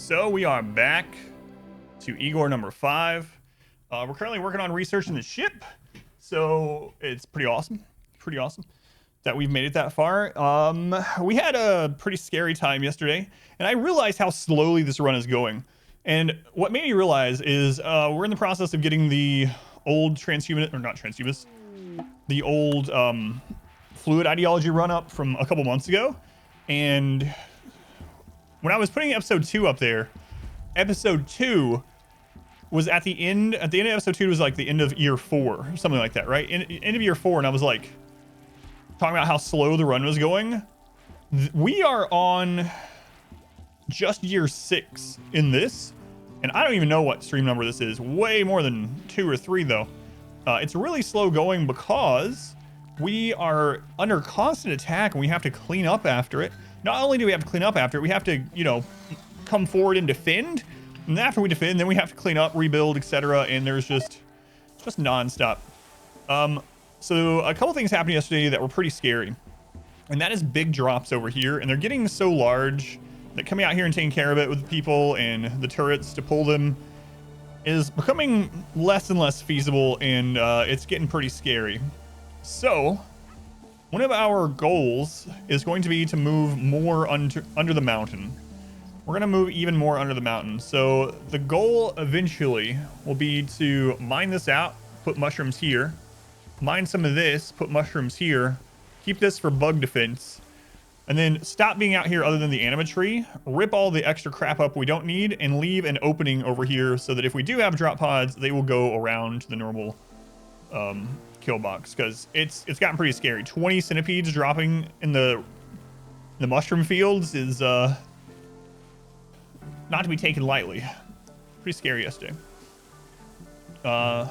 So we are back to Igor number 5. We're currently working on researching the ship, so it's pretty awesome. Pretty awesome that we've made it that far. We had a pretty scary time yesterday, and I realized how slowly this run is going. And what made me realize is we're in the process of getting the old transhuman, or not transhumanist, the old fluid ideology run up from a couple months ago. And when I was putting episode 2 up there, episode 2 was at the end of episode 2 was like the end of year 4, something like that, right? End of year 4, and I was like talking about how slow the run was going. We are on just year 6 in this, and I don't even know what stream number this is. Way more than 2 or 3 though. It's really slow going because we are under constant attack and we have to clean up after it. Not only do we have to clean up after it, we have to, you know, come forward and defend. And after we defend, then we have to clean up, rebuild, etc. And there's just nonstop. So a couple things happened yesterday that were pretty scary. And that is big drops over here. And they're getting so large that coming out here and taking care of it with people and the turrets to pull them is becoming less and less feasible. And it's getting pretty scary. So one of our goals is going to be to move more under the mountain. We're going to move even more under the mountain. So the goal eventually will be to mine this out, put mushrooms here, mine some of this, put mushrooms here, keep this for bug defense, and then stop being out here other than the anima tree, rip all the extra crap up we don't need, and leave an opening over here so that if we do have drop pods, they will go around the normal kill box, because it's gotten pretty scary. 20 centipedes dropping in the mushroom fields is not to be taken lightly. Pretty scary yesterday. Are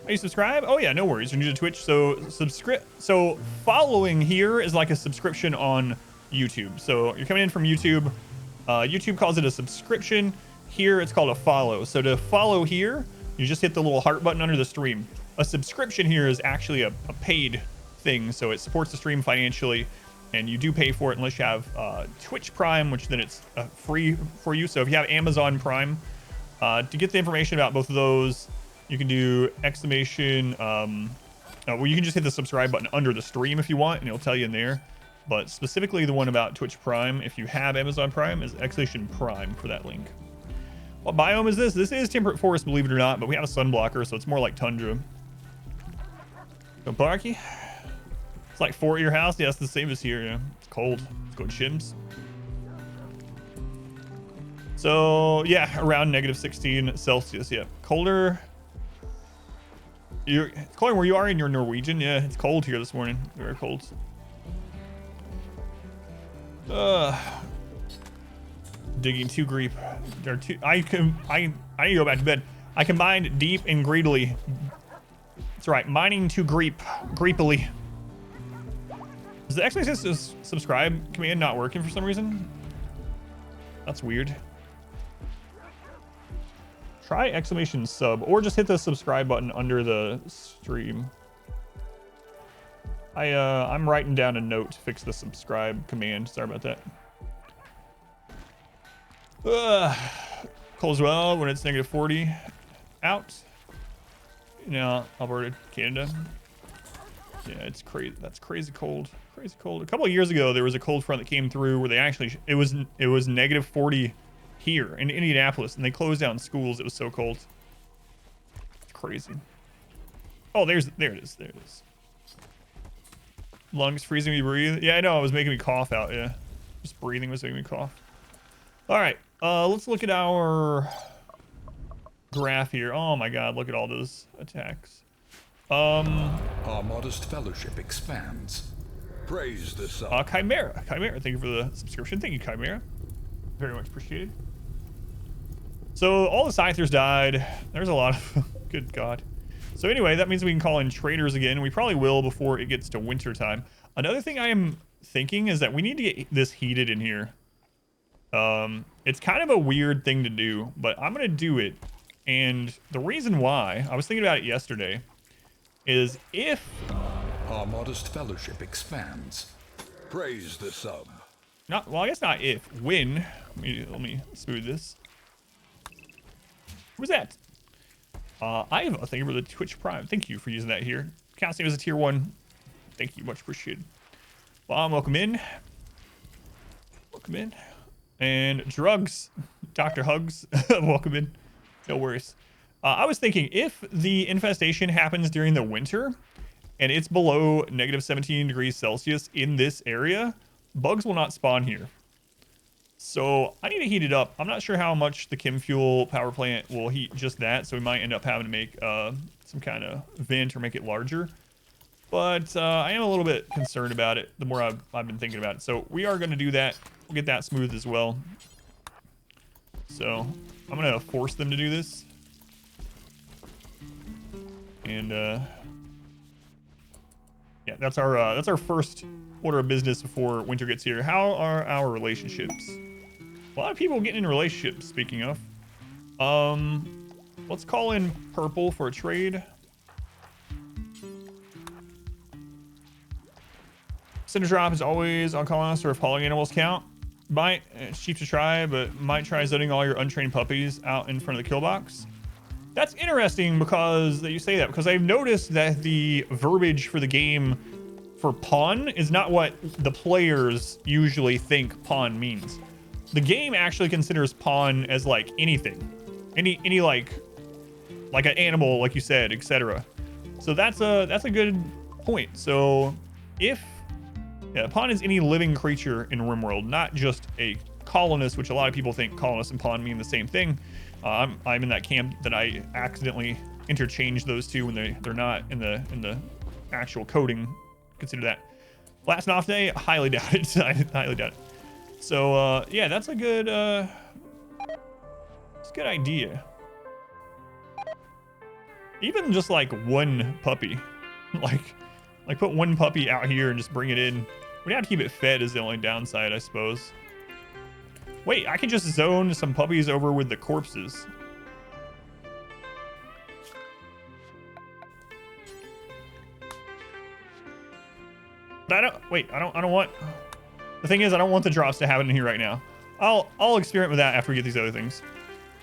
you subscribe? Oh yeah, no worries. You're new to Twitch, so following here is like a subscription on YouTube. So you're coming in from YouTube. YouTube calls it a subscription. Here it's called a follow. So to follow here, you just hit the little heart button under the stream. A subscription here is actually a paid thing, so it supports the stream financially, and you do pay for it unless you have Twitch Prime, which then it's free for you. So if you have Amazon Prime, to get the information about both of those, you can do exclamation, well, you can just hit the subscribe button under the stream if you want, and it'll tell you in there. But specifically the one about Twitch Prime, if you have Amazon Prime, is exclamation Prime for that link. What biome is this? This is temperate forest, believe it or not, but we have a sun blocker, so it's more like tundra. Go Barky. It's like 4 at your house. Yeah, it's the same as here. Yeah, it's cold. Let's go Shims. So yeah, around -16 Celsius. Yeah, colder. It's colder where you are in your Norwegian. Yeah, it's cold here this morning. Very cold. Digging 2 greep. There are 2. I need to go back to bed. I combined deep and greedily. That's right, mining to greepily. Is the exclamation subscribe command not working for some reason? That's weird. Try exclamation sub, or just hit the subscribe button under the stream. I'm writing down a note to fix the subscribe command. Sorry about that. Cold as well when it's -40 out. You know, Alberta, Canada. Yeah, it's crazy. That's crazy cold. Crazy cold. A couple of years ago, there was a cold front that came through where they actually it was -40 here in Indianapolis, and they closed down schools. It was so cold. It's crazy. Oh, there it is. There it is. Lungs freezing me breathe. Yeah, I know. It was making me cough out. Yeah, just breathing was making me cough. All right. Let's look at our graph here. Oh my god, look at all those attacks. Our modest fellowship expands. Praise the sun. Chimera, thank you for the subscription. Thank you, Chimera. Very much appreciated. So all the Scythers died. There's a lot of good god. So anyway, that means we can call in traders again. We probably will before it gets to winter time. Another thing I am thinking is that we need to get this heated in here. It's kind of a weird thing to do, but I'm gonna do it. And the reason why, I was thinking about it yesterday, is if our modest fellowship expands. Praise the sub. Not, well, I guess not if, when. Let me smooth this. Who's that? Iva, thank you for the Twitch Prime. Thank you for using that here. Counts as a tier 1. Thank you, much appreciated. Well, welcome in. Welcome in. And Drugs, Dr. Hugs, welcome in. No worries. I was thinking, if the infestation happens during the winter and it's below -17 degrees Celsius in this area, bugs will not spawn here. So I need to heat it up. I'm not sure how much the chem fuel power plant will heat just that, so we might end up having to make some kind of vent or make it larger. But I am a little bit concerned about it the more I've been thinking about it. So we are going to do that. We'll get that smooth as well. So I'm going to force them to do this. And yeah, that's our first order of business before winter gets here. How are our relationships? A lot of people getting in relationships, speaking of. Let's call in Purple for a trade. Cinder Drop is always on colonists or if hauling animals count. Might, it's cheap to try, but might try zoning all your untrained puppies out in front of the kill box. That's interesting because that you say that, because I've noticed that the verbiage for the game for pawn is not what the players usually think pawn means. The game actually considers pawn as like anything, any like an animal, like you said, etc. So that's a good point. So if pawn is any living creature in RimWorld, not just a colonist, which a lot of people think colonist and pawn mean the same thing. I'm in that camp that I accidentally interchange those two when they're not in the actual coding. Consider that. Last off day, highly doubt it. I highly doubt it. So yeah, that's a good it's a good idea. Even just like one puppy, like put one puppy out here and just bring it in. We'd have to keep it fed is the only downside, I suppose. Wait, I can just zone some puppies over with the corpses. But I don't want, the thing is, I don't want the drops to happen in here right now. I'll experiment with that after we get these other things.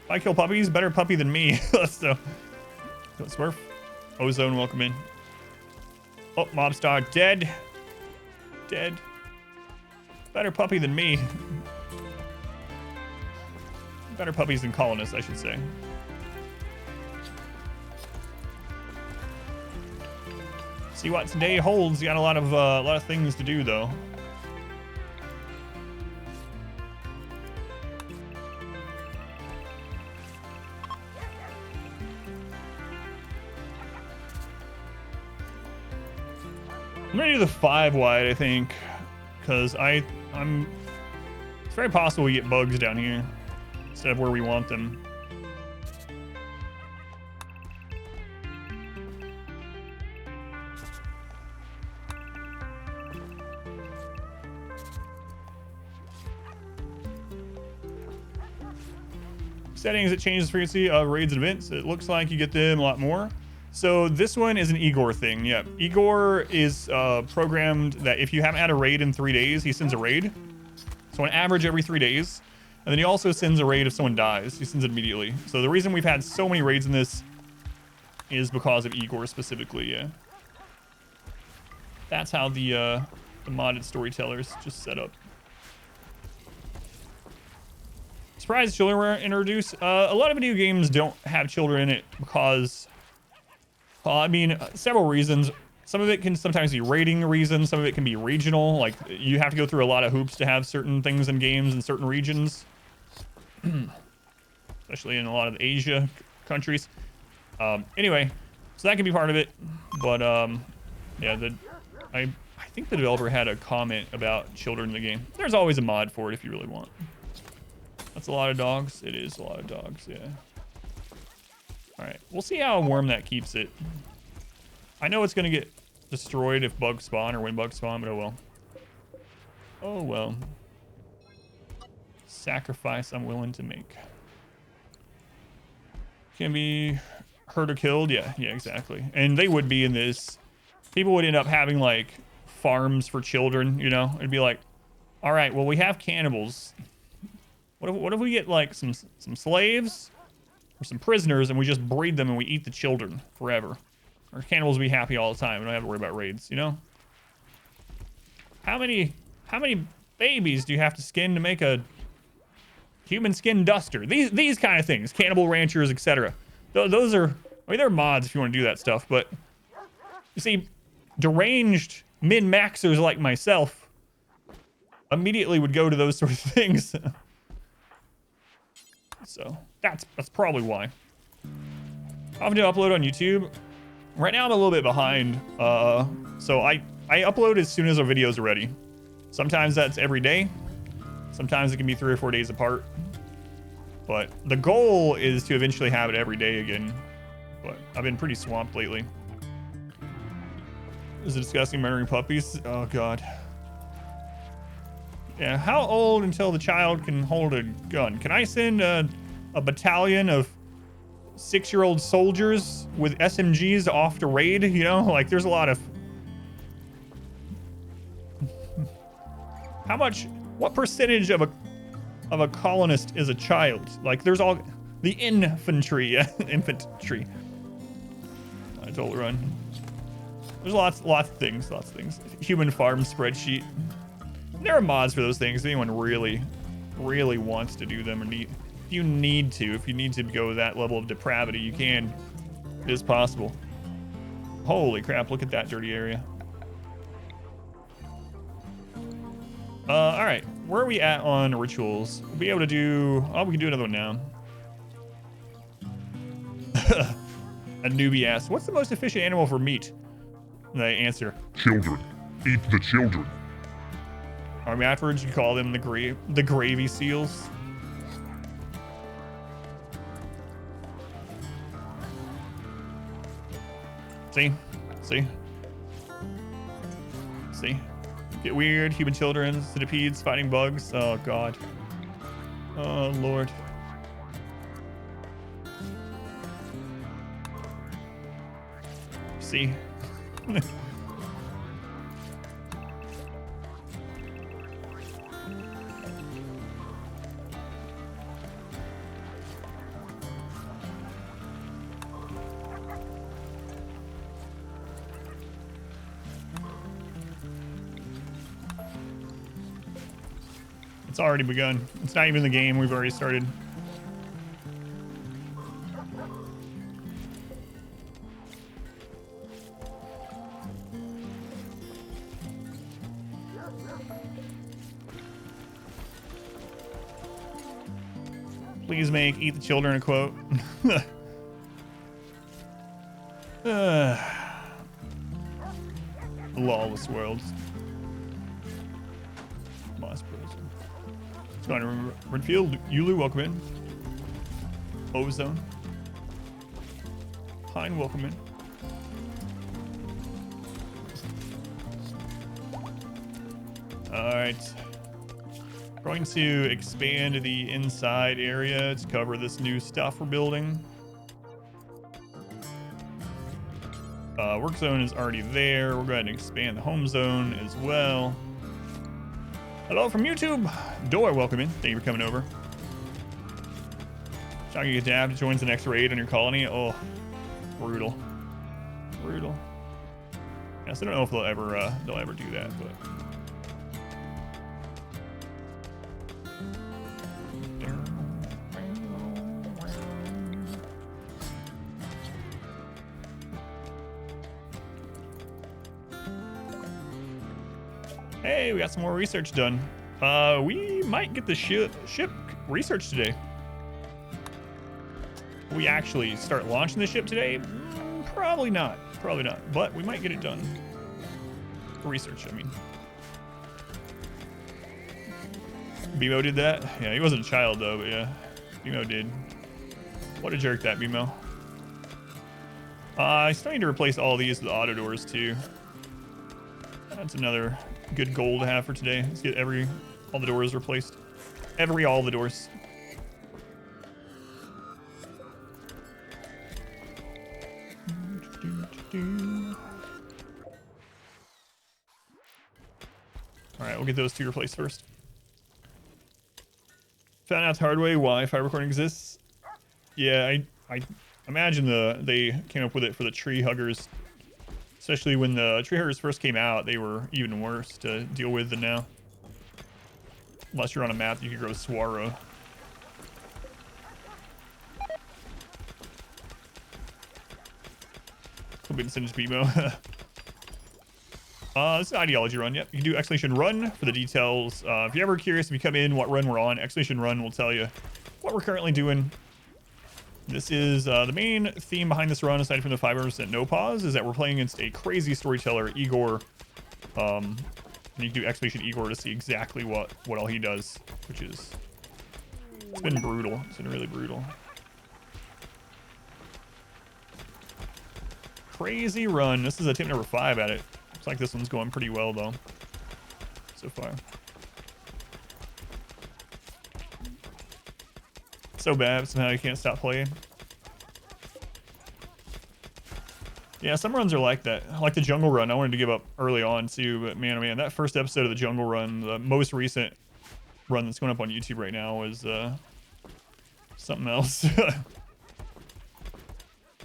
If I kill puppies, better puppy than me. So, Smurf. Ozone, welcome in. Oh, Mobstar, dead. Dead. Better puppy than me. Better puppies than colonists, I should say. See what today holds. You got a lot of things to do, though. I'm gonna do the 5 wide, I think, because I'm. It's very possible we get bugs down here instead of where we want them. Settings, it changes frequency of raids and events. It looks like you get them a lot more. So this one is an Igor thing. Yeah, Igor is programmed that if you haven't had a raid in 3 days, he sends a raid. So on average every 3 days. And then he also sends a raid if someone dies. He sends it immediately. So the reason we've had so many raids in this is because of Igor specifically, yeah. That's how the modded storytellers just set up. Surprised children were introduced. A lot of video games don't have children in it because, I mean, several reasons. Some of it can sometimes be rating reasons. Some of it can be regional. Like, you have to go through a lot of hoops to have certain things in games in certain regions. Especially in a lot of Asia countries. Anyway, so that can be part of it. But, yeah, I think the developer had a comment about children in the game. There's always a mod for it if you really want. That's a lot of dogs. It is a lot of dogs, yeah. All right, we'll see how warm that keeps it. I know it's gonna get destroyed if bugs spawn or when bugs spawn, but oh well. Oh well. Sacrifice I'm willing to make. Can be hurt or killed, yeah, exactly. And they would be in this. People would end up having like farms for children, you know? It'd be like, All right, well, we have cannibals. What if we get like some slaves or some prisoners and we just breed them and we eat the children forever? Our cannibals will be happy all the time. We don't have to worry about raids, you know? How many babies do you have to skin to make a human skin duster? These kind of things, cannibal ranchers, etc. Those are, I mean, they're mods if you want to do that stuff, but you see, deranged min-maxers like myself immediately would go to those sort of things. So that's probably why. How often do I upload on YouTube? Right now I'm a little bit behind. So I upload as soon as our videos are ready. Sometimes that's every day. Sometimes it can be 3 or 4 days apart. But the goal is to eventually have it every day again. But I've been pretty swamped lately. Is it disgusting murdering puppies? Oh god. Yeah, how old until the child can hold a gun? Can I send a battalion of 6-year-old soldiers with SMGs off to raid? You know, like there's a lot of... what percentage of a colonist is a child? Like there's all the infantry, infantry. I totally run. There's lots of things. Human farm spreadsheet. There are mods for those things. If anyone really wants to do them, or if you need to go that level of depravity, you can. It is possible. Holy crap! Look at that dirty area. All right, where are we at on rituals? We'll be able to do. Oh, we can do another one now. A newbie asks, "What's the most efficient animal for meat?" They answer, "Children. Eat the children." Army afterwards, you call them the gravy seals. See? Get weird. Human children, centipedes, fighting bugs. Oh god. Oh lord. See? It's already begun. It's not even the game. We've already started. Please make "eat the children" a quote. Lawless world. Moss Bros. What's going on, Renfield? Yulu, welcome in. Ozone. Pine, welcome in. Alright. Going to expand the inside area to cover this new stuff we're building. Work zone is already there. We're going to expand the home zone as well. Hello from YouTube. Door, welcome in. Thank you for coming over. Shocking you adapt joins the next raid on your colony. Oh, brutal. Brutal. Yes, I don't know if they'll ever do that, but. Hey, we got some more research done. We might get the ship research today. We actually start launching the ship today? Probably not. Probably not. But we might get it done. Research, I mean. BMO did that? Yeah, he wasn't a child though, but yeah. BMO did. What a jerk that BMO. I still need to replace all these with auto doors too. That's another good goal to have for today. Let's get all the doors replaced. All the doors. All right, we'll get those two replaced first. Found out the hard way why fire recording exists. Yeah, I imagine they came up with it for the tree huggers. Especially when the tree huggers first came out, they were even worse to deal with than now. Unless you're on a map, you could grow Swaro. Could be the Singe Bemo. This is an ideology run. Yep, you can do exclamation run for the details. If you're ever curious, if you come in, what run we're on, exclamation run will tell you what we're currently doing. This is the main theme behind this run, aside from the 5% no pause, is that we're playing against a crazy storyteller, Igor. And you can do exclamation Igor to see exactly what all he does, which is, it's been brutal. It's been really brutal. Crazy run. This is attempt number 5 at it. Looks like this one's going pretty well though, so far. So bad, somehow you can't stop playing. Yeah, some runs are like that. Like the jungle run, I wanted to give up early on too, but man, oh man, that first episode of the jungle run, the most recent run that's going up on YouTube right now, was something else.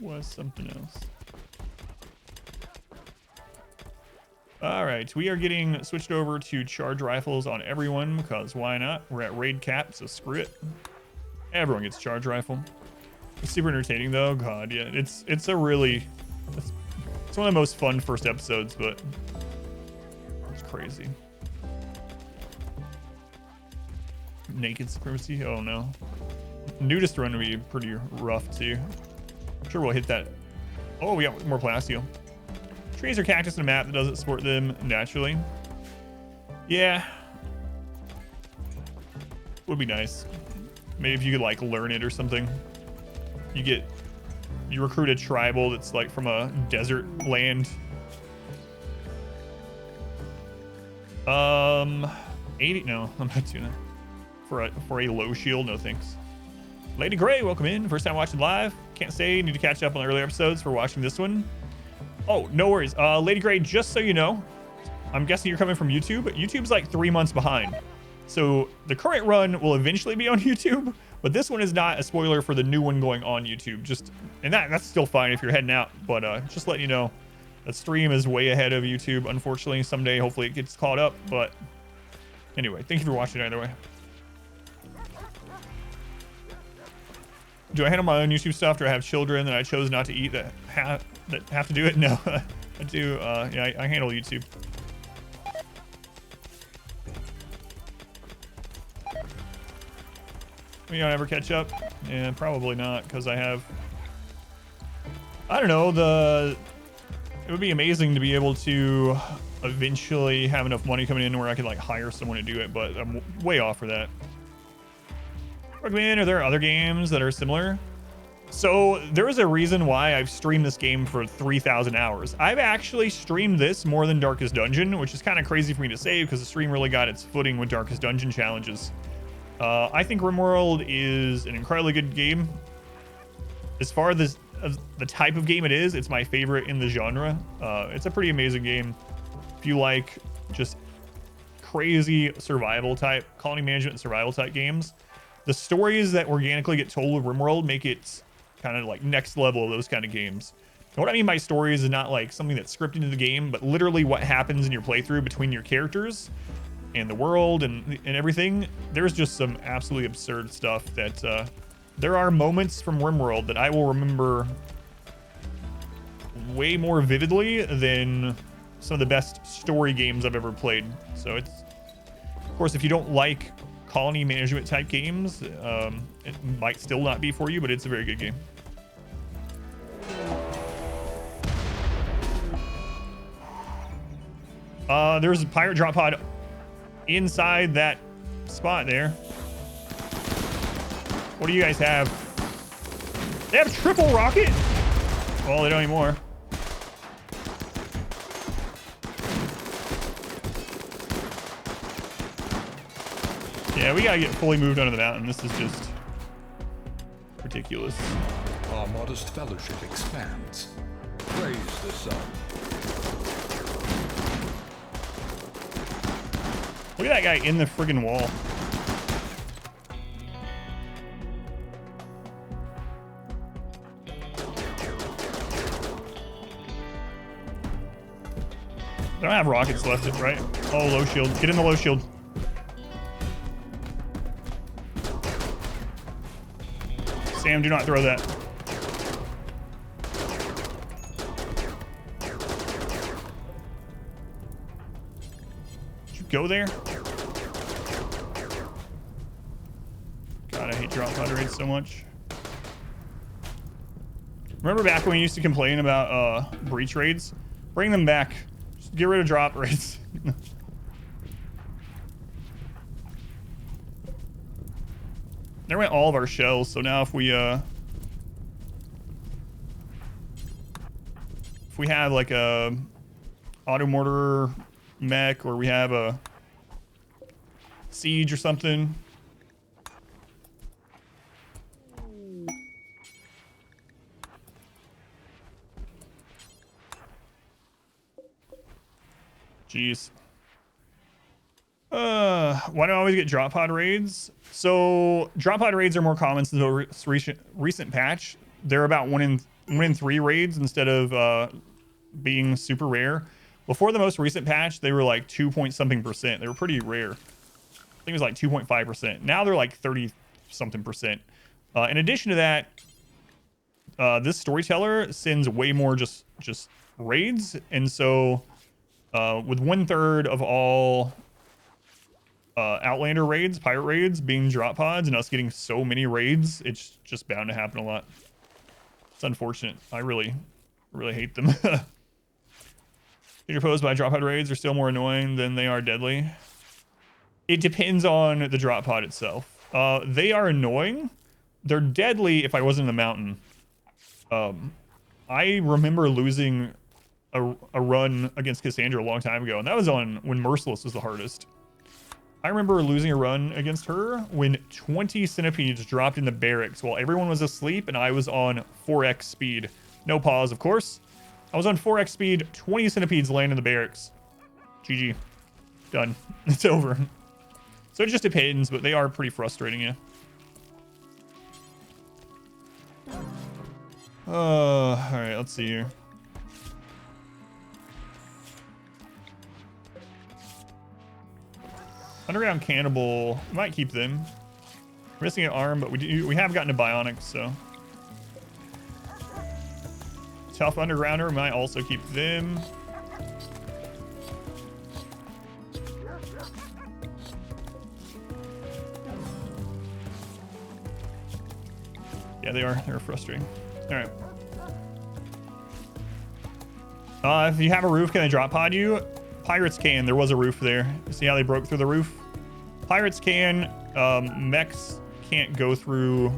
Was something else. All right, we are getting switched over to charge rifles on everyone because why not? We're at raid cap, so screw it. Everyone gets charge rifle. It's super entertaining though. God, yeah, it's a really, it's one of the most fun first episodes, but it's crazy. Naked supremacy. Oh no. Nudist run would be pretty rough too. I'm sure we'll hit that. Oh, we got more plasteel. Trees or cactus in a map that doesn't support them naturally. Yeah. Would be nice. Maybe if you could like learn it or something. You recruit a tribal that's like from a desert land. 80, no, I'm not doing that. For a low shield, no thanks. Lady Gray, welcome in. First time watching live. Can't say, need to catch up on the earlier episodes for watching this one. Oh, no worries. Lady Gray, just so you know, I'm guessing you're coming from YouTube. YouTube's like 3 months behind. So the current run will eventually be on YouTube, but this one is not a spoiler for the new one going on YouTube. And that's still fine if you're heading out, but just letting you know, the stream is way ahead of YouTube. Unfortunately, someday, hopefully it gets caught up, but anyway, thank you for watching either way. Do I handle my own YouTube stuff? Do I have children that I chose not to eat that have to do it? No, I do. Yeah, I handle YouTube. We don't ever catch up? Yeah, probably not, because I don't know, it would be amazing to be able to eventually have enough money coming in where I could like hire someone to do it, but I'm way off for that. Rocketman, are there other games that are similar? So there is a reason why I've streamed this game for 3,000 hours. I've actually streamed this more than Darkest Dungeon, which is kind of crazy for me to say because the stream really got its footing with Darkest Dungeon challenges. I think RimWorld is an incredibly good game. As far as the type of game it is, it's my favorite in the genre. It's a pretty amazing game. If you like just crazy survival type, colony management and survival type games, the stories that organically get told with RimWorld make it kind of like next level of those kind of games. And what I mean by stories is not like something that's scripted into the game, but literally what happens in your playthrough between your characters and the world and everything. There's just some absolutely absurd stuff that there are moments from RimWorld that I will remember way more vividly than some of the best story games I've ever played. So it's, of course, if you don't like colony management type games, it might still not be for you, but it's a very good game. There's a pirate drop pod inside that spot there. What do you guys have? They have triple rocket? Well, they don't anymore. Yeah, we gotta get fully moved under the mountain. This is just ridiculous. Our modest fellowship expands. Praise the sun. Look at that guy in the friggin' wall. They don't have rockets left, right? Oh, low shield. Get in the low shield. Sam, do not throw that. Did you go there? God, I hate drop pod raids so much. Remember back when we used to complain about breach raids? Bring them back. Just get rid of drop raids. There went all of our shells, so now if we have like a auto mortar mech, or we have a siege or something. Jeez. Why do I always get drop pod raids? So drop pod raids are more common since the recent patch. They're about one in 3 raids instead of being super rare. Before the most recent patch, they were like 2-point-something%. They were pretty rare. I think it was like 2.5%. Now they're like 30-something%. In addition to that, this Storyteller sends way more just raids, and so with 1/3 of all Outlander raids, pirate raids being drop pods, and us getting so many raids, it's just bound to happen a lot. It's unfortunate. I really hate them. You're posed by drop pod raids are still more annoying than they are deadly. It depends on the drop pod itself. They are annoying. They're deadly if I wasn't in the mountain. I remember losing a run against Cassandra a long time ago, and that was on when Merciless was the hardest. I remember losing a run against her when 20 centipedes dropped in the barracks while everyone was asleep, and I was on 4x speed. No pause, of course. I was on 4x speed, 20 centipedes land in the barracks. GG. Done. It's over. So it just depends, but they are pretty frustrating, yeah. Alright, let's see here. Underground Cannibal, we might keep them. We're missing an arm, but we have gotten a bionic, so. Tough Undergrounder, we might also keep them. Yeah, they're frustrating. All right. If you have a roof, can they drop pod you? Pirates can. There was a roof there. See how they broke through the roof? Pirates can. Mechs can't go through.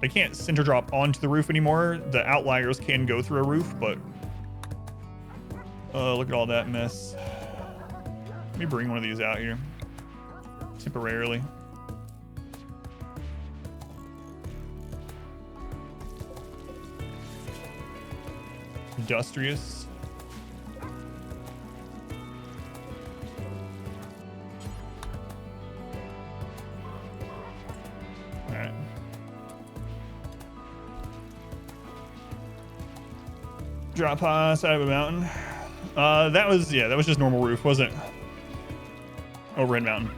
They can't center drop onto the roof anymore. The Outliers can go through a roof, but look at all that mess. Let me bring one of these out here temporarily. Industrious. All right. Drop side of a mountain. That was just normal roof, wasn't it? Overhead mountain.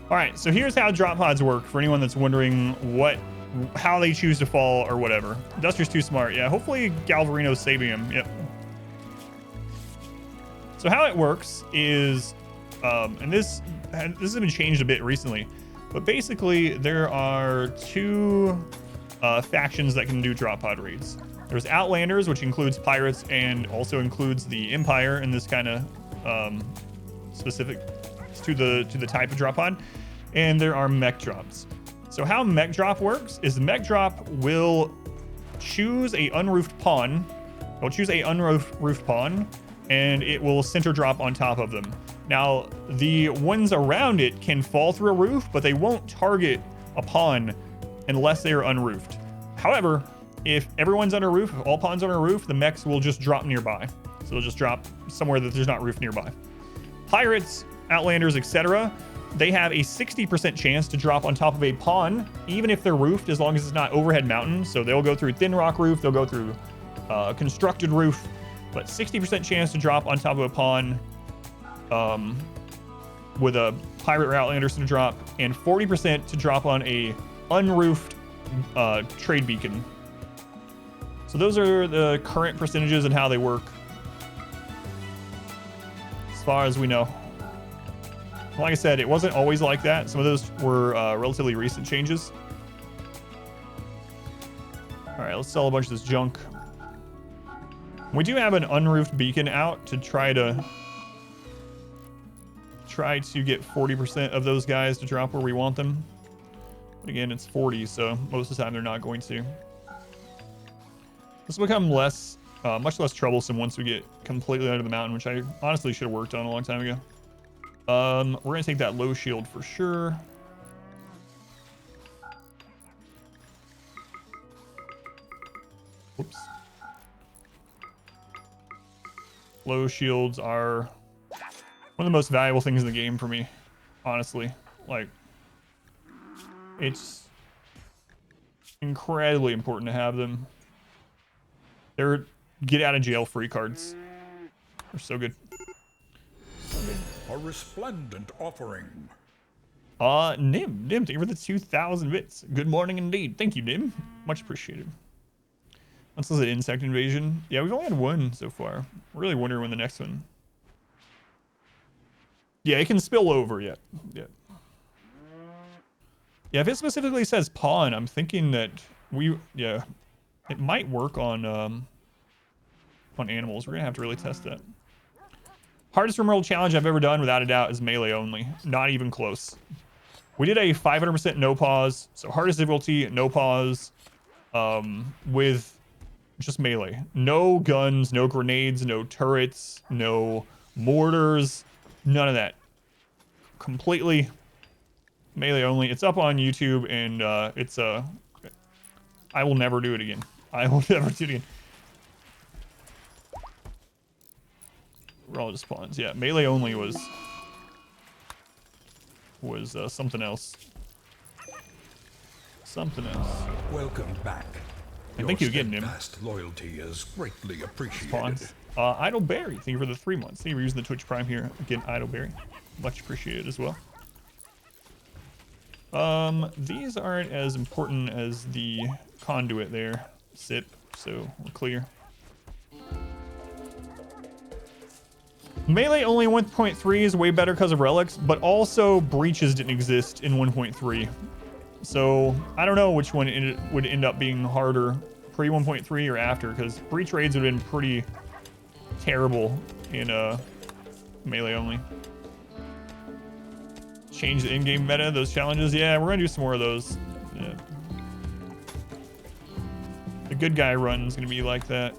All right, so here's how drop pods work for anyone that's wondering how they choose to fall or whatever. Duster's too smart. Yeah, hopefully Galvarino's saving him. Yep. So how it works is, and this has been changed a bit recently, but basically there are 2 factions that can do drop pod raids. There's Outlanders, which includes pirates and also includes the Empire in this kind of specific to the type of drop pod, and there are mech drops. So how mech drop works is mech drop will choose a unroofed pawn. It'll choose a unroofed pawn, and it will center drop on top of them. Now, the ones around it can fall through a roof, but they won't target a pawn unless they are unroofed. However, if everyone's on a roof, if all pawns on a roof, the mechs will just drop nearby. So they'll just drop somewhere that there's not roof nearby. Pirates, Outlanders, etc., they have a 60% chance to drop on top of a pawn, even if they're roofed, as long as it's not overhead mountain. So they'll go through thin rock roof, they'll go through constructed roof, but 60% chance to drop on top of a pawn with a pirate or outlander to drop, and 40% to drop on a unroofed trade beacon. So those are the current percentages and how they work, as far as we know. Like I said, it wasn't always like that. Some of those were relatively recent changes. All right, let's sell a bunch of this junk. We do have an unroofed beacon out to try to get 40% of those guys to drop where we want them. But again, it's 40, so most of the time they're not going to. This will become less, much less troublesome once we get completely out of the mountain, which I honestly should have worked on a long time ago. We're gonna take that low shield for sure. Whoops. Low shields are one of the most valuable things in the game for me, honestly. Like, it's incredibly important to have them. They're get out of jail free cards. They're so good. A resplendent offering. Nim, thank you for the 2,000 bits. Good morning indeed. Thank you, Nim. Much appreciated. Let's look at insect invasion. Yeah, we've only had one so far. We're really wondering when the next one. Yeah, it can spill over. Yeah. Yeah, if it specifically says pawn, I'm thinking that it might work on animals. We're gonna have to really test that. Hardest RimWorld challenge I've ever done, without a doubt, is melee only. Not even close. We did a 500% no pause, so hardest difficulty, no pause, with just melee. No guns, no grenades, no turrets, no mortars, none of that. Completely melee only. It's up on YouTube, and I will never do it again. I will never do it again. We're all just pawns. Yeah, melee only was something else. Something else. Welcome back. And thank you again, Nim. Vast loyalty is greatly appreciated. Pawns. Idleberry, thank you for the 3 months. Thank you for using the Twitch Prime here. Again, Idleberry. Much appreciated as well. These aren't as important as the conduit there, SIP, so we're clear. Melee only 1.3 is way better because of relics, but also breaches didn't exist in 1.3. So I don't know which one would end up being harder, pre 1.3 or after, because breach raids would have been pretty terrible in melee only. Change the in-game meta, those challenges. Yeah, we're gonna do some more of those. Yeah. The good guy run is gonna be like that.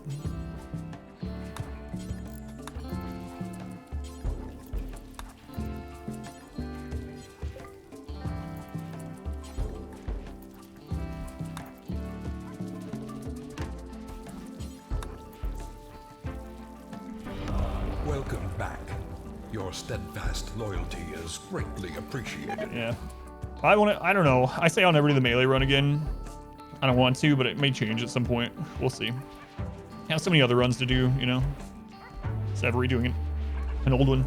Welcome back. Your steadfast loyalty is greatly appreciated. Yeah. I don't know. I say I'll never do the melee run again. I don't want to, but it may change at some point. We'll see. I have so many other runs to do, you know. Instead of redoing an old one.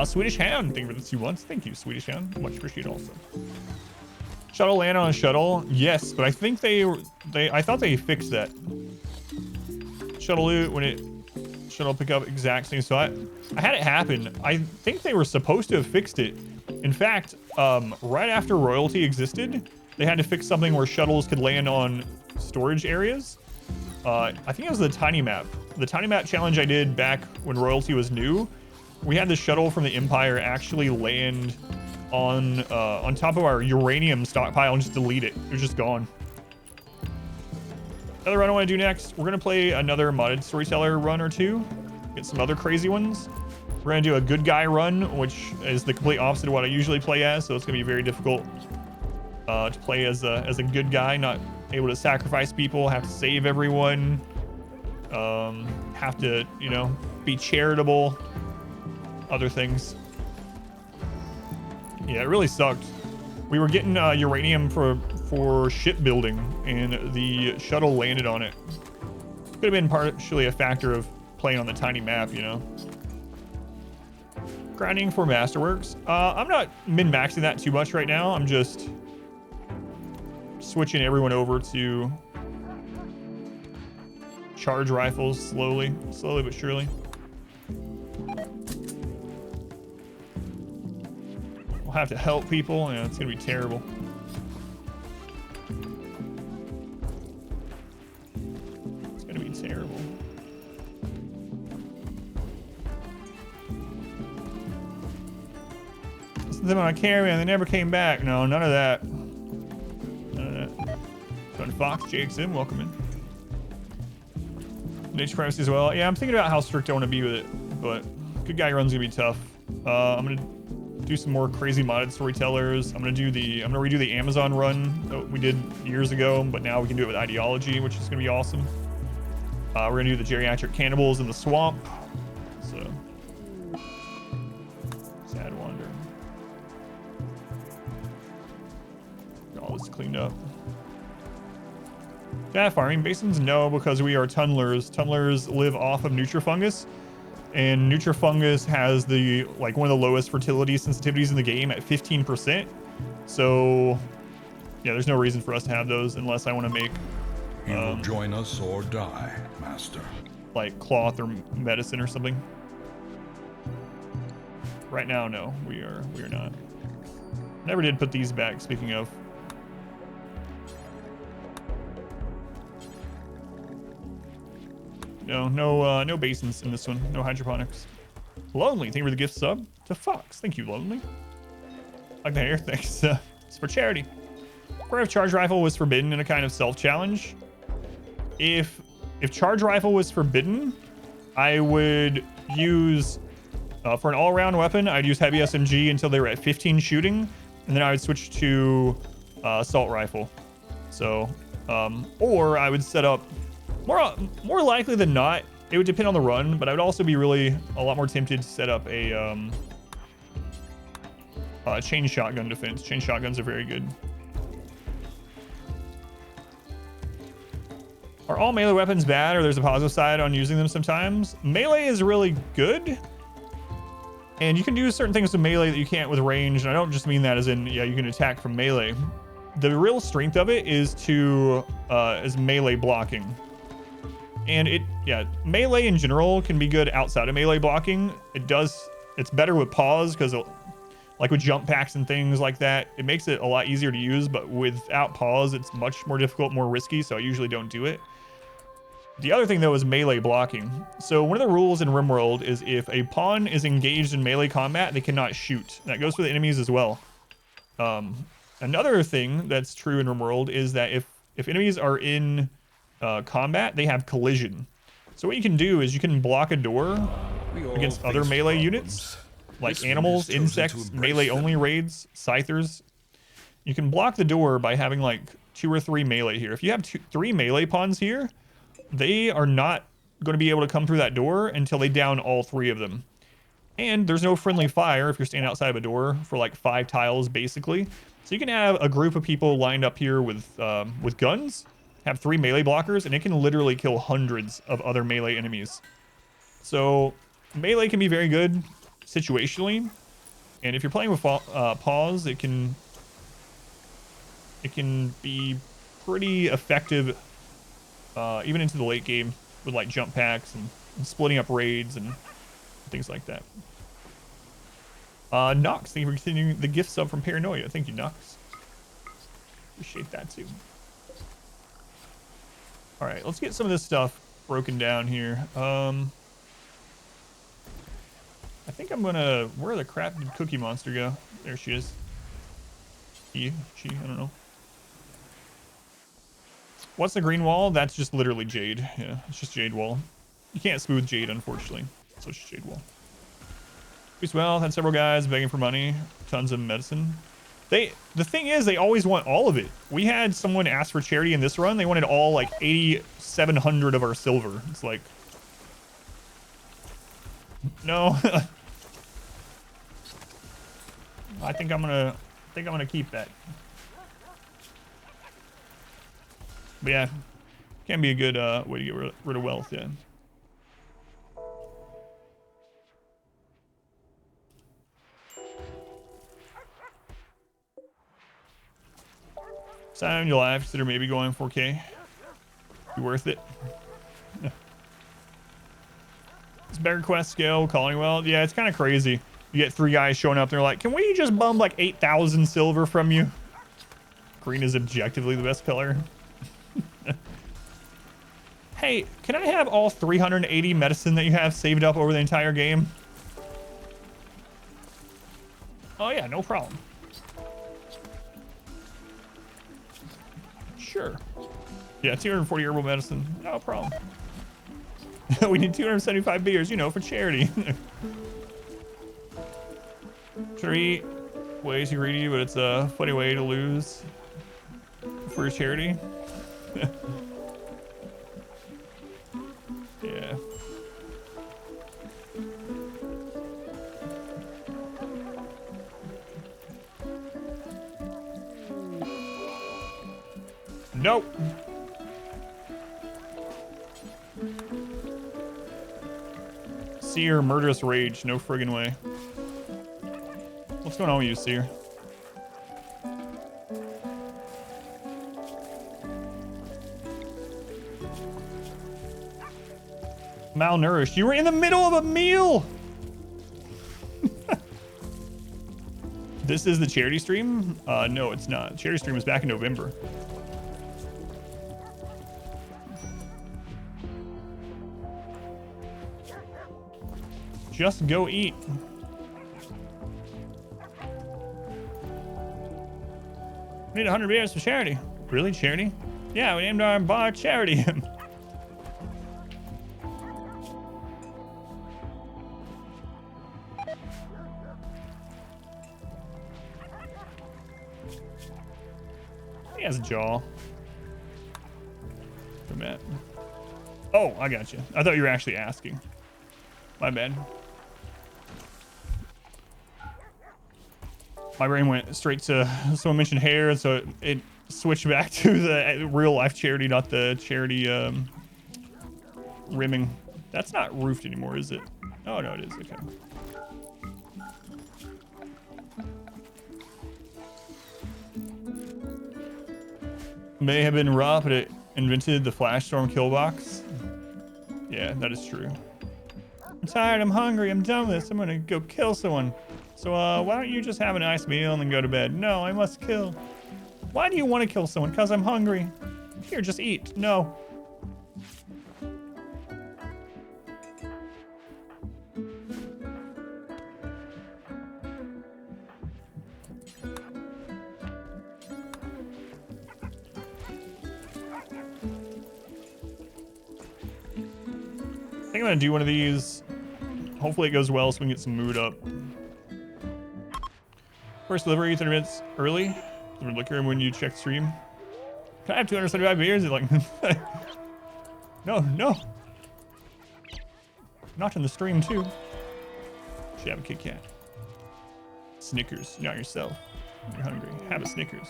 Swedish Hound, thank you for the 2 months. Thank you, Swedish Hound. Much appreciated also. Shuttle land on a shuttle. Yes, but I think I thought they fixed that. Shuttle loot when it shuttle pick up exact thing. So I had it happen. I think they were supposed to have fixed it. In fact, right after royalty existed, they had to fix something where shuttles could land on storage areas. I think it was the tiny map. The tiny map challenge I did back when royalty was new. We had the shuttle from the Empire actually land on top of our uranium stockpile and just delete it. It was just gone. Another run I want to do next. We're gonna play another modded Storyteller run or two. Get some other crazy ones. We're gonna do a good guy run, which is the complete opposite of what I usually play as. So it's gonna be very difficult to play as a good guy, not able to sacrifice people, have to save everyone, have to, you know, be charitable, other things. Yeah, it really sucked. We were getting uranium for shipbuilding, and the shuttle landed on it. Could have been partially a factor of playing on the tiny map, you know. Grinding for Masterworks. I'm not min-maxing that too much right now. I'm just switching everyone over to charge rifles slowly but surely. We'll have to help people. Yeah, it's gonna be terrible. It's gonna be terrible. Them on a caravan, they never came back. No, none of that. None of that. Fun Fox, Jake's in, welcome in. Nature privacy as well. Yeah, I'm thinking about how strict I want to be with it, but good guy run's gonna be tough. I'm gonna do some more crazy modded storytellers. I'm gonna redo the Amazon run that we did years ago, but now we can do it with ideology, which is gonna be awesome. We're gonna do the geriatric cannibals in the swamp. So sad wander. All this cleaned up. Yeah, farming basins? No, because we are tunnelers. Tunnelers live off of Nutrifungus, and Nutrifungus has one of the lowest fertility sensitivities in the game at 15%. So yeah, there's no reason for us to have those unless I want to make You will join us or die, Master. like cloth or medicine or something. Right now, no, we are not. Never did put these back, speaking of. No basins in this one. No hydroponics. Lonely, thank you for the gift sub to Fox. Thank you, Lonely. Like the hair, thanks. It's for charity. Where if charge rifle was forbidden in a kind of self-challenge, if charge rifle was forbidden, I would use for an all-around weapon. I'd use heavy SMG until they were at 15 shooting, and then I would switch to assault rifle. So, or I would set up. More likely than not, it would depend on the run, but I would also be a lot more tempted to set up a chain shotgun defense. Chain shotguns are very good. Are all melee weapons bad, or there's a positive side on using them sometimes? Melee is really good, and you can do certain things with melee that you can't with range, and I don't just mean that as in, yeah, you can attack from melee. The real strength of it is melee blocking. And melee in general can be good outside of melee blocking. It's better with pause because like with jump packs and things like that, it makes it a lot easier to use, but without pause, it's much more difficult, more risky, so I usually don't do it. The other thing though is melee blocking. So one of the rules in RimWorld is if a pawn is engaged in melee combat, they cannot shoot. That goes for the enemies as well. Another thing that's true in RimWorld is that if enemies are in combat, they have collision. So what you can do is you can block a door against other melee units, like animals, insects, melee only raids, scythers. You can block the door by having like 2 or 3 melee here. If you have 3 melee pawns here, they are not going to be able to come through that door until they down all 3 of them. And there's no friendly fire if you're standing outside of a door for like 5 tiles basically. So you can have a group of people lined up here with guns, have 3 melee blockers, and it can literally kill hundreds of other melee enemies. So melee can be very good situationally, and if you're playing with pause, it can be pretty effective even into the late game with like jump packs and splitting up raids and things like that. Nox, thank you for continuing the gift sub from Paranoia. Thank you, Nox. Appreciate that too. All right, let's get some of this stuff broken down here. I think I'm gonna. Where the crap did Cookie Monster go? There she is. She, I don't know. What's the green wall? That's just literally jade. Yeah, it's just jade wall. You can't smooth jade, unfortunately. So it's just jade wall. Peace well, had several guys begging for money, tons of medicine. The thing is, they always want all of it. We had someone ask for charity in this run. They wanted all like 8,700 of our silver. It's like, no. I think I'm gonna keep that. But yeah, can be a good way to get rid of wealth. Yeah. Sound your life. Consider maybe going 4K. Be worth it. It's better quest scale, calling well. Yeah, it's kind of crazy. You get 3 guys showing up. They're like, can we just bum like 8,000 silver from you? Green is objectively the best color. Hey, can I have all 380 medicine that you have saved up over the entire game? Oh yeah, no problem. Sure. Yeah, 240 herbal medicine. No problem. We need 275 beers, you know, for charity. 3 ways you greedy, but it's a funny way to lose for charity. Yeah. Nope. Seer, murderous rage. No friggin' way. What's going on with you, Seer? Malnourished. You were in the middle of a meal! This is the charity stream? No, it's not. Charity stream was back in November. Just go eat. We need 100 beers for charity. Really, charity? Yeah, we named our bar Charity. He has a jaw. Oh, I got you. I thought you were actually asking. My bad. My brain went straight to someone mentioned hair, and so it switched back to the real life charity, not the charity rimming. That's not roofed anymore, is it? Oh no, it is. Okay. May have been rough, but it invented the flash storm kill box. Yeah, that is true. I'm tired, I'm hungry, I'm done with this. I'm gonna go kill someone. So why don't you just have a nice meal and then go to bed? No, I must kill. Why do you want to kill someone? Because I'm hungry. Here, just eat. No. I think I'm gonna do one of these. Hopefully it goes well so we can get some mood up. First delivery, 30 minutes early. Delivered liquor when you check stream. Can I have 275 beers? You're like, no, no. Not in the stream too. Should have a Kit Kat. Snickers, not yourself. You're hungry. Have a Snickers.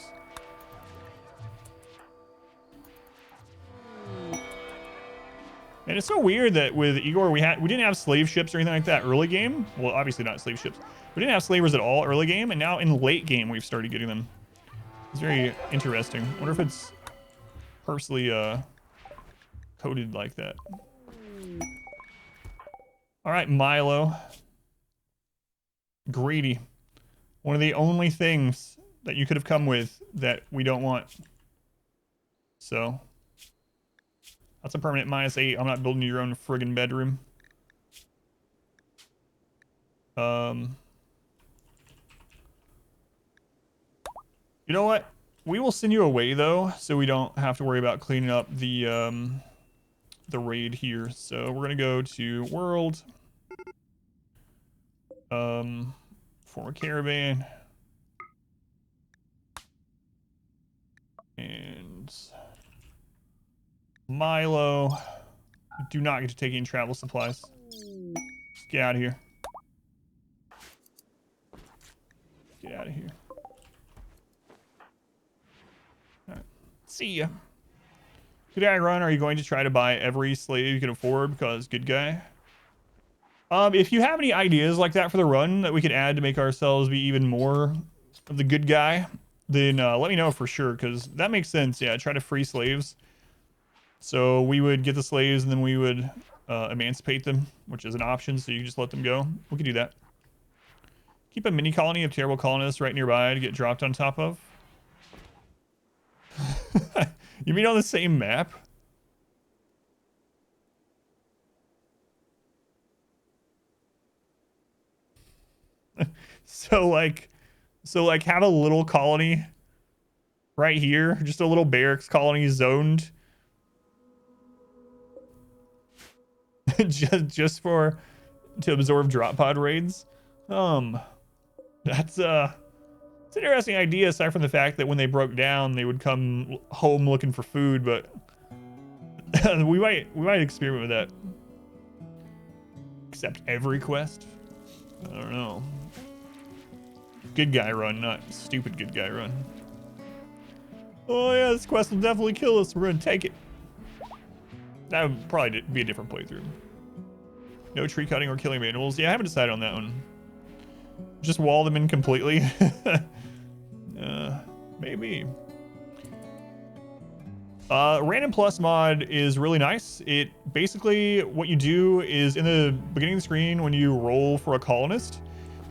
And it's so weird that with Igor, we didn't have slave ships or anything like that early game. Well, obviously not slave ships. We didn't have slavers at all early game, and now in late game we've started getting them. It's very interesting. I wonder if it's purposely coded like that. All right, Milo. Greedy. One of the only things that you could have come with that we don't want. So that's a permanent -8. I'm not building your own friggin' bedroom. You know what? We will send you away though, so we don't have to worry about cleaning up the raid here. So we're gonna go to world. Former caravan. And Milo. You do not get to take any travel supplies. Just get out of here. Get out of here. Alright. See ya. Good guy run. Are you going to try to buy every slave you can afford because good guy? If you have any ideas like that for the run that we could add to make ourselves be even more of the good guy, then let me know for sure, because that makes sense. Yeah, try to free slaves. So we would get the slaves and then we would emancipate them, which is an option. So you just let them go. We could do that. Keep a mini colony of terrible colonists right nearby to get dropped on top of. You mean on the same map? So like have a little colony right here, just a little barracks colony zoned just for to absorb drop pod raids. That's it's an interesting idea, aside from the fact that when they broke down they would come home looking for food, but we might experiment with that. Accept every quest? I don't know. Good guy run, not stupid good guy run. Oh yeah, this quest will definitely kill us. We're gonna take it. That would probably be a different playthrough. No tree cutting or killing animals. Yeah, I haven't decided on that one. Just wall them in completely. Maybe. Random plus mod is really nice. It basically, what you do is in the beginning of the screen when you roll for a colonist,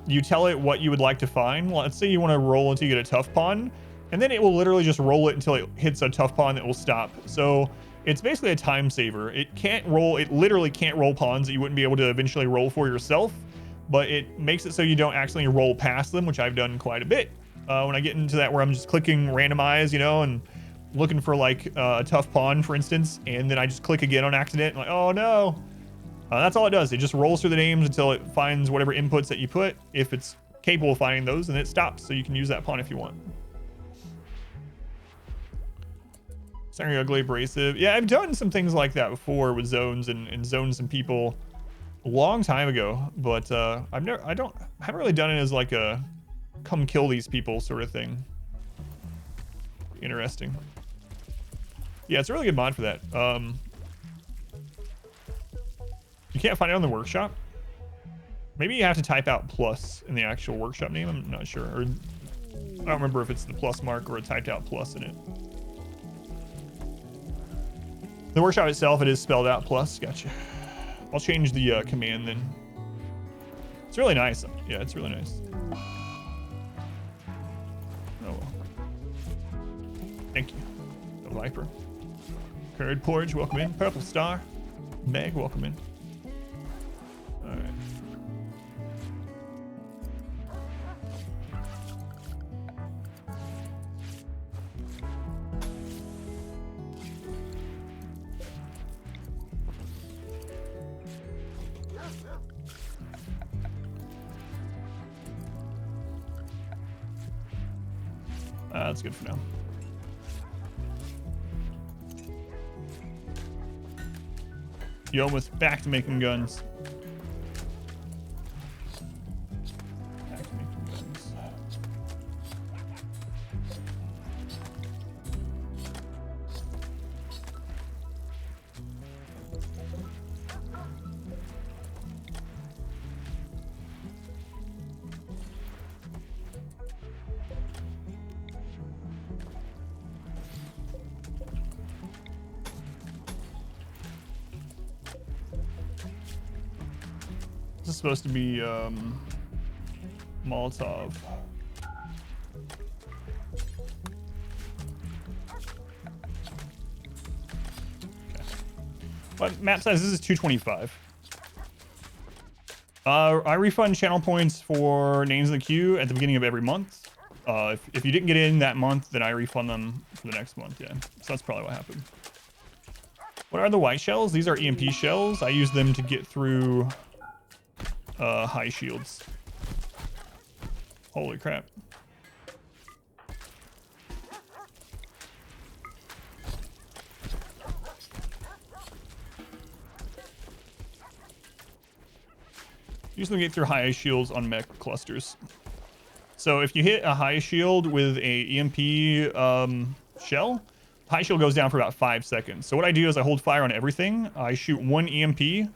you tell it what you would like to find. Let's say you want to roll until you get a tough pawn, and then it will literally just roll it until it hits a tough pawn that will stop. So it's basically a time saver. It can't roll, it literally can't roll pawns that you wouldn't be able to eventually roll for yourself, but it makes it so you don't accidentally roll past them, which I've done quite a bit. When I get into that where I'm just clicking randomize, you know, and looking for like a tough pawn, for instance, and then I just click again on accident, and like, oh no. That's all it does. It just rolls through the names until it finds whatever inputs that you put. If it's capable of finding those, then it stops. So you can use that pawn if you want. Sorry, ugly, abrasive. Yeah, I've done some things like that before with zones and zones and people a long time ago, but I haven't really done it as like a come kill these people sort of thing. Interesting. Yeah, it's a really good mod for that. You can't find it on the workshop. Maybe you have to type out plus in the actual workshop name. I'm not sure. Or I don't remember if it's the plus mark or a typed out plus in it. The workshop itself, it is spelled out plus. Gotcha. I'll change the command then. It's really nice. Yeah, it's really nice. Oh well. Thank you. The Viper. Curd Porridge, welcome in. Purple Star. Meg, welcome in. All right. That's good for now. You almost back to making guns. Back to making guns. This is supposed to be Molotov. Okay. But map size, this is 225. I refund channel points for names in the queue at the beginning of every month. If you didn't get in that month, then I refund them for the next month, yeah. So that's probably what happened. What are the white shells? These are EMP shells. I use them to get through high shields. Holy crap. Use them to get through high shields on mech clusters. So if you hit a high shield with a EMP shell, high shield goes down for about 5 seconds. So what I do is I hold fire on everything. I shoot one EMP,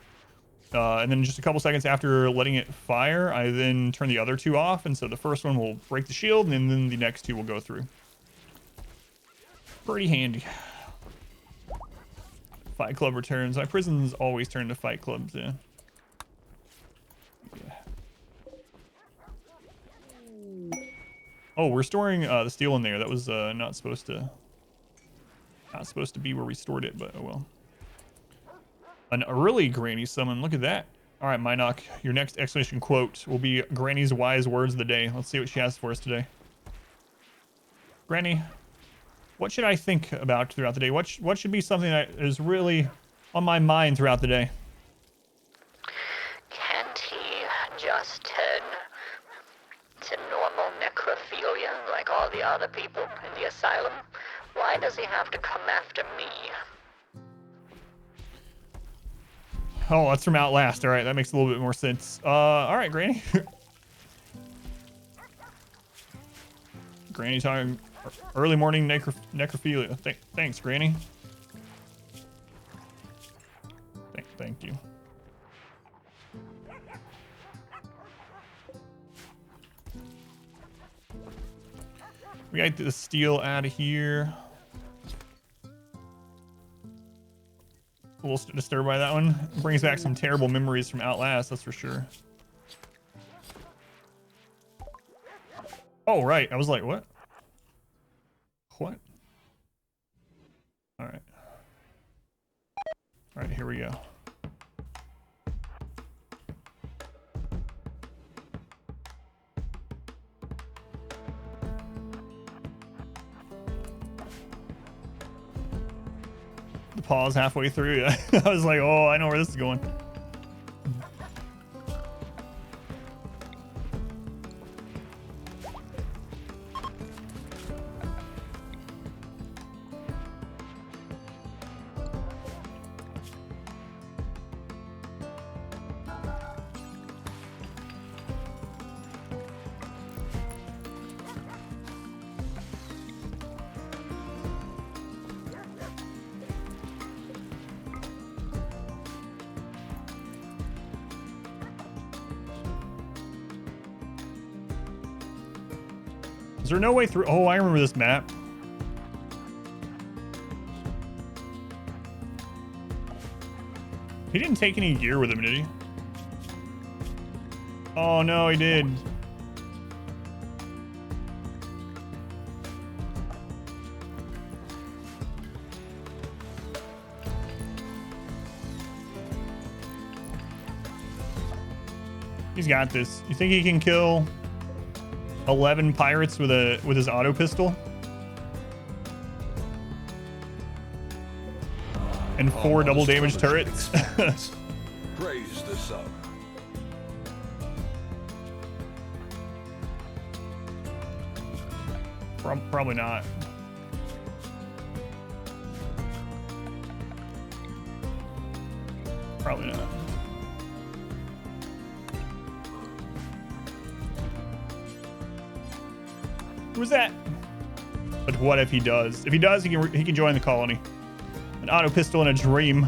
And then just a couple seconds after letting it fire, I then turn the other two off. And so the first one will break the shield, and then the next two will go through. Pretty handy. Fight Club returns. My prisons always turn to Fight Clubs, yeah. Oh, we're storing the steel in there. That was not supposed to be where we stored it, but oh well. An early Granny summon. Look at that. All right, Minoc, your next exclamation quote will be Granny's wise words of the day. Let's see what she has for us today. Granny, what should I think about throughout the day? What should be something that is really on my mind throughout the day? Can't he just turn to normal necrophilia like all the other people in the asylum? Why does he have to come after me? Oh, that's from Outlast. All right, that makes a little bit more sense. All right, Granny. Granny talking early morning necrophilia. Thanks, Granny. Thank you. We got the steel out of here. A little disturbed by that one. Brings back some terrible memories from Outlast, that's for sure. Oh, right. I was like, what? What? All right. All right, here we go. The pause halfway through. I was like, oh, I know where this is going. Is there no way through? Oh, I remember this map. He didn't take any gear with him, did he? Oh, no, he did. He's got this. You think he can kill 11 pirates with his auto pistol? And 4 double damage turrets? Praise the sun. Probably not. Probably not. Who's that? But what if he does? If he does, he can join the colony. An auto pistol and a dream.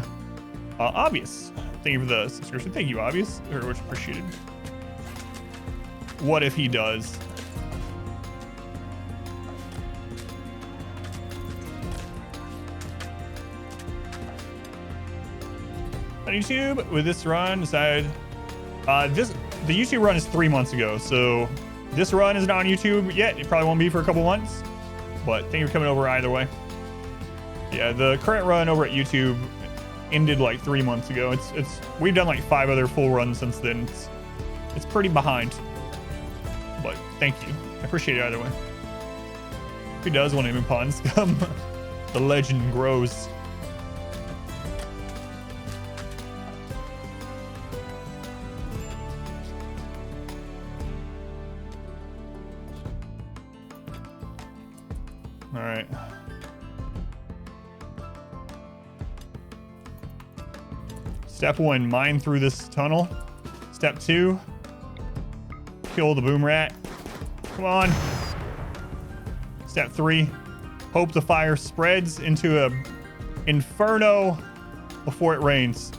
Obvious. Thank you for the subscription. Thank you, Obvious. Very much appreciated. What if he does? On YouTube, with this run, decided the YouTube run is 3 months ago, so this run isn't on YouTube yet. It probably won't be for a couple months, but thank you for coming over either way. Yeah, the current run over at YouTube ended like 3 months ago. We've done like 5 other full runs since then. It's pretty behind, but thank you. I appreciate it either way. If he does want to pawns come, the legend grows. All right. Step 1, mine through this tunnel. Step 2, kill the boom rat. Come on. Step 3, hope the fire spreads into a inferno before it rains.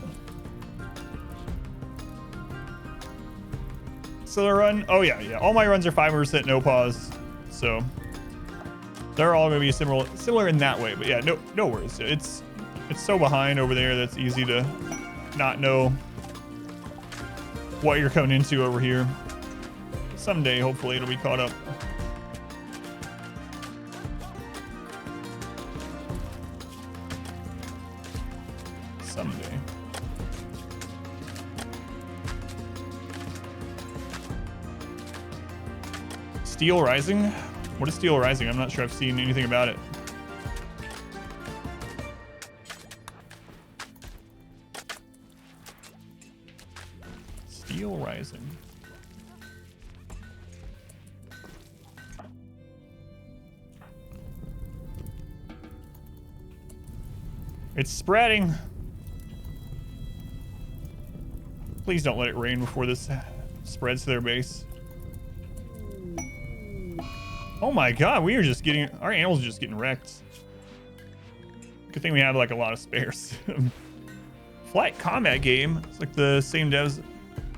Storyteller run. Oh yeah. All my runs are 5% no pause, so they're all gonna be similar in that way. But yeah, no worries. It's so behind over there that's easy to not know what you're coming into over here. Someday, hopefully, it'll be caught up. Someday. Steel Rising? What is Steel Rising? I'm not sure I've seen anything about it. Steel Rising. It's spreading. Please don't let it rain before this spreads to their base. Oh my god, we are just getting... Our animals are just getting wrecked. Good thing we have like a lot of spares. Flight combat game. It's like the same devs.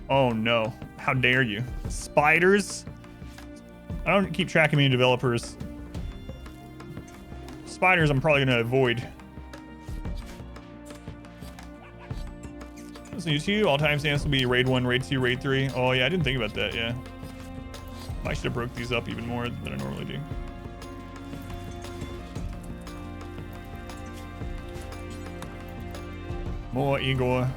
Oh no. How dare you. Spiders. I don't keep track of any developers. Spiders I'm probably going to avoid. What's new to you? All time stamps will be raid 1, raid 2, raid 3. Oh yeah, I didn't think about that, yeah. I should have broke these up even more than I normally do. More Igor.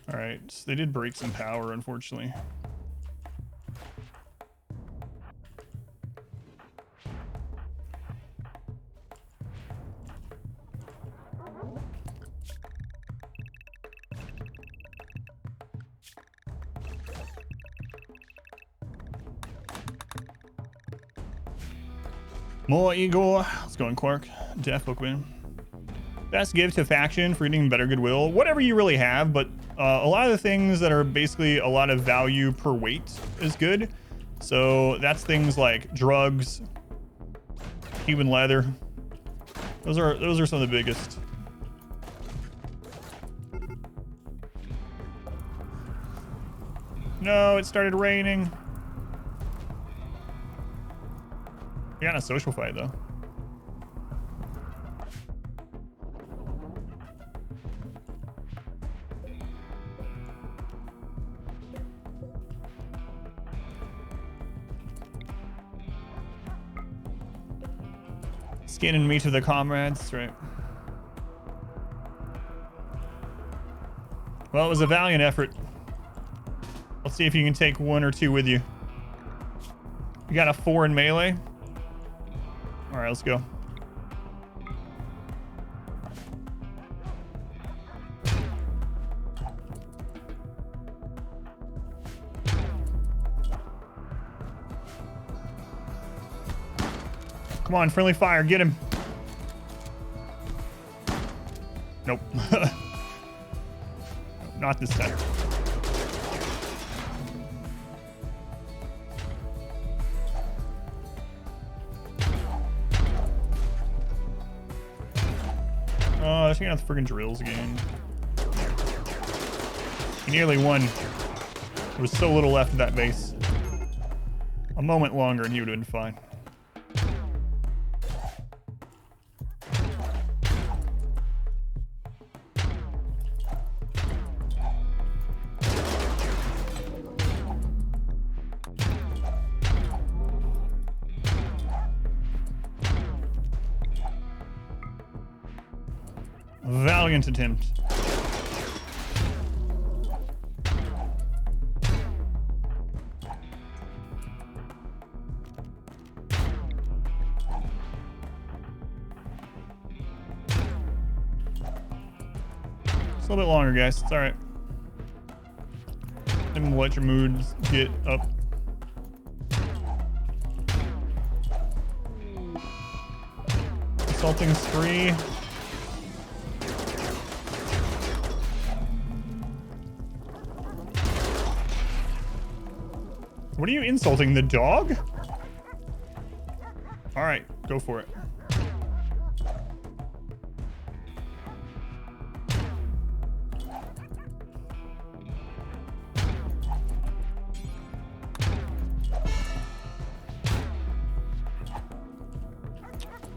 Alright, so they did break some power, unfortunately. More Igor. Let's go on Quark. Death Bookman. Best gift to faction for getting better goodwill. Whatever you really have, but a lot of the things that are basically a lot of value per weight is good. So that's things like drugs, human leather. Those are some of the biggest. No, it started raining. We got in a social fight though. Scanning me to the comrades, right? Well, it was a valiant effort. Let's see if you can take 1 or 2 with you. You got a 4 in melee. All right, let's go. Come on, friendly fire, get him. Nope. Not this time. Oh, checking out the friggin' drills again. He nearly won. There was so little left of that base. A moment longer and he would have been fine. valiant attempt. It's a little bit longer, guys. It's all right. And let your moods get up. Insulting spree. What are you insulting? The dog? All right, go for it.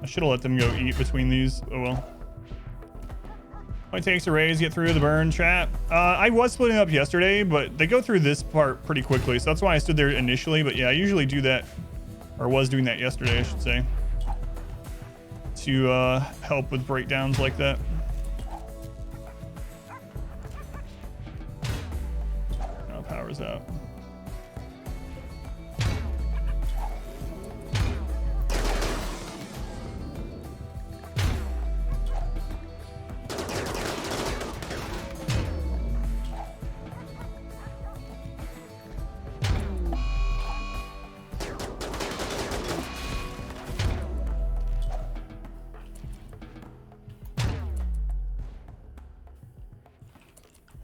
I should have let them go eat between these. Oh well. Only takes a raise to get through the burn trap. I was splitting up yesterday, but they go through this part pretty quickly, so that's why I stood there initially. But yeah, I usually do that, or was doing that yesterday, I should say, to help with breakdowns like that. Now power's out.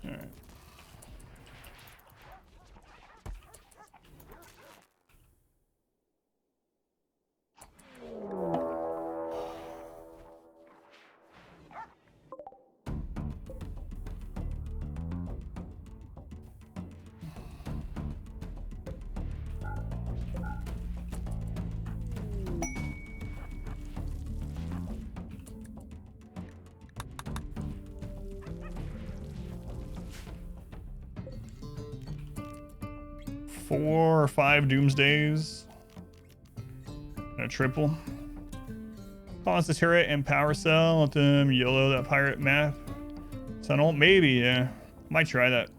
Alright. Four or five doomsdays. And a triple. Pause the turret and power cell. Let them YOLO that pirate map tunnel. Maybe, yeah. Might try that.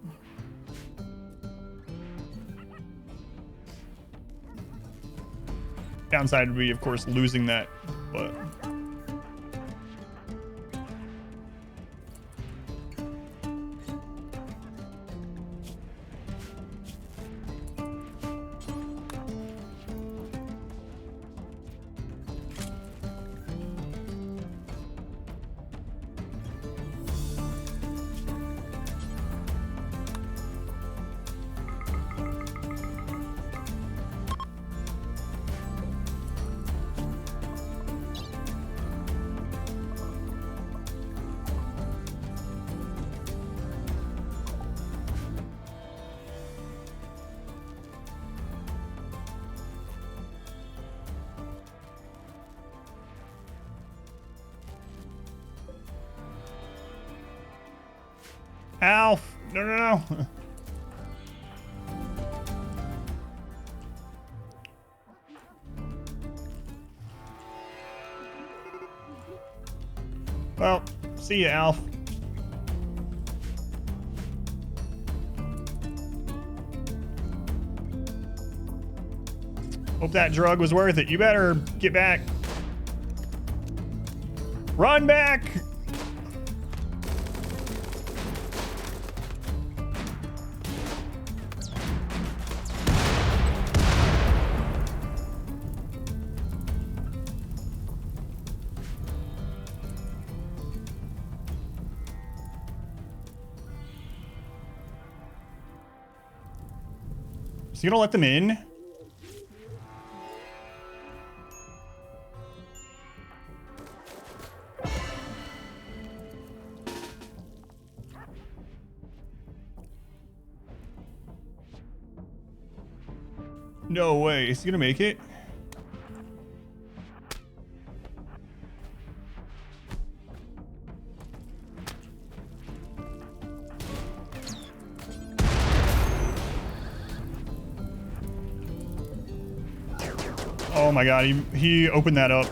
Downside would be, of course, losing that, but. Alf! No, no, no! Well, see ya, Alf. Hope that drug was worth it. You better get back. Run back! So you don't let them in? No way. Is he gonna make it? Oh my god, he opened that up.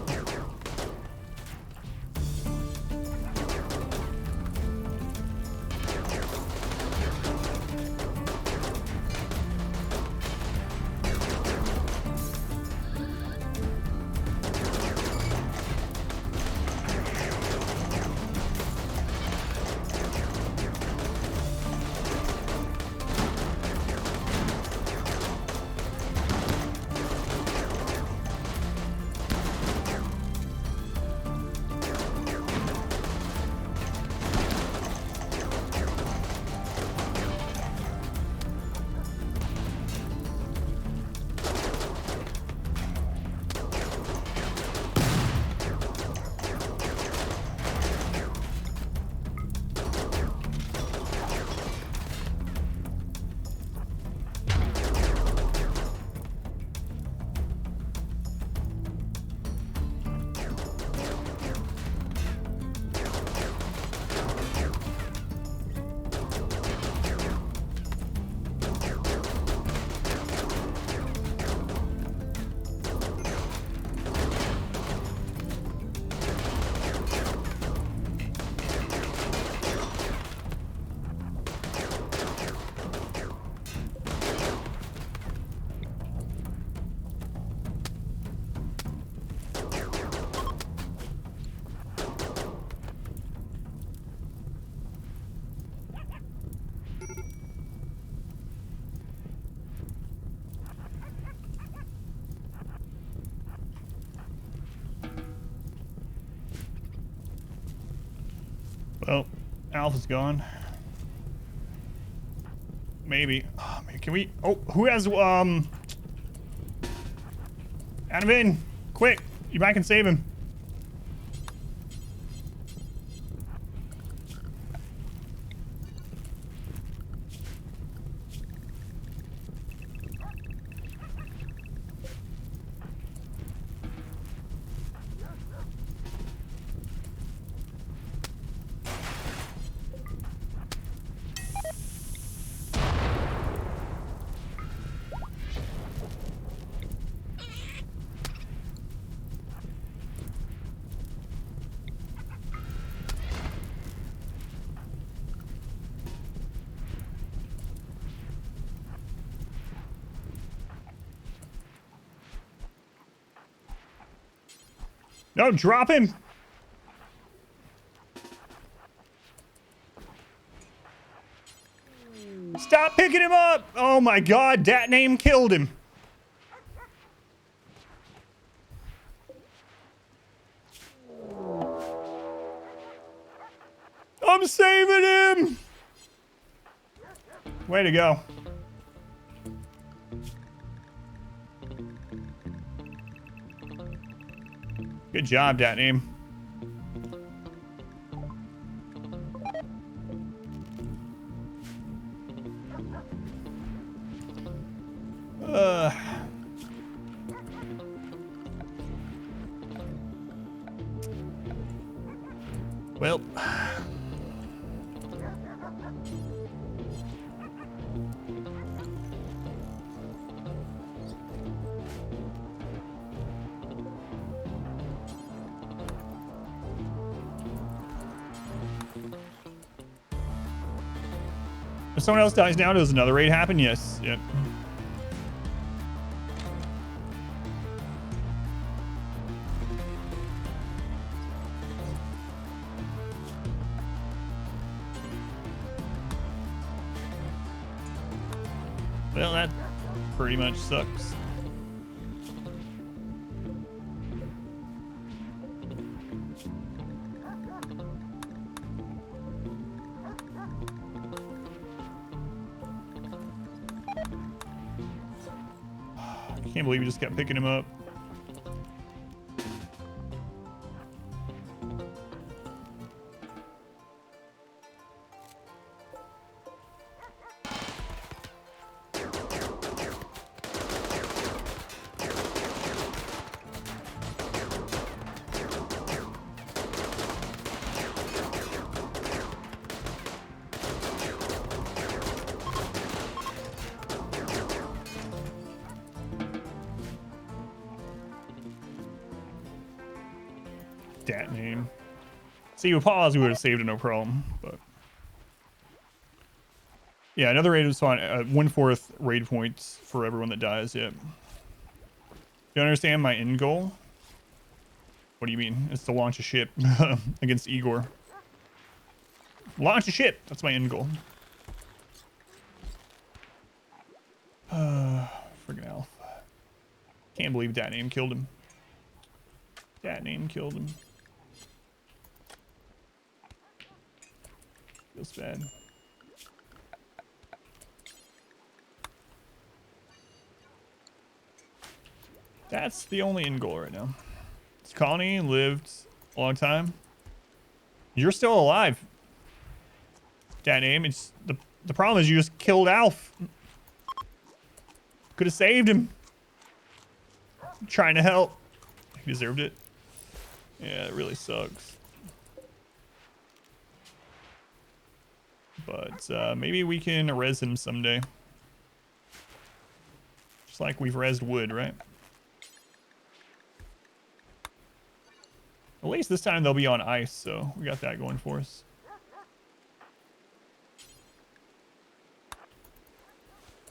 Alf is gone. Maybe. Oh, man, can we? Oh, who has Adam in, quick! You back and save him. No, drop him! Stop picking him up! Oh my god, that name killed him. I'm saving him! Way to go. Good job, that name. Well. If someone else dies now, does another raid happen? Yes. Yep. Well, that pretty much sucks. I can't believe we just kept picking him up. Dat name. See, with pause, we would have saved it, no problem. But yeah, another raid was on 1/4 raid points for everyone that dies. Yep. You understand my end goal? What do you mean? It's to launch a ship against Igor. Launch a ship. That's my end goal. Friggin' Alf. Can't believe that name killed him. That name killed him. Feels bad. That's the only end goal right now. This colony lived a long time. You're still alive. That name. It's the problem is you just killed Alf. Could have saved him. Trying to help. He deserved it. Yeah, it really sucks. But maybe we can res him someday. Just like we've resed wood, right? At least this time they'll be on ice, so we got that going for us.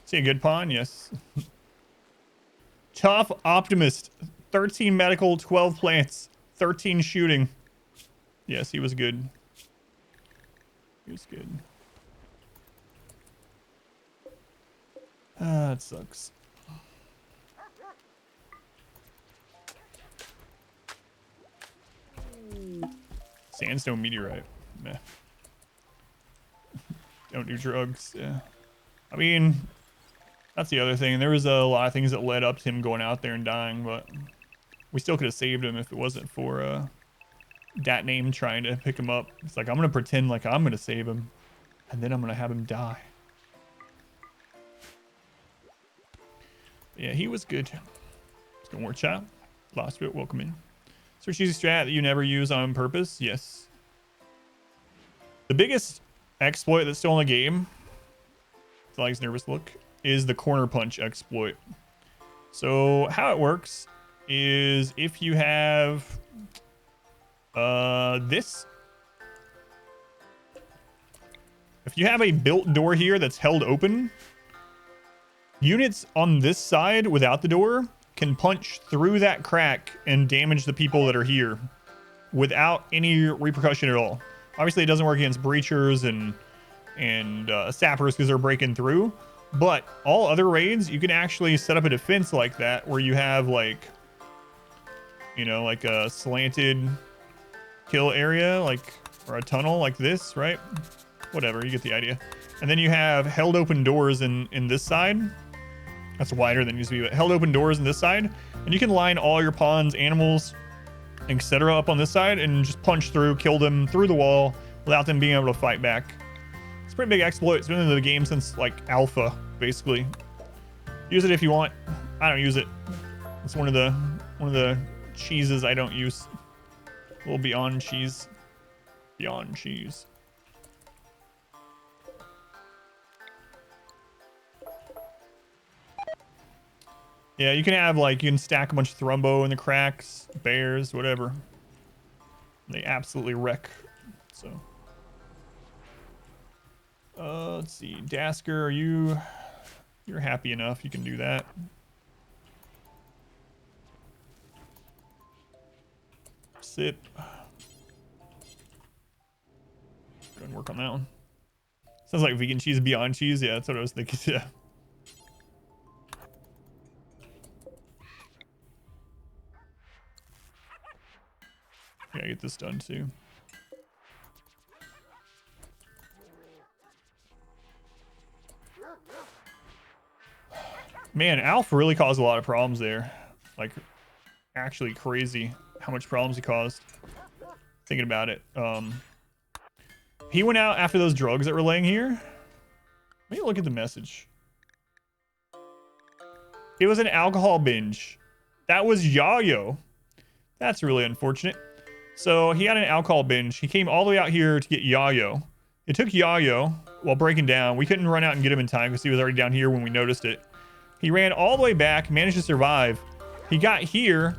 See a good pawn? Yes. Tough optimist. 13 medical, 12 plants, 13 shooting. Yes, he was good. He was good. That sucks. Sandstone meteorite. Meh. Don't do drugs. Yeah. I mean, that's the other thing. There was a lot of things that led up to him going out there and dying, but we still could have saved him if it wasn't for that name trying to pick him up. It's like, I'm going to pretend like I'm going to save him, and then I'm going to have him die. Yeah, he was good. Let's go more chat. Lost bit, welcome in. Search easy strat that you never use on purpose. Yes. The biggest exploit that's still in the game, it's like his nervous look, is the corner punch exploit. So how it works is if you have this. If you have a built door here that's held open, units on this side without the door can punch through that crack and damage the people that are here without any repercussion at all. Obviously, it doesn't work against breachers and sappers because they're breaking through. But all other raids, you can actually set up a defense like that where you have like, you know, like a slanted kill area, like, or a tunnel like this, right? Whatever, you get the idea. And then you have held open doors in this side. That's wider than it used to be, but held open doors in this side. And you can line all your pawns, animals, etc. up on this side and just punch through, kill them through the wall without them being able to fight back. It's a pretty big exploit. It's been in the game since like alpha, basically. Use it if you want. I don't use it. It's one of the cheeses I don't use. A little beyond cheese. Beyond cheese. Yeah, you can have like, you can stack a bunch of Thrumbo in the cracks, bears, whatever. They absolutely wreck. So, let's see, Dasker, you're happy enough, you can do that. Sip. Go and work on that one. Sounds like vegan cheese beyond cheese. Yeah, that's what I was thinking. Yeah. Yeah, get this done too. Man, Alf really caused a lot of problems there. Like, actually crazy how much problems he caused. Thinking about it. He went out after those drugs that were laying here. Let me look at the message. It was an alcohol binge. That was Yayo. That's really unfortunate. So he had an alcohol binge. He came all the way out here to get Yayo. It took Yayo while breaking down. We couldn't run out and get him in time because he was already down here when we noticed it. He ran all the way back, managed to survive. He got here.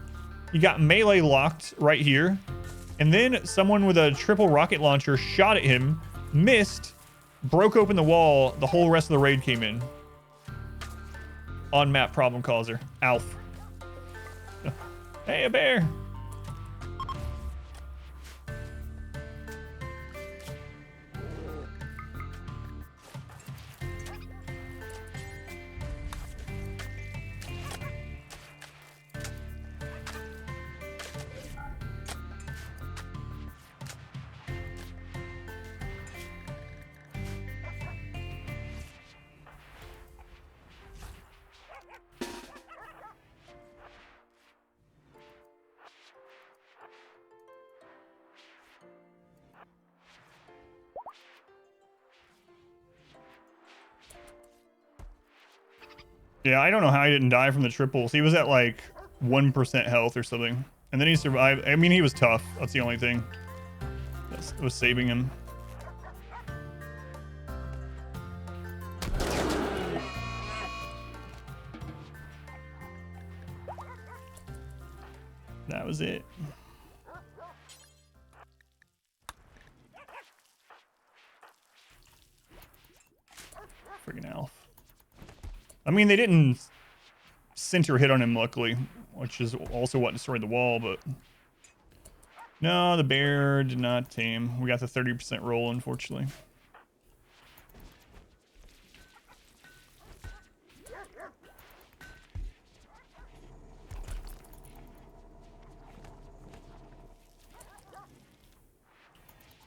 He got melee locked right here. And then someone with a triple rocket launcher shot at him, missed, broke open the wall. The whole rest of the raid came in. On map problem causer. Alf. Hey, a bear. Yeah, I don't know how he didn't die from the triples. He was at like 1% health or something. And then he survived. I mean, he was tough. That's the only thing that was saving him. That was it. Friggin' Alf. I mean, they didn't center hit on him, luckily, which is also what destroyed the wall, but... No, the bear did not tame. We got the 30% roll, unfortunately.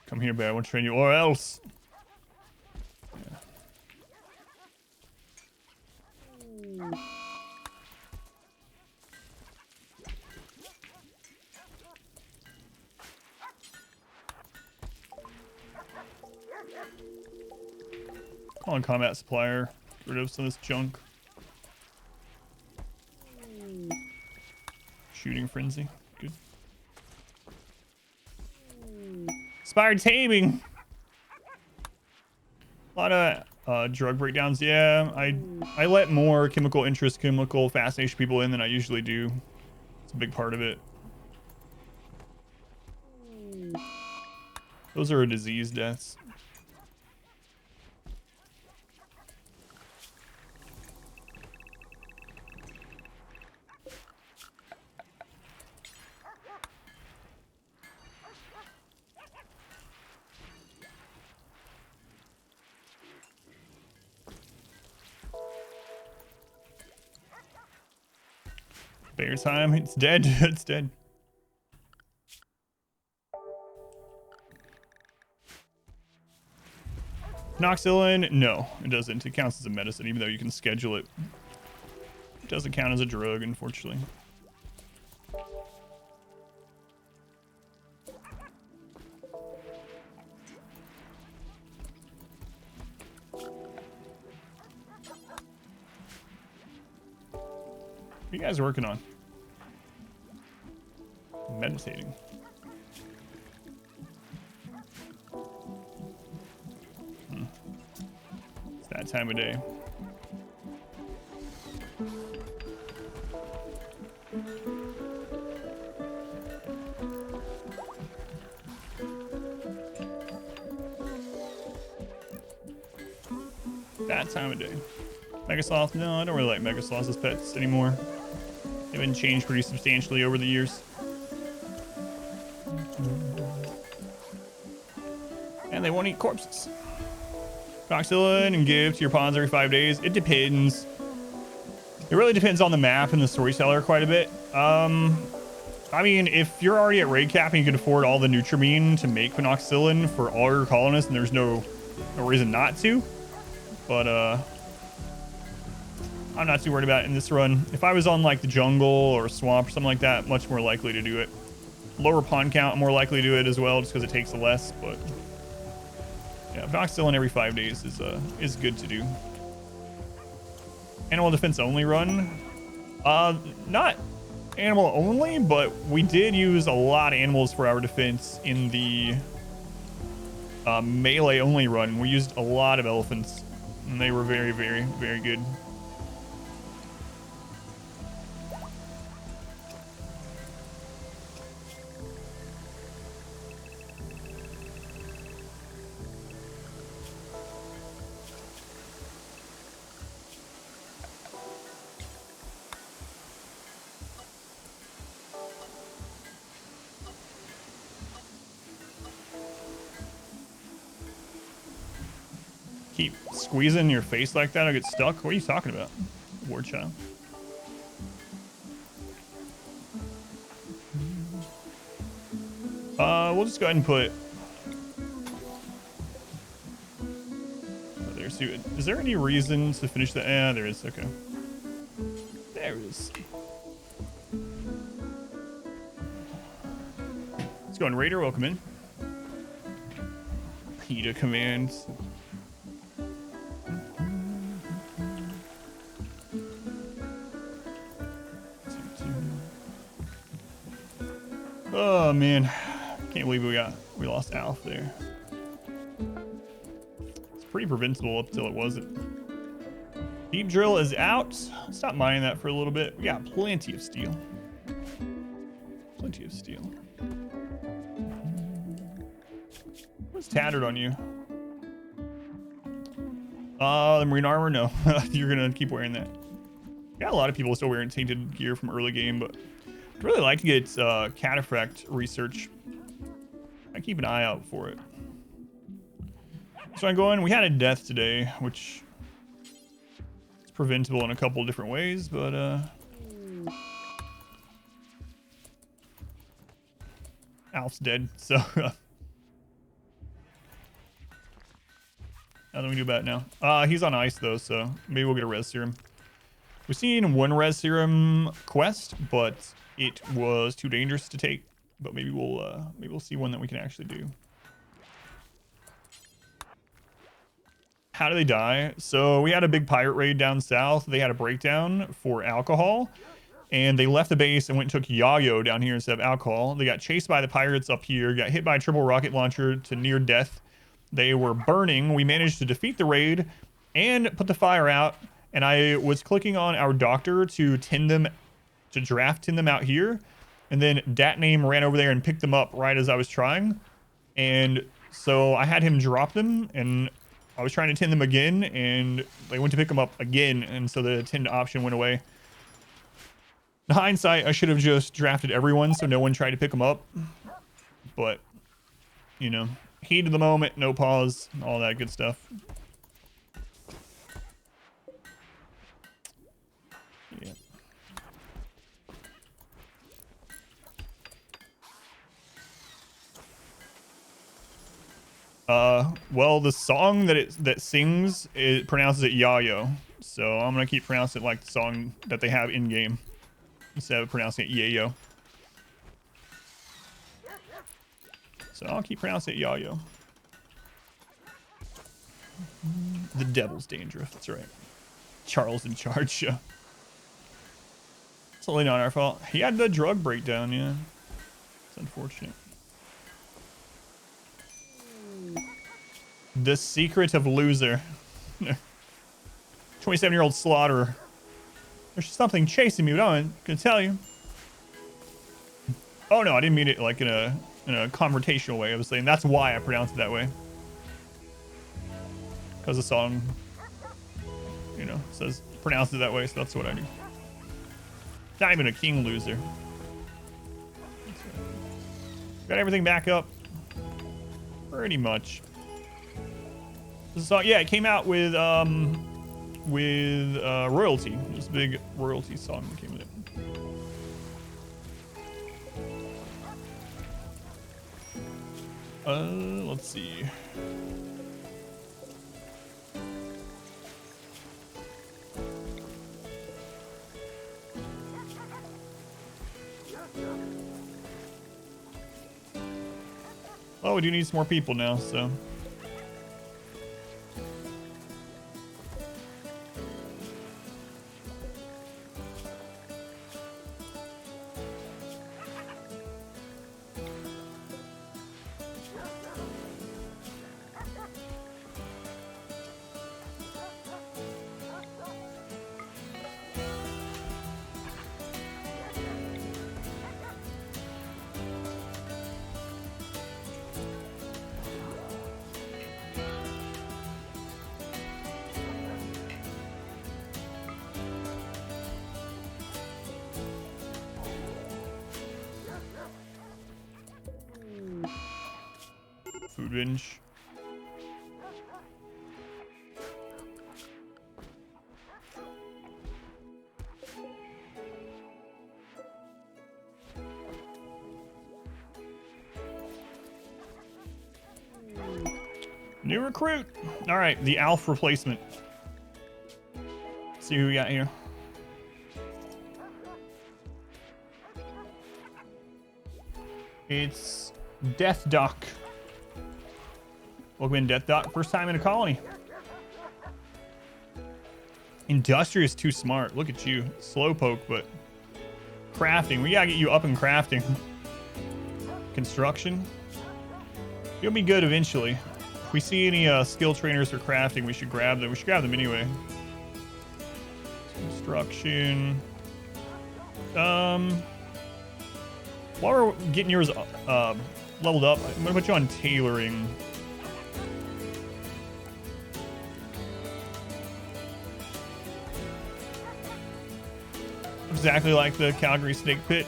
Come here, bear. I want to train you, or else. On combat supplier. Get rid of some of this junk. Shooting frenzy. Good. Inspired taming. A lot of drug breakdowns. Yeah, I let more chemical interest, chemical fascination people in than I usually do. It's a big part of it. Those are disease deaths. Bear time. It's dead. It's dead. Noxilin? No, it doesn't. It counts as a medicine, even though you can schedule it. It doesn't count as a drug, unfortunately. What are you guys working on? Meditating. It's that time of day. That time of day. Megasloth? No, I don't really like Megasloths as pets anymore. They've been changed pretty substantially over the years. And they won't eat corpses. Noxilin and give to your pawns every 5 days. It depends. It really depends on the map and the Storyteller quite a bit. I mean, if you're already at raid cap and you can afford all the Nutrimine to make Penoxilin for all your colonists, and there's no reason not to. But I'm not too worried about it in this run. If I was on like the jungle or swamp or something like that, much more likely to do it. Lower pawn count, I'm more likely to do it as well, just because it takes less. But yeah, Penoxilin every 5 days is good to do. Animal defense only run. Not animal only, but we did use a lot of animals for our defense in the melee only run. We used a lot of elephants, and they were very, very, very good. Keep squeezing your face like that, I'll get stuck. What are you talking about, war child? We'll just go ahead and put. Oh, there's. Is there any reason to finish that? Yeah, there is. Okay. There it is. Let's go on Raider. Welcome in. PETA commands. Oh man, can't believe we lost Alf there. It's pretty preventable up till it wasn't. Deep drill is out. Stop mining that for a little bit. We got plenty of steel. Plenty of steel. What's tattered on you? The marine armor? No, you're gonna keep wearing that. Got a lot of people still wearing tainted gear from early game, but I'd really like to get cataphract research. I keep an eye out for it. So I'm going. We had a death today, which is preventable in a couple of different ways, but Alf's dead, so nothing we do about it now. He's on ice though, so maybe we'll get a res serum. We've seen one res serum quest, but it was too dangerous to take. But maybe we'll see one that we can actually do. How do they die? So we had a big pirate raid down south. They had a breakdown for alcohol, and they left the base and went and took Yayo down here instead of alcohol. They got chased by the pirates up here, got hit by a triple rocket launcher to near death. They were burning. We managed to defeat the raid and put the fire out, and I was clicking on our doctor to tend them, to draft tend them out here, and then Dat Name ran over there and picked them up right as I was trying, and so I had him drop them, and I was trying to tend them again, and they went to pick them up again, and so the tend option went away. In hindsight, I should have just drafted everyone so no one tried to pick them up, but, you know, heat of the moment, no pause, all that good stuff. Yeah. Well, the song that sings, it pronounces it Yayo. So I'm gonna keep pronouncing it like the song that they have in game instead of pronouncing it Yayo. So I'll keep pronouncing it Yayo. The devil's dangerous. That's right. Charles in charge. Yeah. It's totally not our fault. He had the drug breakdown. Yeah. It's unfortunate. The secret of loser. 27-year-old slaughterer. There's something chasing me, but I'm gonna tell you. Oh no, I didn't mean it like in a confrontational way. I was saying that's why I pronounced it that way. Because the song, you know, says pronounce it that way, so that's what I do. Not even a king loser. Got everything back up. Pretty much. The song, yeah, it came out with royalty. This big royalty song that came with it. Let's see. Oh, we do need some more people now, so. Food binge. New recruit. All right, the Alf replacement. Let's see who we got here. It's Death Doc. Welcome in, Death Doc. First time in a colony. Industrious, too smart. Look at you. Slowpoke, but crafting. We gotta get you up in crafting. Construction. You'll be good eventually. If we see any skill trainers for crafting, we should grab them. We should grab them anyway. Construction. While we're getting yours leveled up, I'm gonna put you on tailoring. Exactly like the Calgary Snake Pit.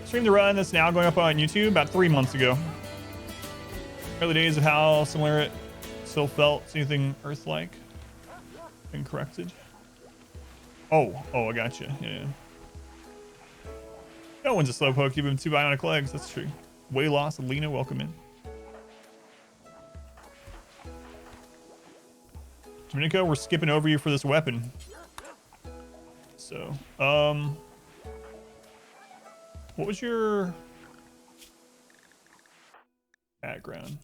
Streamed the run that's now going up on YouTube about 3 months ago. Early days of how similar it still felt. Anything Earth-like? Been corrected. Oh, I gotcha. Yeah. No one's a slowpoke. You've been 2 bionic legs. That's true. Way lost. Lena, welcome in. Domenico, we're skipping over you for this weapon. So, what was your background?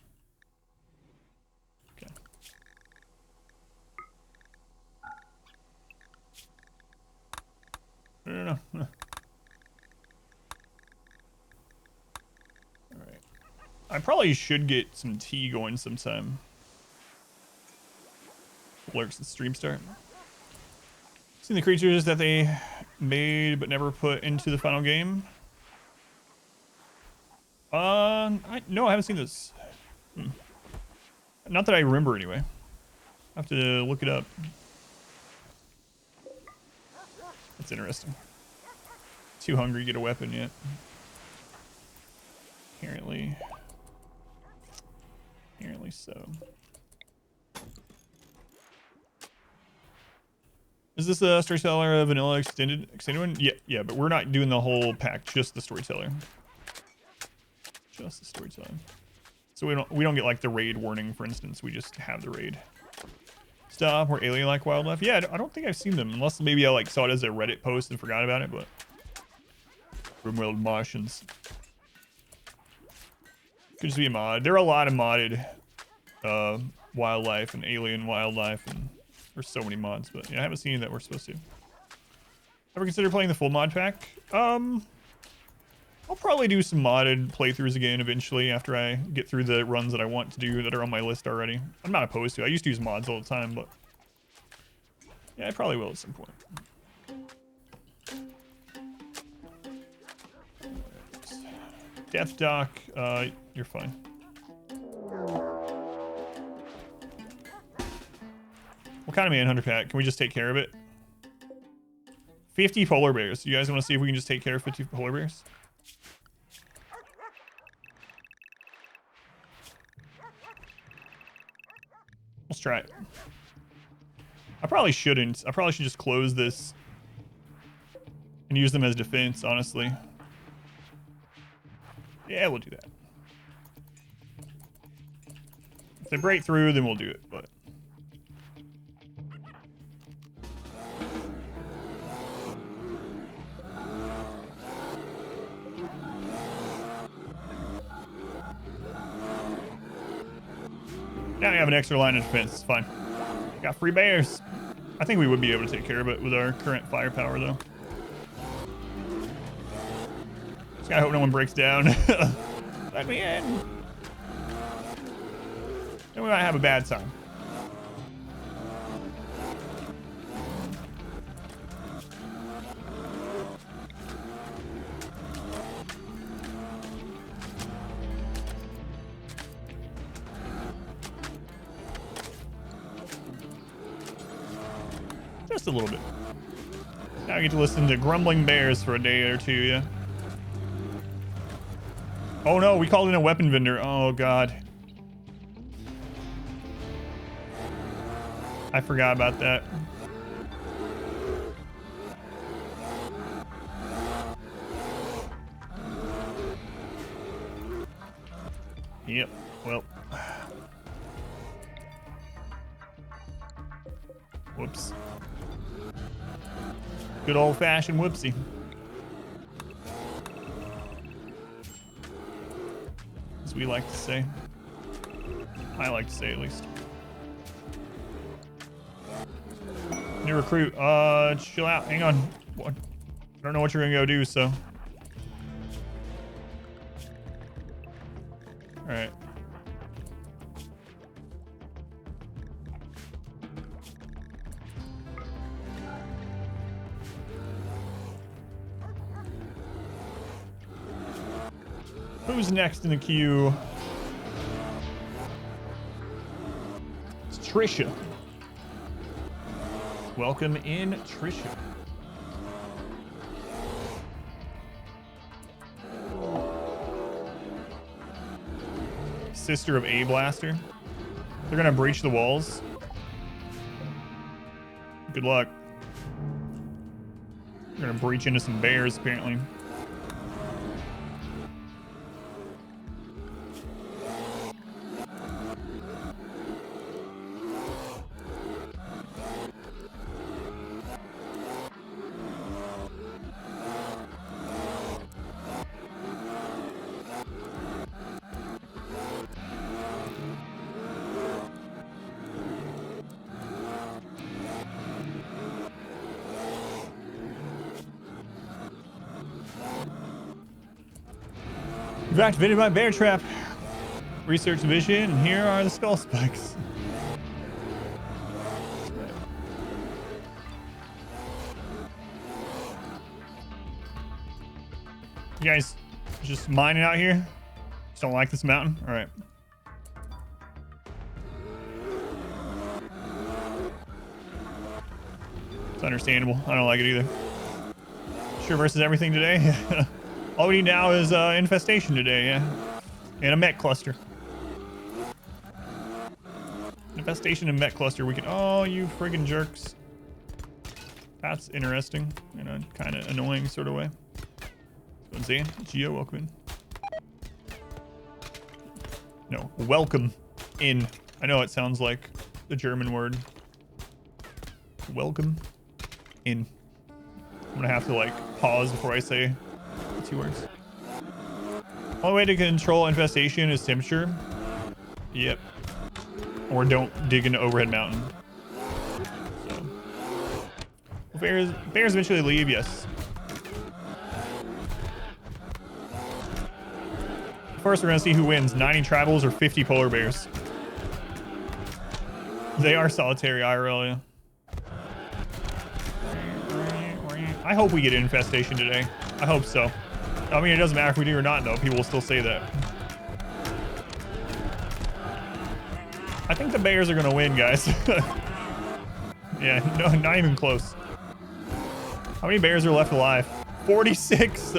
Okay. No. All right. I probably should get some tea going sometime. Lurks the stream start. Seen the creatures that they made but never put into the final game. No, I haven't seen this. Not that I remember anyway. I have to look it up. That's interesting. Too hungry to get a weapon yet. Apparently so. Is this a Storyteller vanilla extended one? Yeah, but we're not doing the whole pack, just the Storyteller. Just the Storyteller. So we don't get like the raid warning, for instance. We just have the raid stuff or alien-like wildlife. Yeah, I don't think I've seen them, unless maybe I like saw it as a Reddit post and forgot about it. But RimWorld Martians could just be a mod. There are a lot of modded wildlife and alien wildlife, and there's so many mods. But yeah, I haven't seen any that we're supposed to. Ever consider playing the full mod pack? I'll probably do some modded playthroughs again eventually after I get through the runs that I want to do that are on my list already. I'm not opposed to it. I used to use mods all the time, but yeah, I probably will at some point. Death Doc, you're fine. What kind of manhunter pack? Can we just take care of it? 50 polar bears. You guys want to see if we can just take care of 50 polar bears? Let's try it. I probably shouldn't. I probably should just close this and use them as defense, honestly. Yeah, we'll do that. If they break through, then we'll do it, but... Now we have an extra line of defense. It's fine. Got free bears. I think we would be able to take care of it with our current firepower, though. Just gotta hope no one breaks down. Let me in. Then we might have a bad time. Just a little bit. Now I get to listen to grumbling bears for a day or two, yeah. Oh no, we called in a weapon vendor. Oh god. I forgot about that. Yep, well. Whoops. Good old-fashioned whoopsie. As we like to say. I like to say, at least. New recruit. Chill out. Hang on. What? I don't know what you're gonna go do, so. Alright. Who's next in the queue? It's Trisha. Welcome in, Trisha. Sister of A Blaster. They're gonna breach the walls. Good luck. They're gonna breach into some bears, apparently. We've activated my bear trap. Research vision, and here are the skull spikes. You guys just mining out here? Just don't like this mountain? All right. It's understandable. I don't like it either. Sure versus everything today. All we need now is infestation today, yeah. And a Mech cluster. Infestation and Mech cluster. We can. Oh, you friggin' jerks. That's interesting in a kind of annoying sort of way. What's saying? Geo, welcome in. No, welcome in. I know it sounds like the German word. Welcome in. I'm gonna have to like pause before I say the 2 words. Only way to control infestation is temperature. Yep. Or don't dig into overhead mountain. So. Bears eventually leave, yes. First, we're gonna see who wins: 90 tribals or 50 polar bears. They are solitary IRL, yeah. I hope we get infestation today. I hope so. I mean, it doesn't matter if we do or not, though. People will still say that. I think the bears are gonna win, guys. Yeah, no, not even close. How many bears are left alive? 46.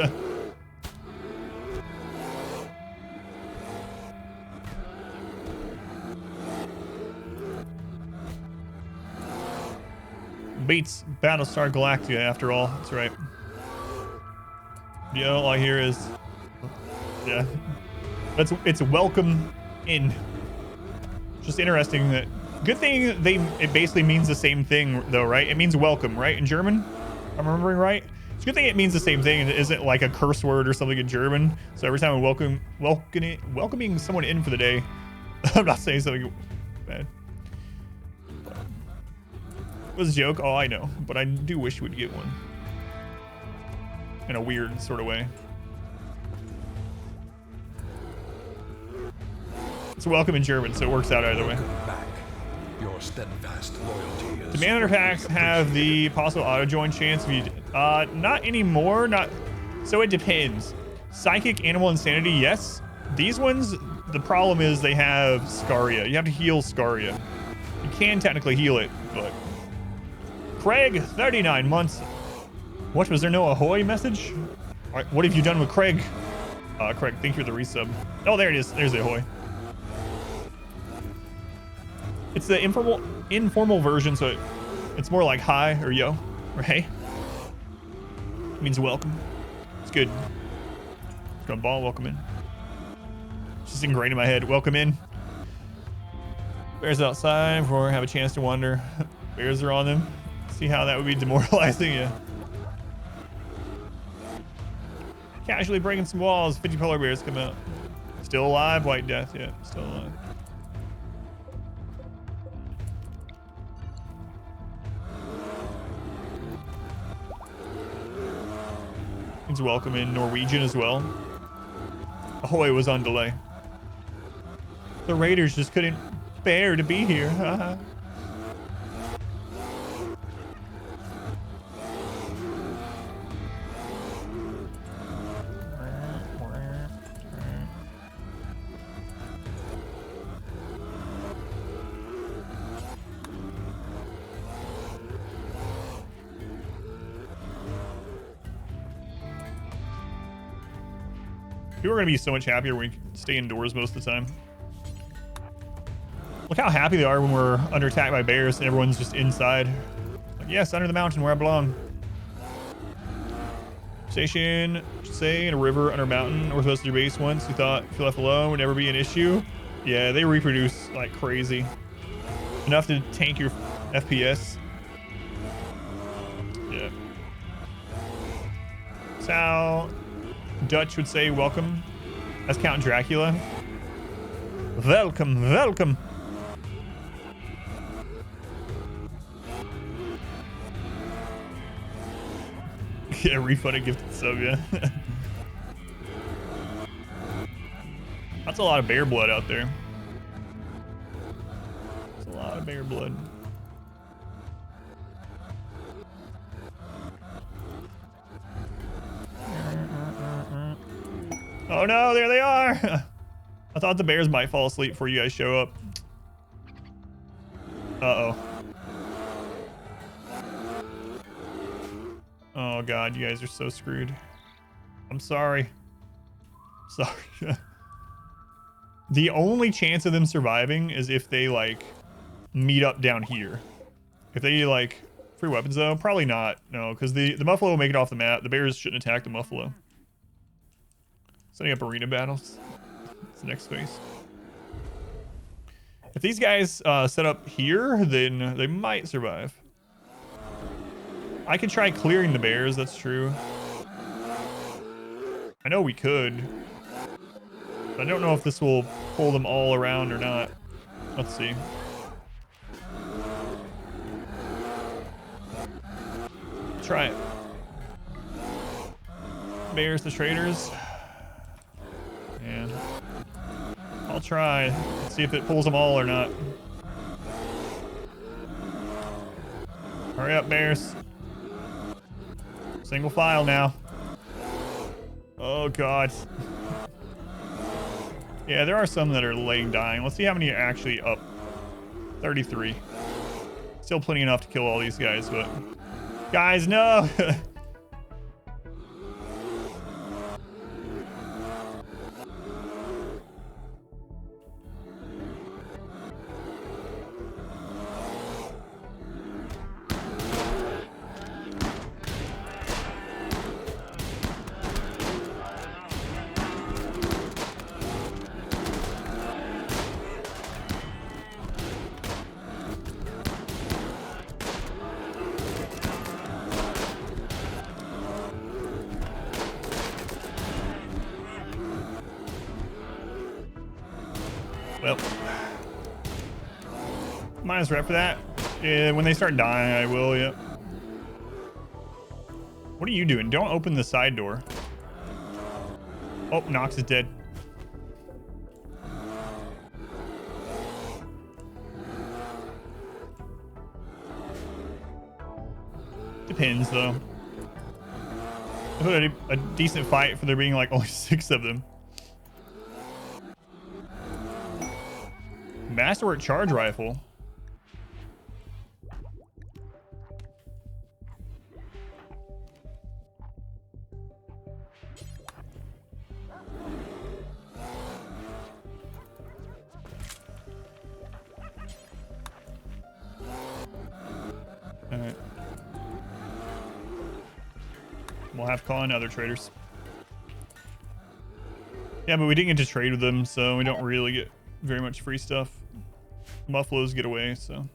Beats Battlestar Galactica, after all. That's right. Yeah, all I hear is, yeah. It's welcome in. Just interesting that. Good thing it basically means the same thing though, right? It means welcome, right? In German, I'm remembering right. It's a good thing it means the same thing and it isn't like a curse word or something in German. So every time we welcoming someone in for the day, I'm not saying something bad. It was a joke. Oh, I know, but I do wish we'd get one in a weird sort of way. It's welcome in German, so it works out either way. Back. Your steadfast loyalty is Do Manhunter packs have the possible auto join chance? If you, not anymore. Not. So it depends. Psychic, Animal Insanity, yes. These ones, the problem is they have Scaria. You have to heal Scaria. You can technically heal it, but. Craig, 39 months. What, was there no ahoy message? All right, what have you done with Craig? Craig, thank you for the resub. Oh, there it is. There's the ahoy. It's the informal version, so it's more like hi or yo or hey. It means welcome. It's good. Gun ball, welcome in. It's just ingrained in my head. Welcome in. Bears outside before I have a chance to wander. Bears are on them. See how that would be demoralizing, yeah. Casually breaking some walls. 50 polar bears come out. Still alive, White Death, yeah, still alive. It's welcome in Norwegian as well. Ahoy was on delay. The Raiders just couldn't bear to be here. People are going to be so much happier when we stay indoors most of the time. Look how happy they are when we're under attack by bears and everyone's just inside. Like, yes, under the mountain where I belong. Station, say, in a river under a mountain, northwest of your base once. You thought if you left alone would never be an issue. Yeah, they reproduce like crazy. Enough to tank your FPS. Yeah. That's how Dutch would say welcome. That's Count Dracula. Welcome, welcome. Yeah, refunded gifted sub, yeah. That's a lot of bear blood out there. That's a lot of bear blood. Oh no, there they are! I thought the bears might fall asleep before you guys show up. Uh-oh. Oh god, you guys are so screwed. I'm sorry. Sorry. The only chance of them surviving is if they, like, meet up down here. If they, like... Free weapons, though? Probably not. No, because the Muffalo will make it off the map. The bears shouldn't attack the Muffalo. Setting up arena battles. It's the next phase. If these guys set up here, then they might survive. I could try clearing the bears, that's true. I know we could. But I don't know if this will pull them all around or not. Let's see. Try it. Bears the traders. And I'll try. See if it pulls them all or not. Hurry up, bears. Single file now. Oh god. Yeah, there are some that are laying dying. Let's see how many are actually up. 33. Still plenty enough to kill all these guys, but... Guys, no! Well, minus rep for that. Yeah, when they start dying, I will, yep. What are you doing? Don't open the side door. Oh, Nox is dead. Depends, though. I put a decent fight for there being like only 6 of them. Masterwork charge rifle. All right. We'll have to call in other traders. Yeah, but we didn't get to trade with them, so we don't really get very much free stuff. Muffaloes get away, so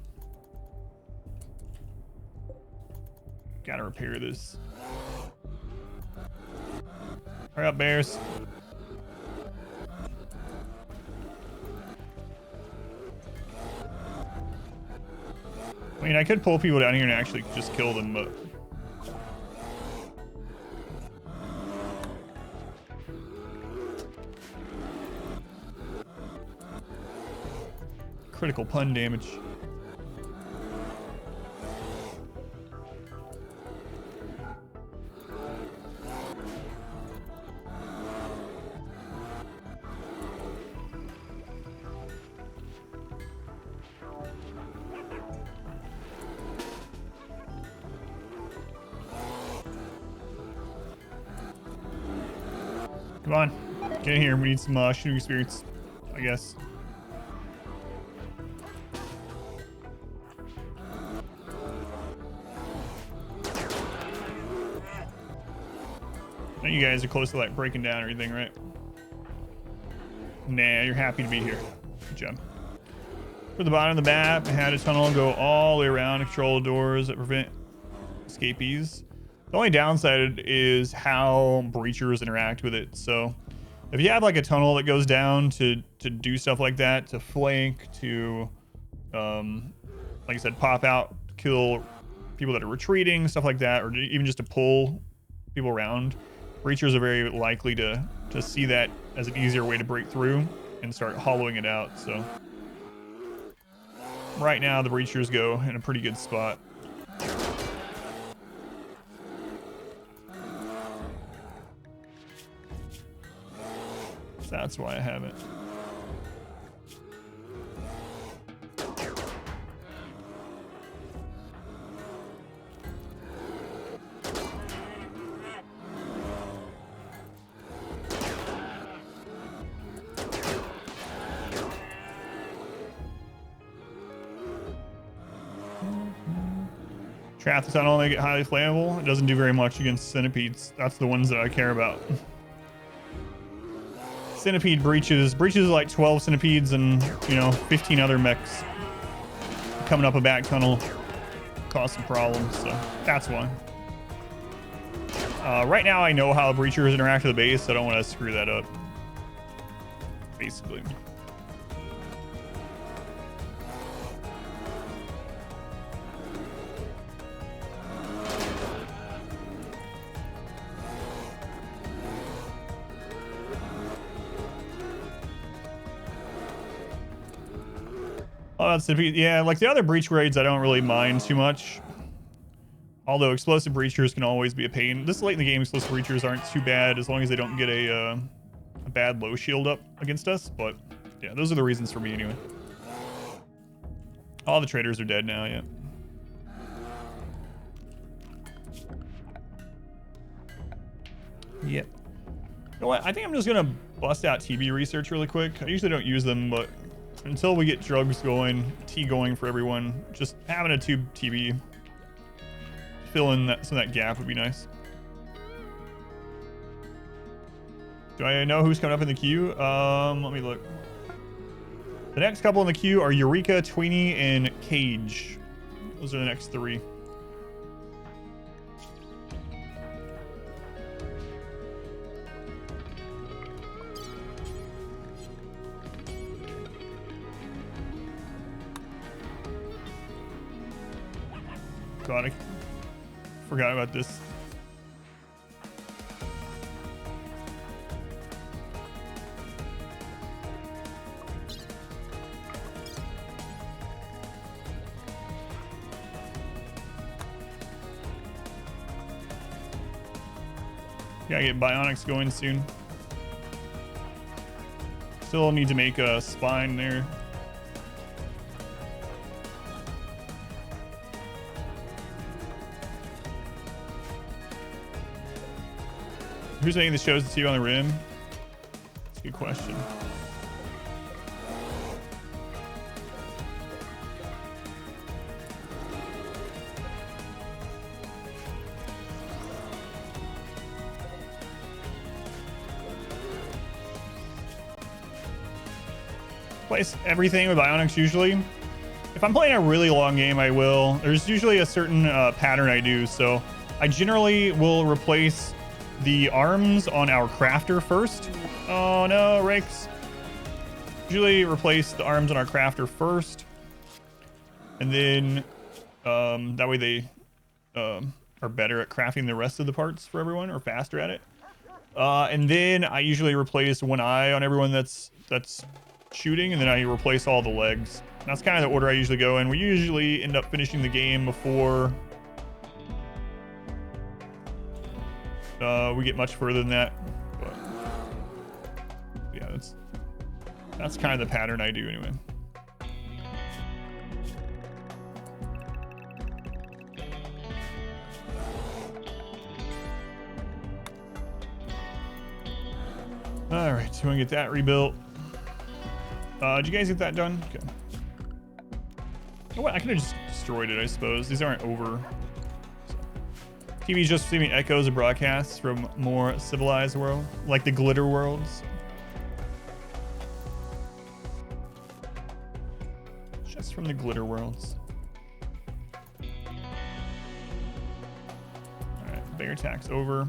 gotta repair this. Hurry up, bears. I mean, I could pull people down here and actually just kill them, but critical pun damage. Come on, get in here. We need some shooting experience, I guess. You guys are close to like breaking down or anything, right? Nah, you're happy to be here. Good job. For the bottom of the map, I had a tunnel go all the way around to control the doors that prevent escapees. The only downside is how breachers interact with it. So if you have like a tunnel that goes down to do stuff like that, to flank, to like I said, pop out, kill people that are retreating, stuff like that, or even just to pull people around, breachers are very likely to see that as an easier way to break through. and start hollowing it out. So right now the breachers go in a pretty good spot. So that's why I haven't. Triathlon only make it highly flammable. It doesn't do very much against centipedes. That's the ones that I care about. Centipede breaches like 12 centipedes and 15 other mechs coming up a back tunnel cause some problems. So that's why. Right now I know how breachers interact with the base, so I don't want to screw that up. Basically. Oh, that's the, yeah, like the other breach raids I don't really mind too much. Although explosive breachers can always be a pain. This late in the game, explosive breachers aren't too bad as long as they don't get a bad low shield up against us. But yeah, those are the reasons for me anyway. All the traders are dead now, yeah. Yep. You know what? I think I'm just gonna bust out TB research really quick. I usually don't use them, but until we get drugs going, T going for everyone, just having a tube TB, fill in some of that gap would be nice. Do I know who's coming up in the queue? Let me look. The next couple in the queue are Yeureka, Tweenie, and Cage. Those are the next three. God, I forgot about this. Gotta get bionics going soon. Still need to make a spine there. Who's making the shows to see you on the rim? That's a good question. Place everything with bionics usually. If I'm playing a really long game, I will. There's usually a certain pattern I do. So I generally will replace the arms on our crafter first. Oh no, rakes. Usually replace the arms on our crafter first. And then that way they are better at crafting the rest of the parts for everyone, or faster at it. And then I usually replace one eye on everyone that's shooting, and then I replace all the legs. That's kind of the order I usually go in. We usually end up finishing the game before we get much further than that, but yeah, that's kind of the pattern I do anyway. All right, so we want to get that rebuilt. Did you guys get that done? Okay. Oh, what? I could have just destroyed it, I suppose. These aren't over. TV's just receiving echoes of broadcasts from more civilized world, like the glitter worlds. Just from the glitter worlds. All right, bear attack's over.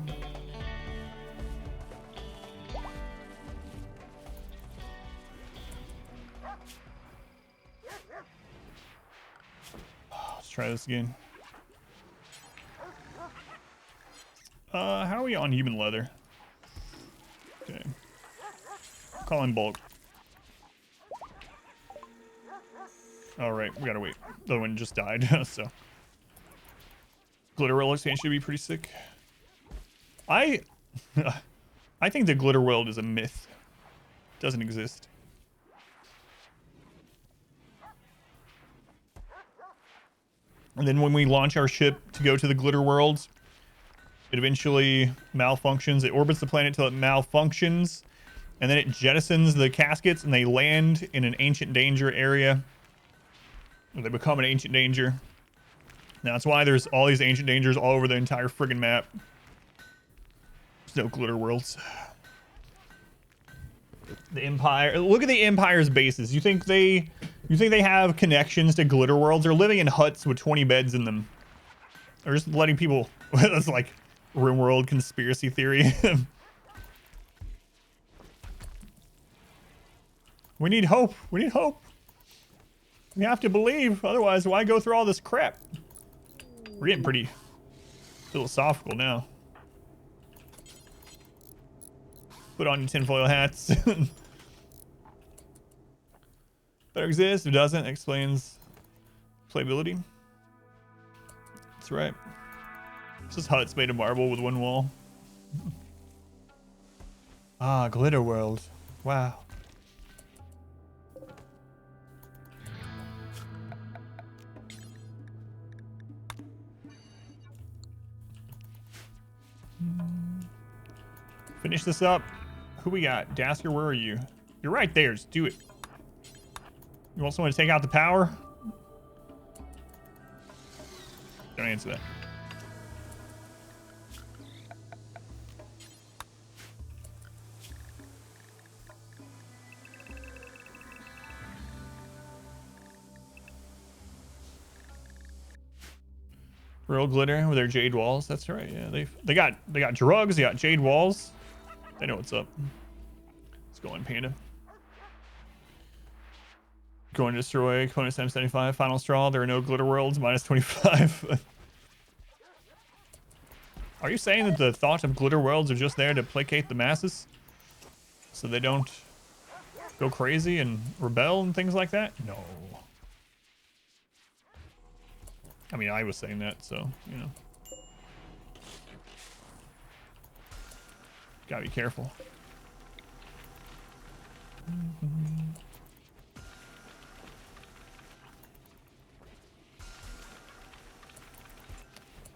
Let's try this again. How are we on human leather? Okay. Call in bulk. All right, we gotta wait. The other one just died, so. Glitter world expansion should be pretty sick. I think the glitter world is a myth. Doesn't exist. And then when we launch our ship to go to the glitter worlds, it eventually malfunctions. It orbits the planet till it malfunctions, and then it jettisons the caskets, and they land in an ancient danger area. Or they become an ancient danger. Now, that's why there's all these ancient dangers all over the entire friggin' map. There's no glitter worlds. The Empire. Look at the Empire's bases. You think they have connections to glitter worlds? They're living in huts with 20 beds in them. They're just letting people. That's like RimWorld conspiracy theory. We need hope. We need hope. We have to believe. Otherwise, why go through all this crap? We're getting pretty philosophical now. Put on your tinfoil hats. Better exists. If it doesn't, explains playability. That's right. It's just huts made of marble with one wall. Ah, glitter world. Wow. Finish this up. Who we got? Dasker, where are you? You're right there. Just do it. You want someone to take out the power? Don't answer that. Real glitter with their jade walls. That's right. Yeah, they got drugs. They got jade walls. They know what's up. Let's go on, Panda. Going to destroy component 775. Final straw. There are no glitter worlds. Minus 25. Are you saying that the thought of glitter worlds are just there to placate the masses, so they don't go crazy and rebel and things like that? No. I mean, I was saying that, so, you know. Gotta be careful.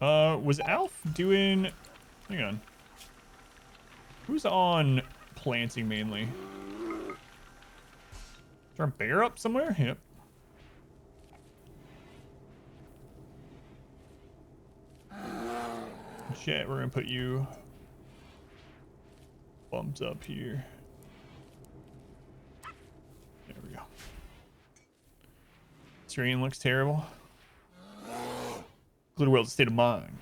Was Alf doing... Hang on. Who's on planting mainly? Is there a bear up somewhere? Yep. Shit, we're gonna put you bumps up here. There we go. Screen looks terrible. Glitter world's state of mind.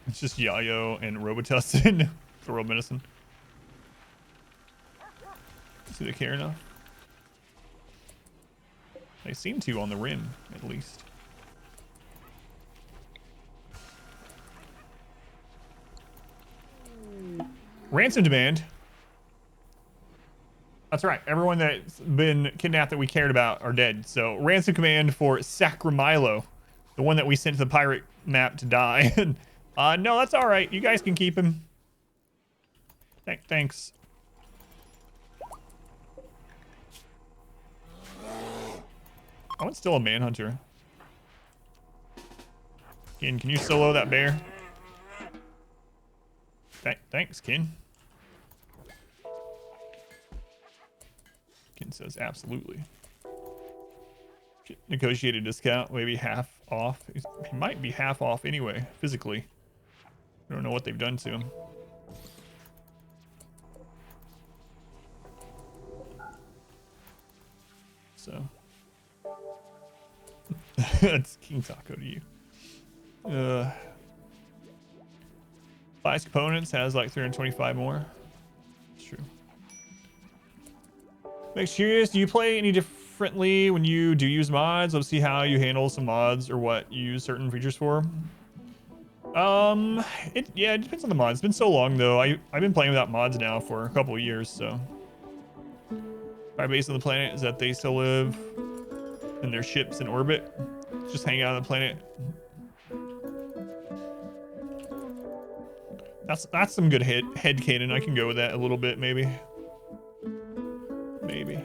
It's just Yayo and Robitussin for world medicine. Do they care enough? They seem to on the rim, at least. Ransom demand. That's right. Everyone that's been kidnapped that we cared about are dead. So ransom command for Sacramilo, the one that we sent to the pirate map to die. No, that's all right. You guys can keep him. Thanks. I want still a manhunter. Ken, can you solo that bear? Thanks, Ken. Ken says absolutely. Negotiated discount, maybe half off. He might be half off anyway, physically. I don't know what they've done to him. So. That's King Taco to you. Buys components, has like 325 more. It's true. Makes curious, do you play any differently when you do use mods? Let's see how you handle some mods or what you use certain features for. It depends on the mods. It's been so long though. I've been playing without mods now for a couple of years, so Our base on the planet is that they still live in their ships in orbit. Just hang out on the planet. That's some good headcanon. I can go with that a little bit, maybe. Maybe.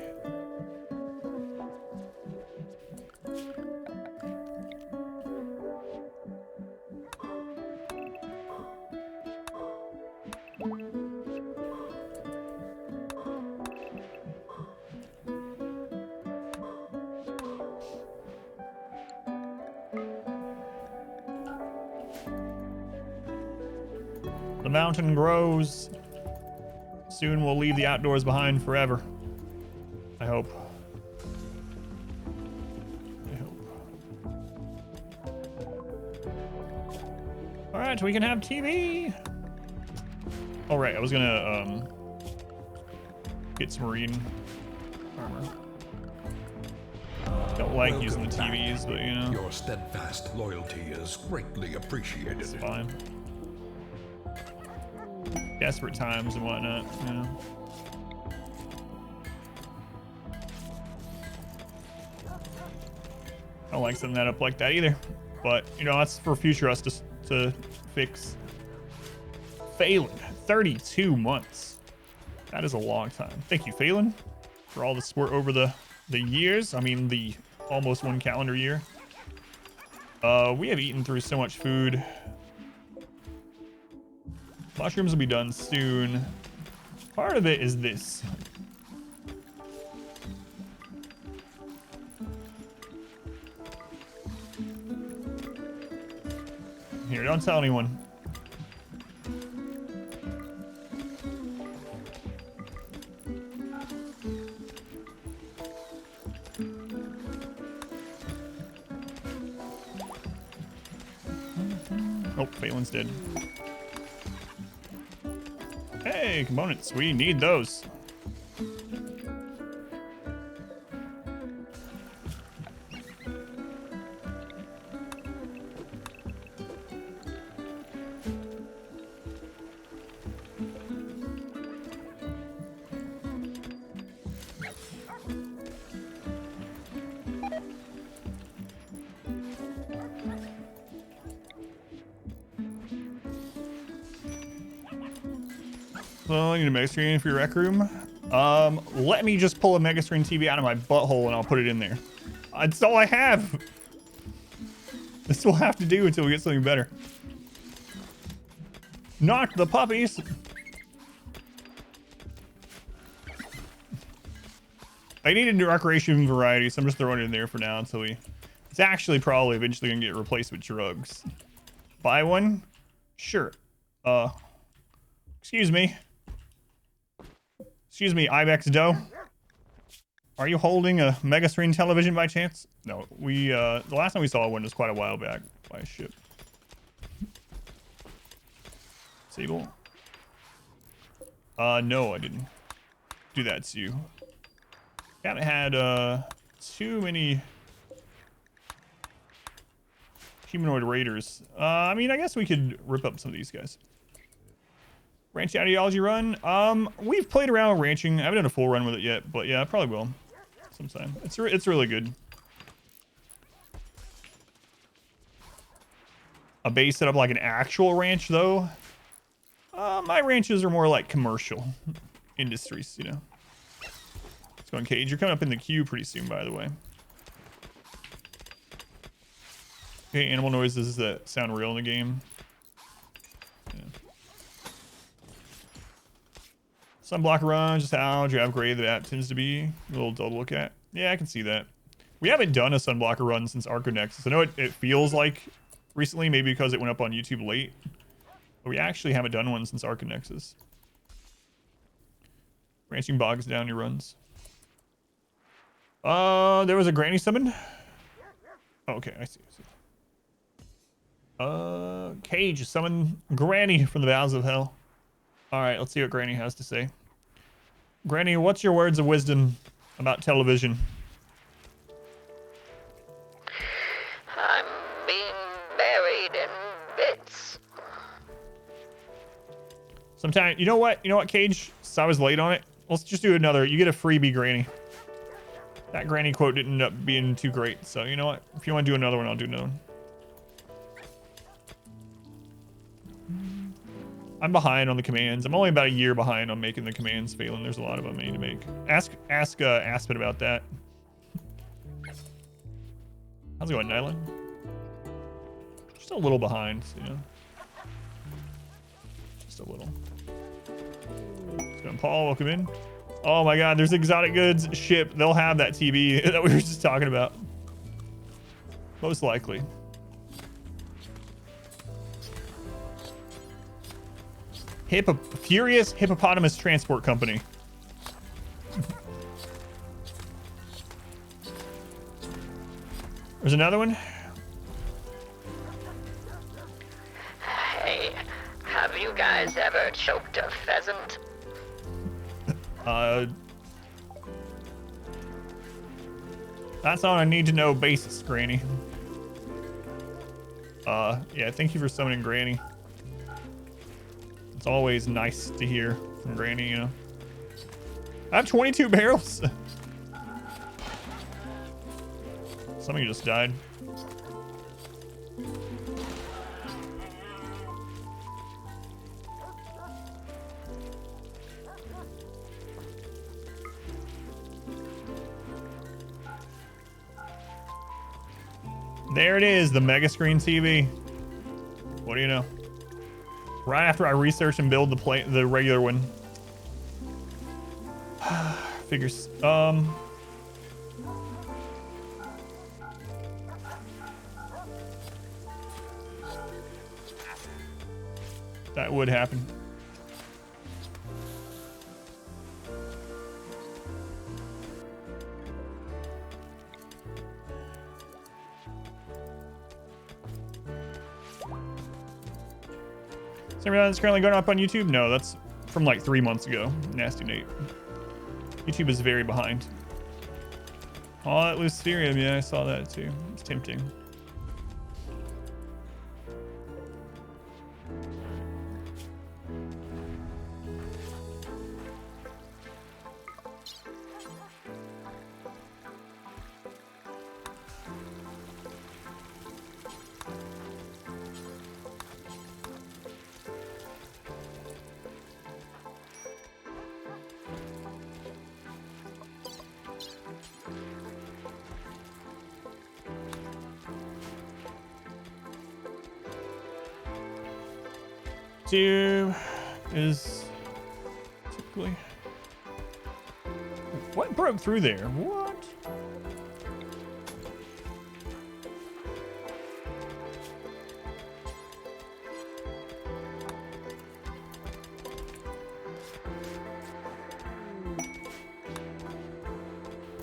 The mountain grows. Soon we'll leave the outdoors behind forever. I hope. I hope. All right, we can have TV. All right, I was gonna get some marine armor. Don't like Welcome using the back. TVs, but you know, Your steadfast loyalty is greatly appreciated. it's fine. Desperate times and whatnot, you know. I don't like setting that up like that either, but you know, that's for future us to fix. Phelan, 32 months. That is a long time. Thank you, Phelan, for all the support over the years. I mean, the almost 1 calendar year. We have eaten through so much food. Mushrooms will be done soon. Part of it is this. Here, don't tell anyone. Oh, Phelan's dead. Hey, components, we need those. Well, I need a mega screen for your rec room. Let me just pull a mega screen TV out of my butthole and I'll put it in there. That's all I have. This will have to do until we get something better. Not the puppies. I need a new recreation variety, so I'm just throwing it in there for now until we... It's actually probably eventually gonna get replaced with drugs. Buy one? Sure. Excuse me. Excuse me, Ibex Doe. Are you holding a mega screen television by chance? No, we, the last time we saw one was quite a while back by a ship. Sable? No, I didn't do that to you. Haven't had, too many humanoid raiders. I mean, I guess we could rip up some of these guys. Ranch Ideology Run. We've played around with ranching. I haven't done a full run with it yet, but yeah, I probably will sometime. It's really good. A base set up like an actual ranch, though. My ranches are more like commercial industries, you know. Let's go on, Cage. You're coming up in the queue pretty soon, by the way. Okay, animal noises that sound real in the game. Yeah. Sunblock Run, just how upgraded the map tends to be. A little dull to look at. Yeah, I can see that. We haven't done a Sunblocker Run since Arco Nexus. I know it feels like recently, maybe because it went up on YouTube late. But we actually haven't done one since Arco Nexus. Ranching bogs down your runs. There was a granny summon. Oh, okay, I see. Cage summon Granny from the bowels of hell. All right, let's see what Granny has to say. Granny, what's your words of wisdom about television? I'm being buried in bits. Sometime, you know what, Cage? Since I was late on it, let's just do another. You get a freebie, Granny. That granny quote didn't end up being too great. So you know what? If you want to do another one, I'll do another one. I'm behind on the commands. I'm only about a year behind on making the commands, Phelan. There's a lot of them I need to make. Ask Aspen about that. How's it going, Nylan? Just a little behind, you know. Just a little. So Paul, welcome in. Oh my God, there's Exotic Goods ship. They'll have that TV that we were just talking about. Most likely. Furious Hippopotamus Transport Company. There's another one. Hey, have you guys ever choked a pheasant? That's on a need to know basis, Granny. Yeah, thank you for summoning Granny. It's always nice to hear from Granny, you know. I have 22 barrels. Some of you just died. There it is, the mega screen TV. What do you know? Right after I research and build the regular one. Figures. That would happen. Is everything that's currently going up on YouTube? No, that's from like 3 months ago. Nasty Nate. YouTube is very behind. Oh, that Luciferium. Yeah, I saw that too. It's tempting. Two is typically. What broke through there? What?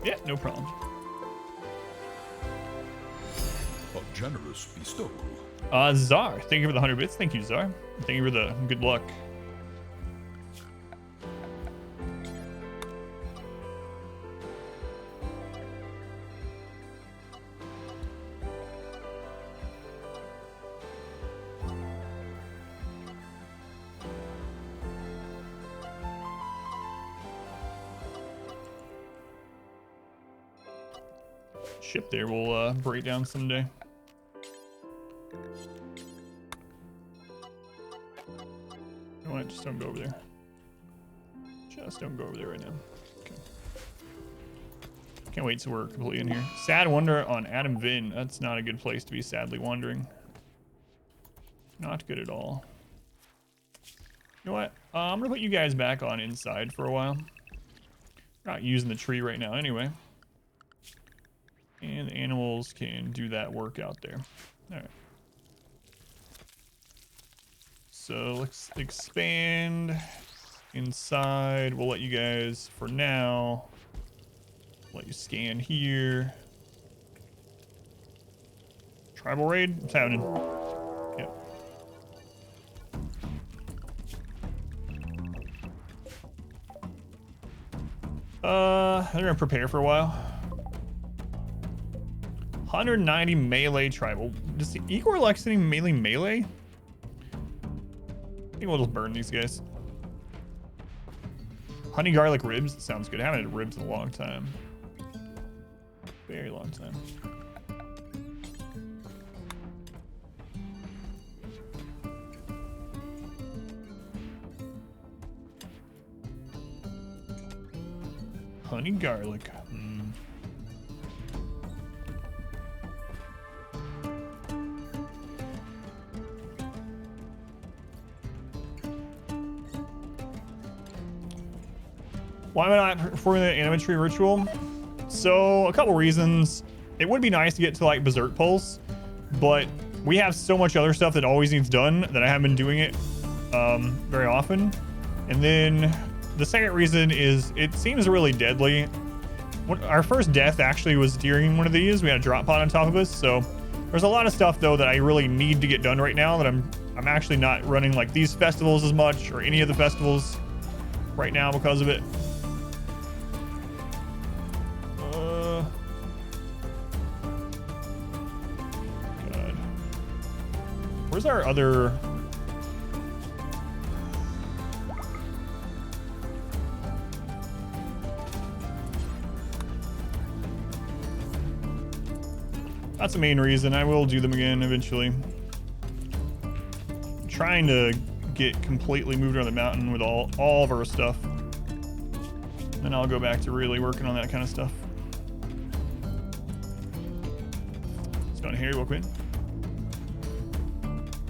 Yeah, no problem. A generous bestowal. Czar, thank you for the 100 bits. Thank you, Czar. Thank you for the good luck. Ship there will break down someday. You know what? Just don't go over there. Just don't go over there right now. Okay. Can't wait till we're completely in here. Sad Wonder on Adam Vin. That's not a good place to be sadly wandering. Not good at all. You know what? I'm gonna put you guys back on inside for a while. Not using the tree right now anyway. And the animals can do that work out there. All right. So let's expand inside. We'll let you guys, for now, let you scan here. Tribal raid? What's happening? Yep. They're gonna prepare for a while. 190 melee tribal. Does Igor like sitting melee? I think we'll just burn these guys. Honey garlic ribs. Sounds good. I haven't had ribs in a long time. Very long time. Honey garlic. Why am I not performing the animatory ritual? So, a couple reasons. It would be nice to get to like Berserk Pulse, but we have so much other stuff that always needs done that I haven't been doing it very often. And then the second reason is it seems really deadly. Our first death actually was during one of these. We had a drop pod on top of us, so there's a lot of stuff though that I really need to get done right now that I'm actually not running like these festivals as much or any of the festivals right now because of it. God. Where's our other? That's the main reason. I will do them again eventually. I'm trying to get completely moved around the mountain with all of our stuff. Then I'll go back to really working on that kind of stuff. Let's go in here real quick.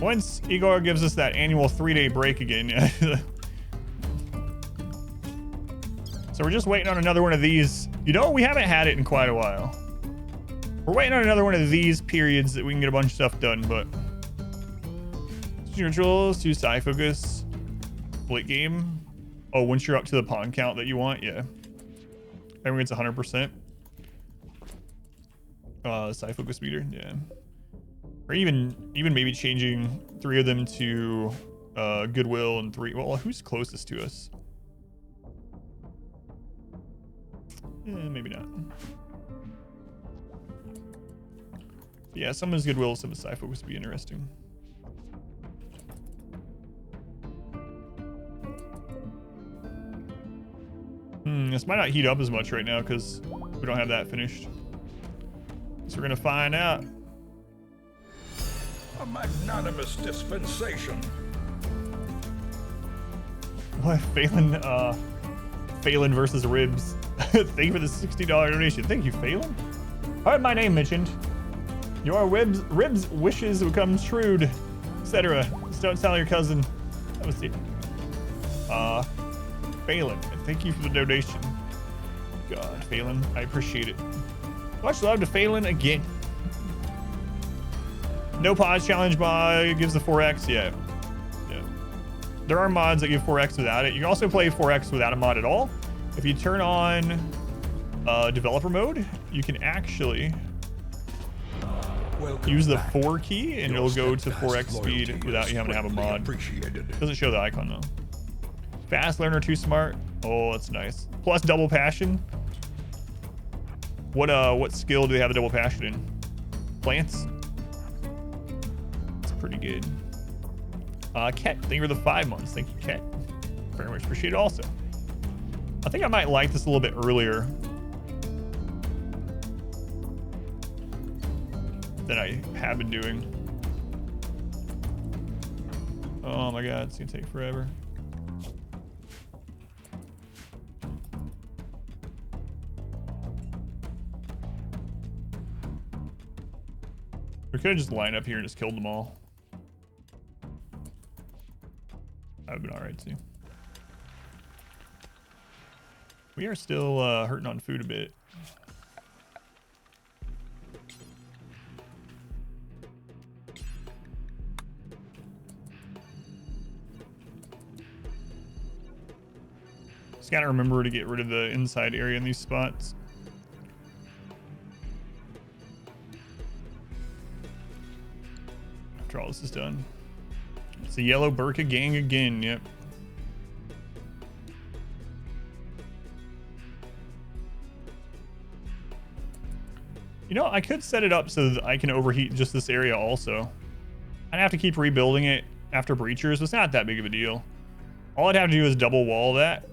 Once Igor gives us that annual 3-day break again, yeah. So we're just waiting on another one of these. You know, we haven't had it in quite a while. We're waiting on another one of these periods that we can get a bunch of stuff done, but rituals to side focus late game. Oh, once you're up to the pawn count that you want, yeah. Everyone gets 100%. Side focus meter, yeah. Or even maybe changing 3 of them to goodwill and 3. Well, who's closest to us? Maybe not. Yeah, someone's goodwill, some side focus would be interesting. This might not heat up as much right now because we don't have that finished. So we're gonna find out. A magnanimous dispensation. What? Phelan versus Ribs. Thank you for the $60 donation. Thank you, Phelan. Heard my name mentioned. Your ribs wishes will come true, etc. Just don't tell your cousin. That was it. Phelan, thank you for the donation. God, Phelan, I appreciate it. Much love to Phelan again. No pause challenge mod gives the 4x. Yeah. There are mods that give 4x without it. You can also play 4x without a mod at all. If you turn on developer mode, you can actually use the 4 key and it'll go to 4x speed without you having to have a mod. Doesn't show the icon though. Fast learner, too smart. Oh, that's nice. Plus double passion. What skill do they have a double passion in? Plants. It's pretty good. Ket, thank you for the 5 months. Thank you, Ket. Very much appreciate it also. I think I might like this a little bit earlier than I have been doing. Oh my god, it's gonna take forever. We could have just lined up here and just killed them all. That would have been alright too. We are still hurting on food a bit. Just gotta remember to get rid of the inside area in these spots. After all this is done. It's a yellow Burka gang again, yep. You know, I could set it up so that I can overheat just this area also. I'd have to keep rebuilding it after breachers, but it's not that big of a deal. All I'd have to do is double wall that.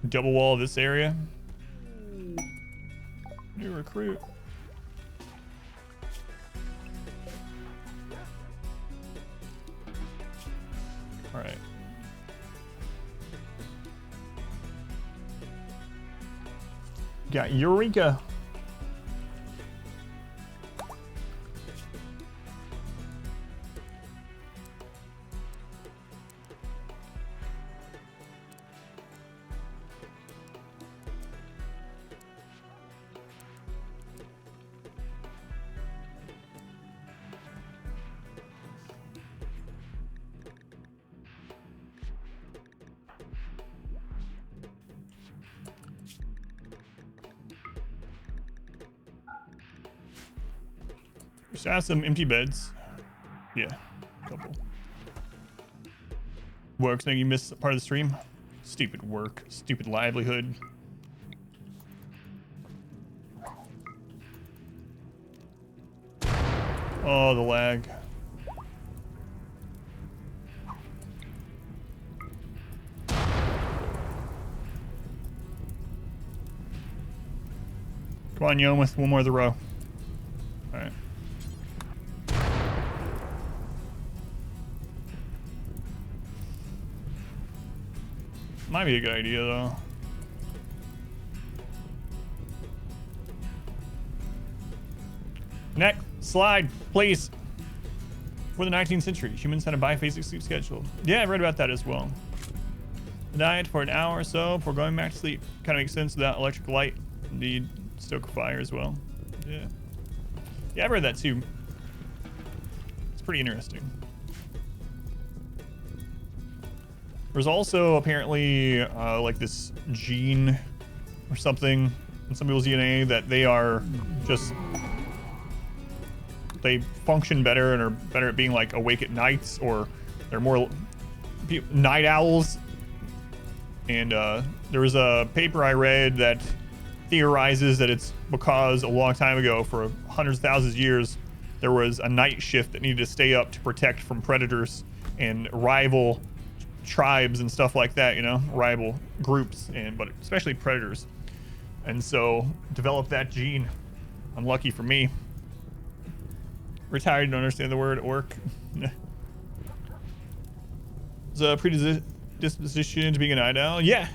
double wall this area. New recruit. All right. Got Yeureka. Just have some empty beds. Yeah, couple. Works making you miss part of the stream. Stupid work, stupid livelihood. Oh, the lag. Come on, Yom, with one more of the row. All right. Might be a good idea, though. Neck, slide, please. For the 19th century, humans had a biphasic sleep schedule. Yeah, I've read about that as well. Diet for an hour or so before going back to sleep. Kind of makes sense without electric light. Need stoke a fire as well. Yeah. Yeah, I've read that too. It's pretty interesting. There's also apparently like this gene or something in some people's DNA that they are just, they function better and are better at being like awake at nights, or they're more night owls. And there was a paper I read that theorizes that it's because a long time ago, for hundreds of thousands of years, there was a night shift that needed to stay up to protect from predators and rival tribes and stuff like that, you know, rival groups, and but especially predators. And so developed that gene. Unlucky for me. Retired, don't understand the word orc. It's a predisposition to being a night owl. Yeah,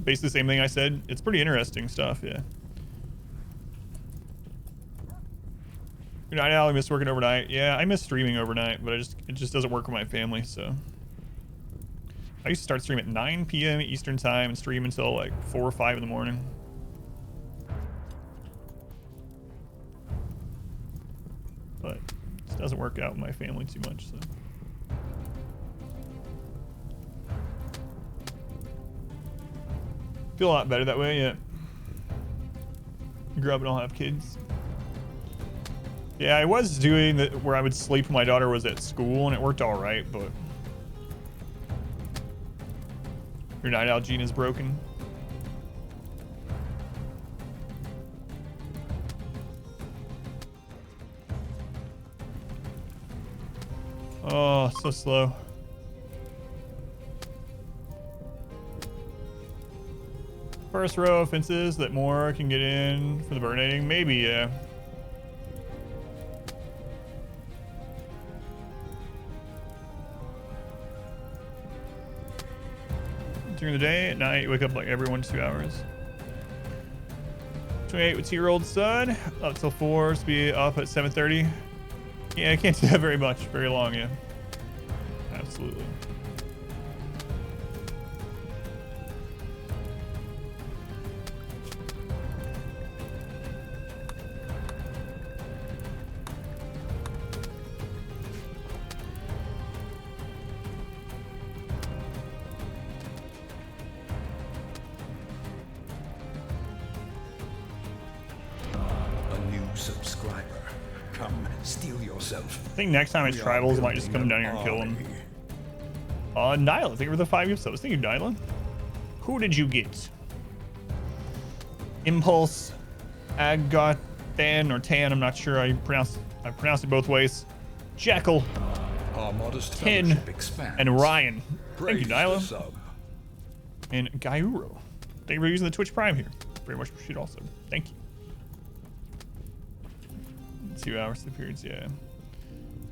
basically the same thing I said. It's pretty interesting stuff. Yeah. Good night owl. I miss working overnight. Yeah, I miss streaming overnight, but it just doesn't work with my family. So I used to start streaming at 9 p.m. Eastern time and stream until like 4 or 5 in the morning. But it doesn't work out with my family too much, so. Feel a lot better that way, yeah. Grew up and all have kids. Yeah, I was doing that where I would sleep when my daughter was at school, and it worked all right, but your night owl gene is broken. Oh, so slow. First row of fences that more can get in for the burnating. Maybe, yeah. During the day, at night, you wake up like every 1 to 2 hours. 28 with 2-year-old son. Up till 4, to be up at 7:30. Yeah, I can't do that very much, very long, yeah. Absolutely. I think next time it's tribals, I might just come down here and kill them. Nyla, thank you for the 5 gifts. Thank you, Nyla. Who did you get? Impulse, Agathan or Tan, I'm not sure. I pronounced it both ways. Jackal, Tin, and Ryan. Thank you, Nyla. And Gyuro. Thank you for using the Twitch Prime here. Very much appreciate also. Thank you. 2 hours sleep periods, yeah. Did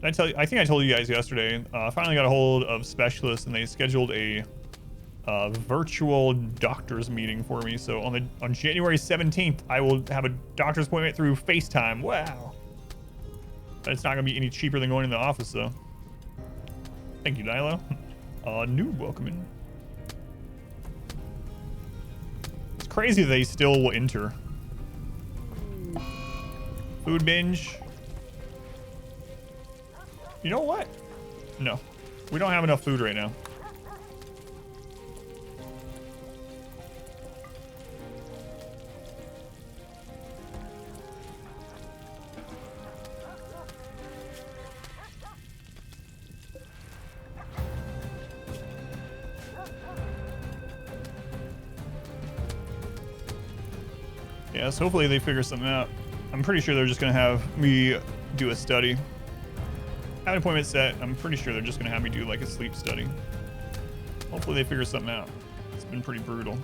I tell you? I think I told you guys yesterday. I finally got a hold of specialists, and they scheduled a virtual doctor's meeting for me. So on January 17th, I will have a doctor's appointment through FaceTime. Wow. But it's not gonna be any cheaper than going in the office, though. Thank you, Nilo. Noob, welcome in. It's crazy that they still will enter. Food binge. You know what? No. We don't have enough food right now. Yeah, so hopefully they figure something out. I'm pretty sure they're just gonna have me do a study. I have an appointment set. I'm pretty sure they're just gonna have me do like a sleep study. Hopefully they figure something out. It's been pretty brutal.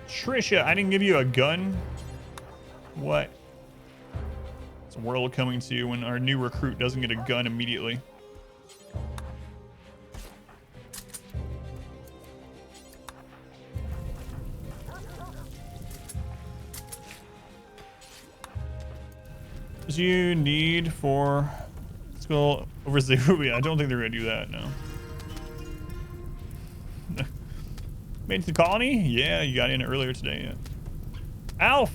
Trisha, I didn't give you a gun. What? It's a world coming to you when our new recruit doesn't get a gun immediately. What do you need for school over Ruby? I don't think they're gonna do that, no. Made it to the colony? Yeah, you got in earlier today, yeah. Alf!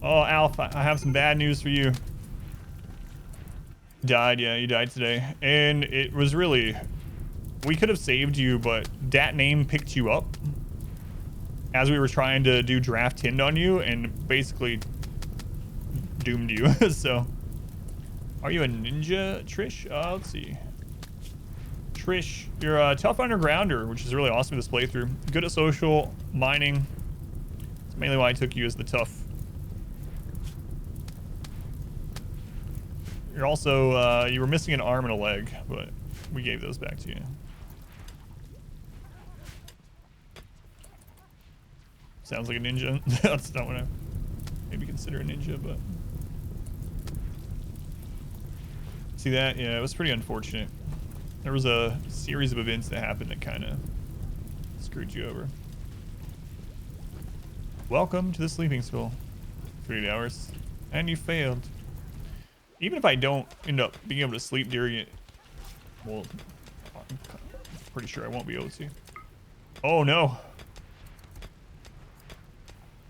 Oh, Alf, I have some bad news for you. Died, yeah, you died today. And it was really... We could have saved you, but that name picked you up as we were trying to do draft tinned on you and basically doomed you, so... Are you a ninja, Trish? Let's see. Trish, you're a tough undergrounder, which is really awesome in this playthrough. Good at social, mining. That's mainly why I took you as the tough. You're also, you were missing an arm and a leg, but we gave those back to you. Sounds like a ninja. That's not what I maybe consider a ninja, but... See that? Yeah, it was pretty unfortunate. There was a series of events that happened that kind of screwed you over. Welcome to the sleeping school. 3 hours. And you failed. Even if I don't end up being able to sleep during it, well, I'm pretty sure I won't be able to. Oh no.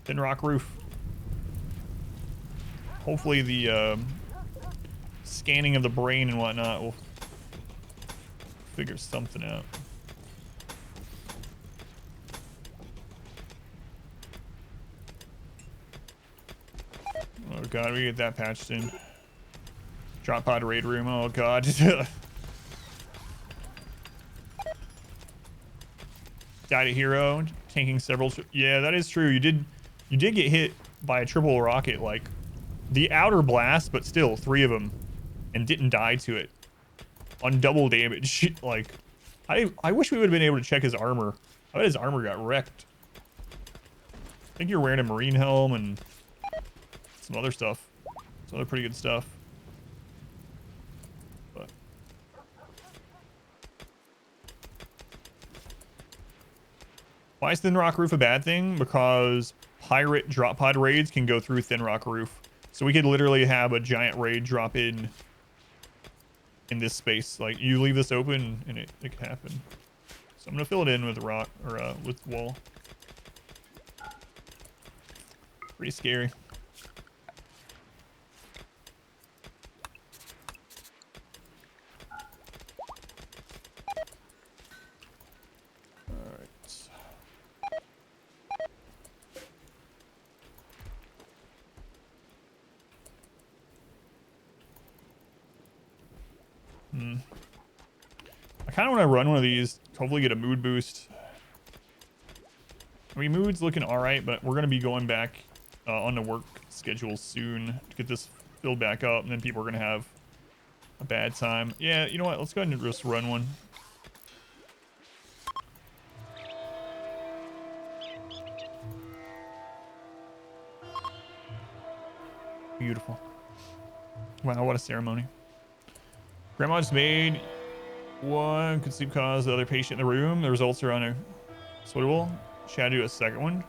Thin rock roof. Hopefully the scanning of the brain and whatnot will figure something out. Oh god, we get that patched in. Drop pod raid room, oh god. Died a hero, tanking several. Yeah, that is true. You did get hit by a triple rocket, like the outer blast, but still 3 of them, and didn't die to it on double damage. Like, I wish we would have been able to check his armor. I bet his armor got wrecked. I think you're wearing a marine helm and some other stuff. Some other pretty good stuff. But why is Thin Rock Roof a bad thing? Because pirate drop pod raids can go through Thin Rock Roof. So we could literally have a giant raid drop in this space. Like, you leave this open and it could happen. So I'm gonna fill it in with rock, or with wall. Pretty scary. I kind of want to run one of these, hopefully get a mood boost. I mean, mood's looking all right, but we're gonna be going back on the work schedule soon to get this filled back up, and then people are gonna have a bad time. Yeah, you know what? Let's go ahead and just run one. Beautiful. Wow, what a ceremony. Grandma just made one could sleep cause the other patient in the room. The results are unsuitable. She had to do a second one.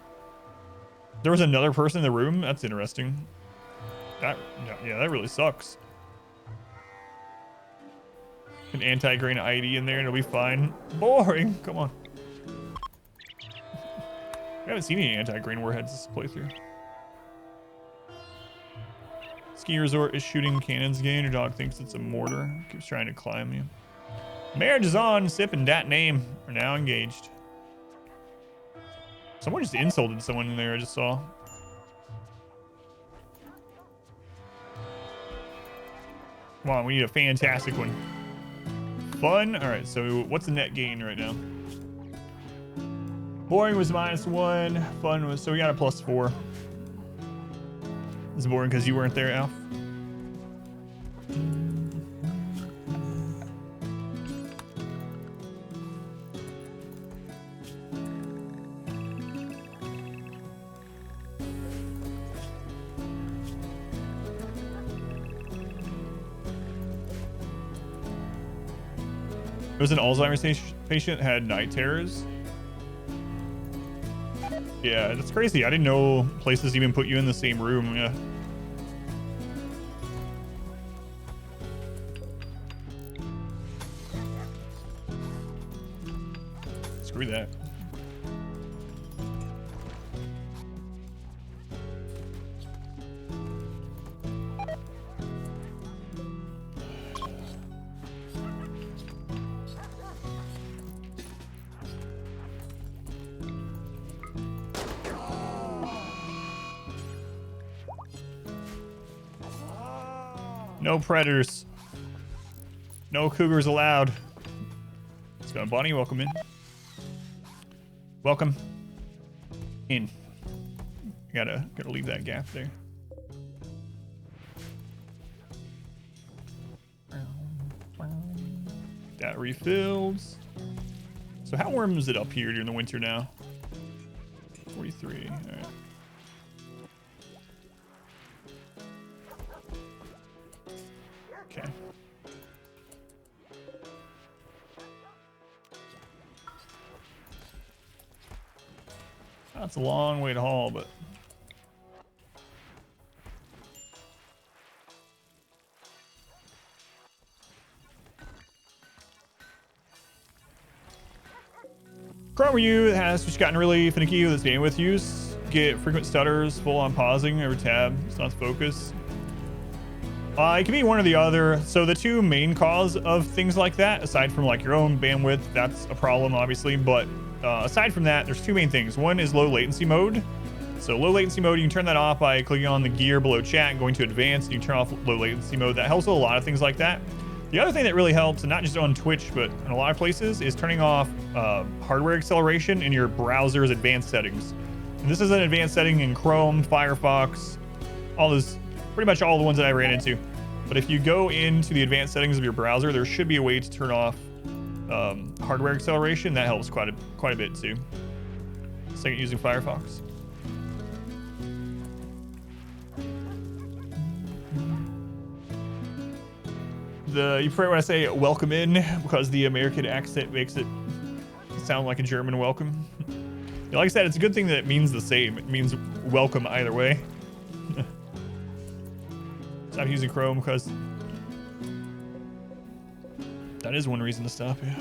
There was another person in the room. That's interesting. Yeah, that really sucks. An anti-grain ID in there and it'll be fine. Boring. Come on. I haven't seen any anti-grain warheads this playthrough. Ski resort is shooting cannons again. Your dog thinks it's a mortar. Keeps trying to climb you. Marriage is on. Sip and dat name are now engaged. Someone just insulted someone in there, I just saw. Come on, we need a fantastic one. Fun? Alright, so what's the net gain right now? Boring was -1. Fun was, so we got a +4. It's boring because you weren't there, Alf. There was an Alzheimer's patient that had night terrors. Yeah, that's crazy. I didn't know places even put you in the same room. Yeah. Screw that. No predators. No cougars allowed. Let's go, Bonnie. Welcome in. Welcome in. Gotta leave that gap there. That refills. So how warm is it up here during the winter now? 43. All right. Okay. That's a long way to haul, but Chrome you has just gotten really finicky with its bandwidth use. Get frequent stutters, full on pausing every tab. It's not focus. It can be one or the other. So the two main cause of things like that, aside from like your own bandwidth, that's a problem obviously, but aside from that, there's two main things. One is low latency mode. So low latency mode, you can turn that off by clicking on the gear below chat and going to advanced, and you turn off low latency mode. That helps with a lot of things like that. The other thing that really helps, and not just on Twitch, but in a lot of places, is turning off hardware acceleration in your browser's advanced settings. And this is an advanced setting in Chrome, Firefox, all those, pretty much all the ones that I ran into. But if you go into the advanced settings of your browser, there should be a way to turn off hardware acceleration. That helps quite a bit too. Second, using Firefox. You prefer when I say welcome in because the American accent makes it sound like a German welcome. Yeah, like I said, it's a good thing that it means the same. It means welcome either way. Stop using Chrome because that is one reason to stop, yeah.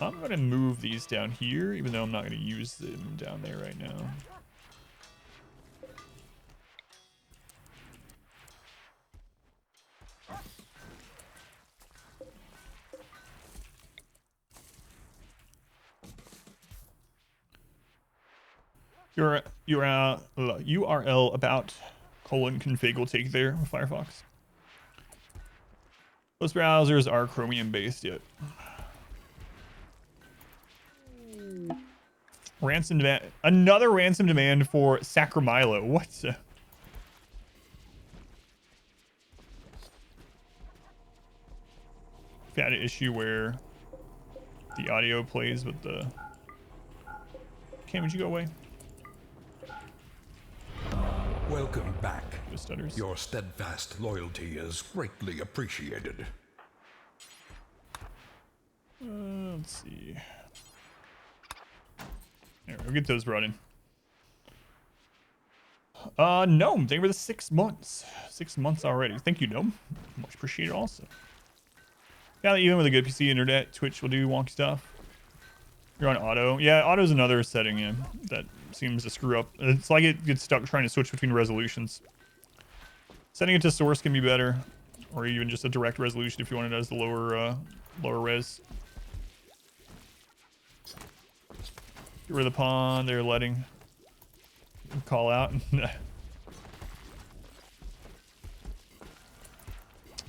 I'm going to move these down here, even though I'm not going to use them down there right now. URL about : config will take there with Firefox. Most browsers are Chromium based yet. Ransom demand. Another ransom demand for Sacramilo. What? I've had an issue where the audio plays with the... Cam, would you go away? Welcome back. With stutters. Your steadfast loyalty is greatly appreciated. Let's see. There, we'll get those brought in. Gnome, thank you for the 6 months. 6 months already. Thank you, Gnome. Much appreciated also. Yeah, even with a good PC internet, Twitch will do wonky stuff. You're on auto. Yeah, auto's another setting, yeah, that seems to screw up. It's like it gets stuck trying to switch between resolutions. Setting it to source can be better, or even just a direct resolution if you want it as the lower res. Get rid of the pawn. They're letting call out.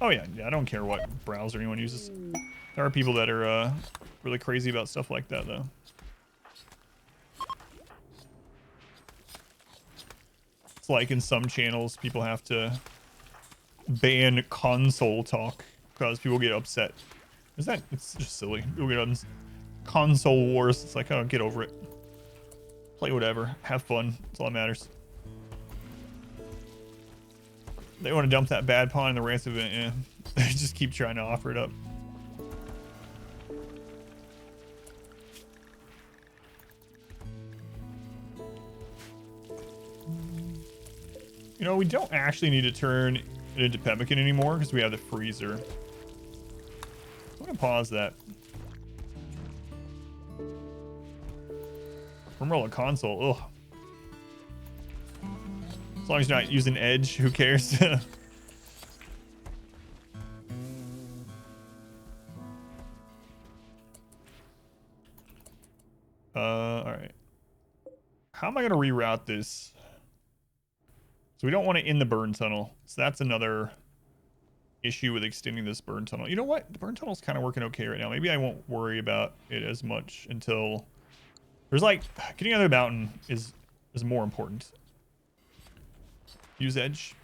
Oh yeah, I don't care what browser anyone uses. There are people that are really crazy about stuff like that, though. It's like in some channels, people have to ban console talk because people get upset. Is that? It's just silly. People get on console wars. It's like, oh, get over it. Play whatever. Have fun. That's all that matters. They want to dump that bad pawn in the ransom event, yeah. They just keep trying to offer it up. You know, we don't actually need to turn it into pemmican anymore because we have the freezer. I'm gonna pause that. RimWorld a console, ugh. As long as you're not using Edge, who cares? Alright. How am I gonna reroute this? So we don't want it in the burn tunnel. So that's another issue with extending this burn tunnel. You know what? The burn tunnel's kind of working okay right now. Maybe I won't worry about it as much until... There's like... Getting out of the mountain is more important. Use Edge.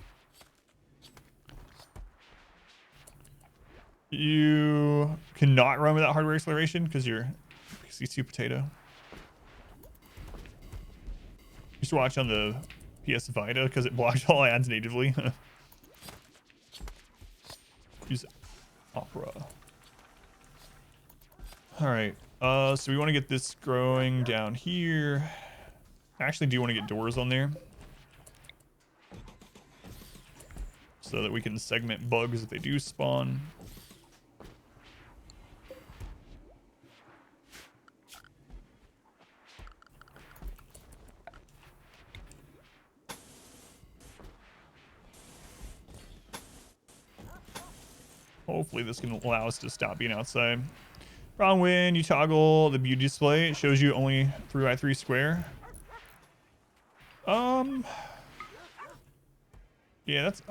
You cannot run without hardware acceleration because you're C2 potato. Used to watch on the PS Vita because it blocked all ads natively. Use Opera. All right. So we want to get this growing down here. I actually do want to get doors on there, so that we can segment bugs if they do spawn. Hopefully this can allow us to stop being outside. Wrong when you toggle the beauty display, it shows you only 3x3 square. Yeah, that's...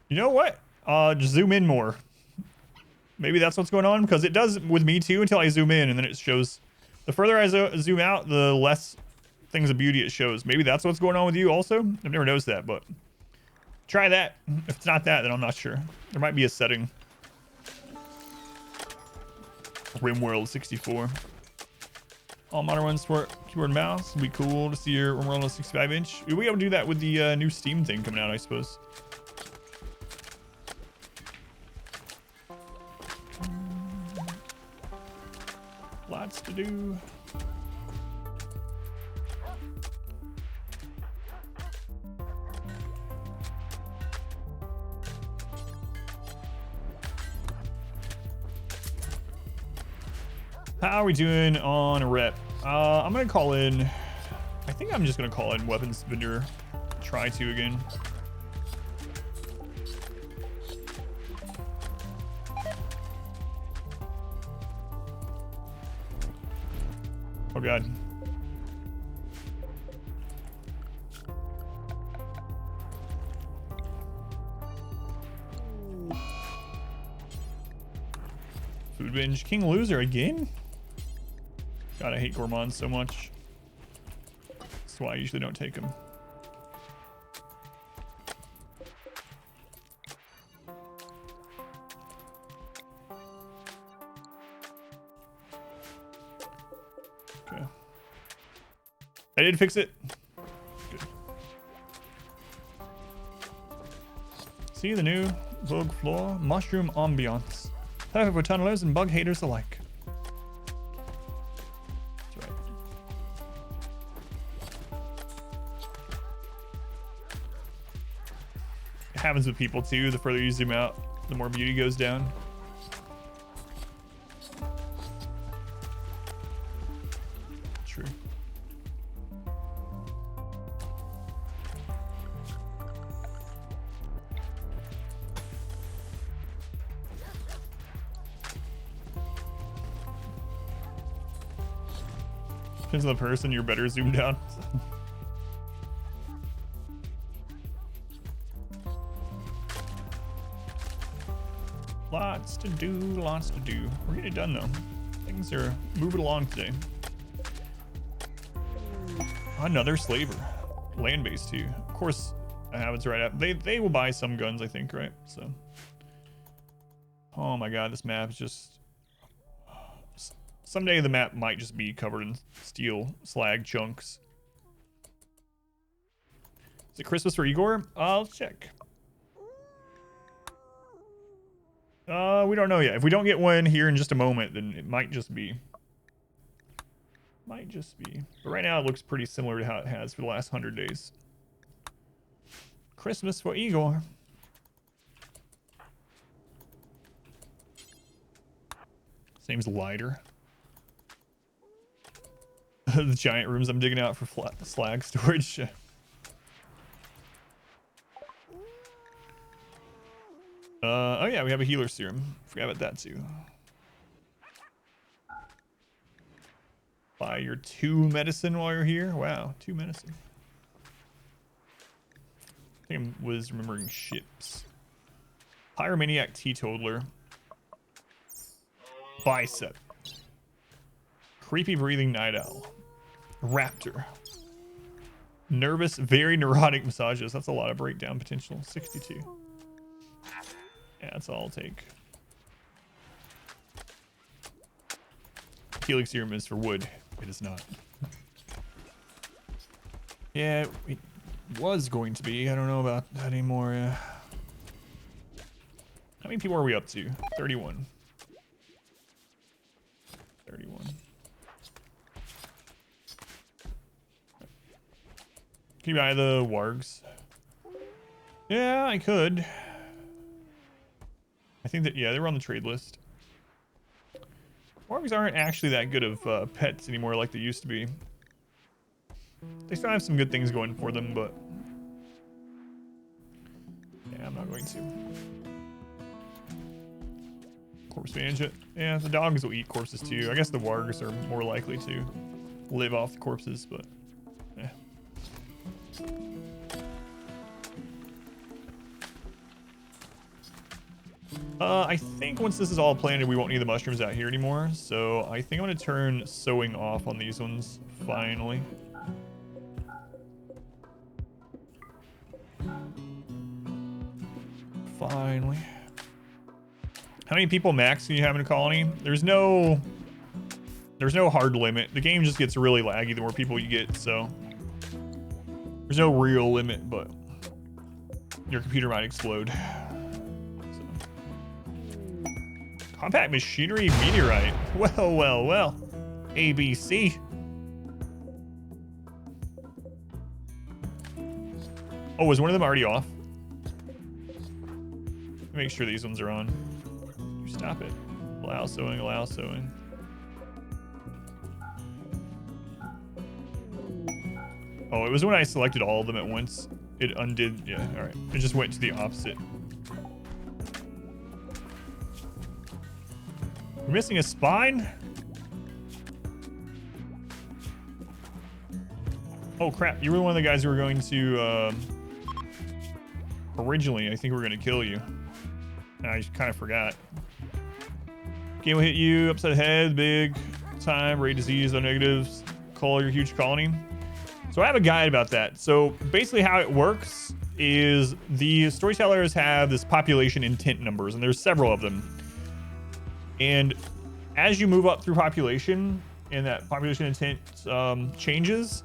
You know what? Just zoom in more. Maybe that's what's going on, because it does with me too until I zoom in, and then it shows... The further I zoom out, the less things of beauty it shows. Maybe that's what's going on with you also? I've never noticed that, but... Try that. If it's not that, then I'm not sure. There might be a setting. RimWorld 64. All modern ones support keyboard and mouse. It'd be cool to see your RimWorld on a 65-inch. We'll be able to do that with the new Steam thing coming out, I suppose. Lots to do. How are we doing on a rep? I'm gonna call in. I think I'm just gonna call in weapons vendor. Try to again. Oh god. Food binge. King loser again? God, I hate gourmands so much. That's why I usually don't take them. Okay. I did fix it. Good. See the new Vogue floor? Mushroom ambiance. Perfect for tunnelers and bug haters alike. That's right. It happens with people too. The further you zoom out, the more beauty goes down. True. Depends on the person, you're better zoomed out. Lots to do, lots to do. We're getting it done though. Things are moving along today. Another slaver. Land-based too. Of course, habits right up. They will buy some guns, I think, right? So. Oh my god, this map is just. Someday the map might just be covered in steel slag chunks. Is it Christmas for Igor? I'll check. We don't know yet. If we don't get one here in just a moment, then it might just be. Might just be. But right now it looks pretty similar to how it has for the last 100 days. Christmas for Igor. His name's Lighter. The giant rooms I'm digging out for slag storage. Oh yeah, we have a healer serum. Forgot about that too. Buy your 2 medicine while you're here. Wow, 2 medicine. I think I was remembering ships. Pyromaniac Teetotaler. Bicep. Creepy breathing night owl. Raptor. Nervous, very neurotic massages. That's a lot of breakdown potential. 62. Yeah, that's all I'll take. Helix serum is for wood. It is not. Yeah, it was going to be. I don't know about that anymore. How many people are we up to? 31. 31. Can you buy the wargs? Yeah, I could. I think that, yeah, they were on the trade list. Wargs aren't actually that good of pets anymore like they used to be. They still have some good things going for them, but... yeah, I'm not going to. Corpse management. Yeah, the dogs will eat corpses too. I guess the wargs are more likely to live off the corpses, but... yeah. I think once this is all planted, we won't need the mushrooms out here anymore. So I think I'm going to turn sowing off on these ones, finally. Finally. How many people max can you have in a colony? There's no hard limit. The game just gets really laggy the more people you get, so... there's no real limit, but your computer might explode. Compact machinery meteorite. Well, well, well. ABC. Oh, was one of them already off? Make sure these ones are on. Stop it. Allow sewing, allow sewing. Oh, it was when I selected all of them at once. It undid. Yeah, all right. It just went to the opposite. We're missing a spine? Oh crap, you were one of the guys who were going to, originally, I think we were going to kill you. And I kind of forgot. Game will hit you upside the head, big time, rate disease, no negatives, call your huge colony. So I have a guide about that. So basically how it works is the storytellers have this population intent numbers, and there's several of them. And as you move up through population and that population intent changes,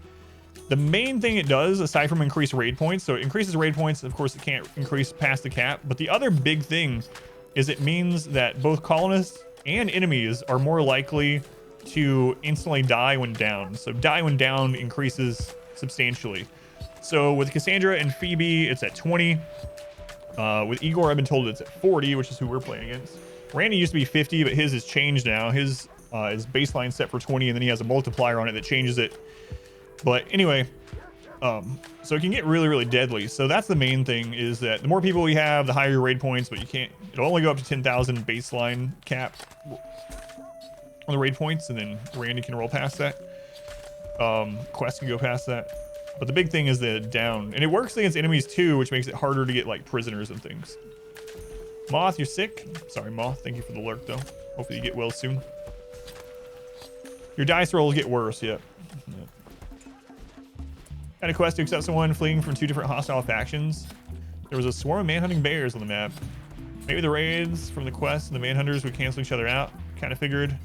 the main thing it does, aside from increase raid points, so it increases raid points, of course it can't increase past the cap, but the other big thing is it means that both colonists and enemies are more likely to instantly die when down. So die when down increases substantially. So with Cassandra and Phoebe, it's at 20. With Igor, I've been told it's at 40, which is who we're playing against. Randy used to be 50, but his has changed now. His is baseline set for 20, and then he has a multiplier on it that changes it. But anyway, so it can get really, really deadly. So that's the main thing, is that the more people we have, the higher your raid points, but you can't, it'll only go up to 10,000 baseline cap on the raid points, and then Randy can roll past that. Quest can go past that. But the big thing is the down, and it works against enemies too, which makes it harder to get like prisoners and things. Moth, you're sick? Sorry, Moth. Thank you for the lurk, though. Hopefully you get well soon. Your dice rolls get worse, yep. Got a quest to accept someone fleeing from 2 different hostile factions. There was a swarm of manhunting bears on the map. Maybe the raids from the quest and the manhunters would cancel each other out. Kind of figured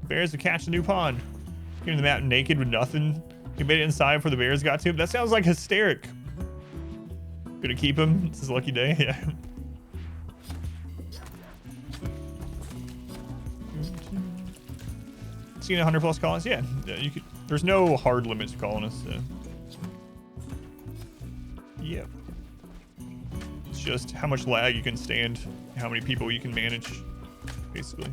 bears would catch a new pond. Came to the map naked with nothing. He made it inside before the bears got to him. That sounds like hysteric. Gonna keep him. It's his lucky day. Yeah. Seen 100 plus colonists? Yeah, you could. There's no hard limit to colonists. Yep. It's just how much lag you can stand, how many people you can manage, basically.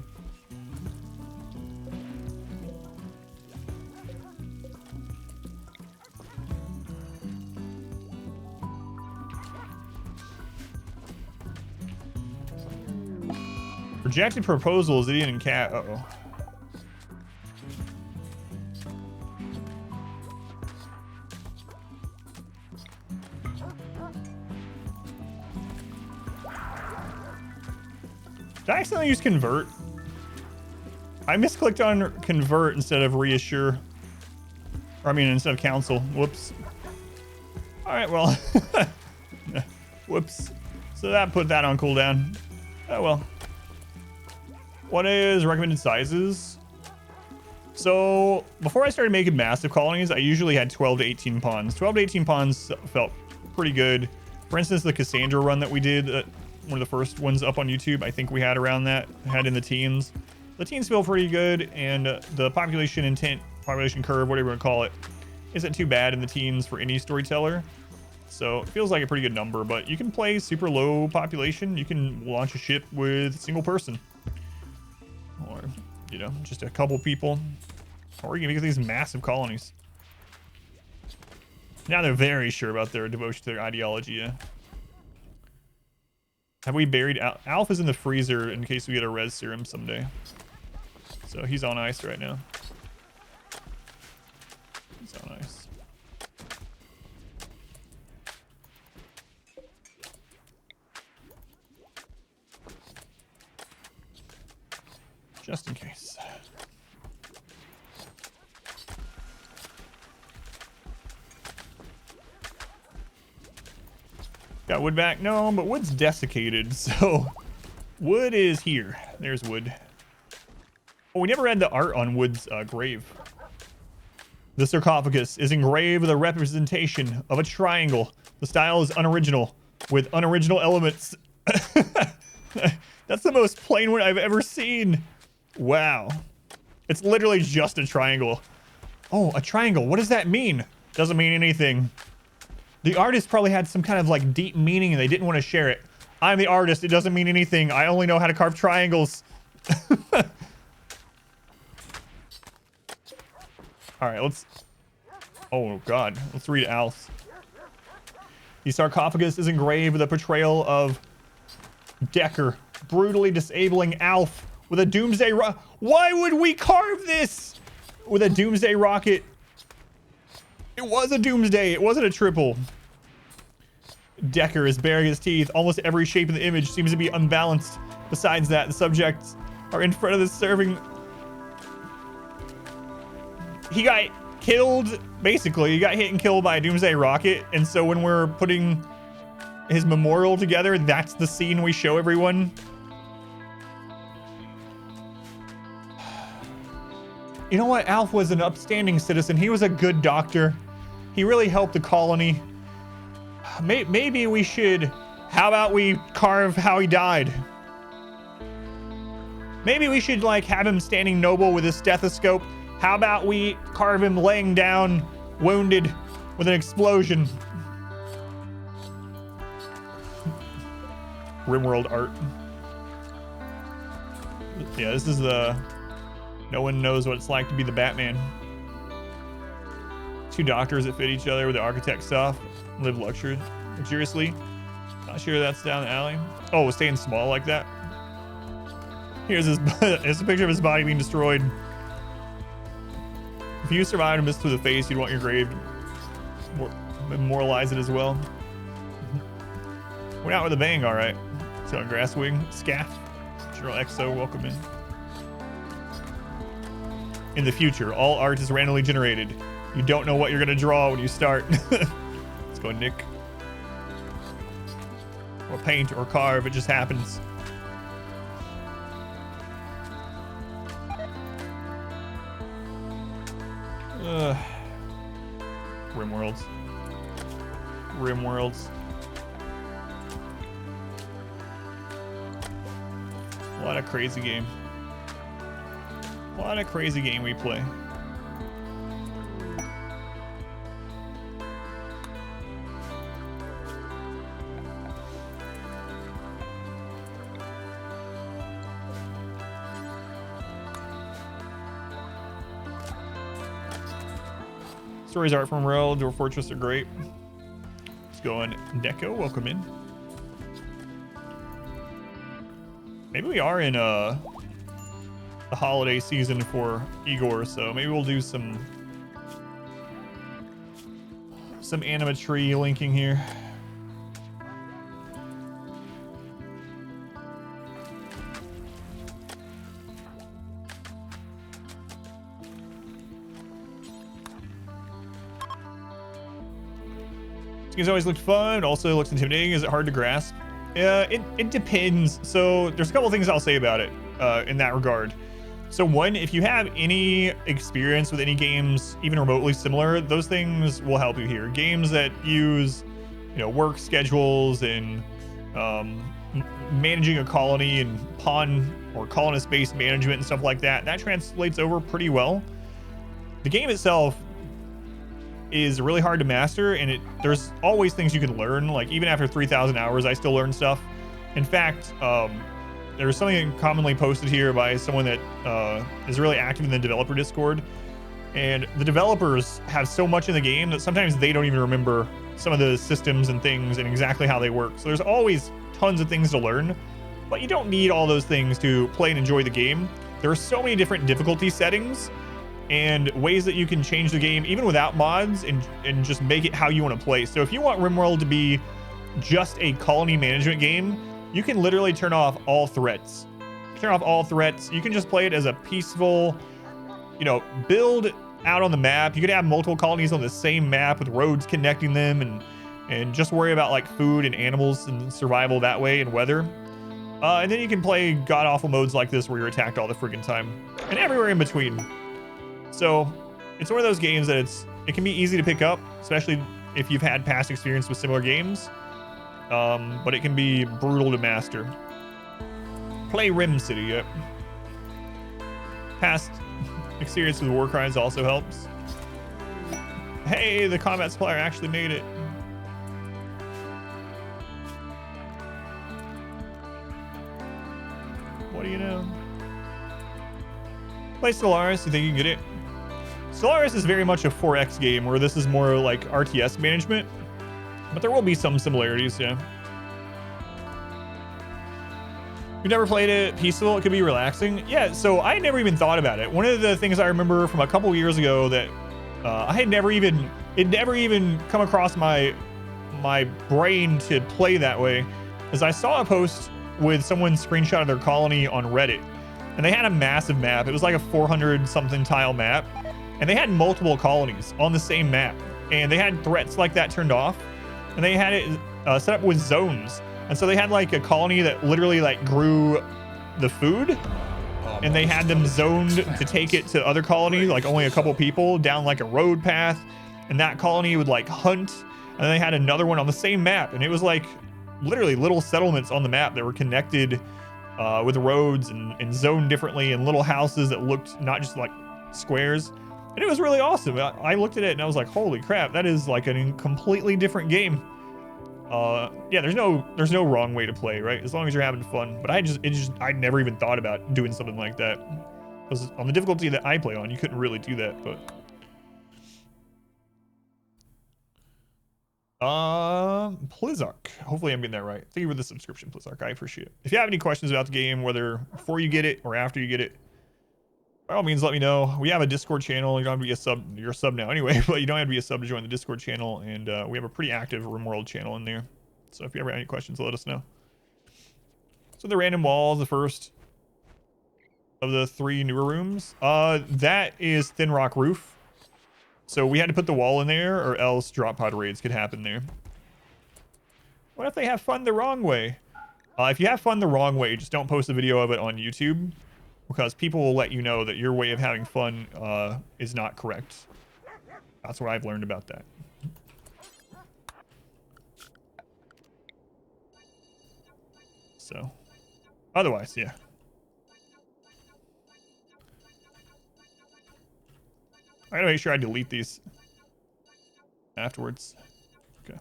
Rejected proposals, Idiot and Cat. Uh-oh. Did I accidentally use convert? I misclicked on convert instead of reassure. Or I mean, instead of counsel. Whoops. All right, well. Whoops. So that put that on cooldown. Oh, well. What is recommended sizes? So before I started making massive colonies, I usually had 12 to 18 pawns. 12 to 18 pawns felt pretty good. For instance, the Cassandra run that we did, one of the first ones up on YouTube, I think we had around that, had in the teens. The teens feel pretty good, and the population intent, population curve, whatever you want to call it, isn't too bad in the teens for any storyteller. So it feels like a pretty good number, but you can play super low population. You can launch a ship with a single person. Or, you know, just a couple people. Or you can make these massive colonies. Now they're very sure about their devotion to their ideology, yeah. Have we buried Alf is in the freezer in case we get a res serum someday. So he's on ice right now. He's on ice. Just in case. Got wood back? No, but wood's desiccated, so wood is here. There's wood. Oh, we never had the art on Wood's grave. The sarcophagus is engraved with a representation of a triangle. The style is unoriginal, with unoriginal elements. That's the most plain one I've ever seen. Wow. It's literally just a triangle. Oh, a triangle. What does that mean? Doesn't mean anything. The artist probably had some kind of like deep meaning and they didn't want to share it. I'm the artist. It doesn't mean anything. I only know how to carve triangles. All right, let's... Oh, God. Let's read Alf. The sarcophagus is engraved with a portrayal of Decker brutally disabling Alf with a doomsday rocket. Why would we carve this with a doomsday rocket? It was a doomsday. It wasn't a triple. Decker is baring his teeth. Almost every shape in the image seems to be unbalanced. Besides that, the subjects are in front of the serving. He got killed, basically. He got hit and killed by a doomsday rocket. And so when we're putting his memorial together, that's the scene we show everyone. You know what? Alf was an upstanding citizen. He was a good doctor. He really helped the colony. Maybe we should... How about we carve how he died? Maybe we should, like, have him standing noble with his stethoscope. How about we carve him laying down, wounded, with an explosion? RimWorld art. Yeah, this is the... No one knows what it's like to be the Batman. Two doctors that fit each other with the architect stuff. Live luxuriously. Not sure that's down the alley. Oh, staying small like that. Here's his. It's a picture of his body being destroyed. If you survived and missed through the face, you'd want your grave memorialize it as well. Went out with a bang, all right. So on Grasswing, Scaff, General Exo, welcome in. In the future, all art is randomly generated. You don't know what you're gonna draw when you start. Let's go, Nick. Or paint or carve, it just happens. RimWorlds. RimWorlds. What a crazy game. What a crazy game we play. Stories art from RimWorld or Fortress are great. Let's go on Deco, welcome in. Maybe we are in the holiday season for Igor, so maybe we'll do some animatree linking here. This game's always looked fun. It also looks intimidating. Is it hard to grasp? It depends. So there's a couple things I'll say about it in that regard. So one, if you have any experience with any games, even remotely similar, those things will help you here. Games that use, work schedules and managing a colony and pawn or colonist-based management and stuff like that, that translates over pretty well. The game itself is really hard to master, and there's always things you can learn. Like even after 3,000 hours, I still learn stuff. In fact, there's something commonly posted here by someone that is really active in the developer Discord, and the developers have so much in the game that sometimes they don't even remember some of the systems and things and exactly how they work. So there's always tons of things to learn, but you don't need all those things to play and enjoy the game. There are so many different difficulty settings and ways that you can change the game even without mods and just make it how you want to play. So if you want RimWorld to be just a colony management game, you can literally turn off all threats. Turn off all threats. You can just play it as a peaceful, build out on the map. You could have multiple colonies on the same map with roads connecting them and just worry about like food and animals and survival that way and weather. And then you can play god-awful modes like this where you're attacked all the friggin' time and everywhere in between. So it's one of those games that it can be easy to pick up, especially if you've had past experience with similar games. But it can be brutal to master. Play Rim City, yep. Past experience with war crimes also helps. Hey, the combat supplier actually made it. What do you know? Play Stellaris, you think you can get it? Stellaris is very much a 4X game, where this is more like RTS management, but there will be some similarities, yeah. You've never played it peaceful? It could be relaxing. Yeah, so I had never even thought about it. One of the things I remember from a couple years ago that it never even come across my brain to play that way, is I saw a post with someone's screenshot of their colony on Reddit. and they had a massive map. It was like a 400 something tile map, and they had multiple colonies on the same map, and they had threats like that turned off, and they had it set up with zones. And so they had like a colony that literally like grew the food, and they had them zoned to take it to other colonies, like only a couple people down like a road path, and that colony would like hunt. And then they had another one on the same map, and it was like literally little settlements on the map that were connected with roads and zoned differently, and little houses that looked not just like squares. And it was really awesome. I looked at it and I was like, holy crap, that is like a completely different game. Yeah, there's no wrong way to play, right? As long as you're having fun. But I never even thought about doing something like that. Because on the difficulty that I play on, you couldn't really do that. But Plizark. Hopefully I'm getting that right. Thank you for the subscription, Plizark. I appreciate it. If you have any questions about the game, whether before you get it or after you get it, by all means, let me know. We have a Discord channel. You don't have to be a sub. You're a sub now anyway, but you don't have to be a sub to join the Discord channel. And we have a pretty active RimWorld channel in there. So if you ever have any questions, let us know. So the random wall is the first of the 3 newer rooms. That is Thin Rock Roof. So we had to put the wall in there, or else drop pod raids could happen there. What if they have fun the wrong way? If you have fun the wrong way, just don't post a video of it on YouTube, because people will let you know that your way of having fun is not correct. That's what I've learned about that. So, otherwise, yeah. I gotta make sure I delete these afterwards. Okay.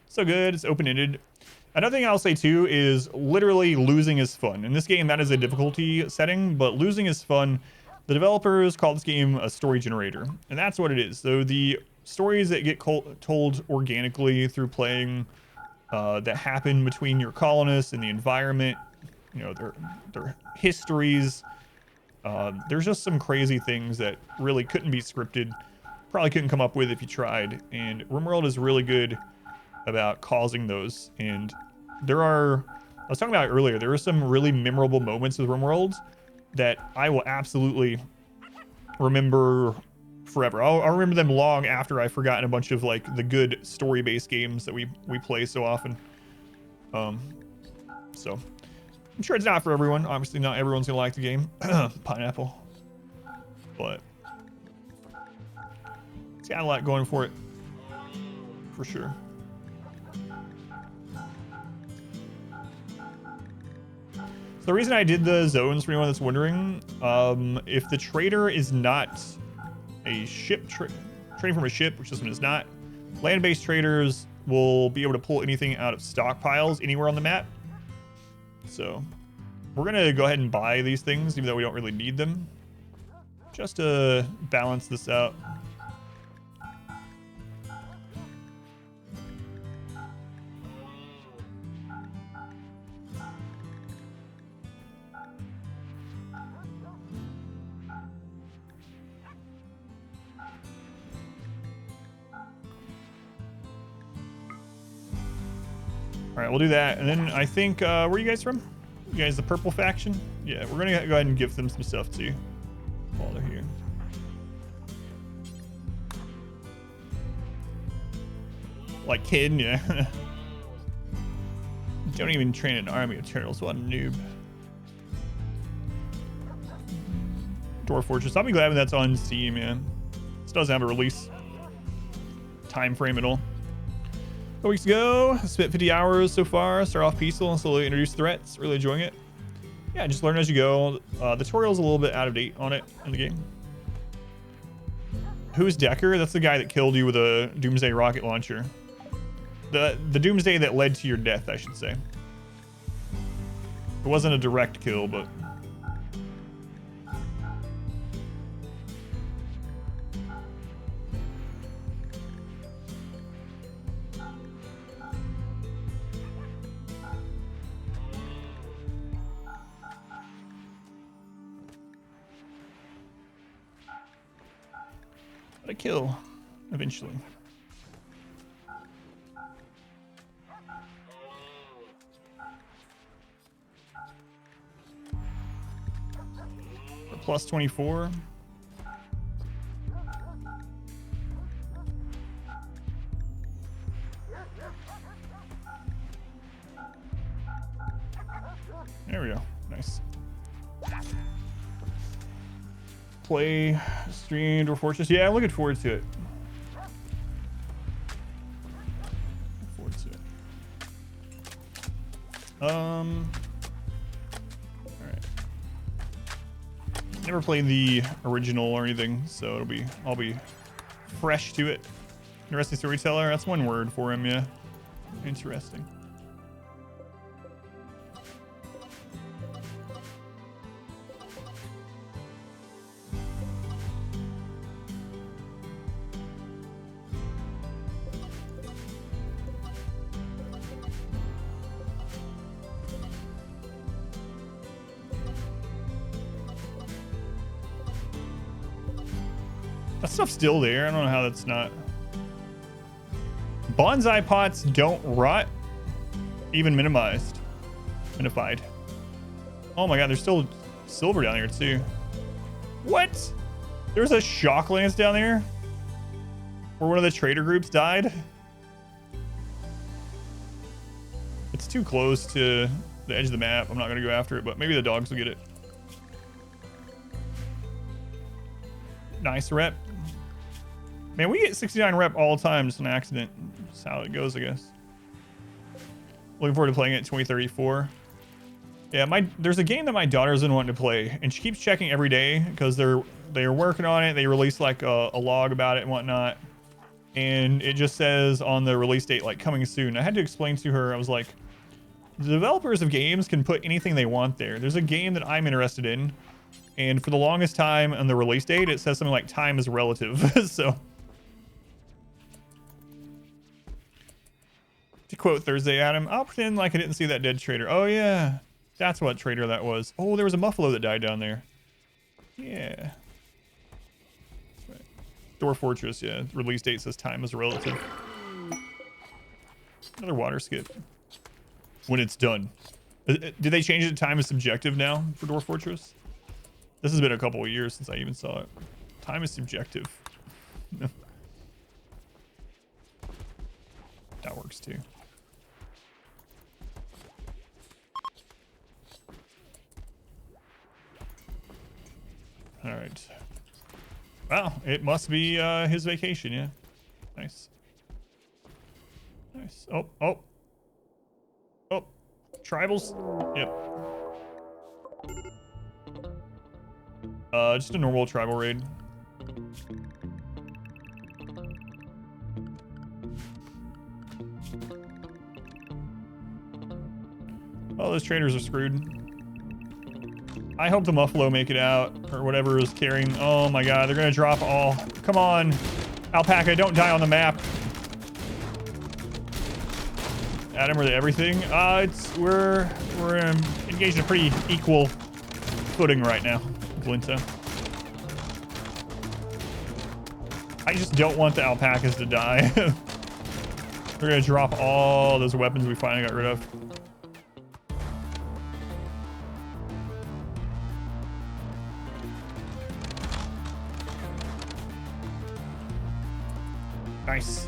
So good, it's open-ended. Another thing I'll say too is literally losing is fun. In this game, that is a difficulty setting, but losing is fun. The developers call this game a story generator, and that's what it is. So the stories that get told organically through playing, that happen between your colonists and the environment, you know, their histories. There's just some crazy things that really couldn't be scripted, probably couldn't come up with if you tried. And RimWorld is really good about causing those. And I was talking about it earlier, there were some really memorable moments with RimWorld that I will absolutely remember forever. I'll remember them long after I've forgotten a bunch of like the good story-based games that we play so often. So I'm sure it's not for everyone. Obviously not everyone's gonna like the game. Pineapple. But it's got a lot going for it. For sure. So the reason I did the zones, for anyone that's wondering, if the trader is not a ship trading from a ship, which this one is not, land-based traders will be able to pull anything out of stockpiles anywhere on the map. So we're gonna go ahead and buy these things, even though we don't really need them, just to balance this out. All right, we'll do that. And then I think, where are you guys from? You guys the purple faction? Yeah, we're gonna go ahead and give them some stuff too while they're here. Like kidding, yeah. Don't even train an army of turtles, what a noob. Dwarf Fortress, I'll be glad when that's on Steam, man. This doesn't have a release time frame at all. A couple weeks ago, spent 50 hours so far. Start off peaceful and slowly introduce threats. Really enjoying it. Yeah, just learn as you go. The tutorial's a little bit out of date on it in the game. Who's Decker? That's the guy that killed you with a Doomsday rocket launcher. The Doomsday that led to your death, I should say. It wasn't a direct kill, but... a kill eventually. Plus 24. There we go. Nice. Play, stream, Dwarf Fortress. Yeah, I'm looking forward to it. All right. Never played the original or anything, so I'll be fresh to it. Interesting storyteller. That's one word for him. Yeah. Interesting. That stuff's still there. I don't know how that's not. Bonsai pots don't rot, even minimized. Minified. Oh my god, there's still silver down here too. What? There's a shock lance down there where one of the trader groups died. It's too close to the edge of the map. I'm not gonna go after it, but maybe the dogs will get it. Nice rep. Man, we get 69 rep all the time, just an accident. That's how it goes, I guess. Looking forward to playing it in 2034. Yeah, there's a game that my daughter's been wanting to play, and she keeps checking every day because they're working on it. They released like a log about it and whatnot, and it just says on the release date like coming soon. I had to explain to her. I was like, the developers of games can put anything they want there. There's a game that I'm interested in, and for the longest time on the release date, it says something like time is relative. So. To quote Thursday Adam, I'll pretend like I didn't see that dead trader. Oh yeah, that's what trader that was. Oh, there was a muffalo that died down there. Yeah. That's right. Dwarf Fortress, yeah. Release date says time is relative. Another water skip. When it's done. Did they change it to time is subjective now for Dwarf Fortress? This has been a couple of years since I even saw it. Time is subjective. That works too. All right. Wow, it must be his vacation, yeah. Nice. Nice. Oh. Tribals. Yep. Just a normal tribal raid. Oh, those traders are screwed. I hope the Muffalo make it out, or whatever is carrying. Oh my god, they're gonna drop all. Come on, Alpaca, don't die on the map. Adam, are they everything? We're engaged in a pretty equal footing right now, Glinta. I just don't want the alpacas to die. They're gonna drop all those weapons we finally got rid of. Nice.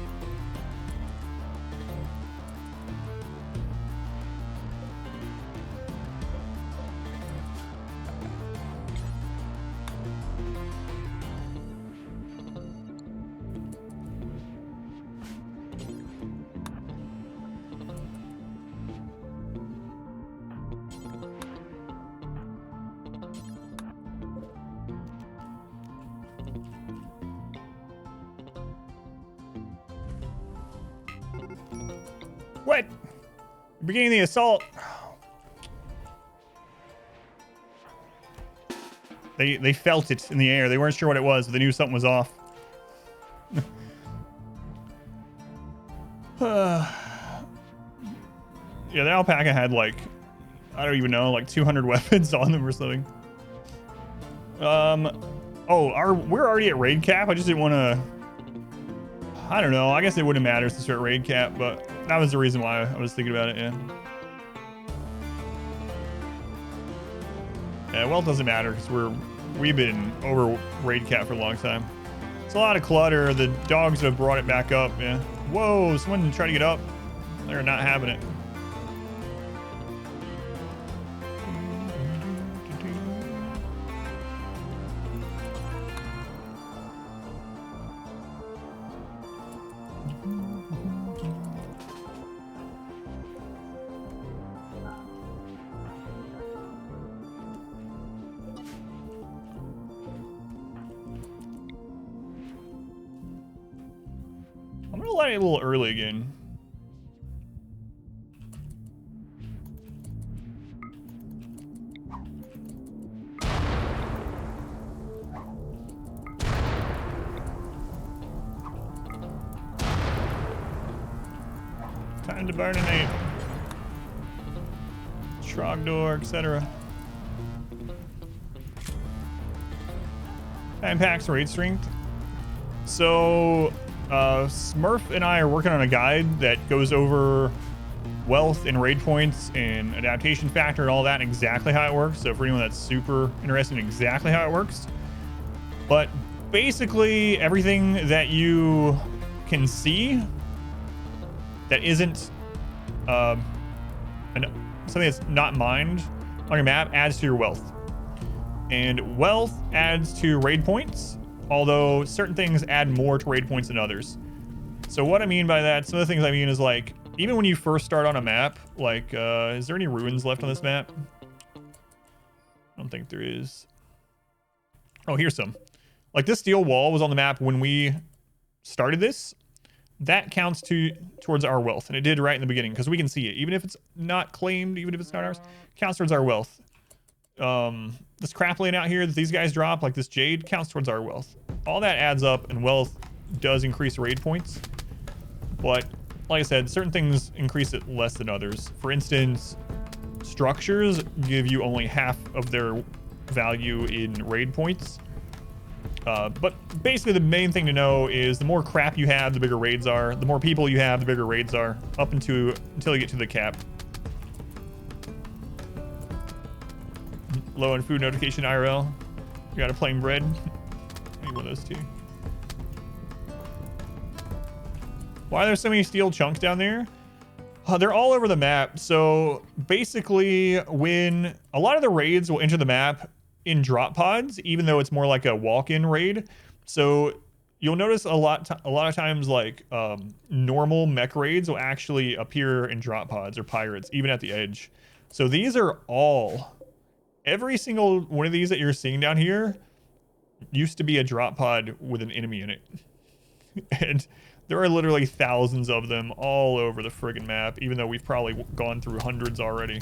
What? Beginning the assault. They felt it in the air. They weren't sure what it was, but they knew something was off. Yeah, the alpaca had like, I don't even know, like 200 weapons on them or something. We're already at raid cap. I just didn't want to. I don't know. I guess it wouldn't matter since we're at raid cap, but that was the reason why I was thinking about it, yeah. Yeah, well, it doesn't matter because We've been over raid cap for a long time. It's a lot of clutter. The dogs have brought it back up. Yeah. Whoa, someone tried to get up. They're not having it. I'm gonna light it a little early again. Time to burninate. Trogdor, etc. Time packs raid strength. So Smurf and I are working on a guide that goes over wealth and raid points and adaptation factor and all that and exactly how it works. So for anyone that's super interested in exactly how it works. But basically everything that you can see that isn't something that's not mined on your map adds to your wealth. And wealth adds to raid points, although certain things add more to raid points than others. So what I mean by that, some of the things I mean is like, even when you first start on a map, like, is there any ruins left on this map? I don't think there is. Oh, here's some. Like this steel wall was on the map when we started this. That counts towards our wealth, and it did right in the beginning because we can see it. Even if it's not claimed, even if it's not ours, counts towards our wealth. This crap laying out here that these guys drop, like this jade, counts towards our wealth. All that adds up, and wealth does increase raid points. But like I said, certain things increase it less than others. For instance, structures give you only half of their value in raid points. But basically the main thing to know is the more crap you have, the bigger raids are. The more people you have, the bigger raids are, up until you get to the cap. Low on food notification IRL. You got a plain bread. Any one of those two. Why are there so many steel chunks down there? They're all over the map. So basically, when a lot of the raids will enter the map in drop pods, even though it's more like a walk-in raid. So you'll notice a lot of times, like normal mech raids will actually appear in drop pods or pirates, even at the edge. So these are all. Every single one of these that you're seeing down here used to be a drop pod with an enemy in it. And there are literally thousands of them all over the friggin' map, even though we've probably gone through hundreds already.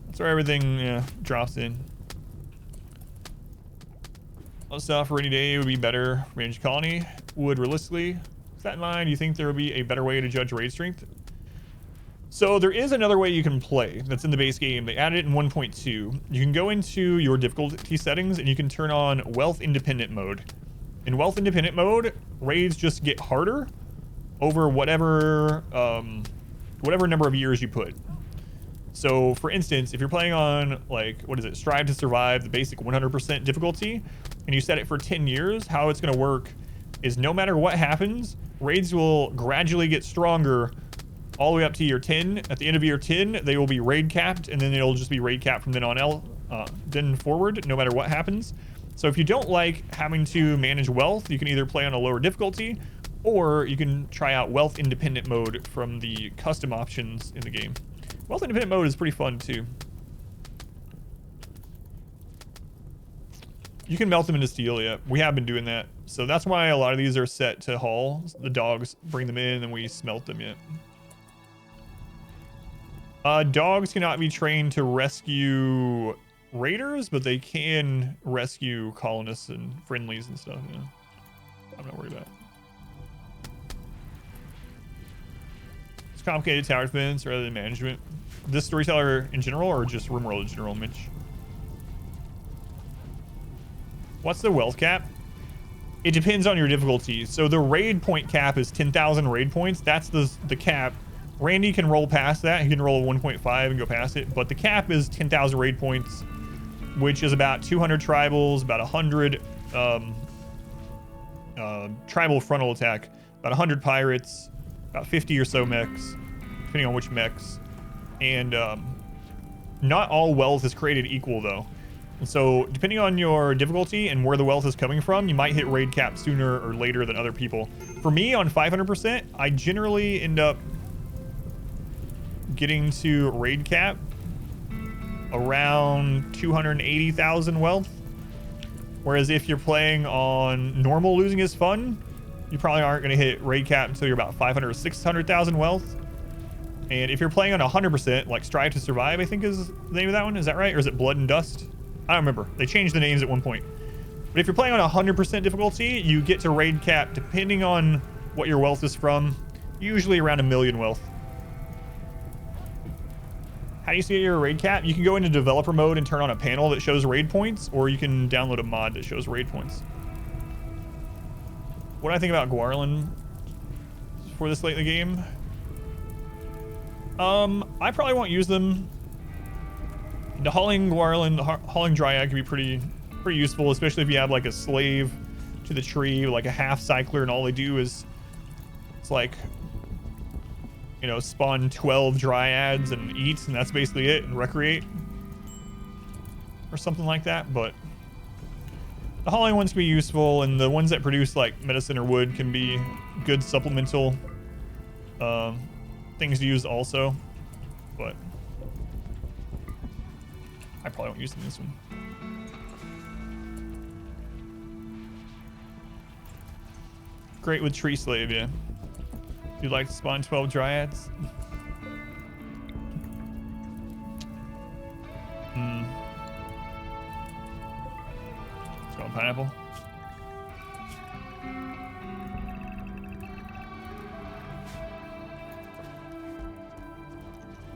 That's where everything drops in. Most stuff for rainy day would be better. Range colony would realistically. With that in mind, do you think there would be a better way to judge raid strength? So there is another way you can play that's in the base game. They added it in 1.2. You can go into your difficulty settings and you can turn on wealth independent mode. In wealth independent mode, raids just get harder over whatever number of years you put. So for instance, if you're playing on like, what is it, Strive to Survive, the basic 100% difficulty, and you set it for 10 years, how it's gonna work is no matter what happens, raids will gradually get stronger all the way up to year 10. At the end of year 10, they will be raid capped, and then it'll just be raid capped from then on then forward, no matter what happens. So if you don't like having to manage wealth, you can either play on a lower difficulty, or you can try out wealth independent mode from the custom options in the game. Wealth independent mode is pretty fun too. You can melt them into steel, yeah. We have been doing that. So that's why a lot of these are set to haul. The dogs bring them in and we smelt them yet. Dogs cannot be trained to rescue raiders, but they can rescue colonists and friendlies and stuff. Yeah. I'm not worried about it. It's complicated tower defense rather than management. This Storyteller in general, or just RimWorld in general, Mitch? What's the wealth cap? It depends on your difficulty. So the raid point cap is 10,000 raid points. That's the cap. Randy can roll past that. He can roll a 1.5 and go past it. But the cap is 10,000 raid points. which is about 200 tribals, about 100 tribal frontal attack, about 100 pirates, about 50 or so mechs, depending on which mechs. And not all wealth is created equal, though. And so, depending on your difficulty and where the wealth is coming from, you might hit raid cap sooner or later than other people. For me, on 500%, I generally end up getting to raid cap around 280,000 wealth. Whereas if you're playing on normal losing is fun, you probably aren't going to hit raid cap until you're about 500 or 600,000 wealth. And if you're playing on 100%, like Strive to Survive, I think is the name of that one. Is that right? Or is it Blood and Dust? I don't remember. They changed the names at one point. But if you're playing on 100% difficulty, you get to raid cap, depending on what your wealth is from, usually around 1 million wealth. How do you see your raid cap? You can go into developer mode and turn on a panel that shows raid points, or you can download a mod that shows raid points. What do I think about Gwarlin for this late in the game? I probably won't use them. The hauling Gwarlin, the hauling Dryad can be pretty useful, especially if you have like a slave to the tree, like a half cycler, and all they do is, it's like, you know, spawn 12 Dryads and eat, and that's basically it, and recreate. Or something like that, but the hauling ones can be useful, and the ones that produce like medicine or wood can be good supplemental things to use also, but I probably won't use them in this one. Great with Tree Slave, yeah. You'd like to spawn 12 Dryads? Spawn pineapple.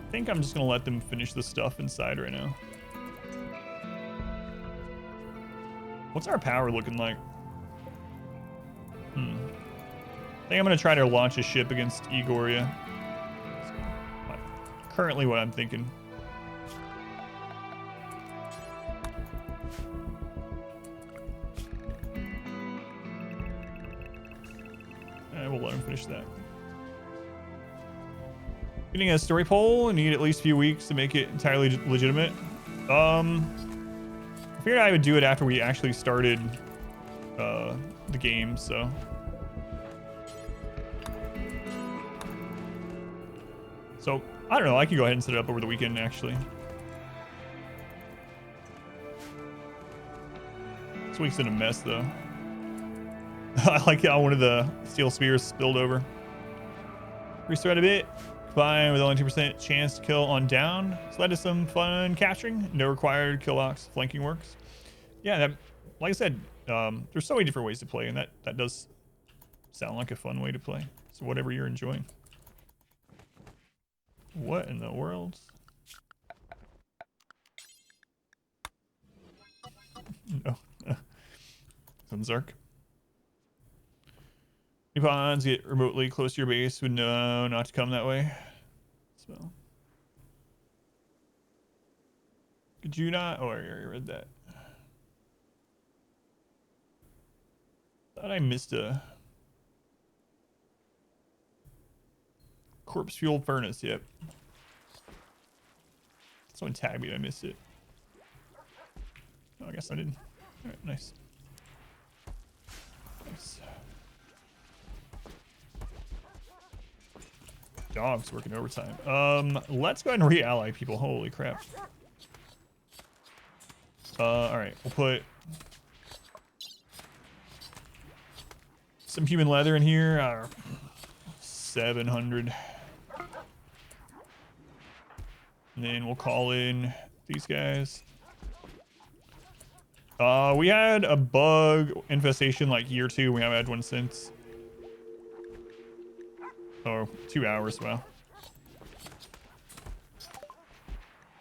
I think I'm just gonna let them finish the stuff inside right now. What's our power looking like? I think I'm gonna try to launch a ship against Igor, yeah. Currently what I'm thinking. We'll let him finish that. Getting a story poll, and need at least a few weeks to make it entirely legitimate. I figured I would do it after we actually started the game, so. So, I don't know, I could go ahead and set it up over the weekend, actually. This week's in a mess, though. I like how one of the steel spears spilled over. Restart a bit. Combined with only 2% chance to kill on down. It's led to some fun capturing. No required kill ox flanking works. Yeah, that, like I said, there's so many different ways to play, and that does sound like a fun way to play. So whatever you're enjoying. What in the world? No. Some Zark. New pawns get remotely close to your base would know not to come that way. So. Could you not? Oh, I already read that. Thought I missed a corpse fuel furnace. Yep. Someone tagged me and I missed it. Oh, I guess I didn't. All right, nice. Nice. Dog's working overtime. Let's go ahead and re-ally people. Holy crap. All right, we'll put some human leather in here. 700. And then we'll call in these guys. We had a bug infestation like year 2. We haven't had one since. Oh, 2 hours. Wow.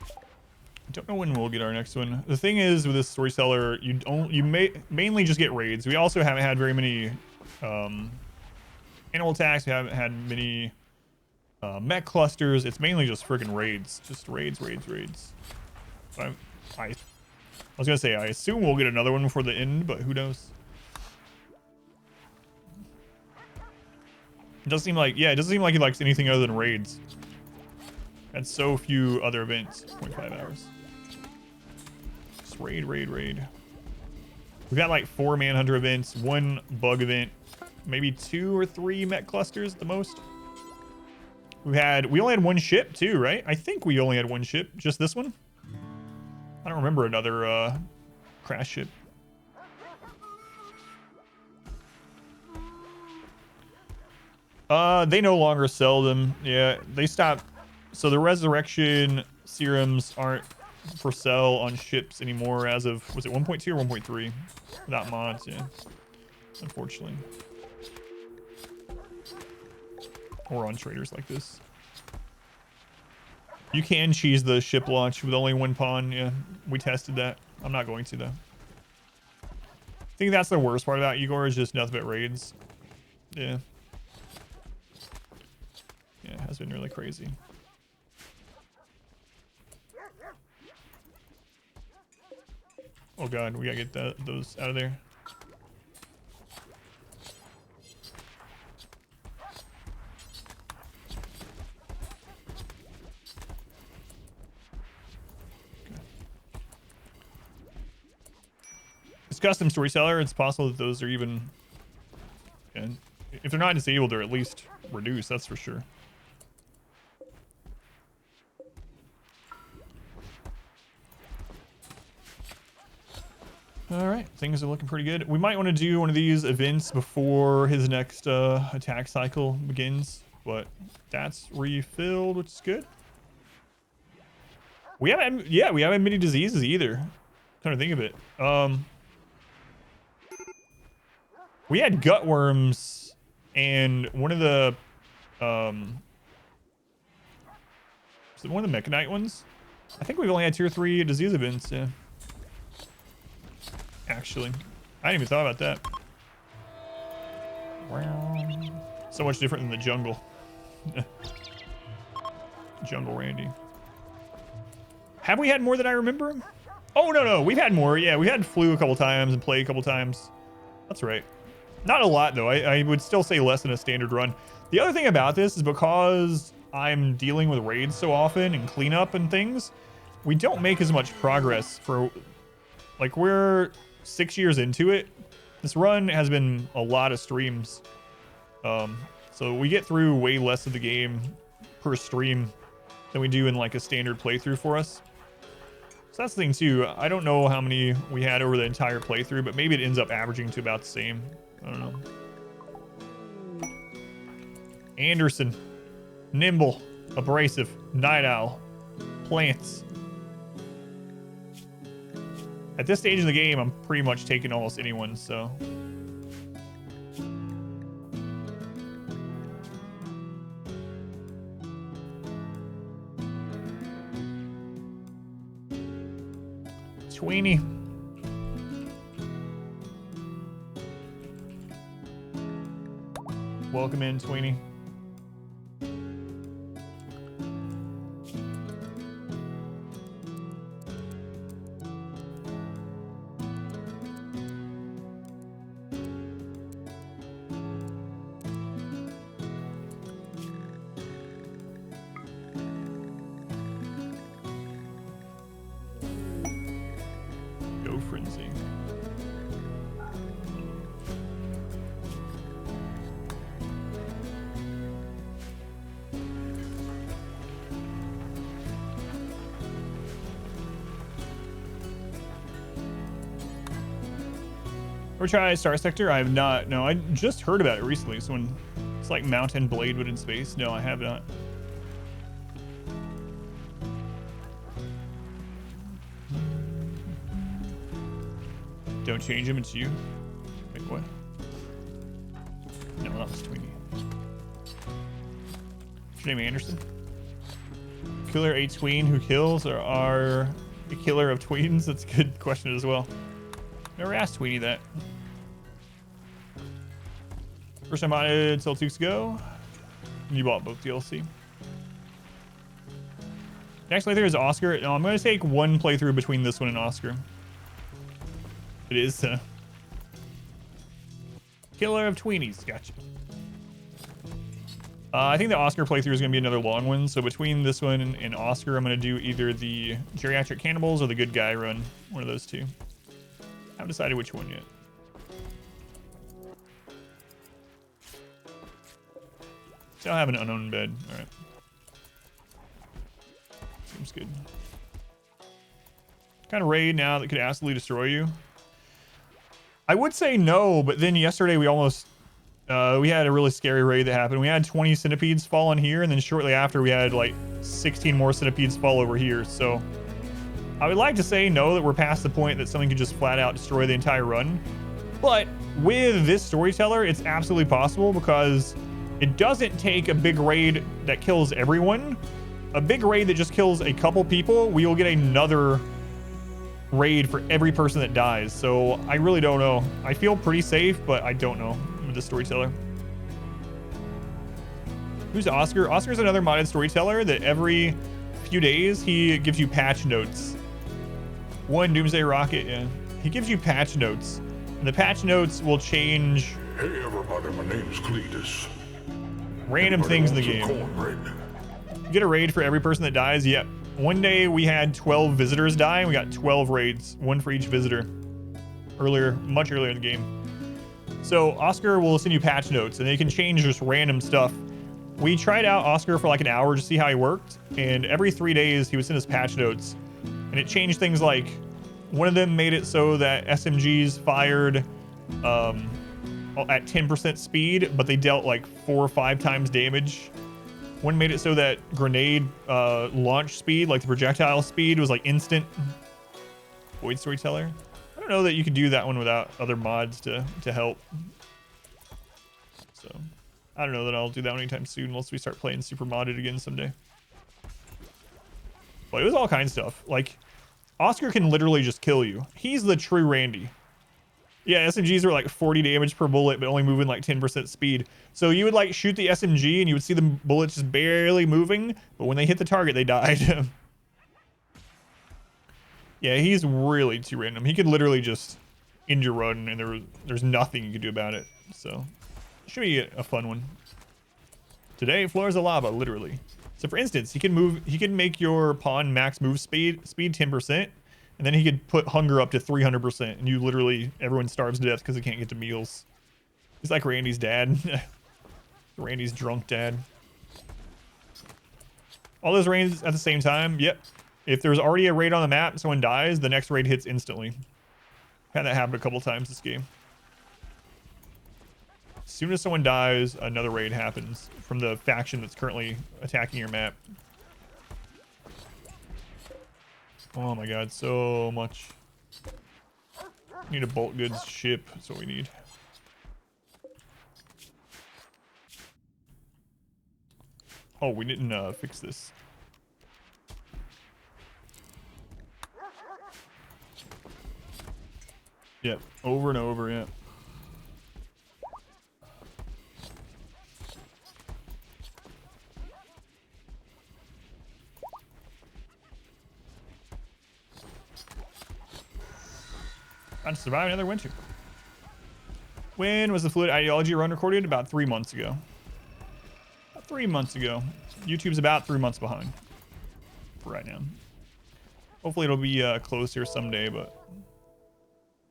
I don't know when we'll get our next one. The thing is with this Storyteller, you mainly just get raids. We also haven't had very many animal attacks. We haven't had many mech clusters. It's mainly just friggin' raids. Just raids. I I was gonna say, I assume we'll get another one before the end, but who knows? It doesn't seem like, yeah, it doesn't seem like he likes anything other than raids. And so few other events. 0.5 hours. Just raid. We've got like 4 Manhunter events, 1 bug event, maybe 2 or 3 mech clusters at the most. We only had 1 ship too, right? I think we only had 1 ship, just this one. I don't remember another crash ship. They no longer sell them. Yeah, they stopped. So the resurrection serums aren't for sale on ships anymore as of, was it 1.2 or 1.3? Without mods, yeah. Unfortunately. Or on traders like this. You can cheese the ship launch with only 1 pawn. Yeah, we tested that. I'm not going to though. I think that's the worst part about Igor is just nothing but raids. Yeah. Yeah, it has been really crazy. Oh god, we gotta get those out of there. It's custom Storyteller. It's possible that those are even, and if they're not disabled, they're at least reduced. That's for sure. All right, things are looking pretty good. We might want to do one of these events before his next attack cycle begins, but that's refilled, which is good. We haven't had many diseases either. Trying to think of it. We had gut worms and one of the was it one of the mechanite ones? I think we've only had 2 or 3 disease events, yeah. Actually, I hadn't even thought about that. So much different than the jungle. Jungle Randy. Have we had more than I remember? Oh, no, we've had more. Yeah, we had flu a couple times and play a couple times. That's right. Not a lot, though. I would still say less than a standard run. The other thing about this is because I'm dealing with raids so often and cleanup and things, we don't make as much progress for, like, we're 6 years into it. This run has been a lot of streams. So we get through way less of the game per stream than we do in like a standard playthrough for us. So that's the thing too. I don't know how many we had over the entire playthrough, but maybe it ends up averaging to about the same. I don't know. Anderson, Nimble, Abrasive, Night Owl, Plants. At this stage of the game, I'm pretty much taking almost anyone, so. Tweenie. Welcome in, Tweenie. Ever try Star Sector? I have not. No, I just heard about it recently. So when it's like Mountain Bladewood in space. No, I have not. Don't change him, it's you. Wait, what? No, that was Tweenie. What's your name, Anderson? Killer a tween who kills, or are a killer of tweens? That's a good question as well. Never asked Tweenie that. First time I bought it until 2 weeks ago. You bought both DLC. Next playthrough is Oscar. No, I'm going to take one playthrough between this one and Oscar. It is Killer of Tweenies. Gotcha. I think the Oscar playthrough is going to be another long one. So between this one and Oscar, I'm going to do either the Geriatric Cannibals or the Good Guy Run. One of those two. I haven't decided which one yet. So I'll have an unowned bed. All right. Seems good. Kind of raid now that could absolutely destroy you. I would say no, but then yesterday we almost... we had a really scary raid that happened. We had 20 centipedes fall on here, and then shortly after we had like 16 more centipedes fall over here. So I would like to say no, that we're past the point that something could just flat out destroy the entire run. But with this Storyteller, it's absolutely possible because it doesn't take a big raid that kills everyone. A big raid that just kills a couple people, we will get another raid for every person that dies. So I really don't know. I feel pretty safe, but I don't know with the Storyteller. Who's Oscar? Oscar's another modded Storyteller that every few days he gives you patch notes. One Doomsday Rocket, yeah. He gives you patch notes. And the patch notes will change... Hey everybody, my name is Cletus. Random things in the game. You get a raid for every person that dies. Yep. One day we had 12 visitors die, and we got 12 raids, one for each visitor. Much earlier in the game. So Oscar will send you patch notes, and they can change just random stuff. We tried out Oscar for like an hour to see how he worked, and every 3 days he would send us patch notes, and it changed things like one of them made it so that SMGs fired at 10% speed, but they dealt like 4 or 5 times damage. One made it so that grenade launch speed, like the projectile speed, was like instant. Void Storyteller. I don't know that you could do that one without other mods to help. So I don't know that I'll do that one anytime soon unless we start playing super modded again someday. But it was all kinds of stuff. Like Oscar can literally just kill you. He's the true Randy. Yeah, SMGs are like 40 damage per bullet, but only moving like 10% speed. So you would like shoot the SMG and you would see the bullets just barely moving, but when they hit the target, they died. Yeah, he's really too random. He could literally just end your run and there's nothing you can do about it. So it should be a fun one. Today, floors of lava, literally. So for instance, he can make your pawn max move speed 10%. And then he could put hunger up to 300%, and you literally, everyone starves to death because they can't get to meals. He's like Randy's dad. Randy's drunk dad. All those raids at the same time, yep. If there's already a raid on the map and someone dies, the next raid hits instantly. Had that happen a couple times this game. As soon as someone dies, another raid happens from the faction that's currently attacking your map. Oh my god, so much. Need a bulk goods ship, that's what we need. Oh, we didn't fix this. Yep, over and over, yeah. Trying to survive another winter. When was the Fluid Ideology run recorded? About 3 months ago. About 3 months ago. YouTube's about 3 months behind for right now. Hopefully it'll be closer someday, but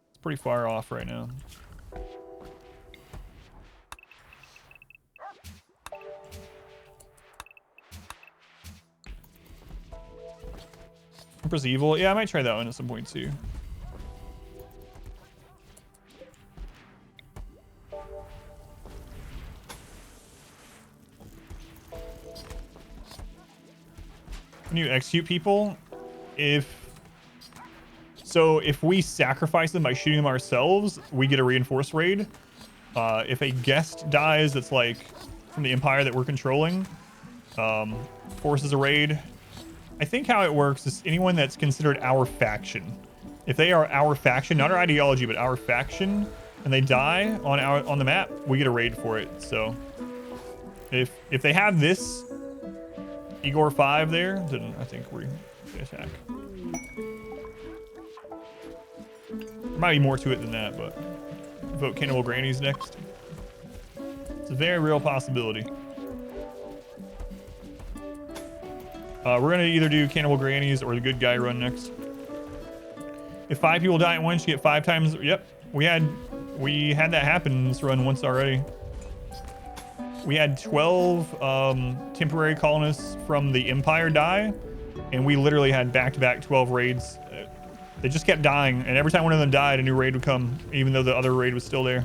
it's pretty far off right now. Empress Evil. Yeah, I might try that one at some point too. When you execute people, if we sacrifice them by shooting them ourselves, we get a reinforced raid. If a guest dies that's like from the empire that we're controlling, forces a raid. I think how it works is anyone that's considered our faction. If they are our faction, not our ideology, but our faction, and they die on the map, we get a raid for it. So if they have this Igor 5 there, then I think we attack. Might be more to it than that, but vote Cannibal Grannies next. It's a very real possibility. We're gonna either do Cannibal Grannies or the Good Guy Run next. If 5 people die at once, you get 5 times. Yep, we had that happen in this run once already. We had 12 temporary colonists from the Empire die, and we literally had back-to-back 12 raids. They just kept dying, and every time one of them died, a new raid would come, even though the other raid was still there.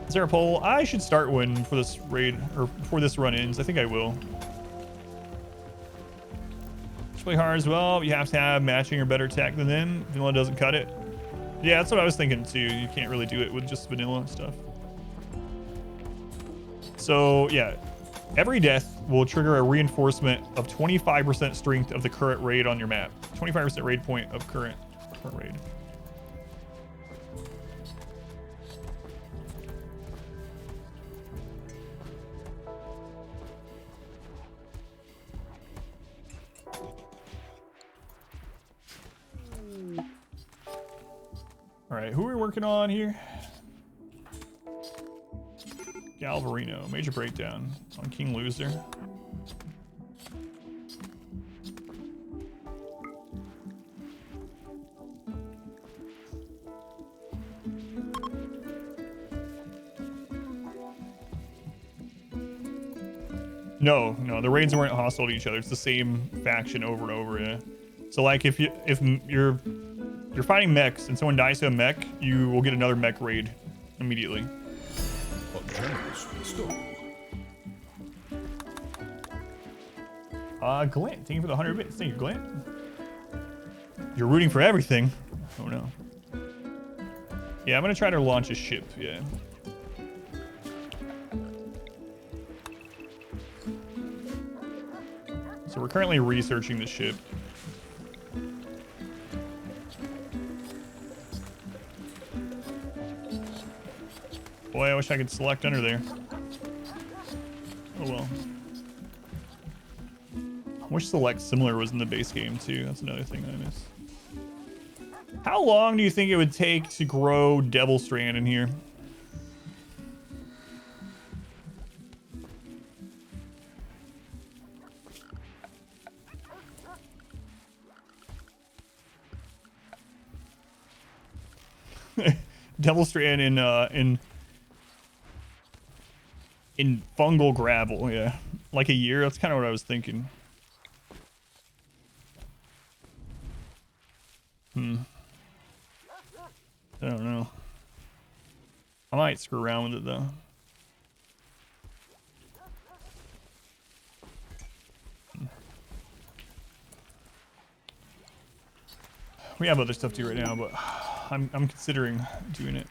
Is there a poll? I should start one for this raid, or before this run ends. I think I will. It's really hard as well. You have to have matching or better tech than them. Vanilla doesn't cut it. Yeah, that's what I was thinking too. You can't really do it with just vanilla stuff. So yeah, every death will trigger a reinforcement of 25% strength of the current raid on your map. 25% raid point of current raid. All right, who are we working on here? Galvarino, major breakdown on King Loser. No, the raids weren't hostile to each other. It's the same faction over and over. Yeah. So like if you're fighting mechs and someone dies to a mech, you will get another mech raid immediately. A generous bestowal. Glint, thank you for the 100 bits. Thank you, Glint. You're rooting for everything. Oh no. Yeah, I'm gonna try to launch a ship. Yeah. So we're currently researching the ship. Boy, I wish I could select under there. Oh well. I wish select similar was in the base game too. That's another thing I miss. How long do you think it would take to grow Devil Strand in here? Devil Strand in fungal gravel, yeah. Like a year, that's kind of what I was thinking. I don't know. I might screw around with it though. We have other stuff to do right now, but I'm considering doing it.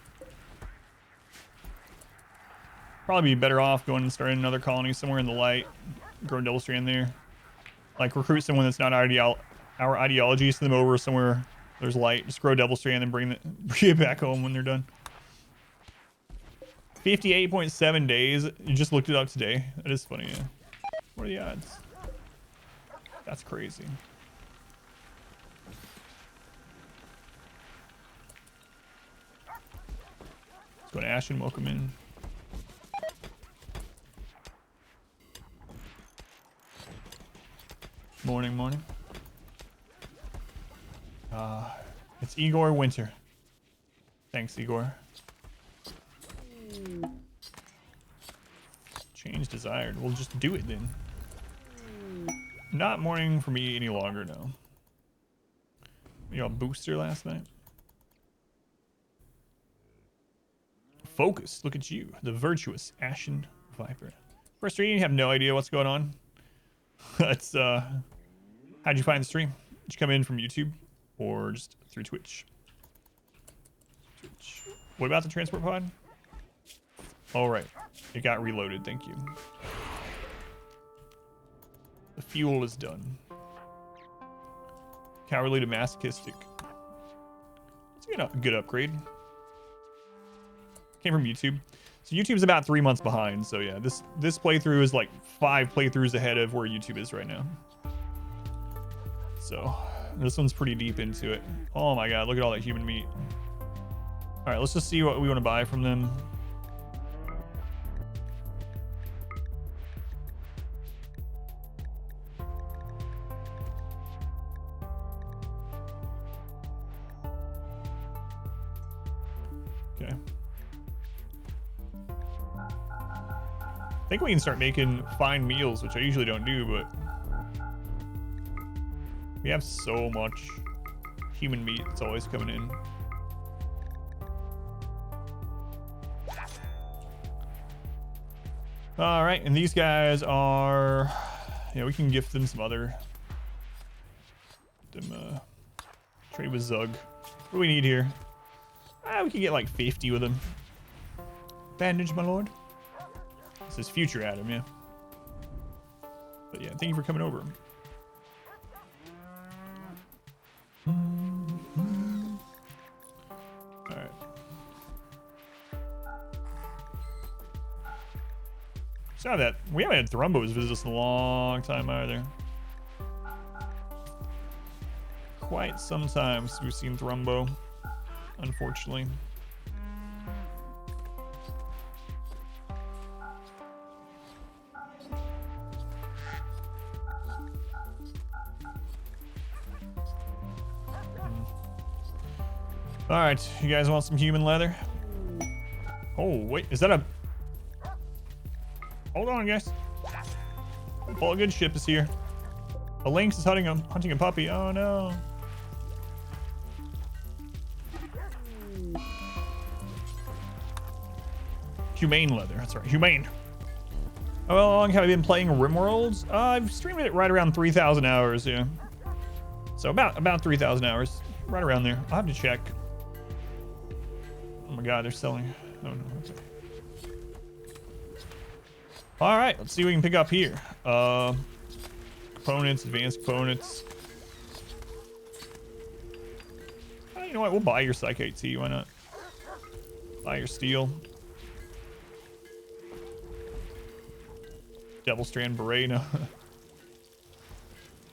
Probably be better off going and starting another colony somewhere in the light, grow Devil Strand there. Like recruit someone that's not our ideology, send them over somewhere there's light, just grow Devil Strand and bring it back home when they're done. 58.7 days. You just looked it up today. That is funny, yeah. What are the odds? That's crazy. Let's go to Ashen, welcome in. Morning. It's Igor Winter. Thanks, Igor. Change desired. We'll just do it then. Not morning for me any longer, no. You know, booster last night. Focus. Look at you, the virtuous Ashen Viper. First stream, you have no idea what's going on. That's how'd you find the stream? Did you come in from YouTube or just through Twitch? What about the transport pod? All right, it got reloaded. Thank you. The fuel is done. Cowardly to masochistic. It's a good upgrade. Came from YouTube. So YouTube's about 3 months behind. So yeah, this playthrough is like 5 playthroughs ahead of where YouTube is right now. So this one's pretty deep into it. Oh my god, look at all that human meat. All right, let's just see what we want to buy from them. Okay. I think we can start making fine meals, which I usually don't do, but we have so much human meat that's always coming in. All right, and these guys are, yeah, we can gift them some other, trade with Zug. What do we need here? We can get like 50 with them. Bandage, my lord. This is future Adam, yeah. But yeah, thank you for coming over. All right. Saw that we haven't had Thrumbos visit us in a long time either. Quite some time since we've seen Thrumbo, unfortunately. All right, you guys want some human leather? Oh, wait, is that a... Hold on, guys. All good ship is here. A lynx is hunting a puppy. Oh, no. Humane leather, that's right, humane. How long have I been playing RimWorld? I've streamed it right around 3,000 hours, yeah. So about 3,000 hours, right around there. I'll have to check. Oh my god, they're selling. Oh no, okay. All right, let's see what we can pick up here. Components, advanced components. You know what, we'll buy your Psychite Tea, why not? Buy your steel. Devil Strand Beret, no.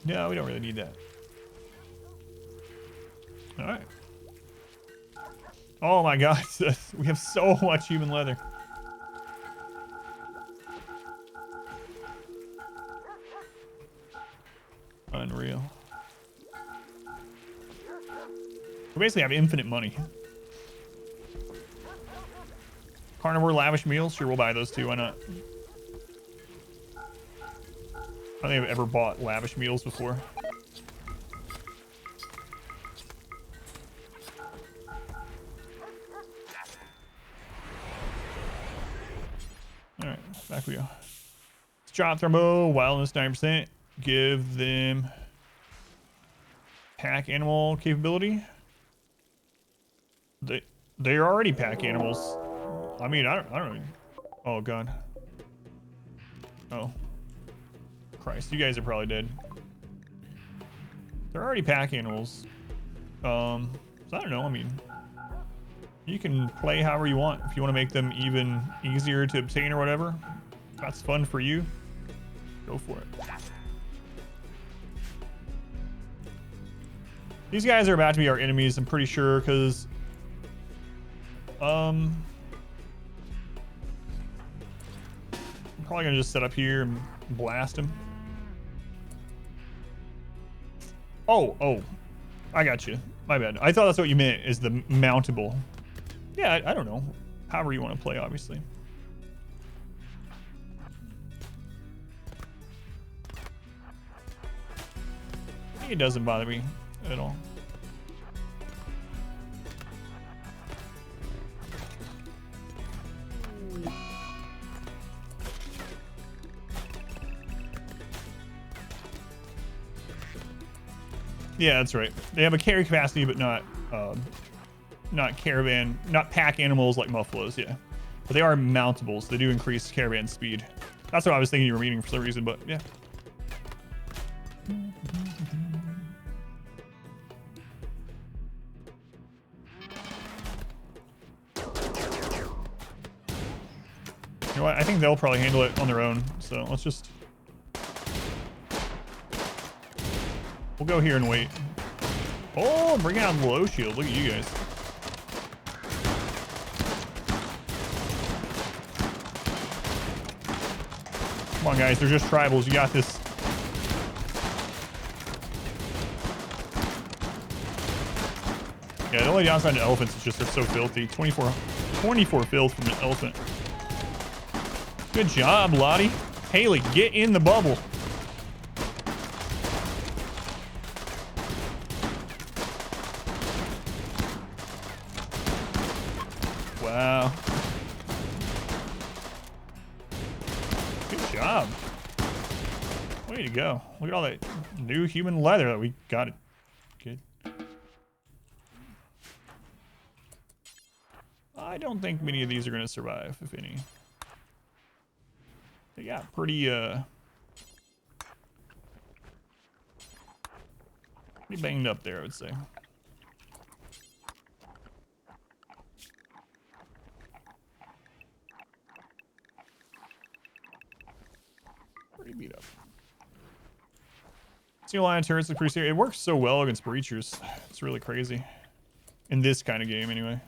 No, we don't really need that. All right. Oh my god, we have so much human leather. Unreal. We basically have infinite money. Carnivore lavish meals, sure, we'll buy those too, why not? I don't think I've ever bought lavish meals before. Alright, back we go. Let's drop Thrumbo, wildness 9%. Give them pack animal capability. They're already pack animals. I mean, I don't know. Oh god. Oh. Christ, you guys are probably dead. They're already pack animals. So I don't know, I mean, you can play however you want. If you want to make them even easier to obtain or whatever, if that's fun for you, go for it. These guys are about to be our enemies, I'm pretty sure, because I'm probably gonna just set up here and blast him. Oh, I got you. My bad. I thought that's what you meant, is the mountable. Yeah, I don't know. However you want to play, obviously. It doesn't bother me at all. Yeah, that's right. They have a carry capacity, but not caravan, not pack animals like muffaloes. Yeah, but they are mountables. They do increase caravan speed. That's what I was thinking you were meaning for some reason, but yeah. You know what? I think they'll probably handle it on their own. So let's just. We'll go here and wait. Oh, bring out the low shield. Look at you guys. Come on, guys. They're just tribals. You got this. Yeah, the only downside to elephants is just they're so filthy. 24 filth from an elephant. Good job, Lottie. Haley, get in the bubble. Wow. Good job. Way to go. Look at all that new human leather that we got. It. Good. I don't think many of these are going to survive, if any. They got pretty banged up there, I would say. Pretty beat up. Single line turrets look pretty serious. It works so well against breachers. It's really crazy. In this kind of game, anyway.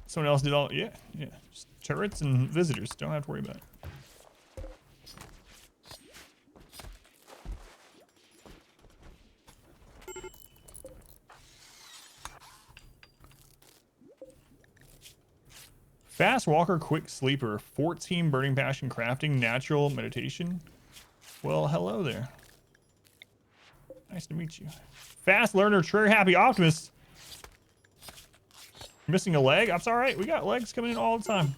Someone else did all, yeah. Just turrets and visitors. Don't have to worry about it. Fast walker, quick sleeper, 14 burning passion crafting, natural meditation. Well, hello there. Nice to meet you. Fast learner, trigger happy optimist. Missing a leg? That's all right. We got legs coming in all the time.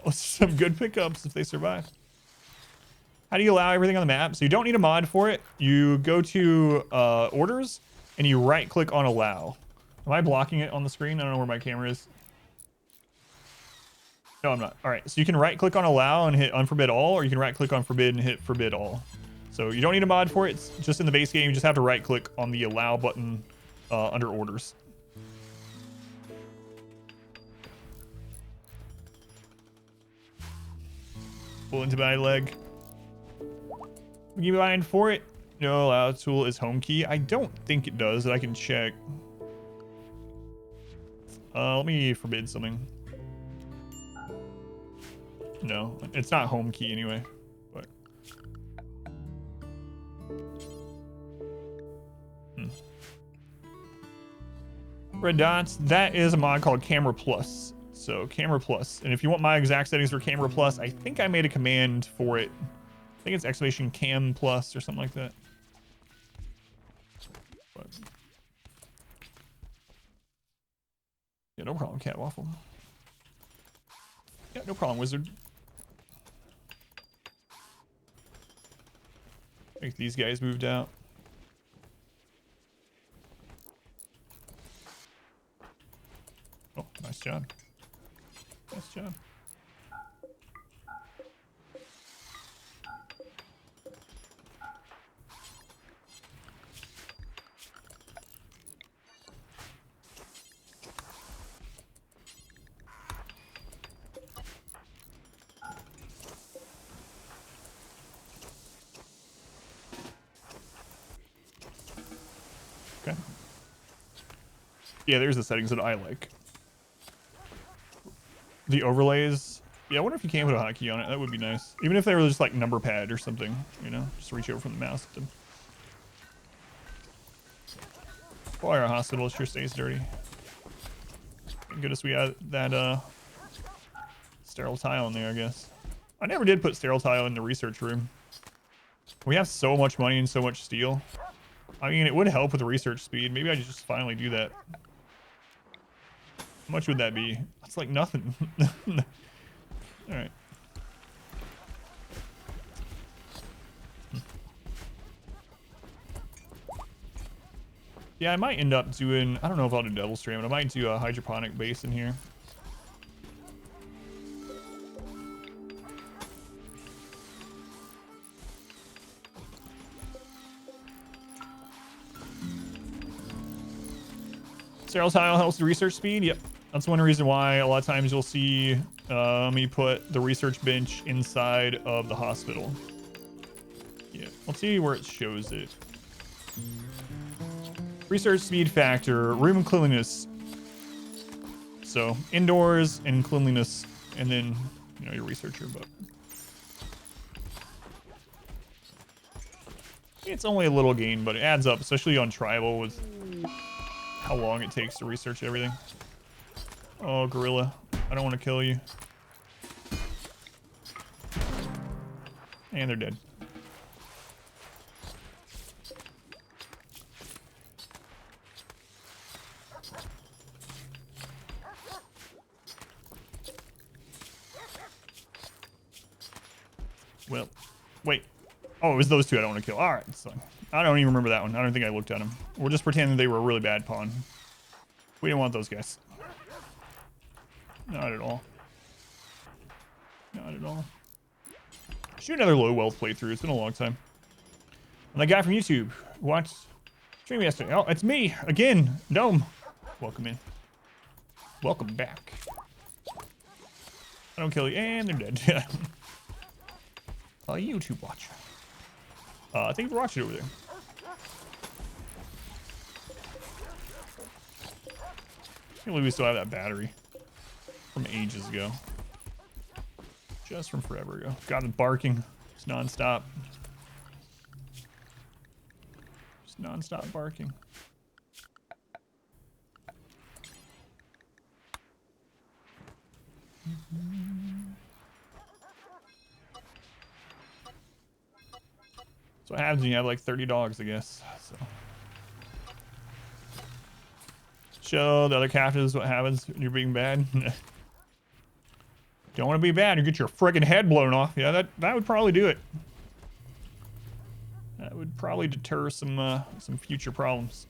Oh, some good pickups if they survive. How do you allow everything on the map? So you don't need a mod for it. You go to orders and you right click on allow. Am I blocking it on the screen? I don't know where my camera is. No, I'm not. All right. So you can right click on allow and hit unforbid all, or you can right click on forbid and hit forbid all. So you don't need a mod for it. It's just in the base game. You just have to right click on the allow button under orders. Pull into my leg. You mind for it? No, allow tool is home key. I don't think it does. I can check. Let me forbid something. No, it's not home key anyway. But red dots. That is a mod called Camera Plus. So Camera Plus, and if you want my exact settings for Camera Plus, I think I made a command for it. I think it's exclamation Cam Plus or something like that. But yeah, no problem, Cat Waffle. Yeah, no problem, Wizard. Make these guys moved out. Oh, nice job. Nice job. Okay. Yeah, there's the settings that I like. The overlays. Yeah, I wonder if you can put a hotkey on it. That would be nice. Even if they were just like number pad or something, you know, just reach over from the mouse at them. Boy, our hospital sure stays dirty. Thank goodness we had that sterile tile in there, I guess. I never did put sterile tile in the research room. We have so much money and so much steel. I mean, it would help with the research speed. Maybe I should just finally do that. How much would that be? That's like nothing. All right. Yeah, I might end up doing, I don't know if I'll do double stream, but I might do a hydroponic base in here. Sterile tile helps the research speed. Yep. That's one reason why a lot of times you'll see me put the research bench inside of the hospital. Yeah, let's see where it shows it. Research speed factor, room cleanliness. So indoors and cleanliness, and then you know your researcher. But it's only a little gain, but it adds up, especially on tribal with how long it takes to research everything. Oh, gorilla, I don't want to kill you. And they're dead. Well, wait. Oh, it was those two I don't want to kill. All right, so I don't even remember that one. I don't think I looked at them. We'll just pretend that they were a really bad pawn. We didn't want those guys. Not at all. Not at all. Shoot another low wealth playthrough. It's been a long time. And that guy from YouTube watched stream yesterday. Oh, it's me again, Dome. Welcome in. Welcome back. I don't kill you, and they're dead. YouTube watcher. I think we're watching over there. I can't believe we still have that battery from ages ago. Just from forever ago. Got it barking. It's non-stop. Just non-stop barking. So what happens when you have like 30 dogs, I guess. So. Show the other captives what happens when you're being bad. Don't want to be bad, you get your friggin' head blown off. Yeah, that would probably do it. That would probably deter some future problems.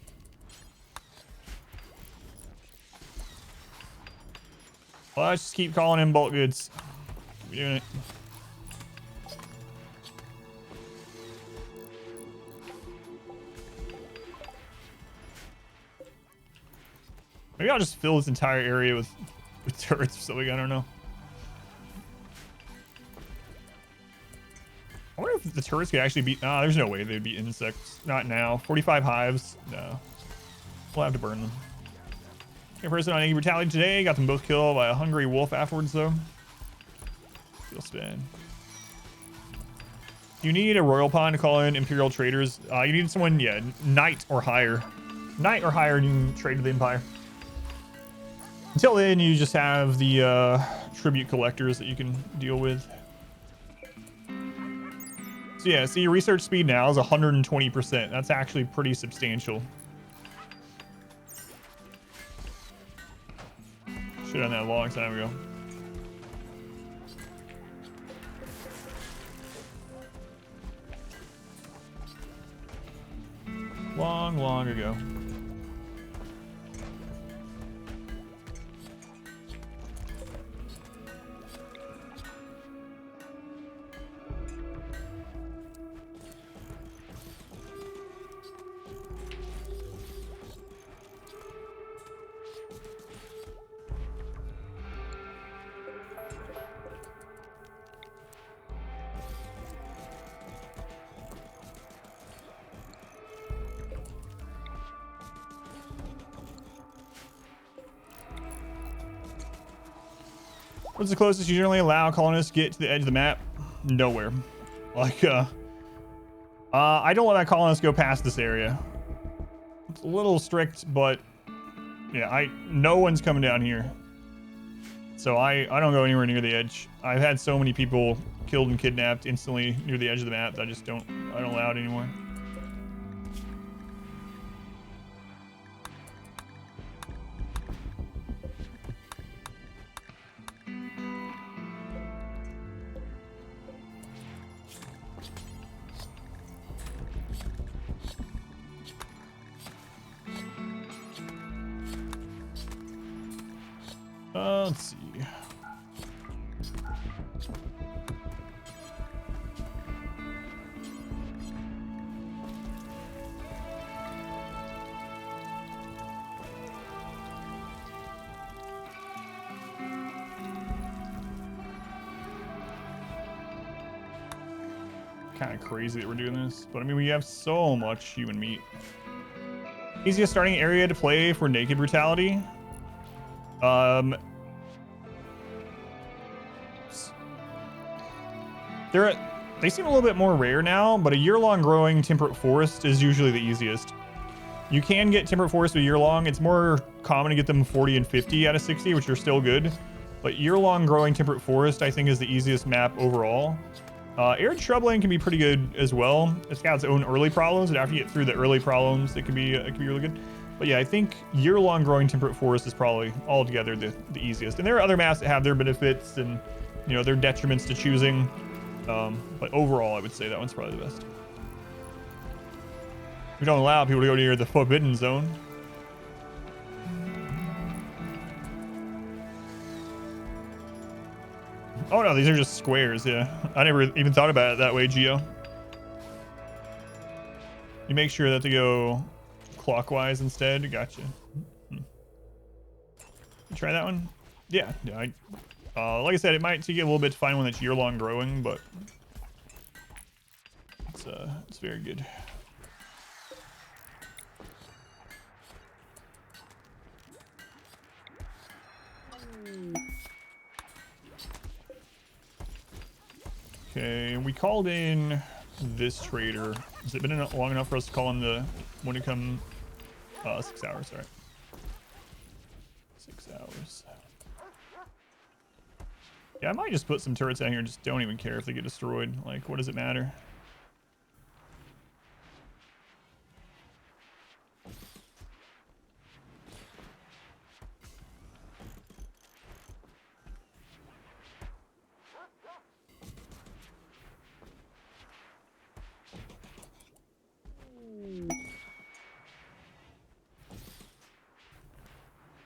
Well, let's just keep calling in bulk goods. Keep doing it. Maybe I'll just fill this entire area with turrets or something. I don't know. I wonder if the turrets could actually beat... Nah, there's no way they'd beat insects. Not now. 45 hives? No. We'll have to burn them. Okay, person on Iggy Brutality today. Got them both killed by a hungry wolf afterwards, though. Feels bad. You need a royal pawn to call in Imperial traders. You need someone, yeah, knight or higher. Knight or higher, and you can trade with the Empire. Until then, you just have the tribute collectors that you can deal with. So yeah, see, your research speed now is 120%. That's actually pretty substantial. Should have done that a long time ago. Long ago. What's the closest you generally allow colonists to get to the edge of the map? Nowhere. Like, I don't let my colonists go past this area. It's a little strict, but yeah, no one's coming down here. So I don't go anywhere near the edge. I've had so many people killed and kidnapped instantly near the edge of the map that I just don't allow it anymore. Let's see. kind of crazy that we're doing this, but I mean, we have so much human meat. Easiest starting area to play for naked brutality. They seem a little bit more rare now, but a year-long growing temperate forest is usually the easiest. You can get temperate forest a year-long. It's more common to get them 40 and 50 out of 60, which are still good. But year-long growing temperate forest, I think, is the easiest map overall. Arid shrubland can be pretty good as well. It's got its own early problems, but after you get through the early problems, it can be really good. But yeah, I think year-long growing temperate forest is probably altogether the easiest. And there are other maps that have their benefits and, you know, their detriments to choosing. But overall, I would say that one's probably the best. We don't allow people to go near the forbidden zone. Oh no, these are just squares, yeah. I never even thought about it that way, Geo. You make sure that they go clockwise instead. Gotcha. You try that one? Yeah, like I said, it might take you a little bit to find one that's year-long growing, but it's very good. Okay, we called in this trader. Has it been long enough for us to call in the when it come 6 hours, all right. 6 hours. Yeah, I might just put some turrets out here and just don't even care if they get destroyed. Like, what does it matter?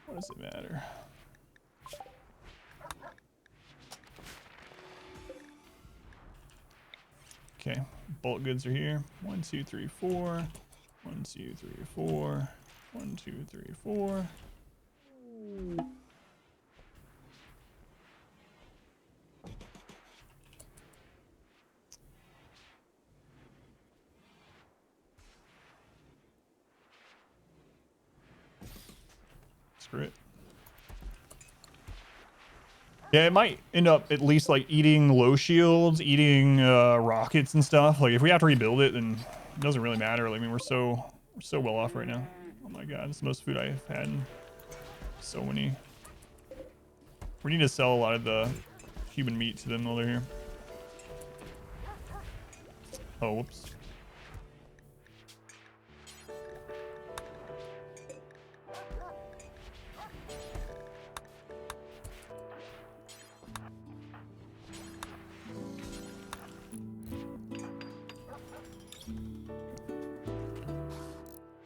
What does it matter? Okay, bulk goods are here. 1, 2, 3, 4. 1, 2, 3, 4. 1, 2, 3, 4. Screw it. Yeah, it might end up at least like eating low shields, eating rockets and stuff. Like if we have to rebuild it, then it doesn't really matter. Like, I mean, we're so well off right now. Oh my god, it's the most food I've had in so many. We need to sell a lot of the human meat to them while they're here. Oh, whoops.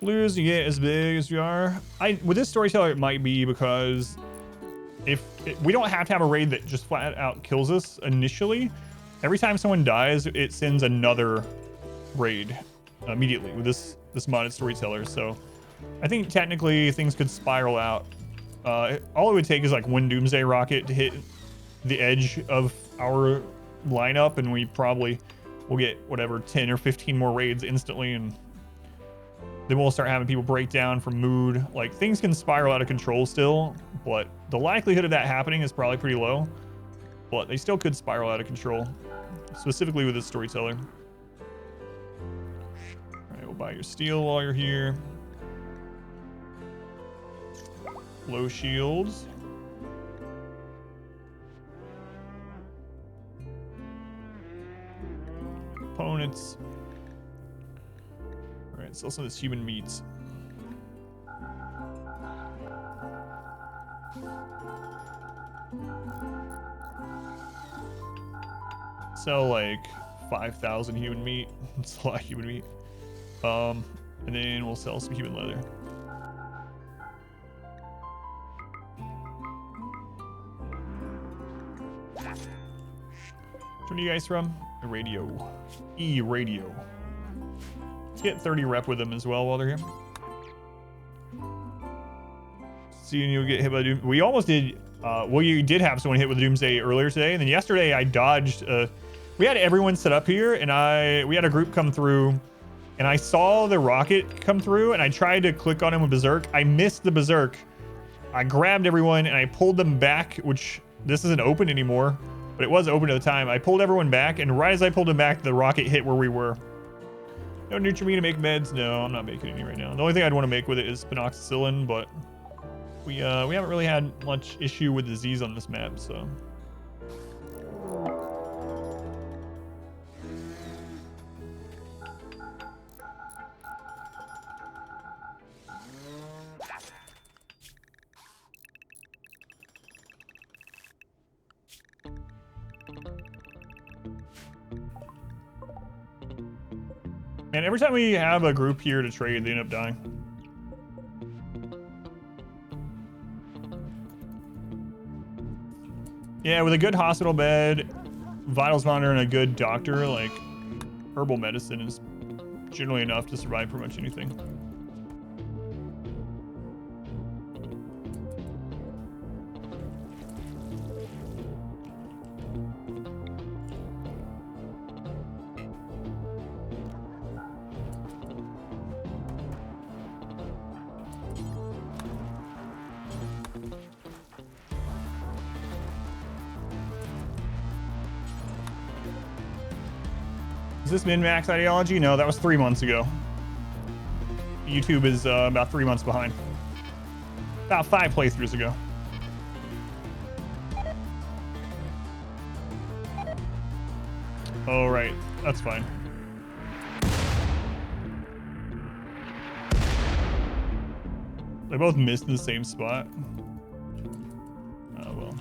Blues, you get as big as you are. With this storyteller, it might be because we don't have to have a raid that just flat out kills us initially. Every time someone dies, it sends another raid immediately with this modded storyteller. So I think technically things could spiral out. All it would take is like one Doomsday rocket to hit the edge of our lineup, and we probably will get whatever 10 or 15 more raids instantly, and then we'll start having people break down from mood. Like, things can spiral out of control still, but the likelihood of that happening is probably pretty low. But they still could spiral out of control, specifically with this storyteller. All right, we'll buy your steel while you're here. Low shields. Components. Alright, sell some of this human meats. Sell like 5,000 human meat. It's a lot of human meat. And then we'll sell some human leather. Where are you guys from? Radio. E-radio. Let's get 30 rep with them as well while they're here. Seeing you'll get hit by Doom. We almost did. Well, you did have someone hit with Doomsday earlier today, and then yesterday I dodged we had everyone set up here, and we had a group come through, and I saw the rocket come through, and I tried to click on him with Berserk. I missed the Berserk. I grabbed everyone, and I pulled them back, which this isn't open anymore, but it was open at the time. I pulled everyone back, and right as I pulled them back, the rocket hit where we were. No Nutrimine to make meds. No, I'm not making any right now. The only thing I'd want to make with it is penoxycillin, but we haven't really had much issue with disease on this map, so. And every time we have a group here to trade, they end up dying. Yeah, with a good hospital bed, vitals monitor, and a good doctor, like herbal medicine is generally enough to survive pretty much anything. Is this min-max ideology? No, that was 3 months ago. YouTube is about 3 months behind. About 5 playthroughs ago. Oh, right. That's fine. They both missed in the same spot. Oh, well.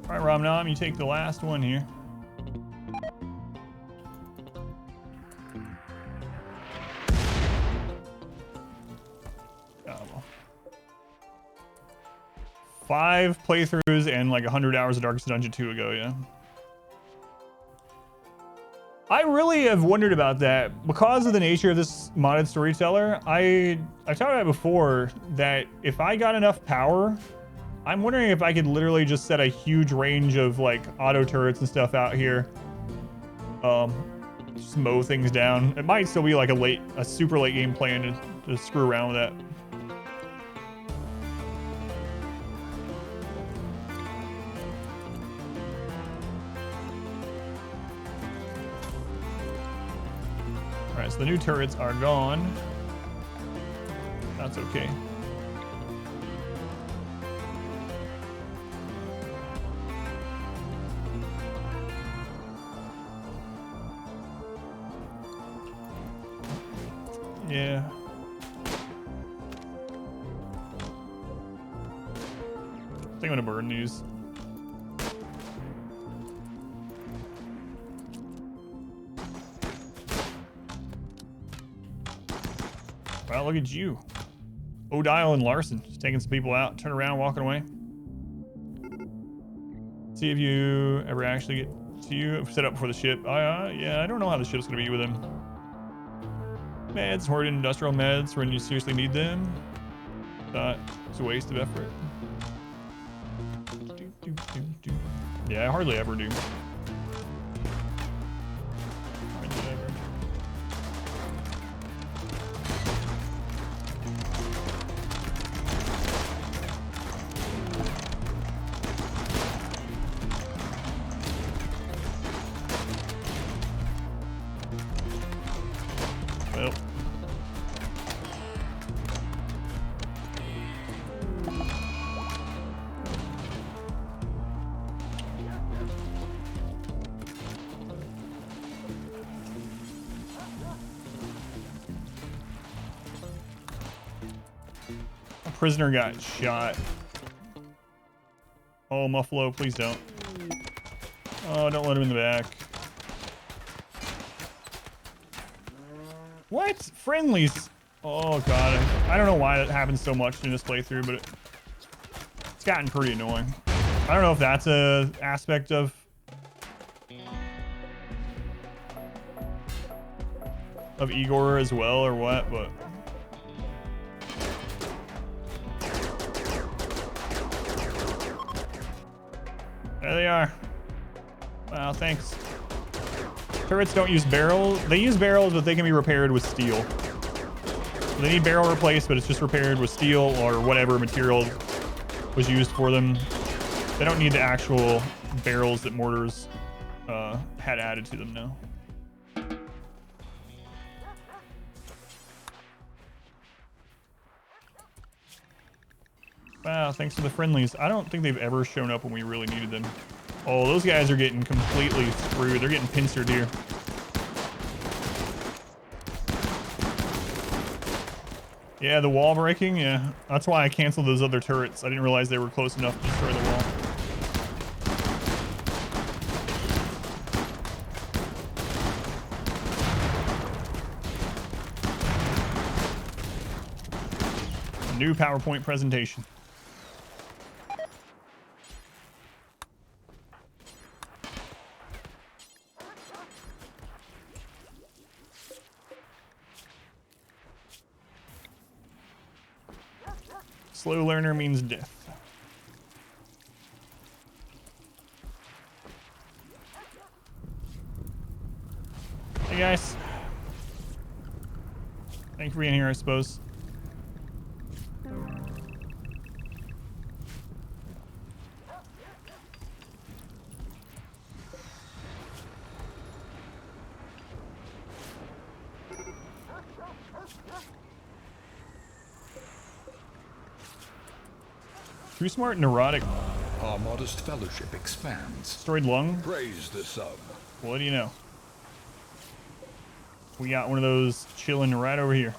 All right, Ramnam, you take the last one here. Oh, well. 5 playthroughs and like 100 hours of Darkest Dungeon 2 ago, yeah. I really have wondered about that because of the nature of this modded storyteller. I've talked about it before that if I got enough power, I'm wondering if I could literally just set a huge range of like auto turrets and stuff out here. Just mow things down. It might still be like a super late game plan to screw around with that. Alright, so the new turrets are gone. That's okay. Yeah. I think I'm gonna burn these. Wow, look at you. Odile and Larson just taking some people out, turn around, walking away. See if you ever actually get to you. Set up before the ship. Yeah, I don't know how the ship's gonna be with him. Meds, hoarded industrial meds when you seriously need them. It's a waste of effort. Yeah, I hardly ever do. Hardly ever. Well. A prisoner got shot. Oh, Muffalo, please don't. Oh, don't let him in the back. What? Friendlies? Oh god, I don't know why that happens so much in this playthrough, but it's gotten pretty annoying. I don't know if that's a aspect of Igor as well or what, but there they are. Wow, thanks. Turrets don't use barrels. They use barrels, but they can be repaired with steel. So they need barrel replaced, but it's just repaired with steel or whatever material was used for them. They don't need the actual barrels that mortars had added to them now. Wow, thanks for the friendlies. I don't think they've ever shown up when we really needed them. Oh, those guys are getting completely screwed. They're getting pincered here. Yeah, the wall breaking, yeah. That's why I canceled those other turrets. I didn't realize they were close enough to destroy the wall. A new PowerPoint presentation. Slow learner means death. Hey guys. Thank you for being here, I suppose. Too smart, neurotic. Our modest fellowship expands. Destroyed lung. Praise the sub. What do you know? We got one of those chilling right over here.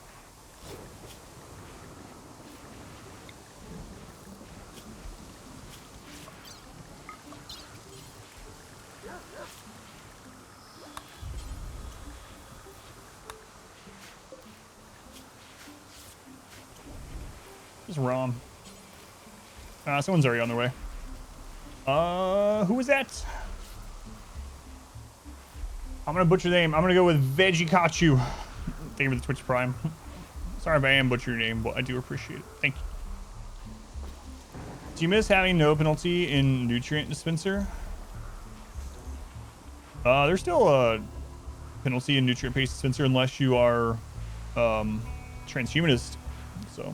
Just ROM. Someone's already on their way. Who was that? I'm gonna butcher the name. I'm gonna go with Vegikachu. Thank you for the Twitch Prime. Sorry if I am butchering your name, but I do appreciate it. Thank you. Do you miss having no penalty in nutrient dispenser? There's still a penalty in nutrient paste dispenser unless you are transhumanist. So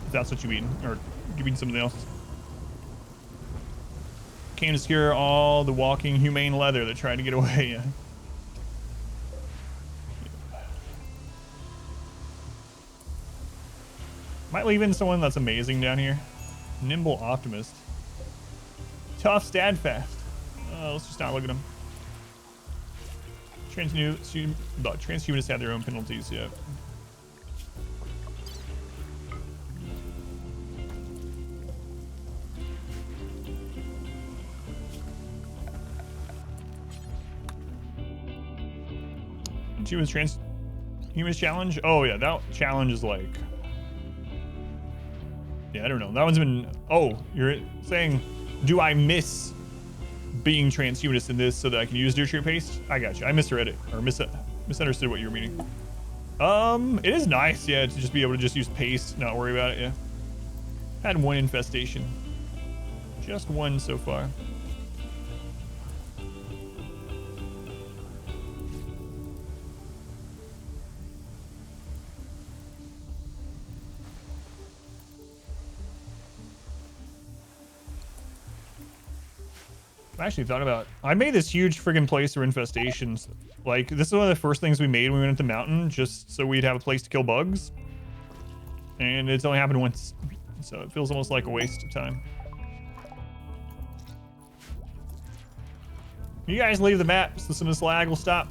if that's what you mean, or you mean something else. Came to secure all the walking humane leather that tried to get away. Yeah. Might leave in someone that's amazing down here. Nimble optimist. Tough steadfast. Let's just not look at them. Transhumanists have their own penalties, yeah. Transhumans challenge? Oh yeah, that challenge is like, yeah, I don't know. That one's been, oh, you're saying, do I miss being transhumanist in this so that I can use nutrient paste? I got you. I misread it, or misunderstood what you were meaning. It is nice, yeah, to just be able to just use paste, not worry about it, yeah. Had one infestation. Just one so far. I actually thought about, I made this huge friggin' place for infestations. Like, this is one of the first things we made when we went up the mountain, just so we'd have a place to kill bugs. And it's only happened once, so it feels almost like a waste of time. You guys leave the map so some of this lag will stop.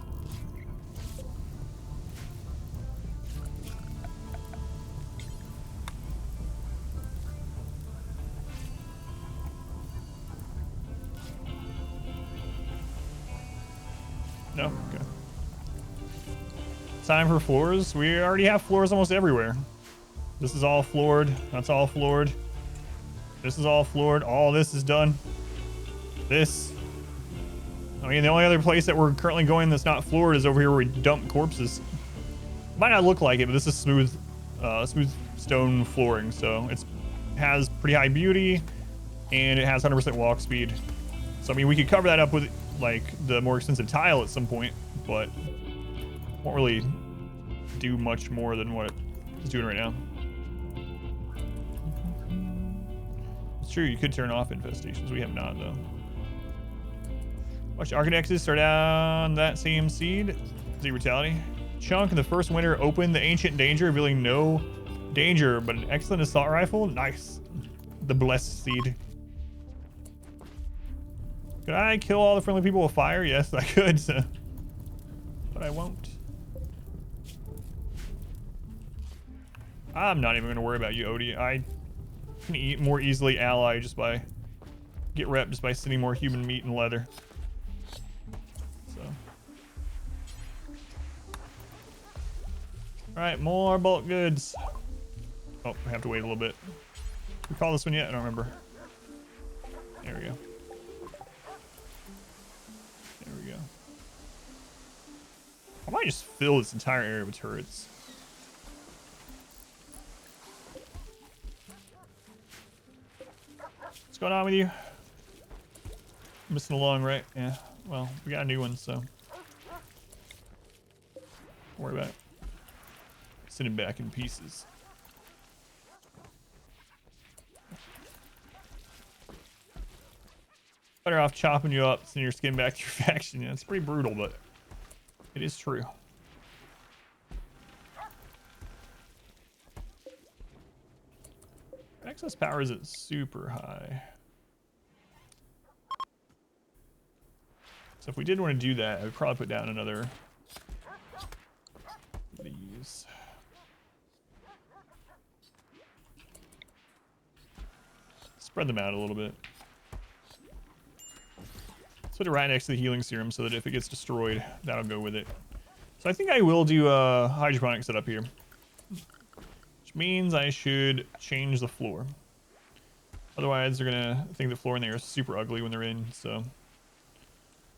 No? Okay. Time for floors. We already have floors almost everywhere. This is all floored. That's all floored. This is all floored. All this is done. This. I mean, the only other place that we're currently going that's not floored is over here where we dump corpses. Might not look like it, but this is smooth stone flooring, so it has pretty high beauty, and it has 100% walk speed. So I mean, we could cover that up with like the more expensive tile at some point, but won't really do much more than what it's doing right now. It's true, you could turn off infestations. We have not though. Watch Architects start down that same seed. Z Brutality. Chunk in the first winter opened the Ancient Danger, revealing no danger, but an excellent assault rifle. Nice. The Blessed Seed. Could I kill all the friendly people with fire? Yes, I could, so. But I won't. I'm not even going to worry about you, Odie. I can eat more easily ally just by... Get rep just by sitting more human meat and leather. So. Alright, more bulk goods. Oh, I have to wait a little bit. Did we call this one yet? I don't remember. There we go. There we go. I might just fill this entire area with turrets. What's going on with you? Missing along, right? Yeah. Well, we got a new one, so. Don't worry about it. Send him back in pieces. Better off chopping you up, sending your skin back to your faction. Yeah, it's pretty brutal, but it is true. Excess power isn't super high. So if we did want to do that, I would probably put down another of these. Spread them out a little bit. Let's put it right next to the healing serum so that if it gets destroyed, that'll go with it. So I think I will do a hydroponic setup here. Which means I should change the floor. Otherwise, they're gonna think the floor in there is super ugly when they're in, so.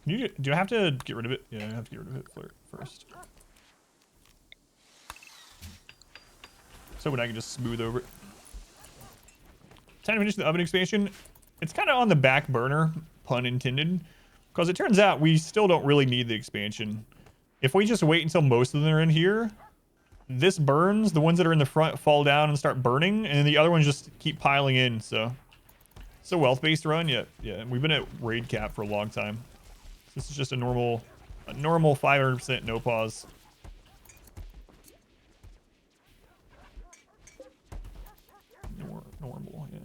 Do I have to get rid of it? Yeah, I have to get rid of it first. So when I can just smooth over it. Time to finish the oven expansion. It's kind of on the back burner, pun intended. Because it turns out we still don't really need the expansion. If we just wait until most of them are in here, this burns, the ones that are in the front fall down and start burning, and the other ones just keep piling in, so. It's a wealth-based run, yeah. We've been at raid cap for a long time. This is just a normal 500% no pause. Normal, yeah.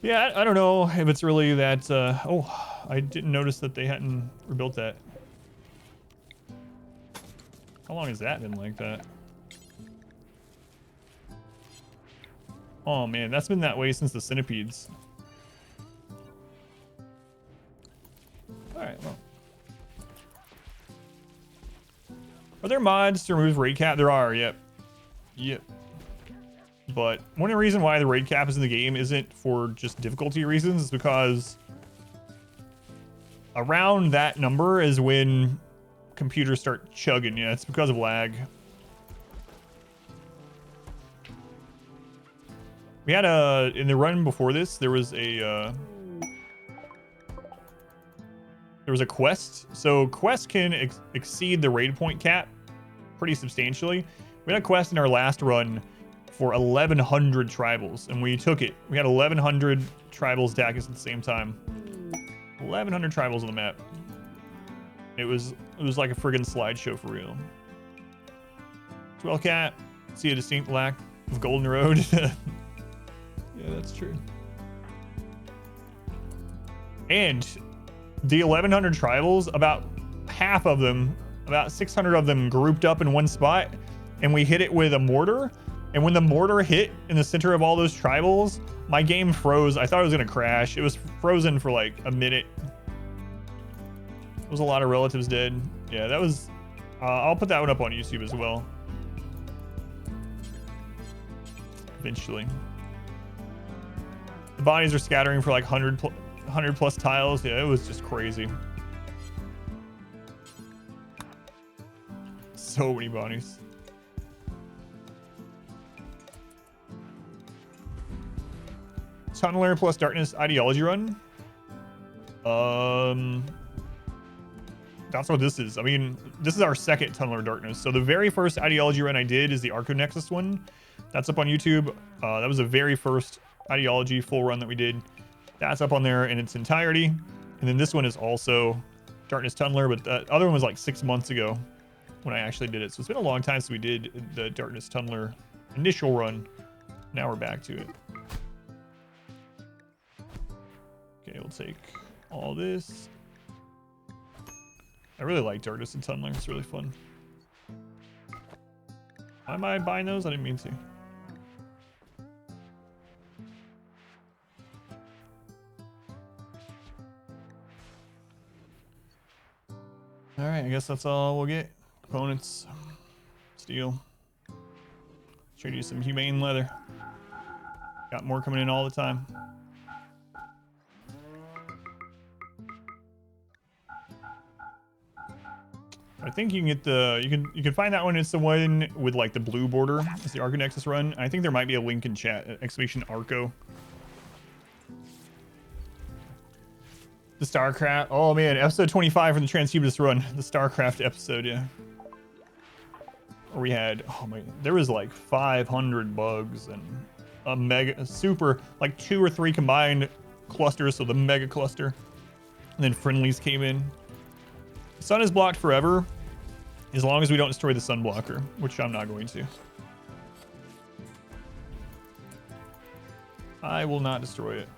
Yeah, I don't know if it's really that, oh, I didn't notice that they hadn't rebuilt that. How long has that been like that? Oh man, that's been that way since the centipedes. Alright, well. Are there mods to remove raid cap? There are, yep. Yep. But one of the reasons why the raid cap is in the game isn't for just difficulty reasons, it's because around that number is when computers start chugging. Yeah, it's because of lag. We had in the run before this, there was a quest. So quests can exceed the raid point cap pretty substantially. We had a quest in our last run for 1,100 tribals, and we took it. We had 1,100 tribals attack us at the same time. 1,100 tribals on the map. It was like a friggin' slideshow for real. Swell cat, see a distinct lack of golden road. Yeah, that's true. And the 1,100 tribals, about half of them, about 600 of them grouped up in one spot, and we hit it with a mortar. And when the mortar hit in the center of all those tribals, my game froze. I thought it was gonna crash. It was frozen for like a minute. There was a lot of relatives dead. Yeah, that was, I'll put that one up on YouTube as well. Eventually. The bodies are scattering for like 100 plus tiles. Yeah, it was just crazy. So many bounties. Tunneler plus Darkness Ideology Run. That's what this is. I mean, this is our second Tunneler Darkness. So the very first Ideology Run I did is the Arco Nexus one. That's up on YouTube. That was the very first Ideology full run that we did. That's up on there in its entirety. And then this one is also Darkness Tunneler, but the other one was like 6 months ago when I actually did it. So it's been a long time since we did the Darkness Tunneler initial run. Now we're back to it. Okay, we'll take all this. I really like Darkness and Tunneler. It's really fun. Why am I buying those? I didn't mean to. Alright, I guess that's all we'll get. Components. Steel. Trade you some humane leather. Got more coming in all the time. I think you can get the you can find that one. It's the one with like the blue border. It's the Arco Nexus run. I think there might be a link in chat. Exclamation Arco. The StarCraft. Oh man, episode 25 from the Transhumanist run. The StarCraft episode, yeah. Where we had, oh my, there was like 500 bugs and a super, like 2 or 3 combined clusters, so the mega cluster. And then friendlies came in. Sun is blocked forever, as long as we don't destroy the sun blocker, which I'm not going to. I will not destroy it.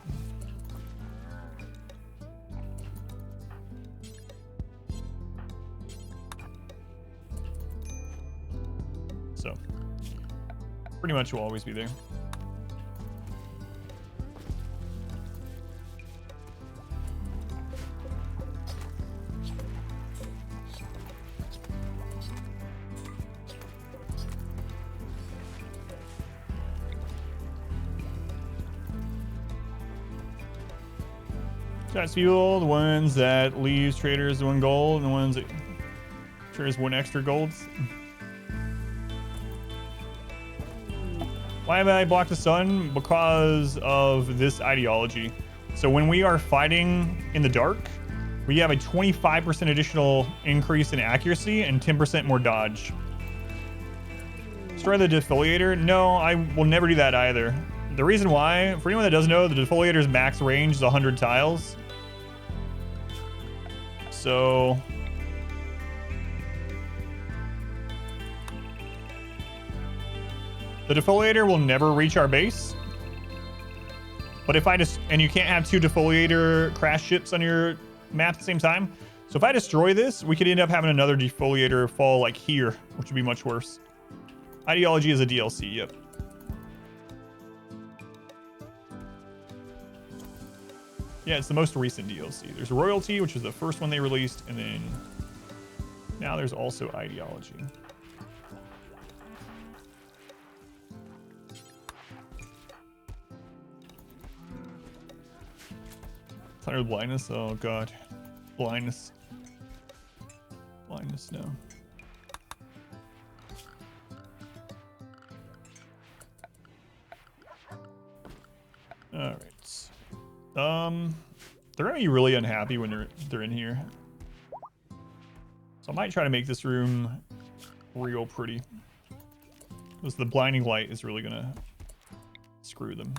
So, pretty much will always be there. Shots fuel, the ones that leaves traders 1 gold, and the ones that traders 1 extra gold. Why have I blocked the sun? Because of this ideology. So when we are fighting in the dark, we have a 25% additional increase in accuracy and 10% more dodge. Destroy the defoliator? No, I will never do that either. The reason why, for anyone that doesn't know, the defoliator's max range is 100 tiles. So the defoliator will never reach our base. But if I just, and you can't have 2 defoliator crash ships on your map at the same time. So if I destroy this, we could end up having another defoliator fall like here, which would be much worse. Ideology is a DLC, yep. Yeah, it's the most recent DLC. There's Royalty, which is the first one they released, and then now there's also Ideology. Thunder blindness, oh god. Blindness. Blindness, no. Alright. They're gonna be really unhappy when they're in here. So I might try to make this room real pretty. Because the blinding light is really gonna screw them.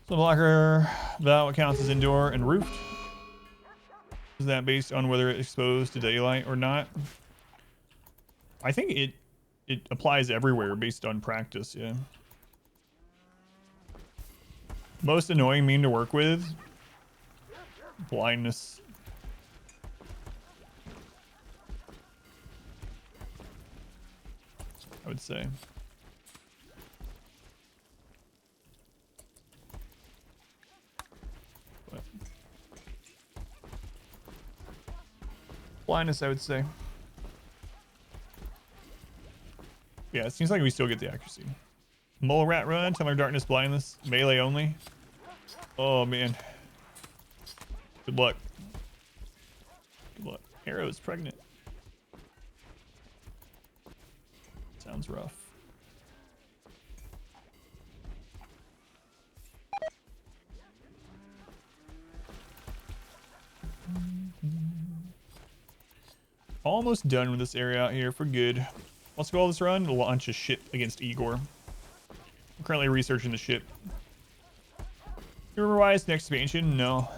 So blocker, about what counts as indoor and roofed. Is that based on whether it's exposed to daylight or not? I think it applies everywhere based on practice, yeah. Most annoying meme to work with? Blindness. I would say. But blindness, I would say. Yeah, it seems like we still get the accuracy. Mole rat run, Tumbler darkness, blindness, melee only. Oh man. Good luck. Good luck. Arrow is pregnant. Sounds rough. Almost done with this area out here for good. Let's go all this run. We'll launch a ship against Igor. I'm currently researching the ship. You remember why it's next expansion? No.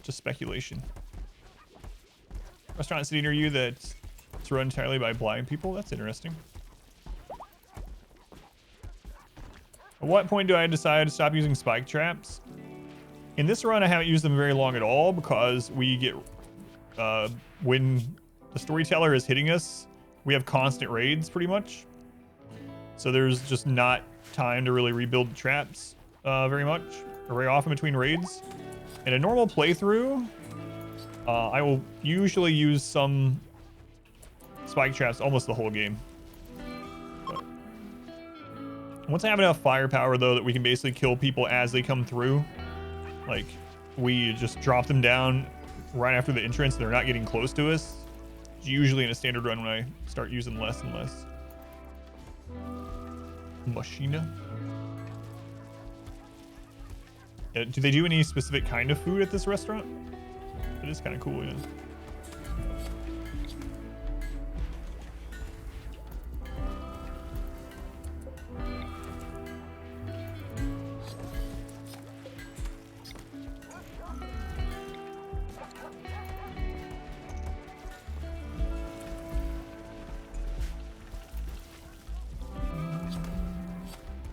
Just speculation. Restaurant city near you that's run entirely by blind people? That's interesting. At what point do I decide to stop using spike traps? In this run, I haven't used them very long at all because we get... when the Storyteller is hitting us, we have constant raids pretty much. So there's just not time to really rebuild the traps very much, or very often between raids. In a normal playthrough, I will usually use some spike traps almost the whole game. But once I have enough firepower though that we can basically kill people as they come through, like we just drop them down right after the entrance, they're not getting close to us. It's usually in a standard run when I start using less and less. Machina. Do they do any specific kind of food at this restaurant? It is kind of cool, yeah.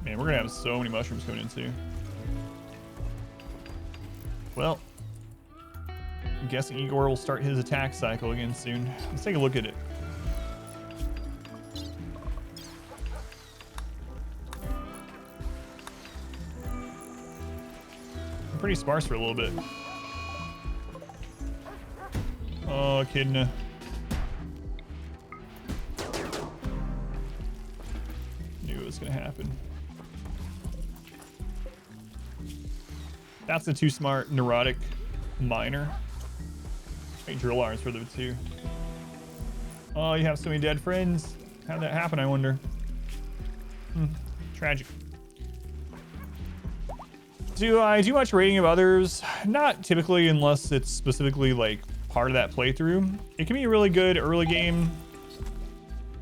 Man, we're gonna have so many mushrooms coming in too. Well, I'm guessing Igor will start his attack cycle again soon. Let's take a look at it. I'm pretty sparse for a little bit. Oh, Echidna. Knew it was gonna happen. That's the too smart, neurotic miner. Hey, drill arms for them too. Oh, you have so many dead friends. How'd that happen, I wonder? Tragic. Do I do much rating of others? Not typically, unless it's specifically like part of that playthrough. It can be a really good early game.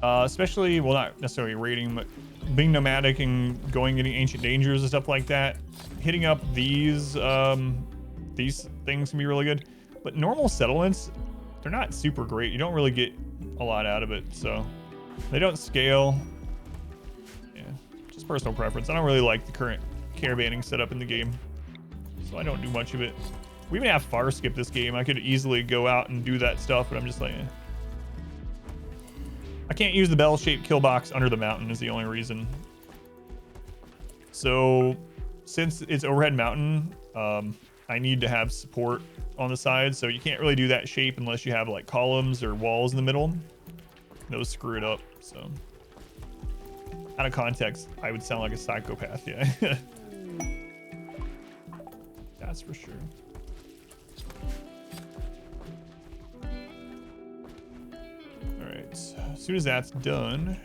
Especially, well, not necessarily rating, but being nomadic and going getting ancient dangers and stuff like that. Hitting up these things can be really good, but normal settlements, they're not super great. You don't really get a lot out of it, so they don't scale. Yeah, just personal preference. I don't really like the current caravanning setup in the game, so I don't do much of it. We even have far skip this game. I could easily go out and do that stuff, but I'm just like, eh. I can't use the bell-shaped kill box under the mountain is the only reason. So since it's overhead mountain, I need to have support on the side, so you can't really do that shape unless you have like columns or walls in the middle. Those screw it up, so out of context, I would sound like a psychopath, yeah. That's for sure. All right, as soon as that's done,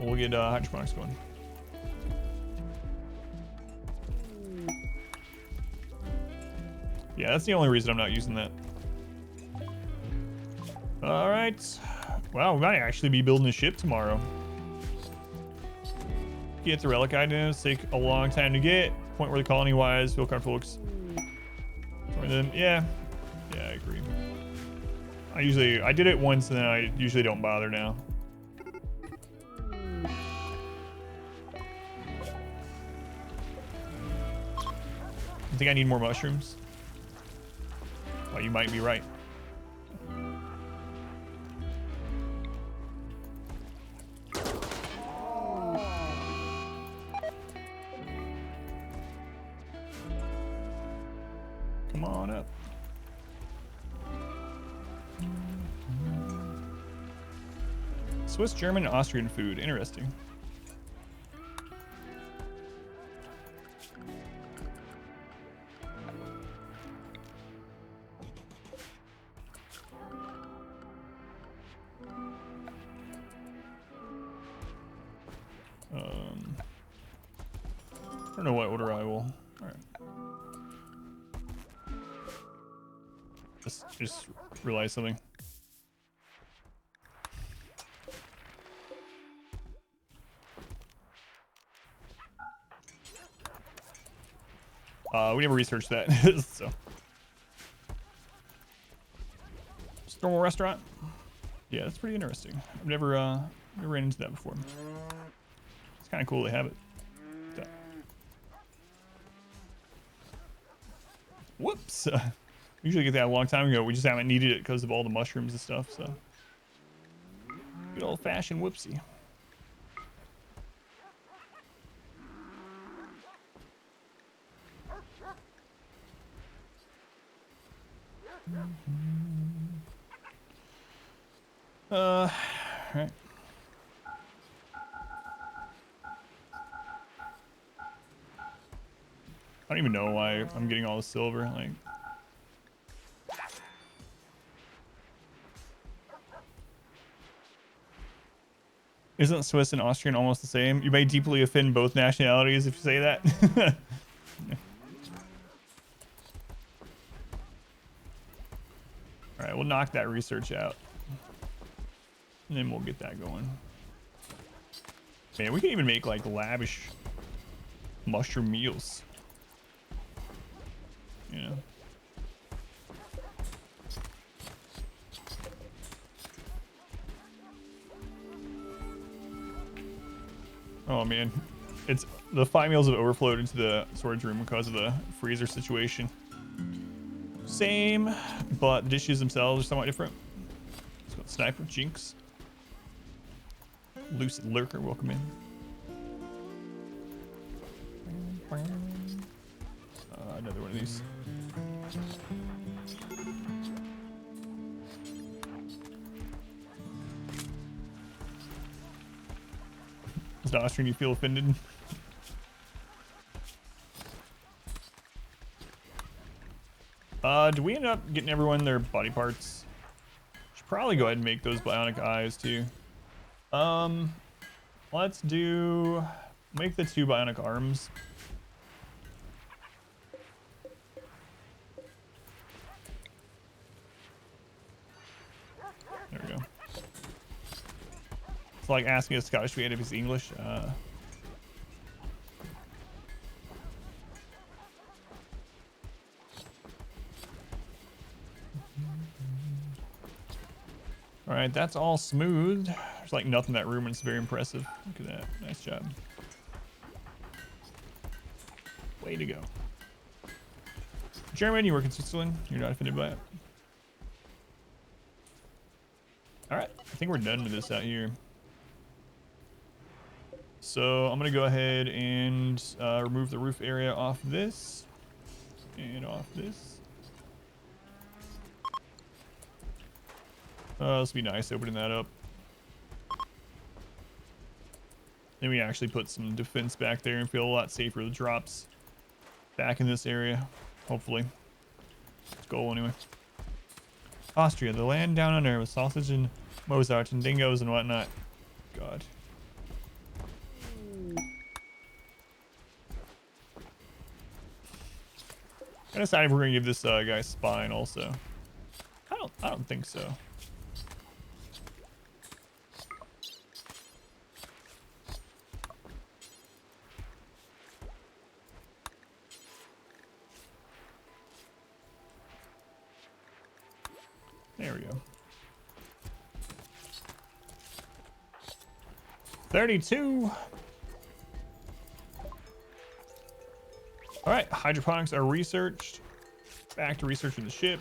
we'll get hydroponics going. Yeah, that's the only reason I'm not using that. All right. Wow, we might actually be building a ship tomorrow. Get the relic items. Take a long time to get. Point where the colony wise. Feel comfortable. Yeah. Yeah, I agree. I did it once and then I usually don't bother now. I think I need more mushrooms. Well, you might be right. Come on up. Swiss, German, and Austrian food. Interesting. I don't know what order I will. All right. Just realized something. We never researched that, so. Just normal restaurant. Yeah, that's pretty interesting. I've never ran into that before. It's kind of cool they have it. Whoops. Usually get that a long time ago. We just haven't needed it because of all the mushrooms and stuff, so. Good old fashioned whoopsie. All right. I don't even know why I'm getting all the silver. Like, isn't Swiss and Austrian almost the same? You may deeply offend both nationalities if you say that. All right, we'll knock that research out, and then we'll get that going. Man, we can even make like lavish mushroom meals. You know. Oh man, it's the 5 meals have overflowed into the storage room because of the freezer situation. Same, but the dishes themselves are somewhat different. So Sniper, Jinx, Lucid Lurker, welcome in. Another one of these. Is it Austrian you feel offended? Do we end up getting everyone their body parts? Should probably go ahead and make those bionic eyes too. Let's make the 2 bionic arms. There we go. It's like asking a Scottish man if he's English. All right, that's all smooth. There's like nothing in that room, and it's very impressive. Look at that. Nice job. Way to go. German, you work in Switzerland. You're not offended by it. All right, I think we're done with this out here. So I'm gonna go ahead and remove the roof area off this and off this. This would be nice opening that up. Then we actually put some defense back there and feel a lot safer. The drops back in this area, hopefully. Let's go anyway. Austria, the land down under with sausage and Mozart and dingoes and whatnot. God. I decided if we're gonna give this guy spine also. I don't think so. There we go. 32. All right, hydroponics are researched. Back to researching the ship.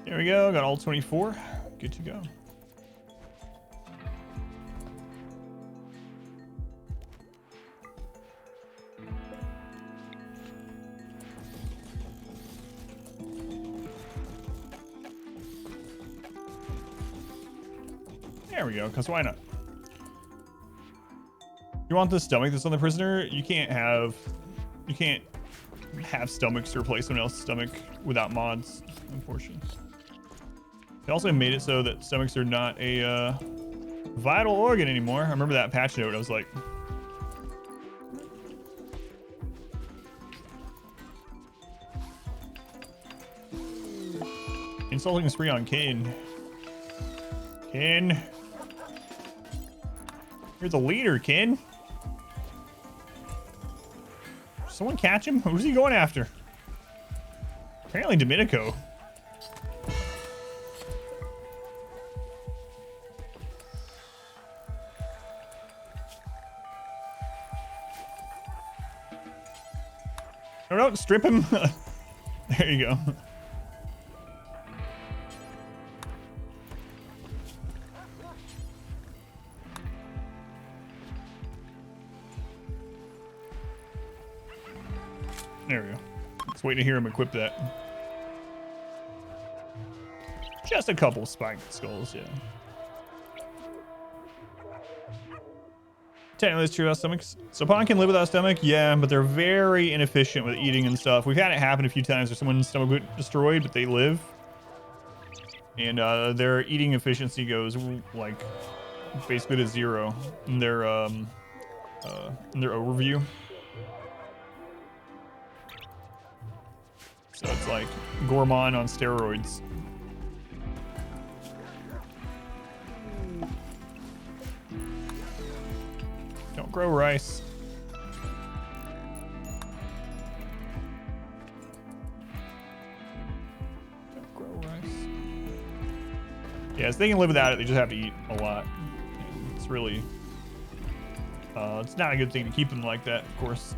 There we go, got all 24. Good to go. There we go, because why not? You want the stomach that's on the prisoner? You can't have stomachs to replace someone else's stomach without mods, unfortunately. They also made it so that stomachs are not a vital organ anymore. I remember that patch note. I was like, insulting spree on Kane. Ken, you're the leader, Ken. Someone catch him? Who's he going after? Apparently Domenico. No, don't strip him. There you go. There we go. Let's wait to hear him equip that. Just a couple spiked skulls, yeah. Technically, it's true about stomachs. So Pawn can live without stomach, yeah, but they're very inefficient with eating and stuff. We've had it happen a few times where someone's stomach got destroyed, but they live. And their eating efficiency goes like basically to 0 in their overview. So it's like Gourmand on steroids. Don't grow rice. Don't grow rice. Yeah, so they can live without it. They just have to eat a lot. And it's really, it's not a good thing to keep them like that, of course.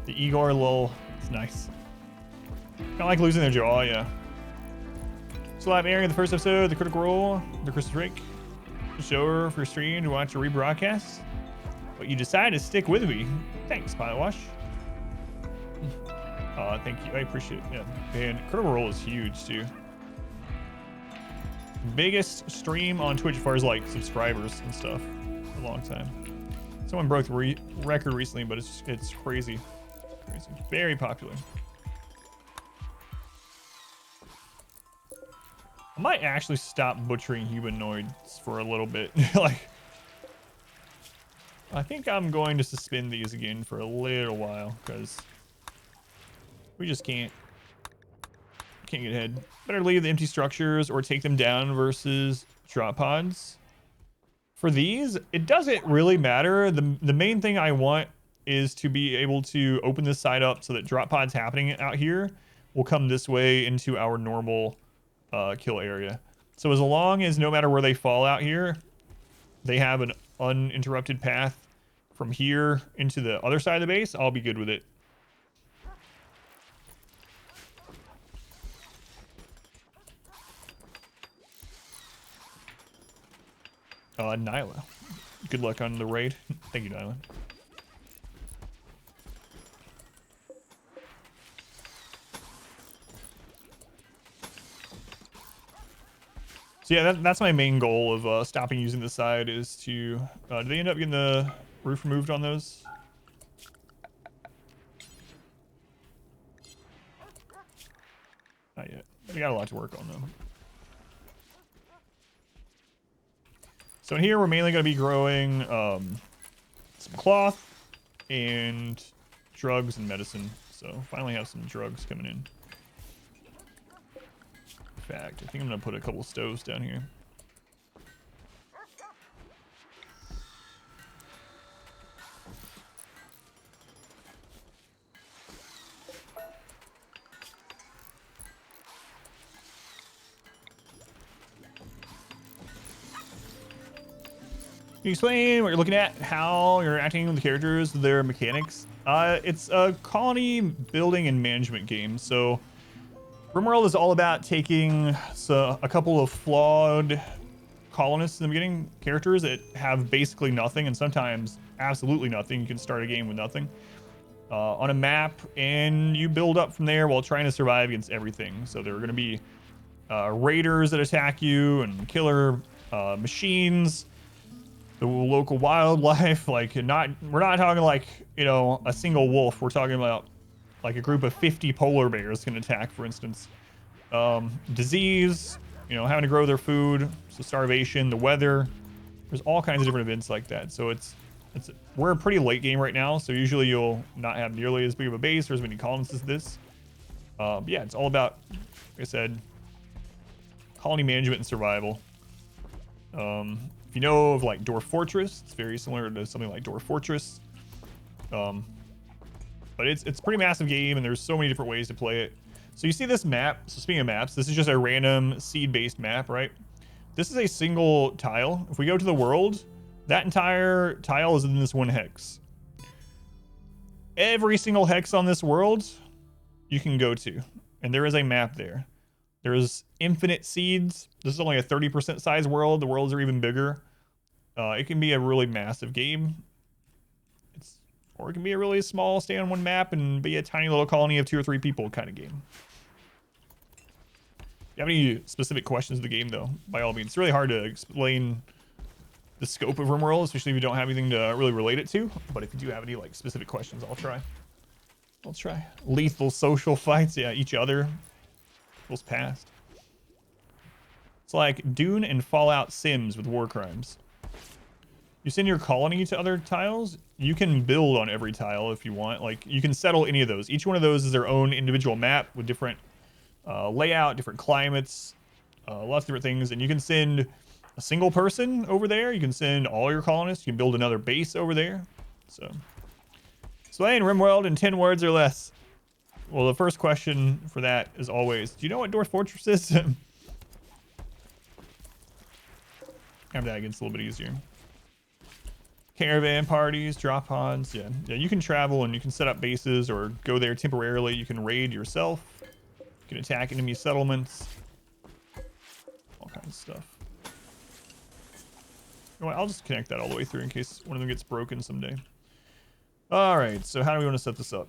The Igor lol, it's nice. Kind of like losing their jaw, yeah. So I'm airing the first episode of the Critical Role, the Christmas break. Show her for stream to watch a rebroadcast. But you decided to stick with me. Thanks, Pilot Wash. Thank you, I appreciate it. Yeah, and Critical Role is huge too. Biggest stream on Twitch as far as like subscribers and stuff for a long time. Someone broke the record recently, but it's crazy. Crazy. Very popular. I might actually stop butchering humanoids for a little bit. Like, I think I'm going to suspend these again for a little while because we just can't get ahead. Better leave the empty structures or take them down versus drop pods. For these, it doesn't really matter. The main thing I want is to be able to open this side up so that drop pods happening out here will come this way into our normal kill area. So as long as no matter where they fall out here, they have an uninterrupted path from here into the other side of the base, I'll be good with it. Nyla. Good luck on the raid. Thank you, Nyla. So yeah, that's my main goal of stopping using the side is to... did they end up getting the roof removed on those? Not yet. We got a lot to work on, though. So in here, we're mainly going to be growing some cloth and drugs and medicine. So finally have some drugs coming in. In fact, I think I'm going to put a couple stoves down here. Can you explain what you're looking at, how you're acting with the characters, their mechanics? It's a colony building and management game. So RimWorld is all about taking a couple of flawed colonists in the beginning, characters that have basically nothing and sometimes absolutely nothing. You can start a game with nothing. on a map, and you build up from there while trying to survive against everything. So there are going to be raiders that attack you and killer machines, the local wildlife. Like, we're not talking like, you know, a single wolf. We're talking about like a group of 50 polar bears can attack, for instance. Disease, you know, having to grow their food, so starvation, the weather. There's all kinds of different events like that. So we're a pretty late game right now, so usually you'll not have nearly as big of a base or as many colonists as this. Yeah, it's all about, like I said, colony management and survival. If you know of like Dwarf Fortress, it's very similar to something like Dwarf Fortress. But it's a pretty massive game, and there's so many different ways to play it. So you see this map. So speaking of maps, this is just a random seed-based map, right? This is a single tile. If we go to the world, that entire tile is in this one hex. Every single hex on this world you can go to, and there is a map there. There's infinite seeds. This is only a 30% size world. The worlds are even bigger. It can be a really massive game. Or it can be a really small, stay on one map and be a tiny little colony of 2 or 3 people kind of game. If you have any specific questions of the game, though, by all means. It's really hard to explain the scope of RimWorld, especially if you don't have anything to really relate it to. But if you do have any like specific questions, I'll try. Lethal social fights, yeah, each other. Feels past. It's like Dune and Fallout Sims with war crimes. You send your colony to other tiles. You can build on every tile if you want. Like, you can settle any of those. Each one of those is their own individual map with different layout, different climates, lots of different things. And you can send a single person over there. You can send all your colonists. You can build another base over there. So, explain RimWorld in 10 words or less. Well, the first question for that is always, do you know what Dwarf Fortress is? Have that gets a little bit easier. Caravan parties, drop pods, yeah, you can travel and you can set up bases or go there temporarily. You can raid yourself. You can attack enemy settlements. All kinds of stuff. You know what, I'll just connect that all the way through in case one of them gets broken someday. All right, so how do we want to set this up?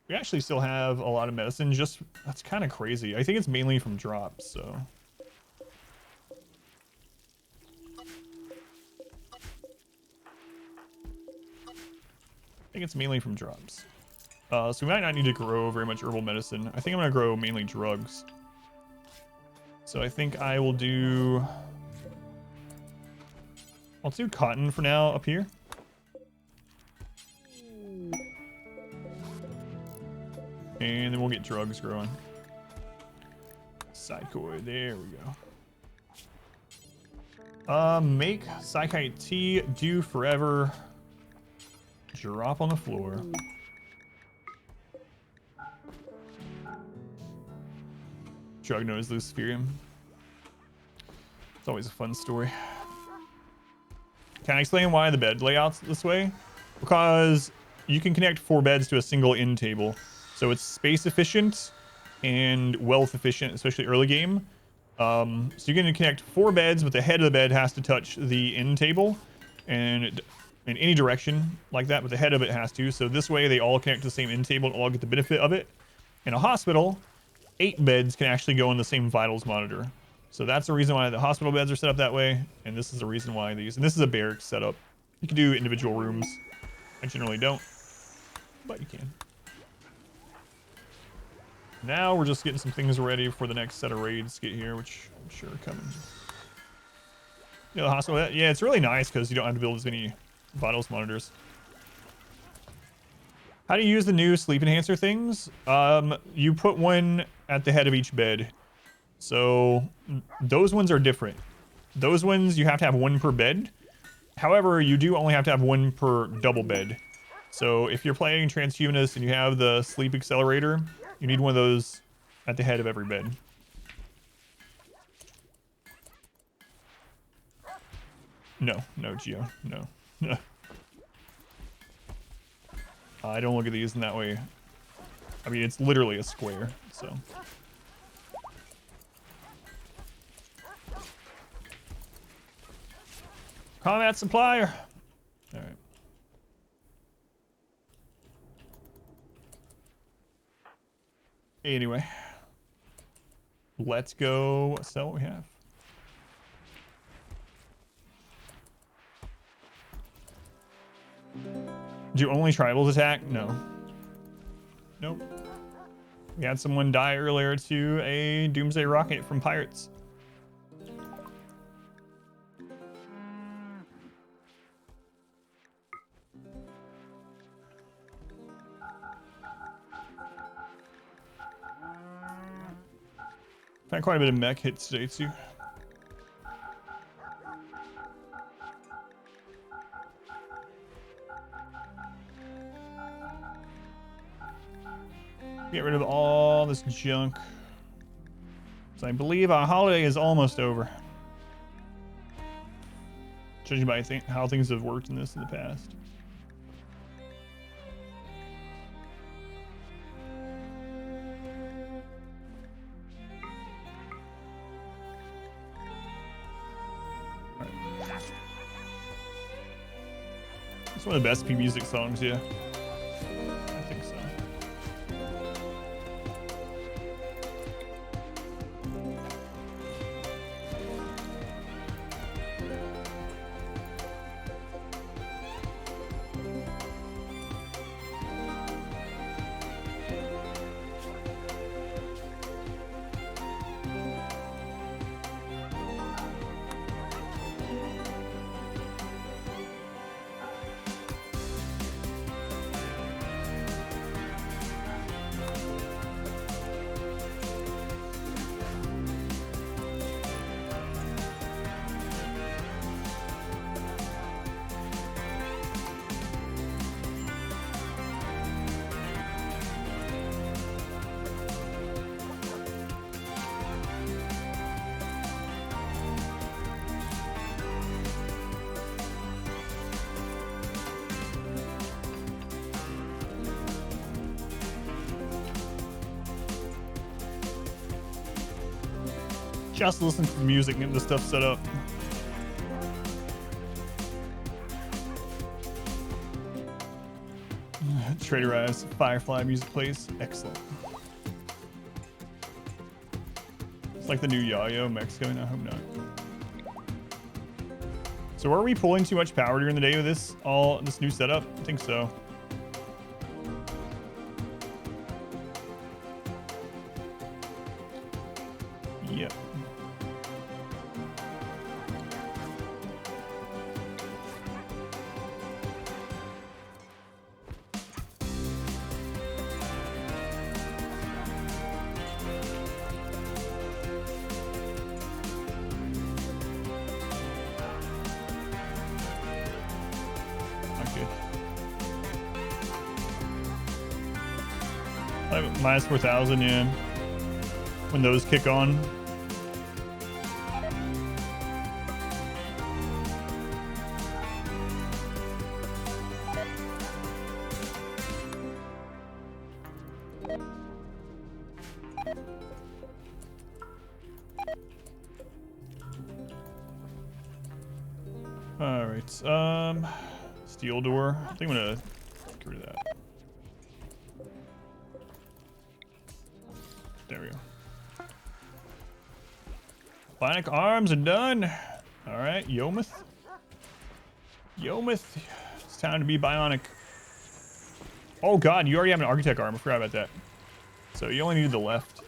We actually still have a lot of medicine. Just, that's kind of crazy. I think it's mainly from drops, so. I think it's mainly from drops. So we might not need to grow very much herbal medicine. I think I'm going to grow mainly drugs. So I think I'll do cotton for now up here. And then we'll get drugs growing. Psychoid, there we go. Make Psychite tea, do forever. Drop on the floor. Drug knows Luciferium. It's always a fun story. Can I explain why the bed layout's this way? Because you can connect 4 beds to a single end table. So it's space efficient and wealth efficient, especially early game. So you're going to connect 4 beds, but the head of the bed has to touch the end table. And in any direction like that, but the head of it has to. So this way they all connect to the same end table and all get the benefit of it. In a hospital, 8 beds can actually go on the same vitals monitor. So that's the reason why the hospital beds are set up that way. And this is the reason why these, and this is a barracks setup. You can do individual rooms. I generally don't, but you can. Now we're just getting some things ready for the next set of raids to get here, which I'm sure are coming. Yeah, the hospital, yeah, it's really nice because you don't have to build as many vitals monitors. How do you use the new sleep enhancer things? You put one at the head of each bed. So those ones are different. Those ones you have to have 1 per bed. However, you do only have to have 1 per double bed. So if you're playing Transhumanist and you have the sleep accelerator, you need one of those at the head of every bed. No, Geo, no. I don't look at these in that way. I mean, it's literally a square, so. Combat supplier. All right. Anyway, let's go sell what we have. Do only tribals attack? No. Nope. We had someone die earlier to a doomsday rocket from pirates. Found quite a bit of mech hits today too. Get rid of all this junk. So I believe our holiday is almost over. Judging by how things have worked in this in the past. It's one of the best P music songs, yeah. I think so. Just listen to the music and get the stuff set up. Trader Eyes, Firefly music plays. Excellent. It's like the new Yayo Mexico. No, I hope not. So are we pulling too much power during the day with this new setup? I think so. Yep. Minus 4,000, yeah. When those kick on. All right. Steel door. I think I'm gonna get rid of that. There we go. Bionic arms are done. All right, Yomith. It's time to be bionic. Oh god, you already have an architect arm. I forgot about that. So you only need the left.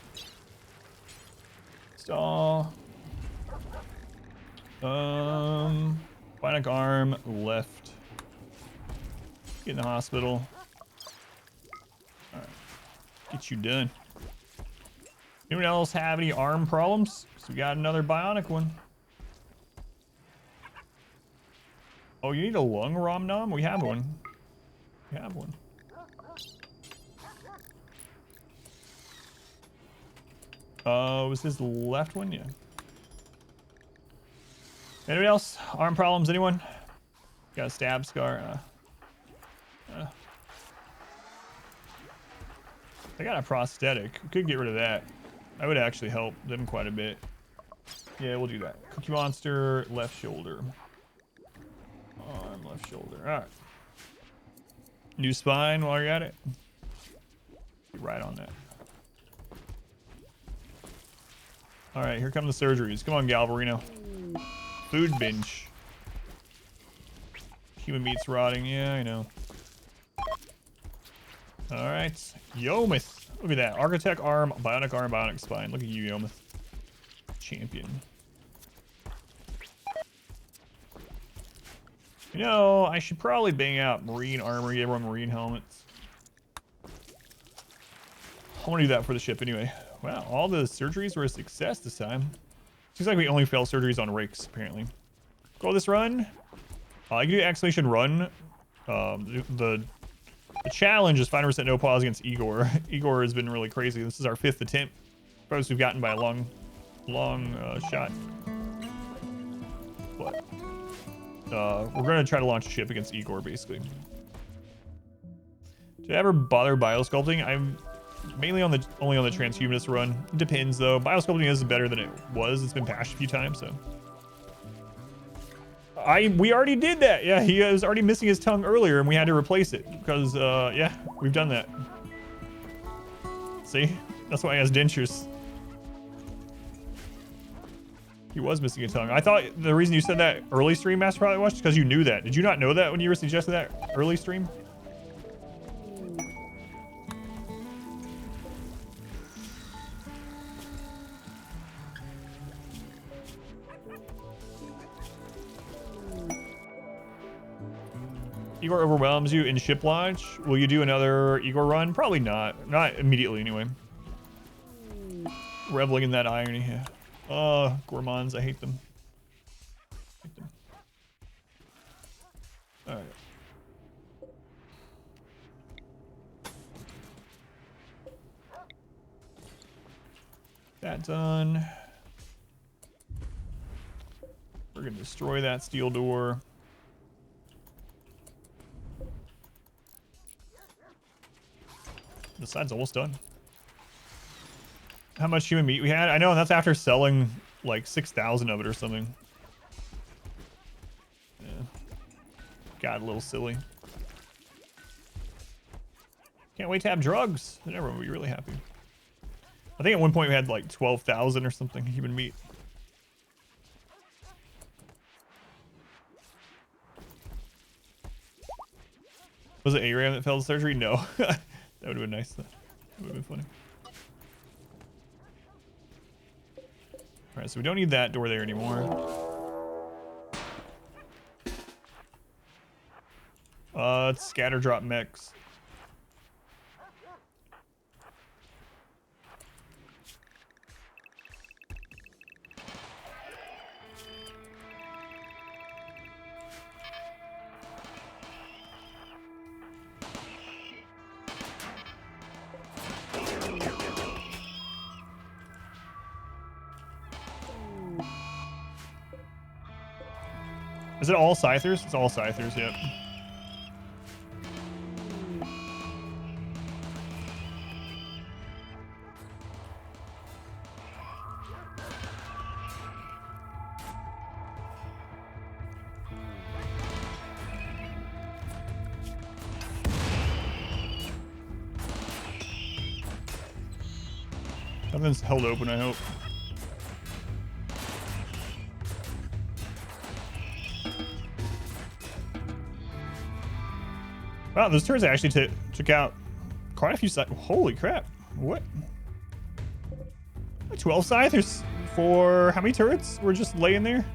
Stall. Bionic arm left. Get in the hospital. All right, get you done. Anyone else have any arm problems? So we got another bionic one. Oh, you need a lung rom nom? We have one. We have one. Was this the left one? Yeah. Anybody else? Arm problems? Anyone? Got a stab scar? I got a prosthetic. We could get rid of that. That would actually help them quite a bit. Yeah, we'll do that. Cookie Monster, left shoulder. Arm, left shoulder. All right. New spine while you're at it. Right on that. All right, here come the surgeries. Come on, Galvarino. Food binge. Human meat's rotting. Yeah, I know. All right, Yomith. Look at that. Architect arm, bionic spine. Look at you, Yomith. Champion. You know, I should probably bang out marine armor, give everyone marine helmets. I want to do that for the ship anyway. Wow, all the surgeries were a success this time. Seems like we only fail surgeries on rakes, apparently. Go this run. I can do exclamation run. The challenge is 5% no pause against Igor. Igor has been really crazy. This is our 5th attempt. First we've gotten by a long shot. But we're gonna try to launch a ship against Igor, basically. Did I ever bother biosculpting? I'm mainly only on the transhumanist run. It depends though. Biosculpting is better than it was. It's been patched a few times, so. We already did that. Yeah, he was already missing his tongue earlier, and we had to replace it because yeah, we've done that. See, that's why he has dentures. He was missing a tongue. I thought the reason you said that early stream, Master probably watched, because you knew that. Did you not know that when you were suggesting that early stream? Igor overwhelms you in ship launch. Will you do another Igor run? Probably not. Not immediately, anyway. Reveling in that irony. Yeah. Gourmands, I hate them. All right. That done. We're gonna destroy that steel door. The side's almost done. How much human meat we had? I know, and that's after selling like 6,000 of it or something. Yeah. Got a little silly. Can't wait to have drugs. Then everyone will be really happy. I think at one point we had like 12,000 or something human meat. Was it ARAM that failed the surgery? No. That would have been nice. That would have been funny. Alright, so we don't need that door there anymore. It's scatter drop mechs. Is it all Scythers? It's all Scythers, yep. Something's held open, I hope. Wow, those turrets actually took out quite a few scythers. Holy crap. What? 12 scythers for how many turrets were just laying there?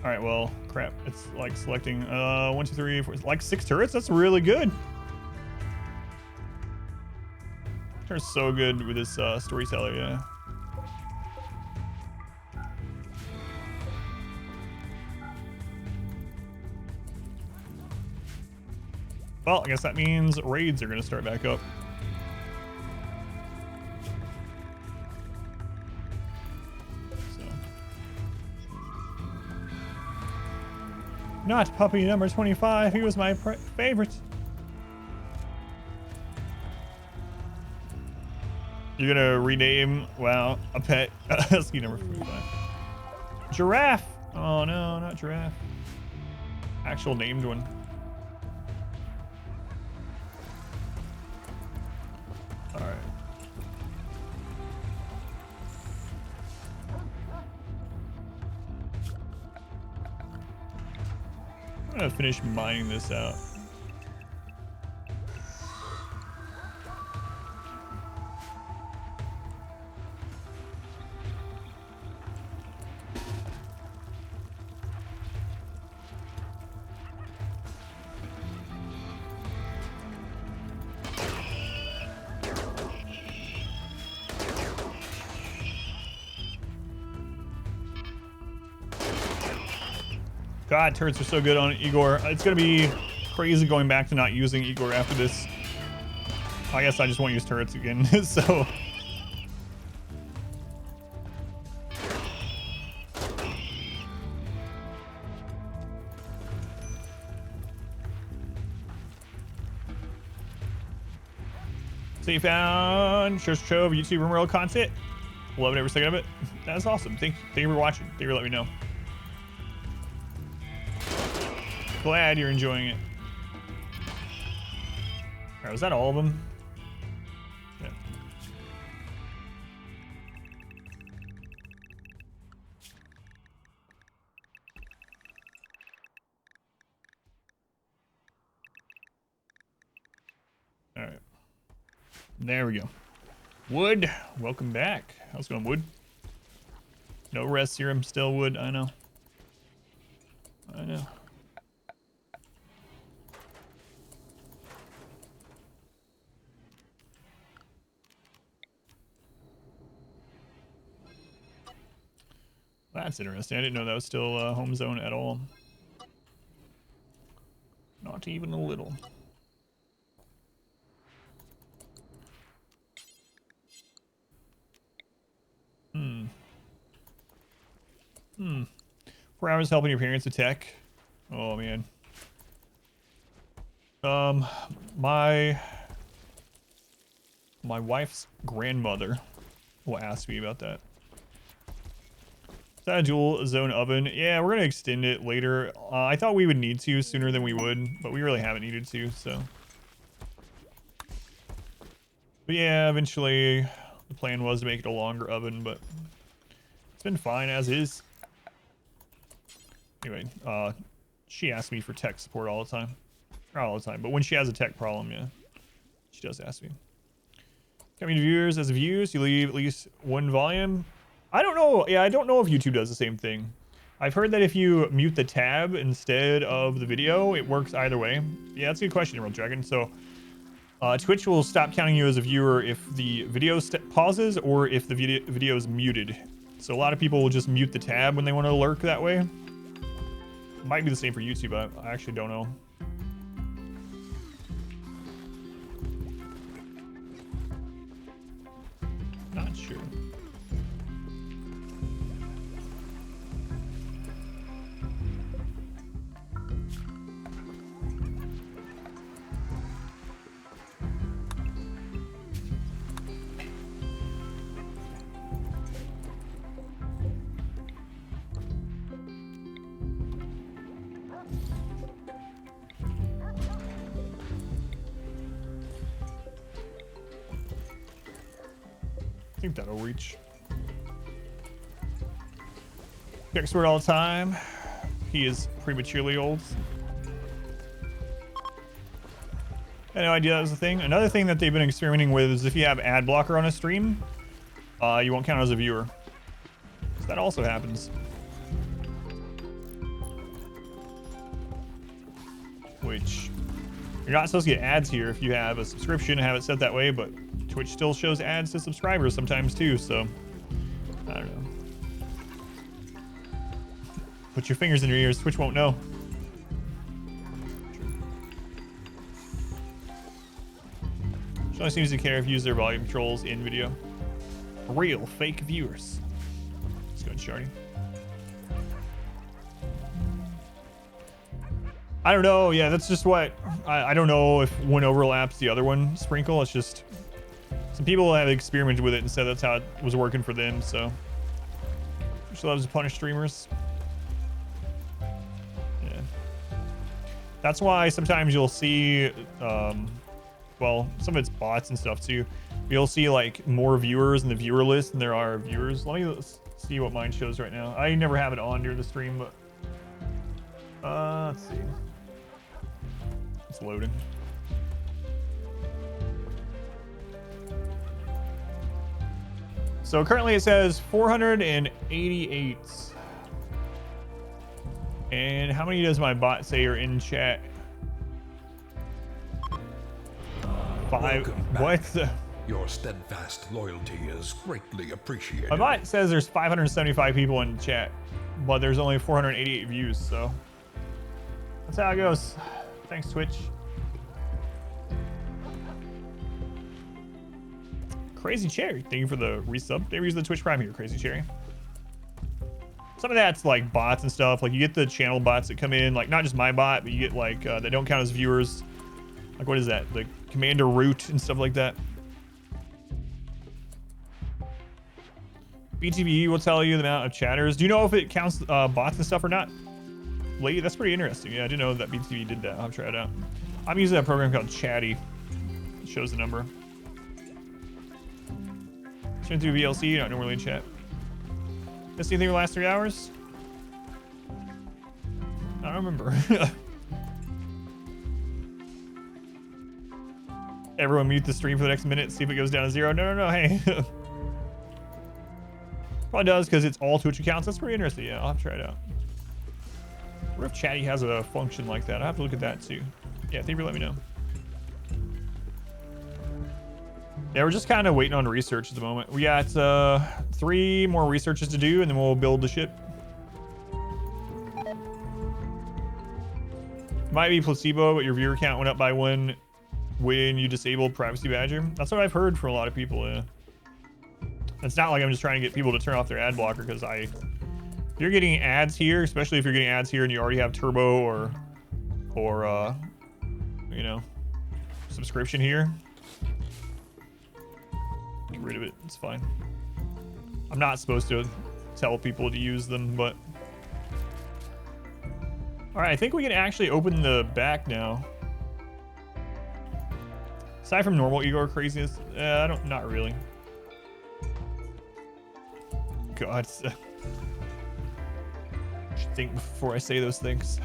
Alright, well, crap. It's like selecting 1, 2, 3, 4, like 6 turrets? That's really good. Turns so good with this Storyteller, yeah. Well, I guess that means raids are going to start back up. So. Not puppy number 25. He was my favorite. You're going to rename, wow, a pet. Husky number 45. Giraffe. Oh, no, not giraffe. Actual named one. I'm gonna finish mining this out. God, turrets are so good on Igor. It's gonna be crazy going back to not using Igor after this. I guess I just won't use turrets again, so. So you found Trisha Trove YouTube RimWorld content. Love it every second of it. That's awesome. Thank you for watching. Thank you for letting me know. Glad you're enjoying it. All right, was that all of them? Yeah. All right. There we go. Wood, welcome back. How's it going, Wood? No rest serum, still Wood. I know. I know. That's interesting. I didn't know that was still home zone at all. Not even a little. Hmm. 4 hours helping your parents with tech. Oh man. My wife's grandmother will ask me about that. Is that a dual zone oven? Yeah, we're gonna extend it later. I thought we would need to sooner than we would, but we really haven't needed to, so. But yeah, eventually the plan was to make it a longer oven, but it's been fine as is. Anyway, she asks me for tech support all the time. Not all the time, but when she has a tech problem, yeah, she does ask me. Coming to viewers as views, you leave at least one volume. I don't know. Yeah, I don't know if YouTube does the same thing. I've heard that if you mute the tab instead of the video, it works either way. Yeah, that's a good question, Emerald Dragon. So Twitch will stop counting you as a viewer if the video pauses or if the video is muted. So a lot of people will just mute the tab when they want to lurk that way. Might be the same for YouTube. I actually don't know. Not sure. I think that'll reach. Check sword all the time. He is prematurely old. I had no idea that was a thing. Another thing that they've been experimenting with is if you have ad blocker on a stream, you won't count as a viewer. So that also happens. Which you're not supposed to get ads here if you have a subscription and have it set that way, but Twitch still shows ads to subscribers sometimes too, so I don't know. Put your fingers in your ears, Twitch won't know. She only seems to care if you use their volume controls in video. Real fake viewers. Let's go, Shardy. I don't know. Yeah, that's just what I don't know if one overlaps the other one. Sprinkle. It's just some people have experimented with it and said that's how it was working for them. So she loves to punish streamers. Yeah, that's why sometimes you'll see, well, some of it's bots and stuff too. You'll see like more viewers in the viewer list than there are viewers. Let me see what mine shows right now. I never have it on during the stream, but Let's see. It's loading. So currently it says 488. And how many does my bot say are in chat? 5. What? Your steadfast loyalty is greatly appreciated. My bot says there's 575 people in chat, but there's only 488 views, so that's how it goes. Thanks, Twitch. Crazy Cherry, thank you for the resub. They use the Twitch Prime here, Crazy Cherry. Some of that's like bots and stuff. Like you get the channel bots that come in, like not just my bot, but you get like that don't count as viewers. Like what is that? The Commander Root and stuff like that. BTV will tell you the amount of chatters. Do you know if it counts bots and stuff or not? Late, that's pretty interesting. Yeah, I didn't know that BTV did that. I'll try it out. I'm using a program called Chatty. It shows the number. Turn through VLC, not normally in chat. Missed anything in the last 3 hours? I don't remember. Everyone mute the stream for the next minute, see if it goes down to 0. No, hey. Probably does because it's all Twitch accounts. That's pretty interesting. Yeah, I'll have to try it out. What if Chatty has a function like that? I'll have to look at that too. Yeah, thank you for letting me know. Yeah, we're just kind of waiting on research at the moment. We got 3 more researches to do, and then we'll build the ship. Might be placebo, but your viewer count went up by 1 when you disabled Privacy Badger. That's what I've heard from a lot of people. Yeah. It's not like I'm just trying to get people to turn off their ad blocker, because if you're getting ads here, especially if you're getting ads here and you already have Turbo or you know, subscription here, get rid of it. It's fine. I'm not supposed to tell people to use them, but all right, I think we can actually open the back now. Aside from normal Igor craziness, not really. God, I should think before I say those things.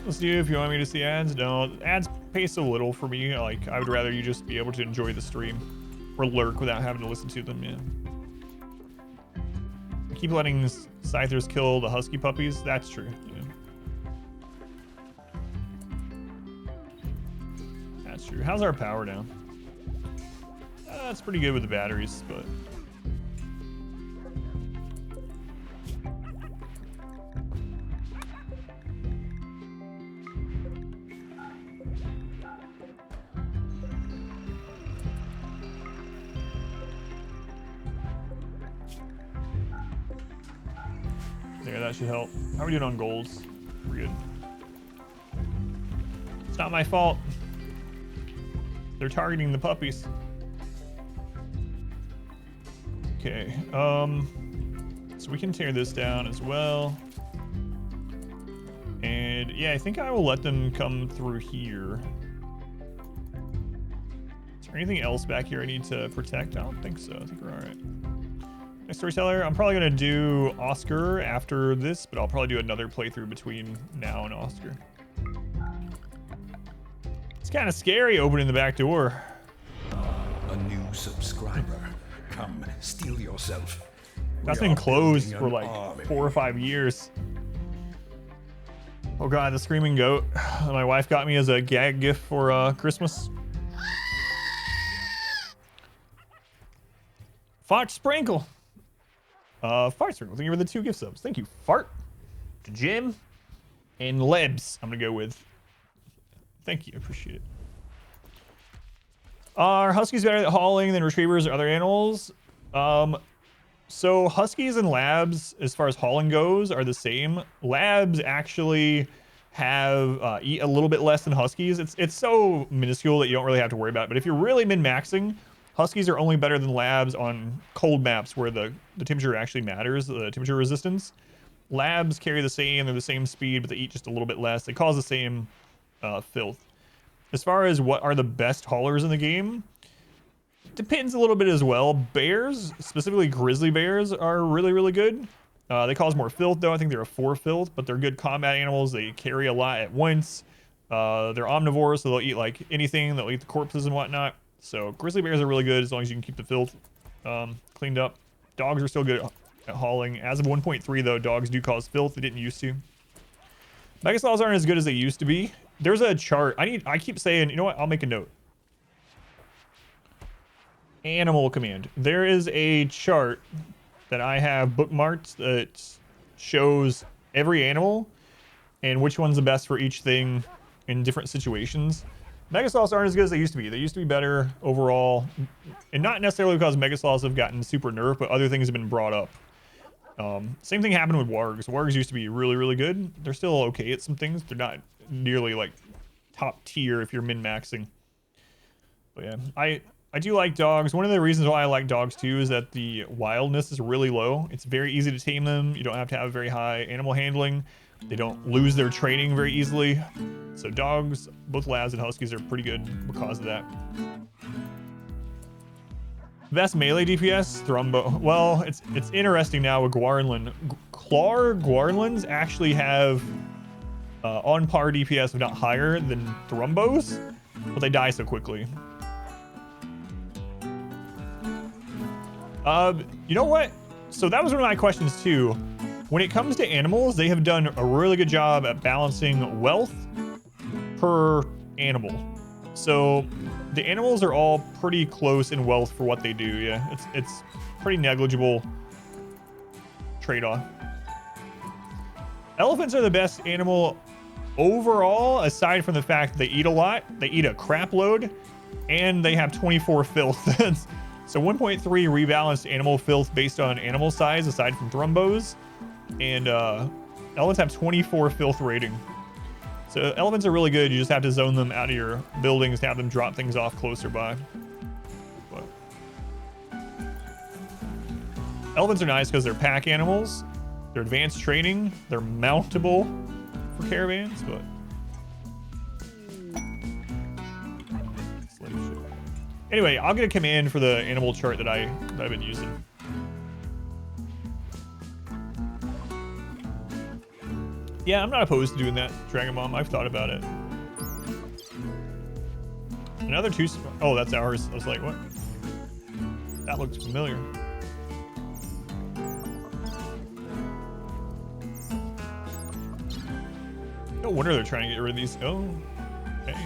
Let's do if you want me to see ads. No, ads pay so little for me. Like, I would rather you just be able to enjoy the stream or lurk without having to listen to them. Yeah. Keep letting Scythers kill the husky puppies. That's true. Yeah. That's true. How's our power now? That's pretty good with the batteries, but there, that should help. How are we doing on goals? We're good. It's not my fault. They're targeting the puppies. Okay, so we can tear this down as well. And yeah, I think I will let them come through here. Is there anything else back here I need to protect? I don't think so. I think we're all right. Next Storyteller, I'm probably gonna do Oscar after this, but I'll probably do another playthrough between now and Oscar. It's kind of scary opening the back door. A new subscriber. Come, steal yourself. That's been closed for like 4 or 5 years. Oh god, the screaming goat. My wife got me as a gag gift for Christmas. Fart Sprinkle. Fart Sprinkle, thank you for the 2 gift subs. Thank you, Fart, Jim, and Lebs. I'm gonna go with. Thank you, appreciate it. Are huskies better at hauling than retrievers or other animals? So huskies and labs, as far as hauling goes, are the same. Labs actually have eat a little bit less than huskies. It's so minuscule that you don't really have to worry about it. But if you're really min-maxing, huskies are only better than labs on cold maps where the temperature actually matters, the temperature resistance. Labs carry the same, they're the same speed, but they eat just a little bit less. They cause the same filth. As far as what are the best haulers in the game, depends a little bit as well. Bears, specifically grizzly bears, are really, really good. They cause more filth, though. I think they're a 4 filth, but they're good combat animals. They carry a lot at once. They're omnivores, so they'll eat like anything. They'll eat the corpses and whatnot. So grizzly bears are really good as long as you can keep the filth cleaned up. Dogs are still good at hauling. As of 1.3, though, dogs do cause filth. They didn't used to. Megasloths aren't as good as they used to be. There's a chart. I keep saying, you know what? I'll make a note. Animal command. There is a chart that I have bookmarked that shows every animal and which one's the best for each thing in different situations. Megasloths aren't as good as they used to be. They used to be better overall, and not necessarily because Megasloths have gotten super nerfed, but other things have been brought up. Same thing happened with wargs. Wargs used to be really, really good. They're still okay at some things. They're not nearly like top tier if you're min-maxing. But yeah, I do like dogs. One of the reasons why I like dogs too is that the wildness is really low. It's very easy to tame them. You don't have to have very high animal handling. They don't lose their training very easily. So dogs, both labs and huskies, are pretty good because of that. Best melee DPS, Thrumbo. Well, it's interesting now with Gwarnlin. Gwarnlins actually have on par DPS, if not higher, than Thrumbos, but they die so quickly. You know what? So that was one of my questions too. When it comes to animals, they have done a really good job at balancing wealth per animal. So the animals are all pretty close in wealth for what they do. Yeah, it's pretty negligible trade-off. Elephants are the best animal overall, aside from the fact that they eat a lot, they eat a crap load, and they have 24 filth. So 1.3 rebalanced animal filth based on animal size, aside from Thrumbos, and elephants have 24 filth rating. So elephants are really good. You just have to zone them out of your buildings to have them drop things off closer by. But elephants are nice because they're pack animals. They're advanced training. They're mountable for caravans, but anyway, I'll get a command for the animal chart that I've been using. Yeah, I'm not opposed to doing that, Dragon Mom. I've thought about it. Another 2. Oh, that's ours. I was like, what? That looks familiar. No wonder they're trying to get rid of these. Oh, okay.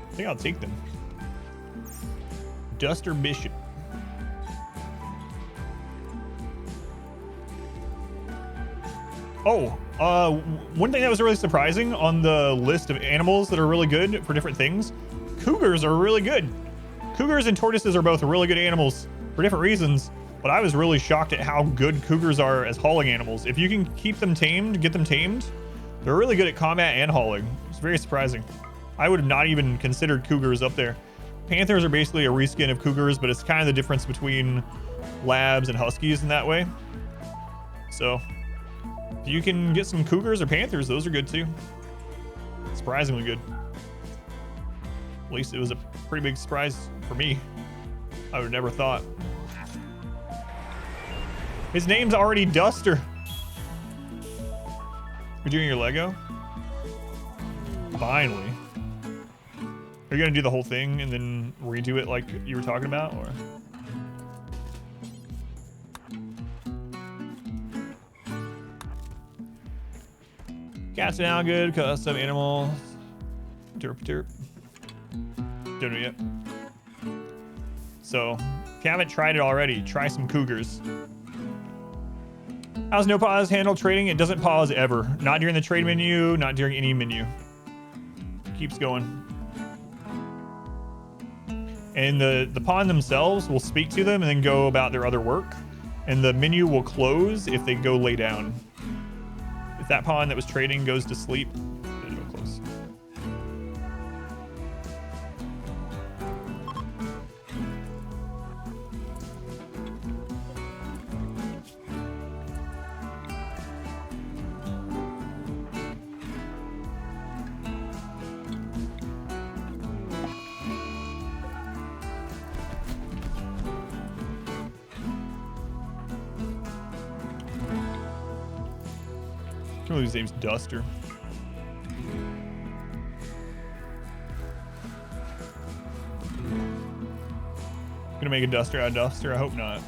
I think I'll take them. Duster Bishop. Oh, one thing that was really surprising on the list of animals that are really good for different things, cougars are really good. Cougars and tortoises are both really good animals for different reasons, but I was really shocked at how good cougars are as hauling animals. If you can keep them tamed, get them tamed, they're really good at combat and hauling. It's very surprising. I would have not even considered cougars up there. Panthers are basically a reskin of cougars, but it's kind of the difference between labs and huskies in that way. So if you can get some cougars or panthers, those are good too. Surprisingly good. At least it was a pretty big surprise for me. I would have never thought. His name's already Duster. You're doing your Lego? Finally. Are you gonna do the whole thing and then redo it like you were talking about, or? Cats are now good, custom animals. Derp derp. Don't know yet. So, if you haven't tried it already, try some cougars. How's no pause handle trading? It doesn't pause ever. Not during the trade menu, not during any menu. It keeps going. And the pawn themselves will speak to them and then go about their other work. And the menu will close if they go lay down. If that pawn that was trading goes to sleep, then it'll close. can't believe his name's Duster. Gonna make a Duster out of Duster? I hope not.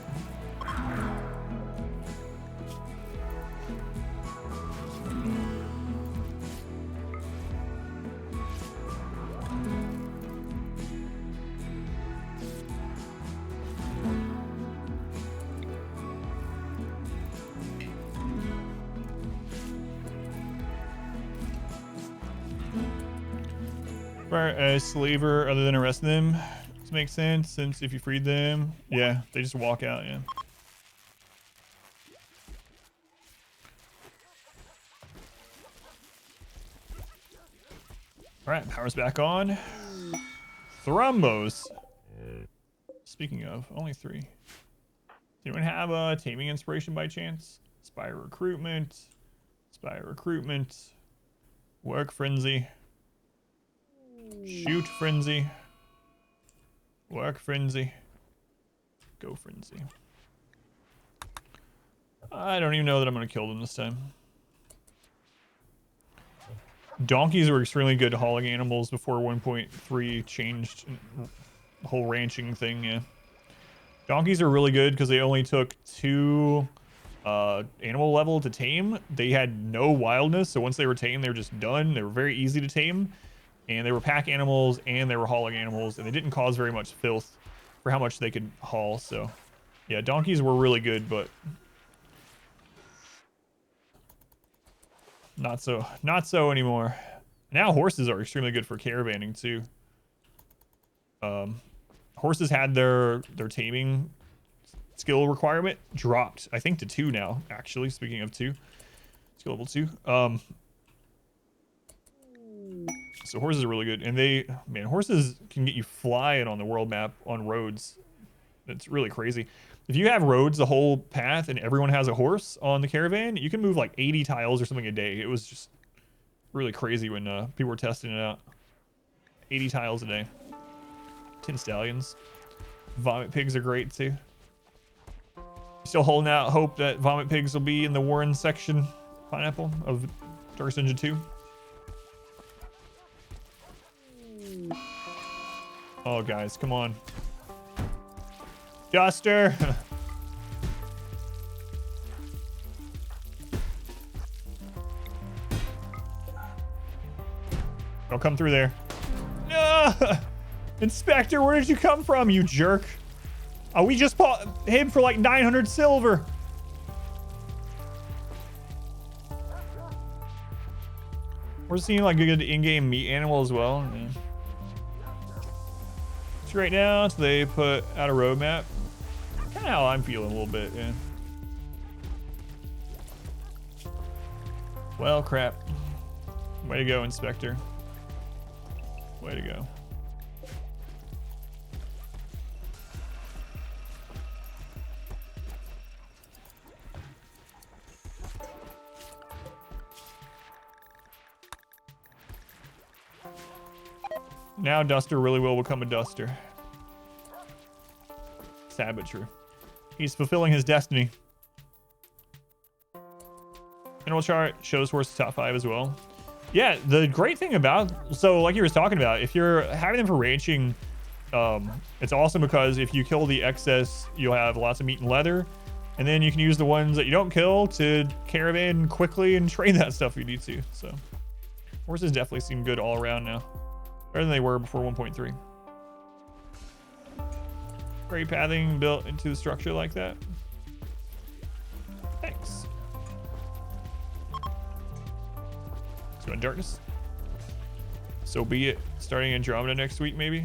Fire a slaver other than arresting them. This makes sense since if you freed them, yeah, they just walk out, yeah. Alright, power's back on. Thrombos. Speaking of, only 3. Does anyone have a taming inspiration by chance? Spire recruitment. Spire recruitment. Work frenzy. Shoot frenzy. Work frenzy. Go frenzy. I don't even know that I'm going to kill them this time. Donkeys were extremely good hauling animals before 1.3 changed the whole ranching thing, yeah. Donkeys are really good because they only took 2 animal level to tame. They had no wildness, so once they were tamed, they were just done. They were very easy to tame. And they were pack animals and they were hauling animals, and they didn't cause very much filth for how much they could haul. So yeah, donkeys were really good, but not so anymore. Now horses are extremely good for caravanning too. Horses had their taming skill requirement dropped, I think, to 2 now, actually. Speaking of 2, skill level 2. So horses are really good, and man, horses can get you flying on the world map on roads. It's really crazy. If you have roads the whole path and everyone has a horse on the caravan, you can move like 80 tiles or something a day. It was just really crazy when people were testing it out. 80 tiles a day. 10 stallions. Vomit pigs are great too. Still holding out hope that vomit pigs will be in the Warren section, Pineapple, of Darkest Dungeon 2. Oh, guys, come on. Duster! Don't come through there. No! Inspector, where did you come from, you jerk? Oh, we just bought him for like 900 silver. We're seeing like a good in-game meat animal as well. Yeah. Right now, so they put out a roadmap. Kind of how I'm feeling a little bit, yeah. Well, crap. Way to go, Inspector. Way to go. Now Duster really will become a Duster. Sad but true. He's fulfilling his destiny. Mineral chart shows horse top 5 as well. Yeah, the great thing about, so like you were talking about, if you're having them for ranching, it's awesome because if you kill the excess, you'll have lots of meat and leather. And then you can use the ones that you don't kill to caravan quickly and trade that stuff if you need to. So horses definitely seem good all around now. Better than they were before 1.3. Great pathing built into the structure like that. Thanks. So in darkness. So be it. Starting Andromeda next week, maybe.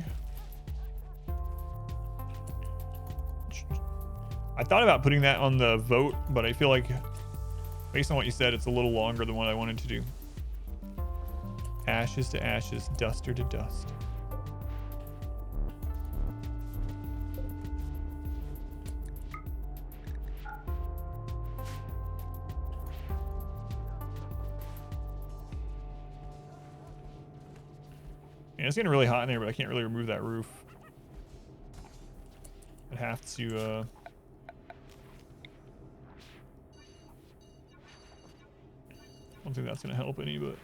I thought about putting that on the vote, but I feel like, based on what you said, it's a little longer than what I wanted to do. Ashes to ashes, duster to dust. Yeah, it's getting really hot in there, but I can't really remove that roof. I'd have to, don't think that's gonna help any, but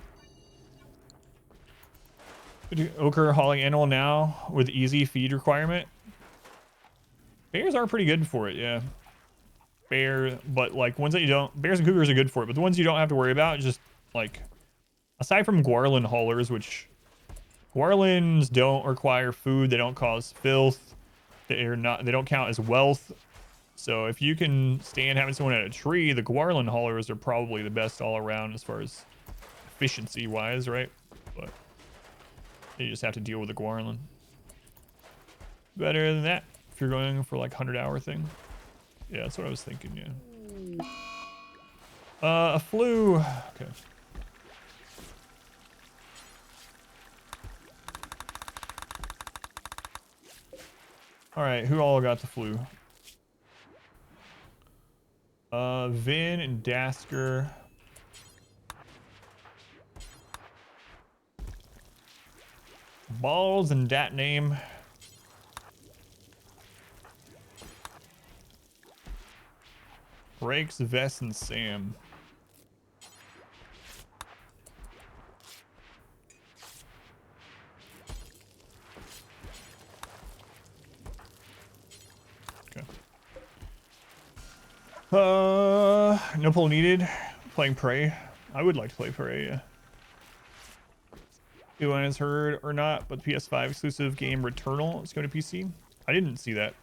ochre hauling animal now with easy feed requirement. Bears are pretty good for it, yeah. But like ones that you don't, bears and cougars are good for it, but the ones you don't have to worry about, just like, aside from Guarlin haulers, which Guarlins don't require food, they don't cause filth, they don't count as wealth. So if you can stand having someone at a tree, the Guarlin haulers are probably the best all around as far as efficiency wise, right? But you just have to deal with the Guarlin. Better than that if you're going for like 100-hour thing. Yeah, that's what I was thinking, yeah. A flu. Okay. All right, who all got the flu? Vin and Dasker. Balls and dat name. Breaks, Vest, and Sam. Okay. No pull needed. Playing Prey. I would like to play Prey, yeah. Anyone has heard or not, but the PS5 exclusive game Returnal is going to PC. I didn't see that.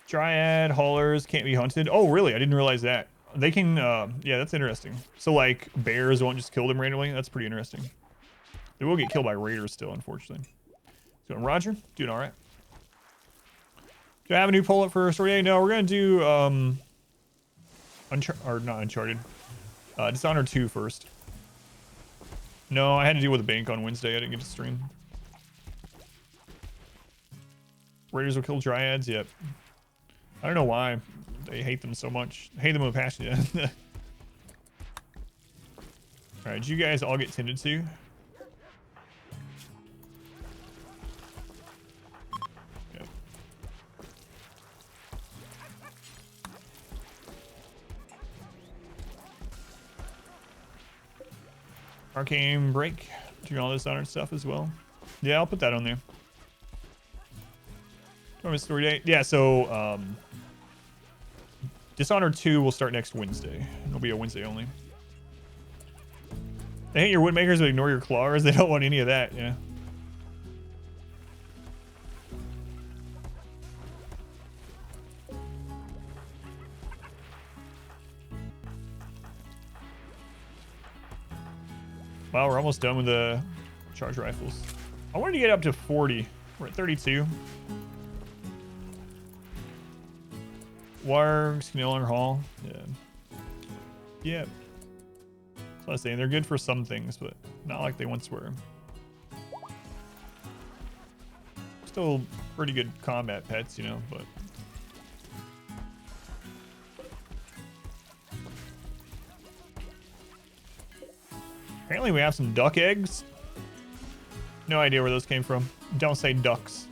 Dryad haulers can't be hunted. Oh, really? I didn't realize that. They can, yeah, that's interesting. So, like, bears won't just kill them randomly? That's pretty interesting. They will get killed by raiders still, unfortunately. So, Roger, doing all right. Do I have a new poll up for Story Day? No, we're going to do, not Uncharted. Dishonored 2 first. No, I had to deal with a bank on Wednesday. I didn't get to stream. Raiders will kill Dryads? Yep. I don't know why they hate them so much. I hate them with passion. Yeah. All right, did you guys all get tended to? Yep. Arcane break. Doing all this Dishonored stuff as well. Yeah, I'll put that on there. Story Day. Yeah, so Dishonored 2 will start next Wednesday. It'll be a Wednesday only. They hate your woodmakers but ignore your clawers. They don't want any of that, yeah. Wow, we're almost done with the charge rifles. I wanted to get up to 40. We're at 32. Wargs can no longer haul. Yeah. Yeah. That's what I was saying. They're good for some things, but not like they once were. Still pretty good combat pets, you know, but. Apparently we have some duck eggs. No idea where those came from. Don't say ducks.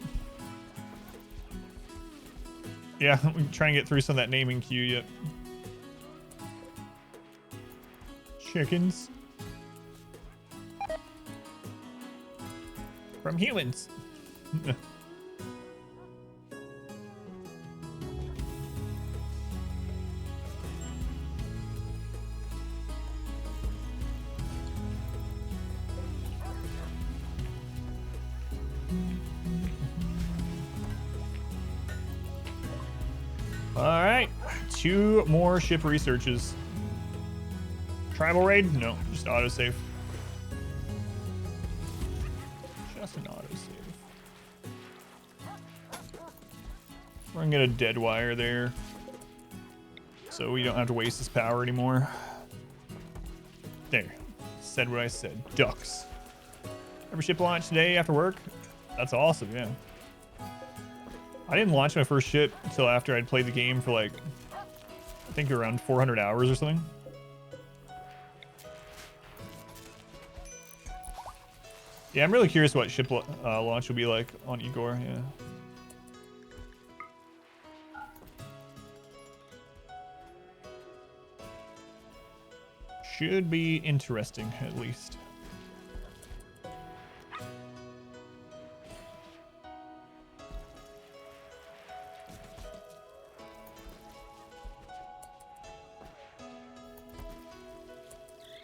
Yeah, we can try and get through some of that naming queue yet. Chickens. From humans. All right, 2 more ship researches. Tribal raid? No, just autosave. Just an autosave. We're gonna get a dead wire there, so we don't have to waste this power anymore. There, said what I said. Ducks. Every ship launch today after work? That's awesome, yeah. I didn't launch my first ship until after I'd played the game for like, I think around 400 hours or something. Yeah, I'm really curious what ship launch will be like on Igor, yeah. Should be interesting, at least.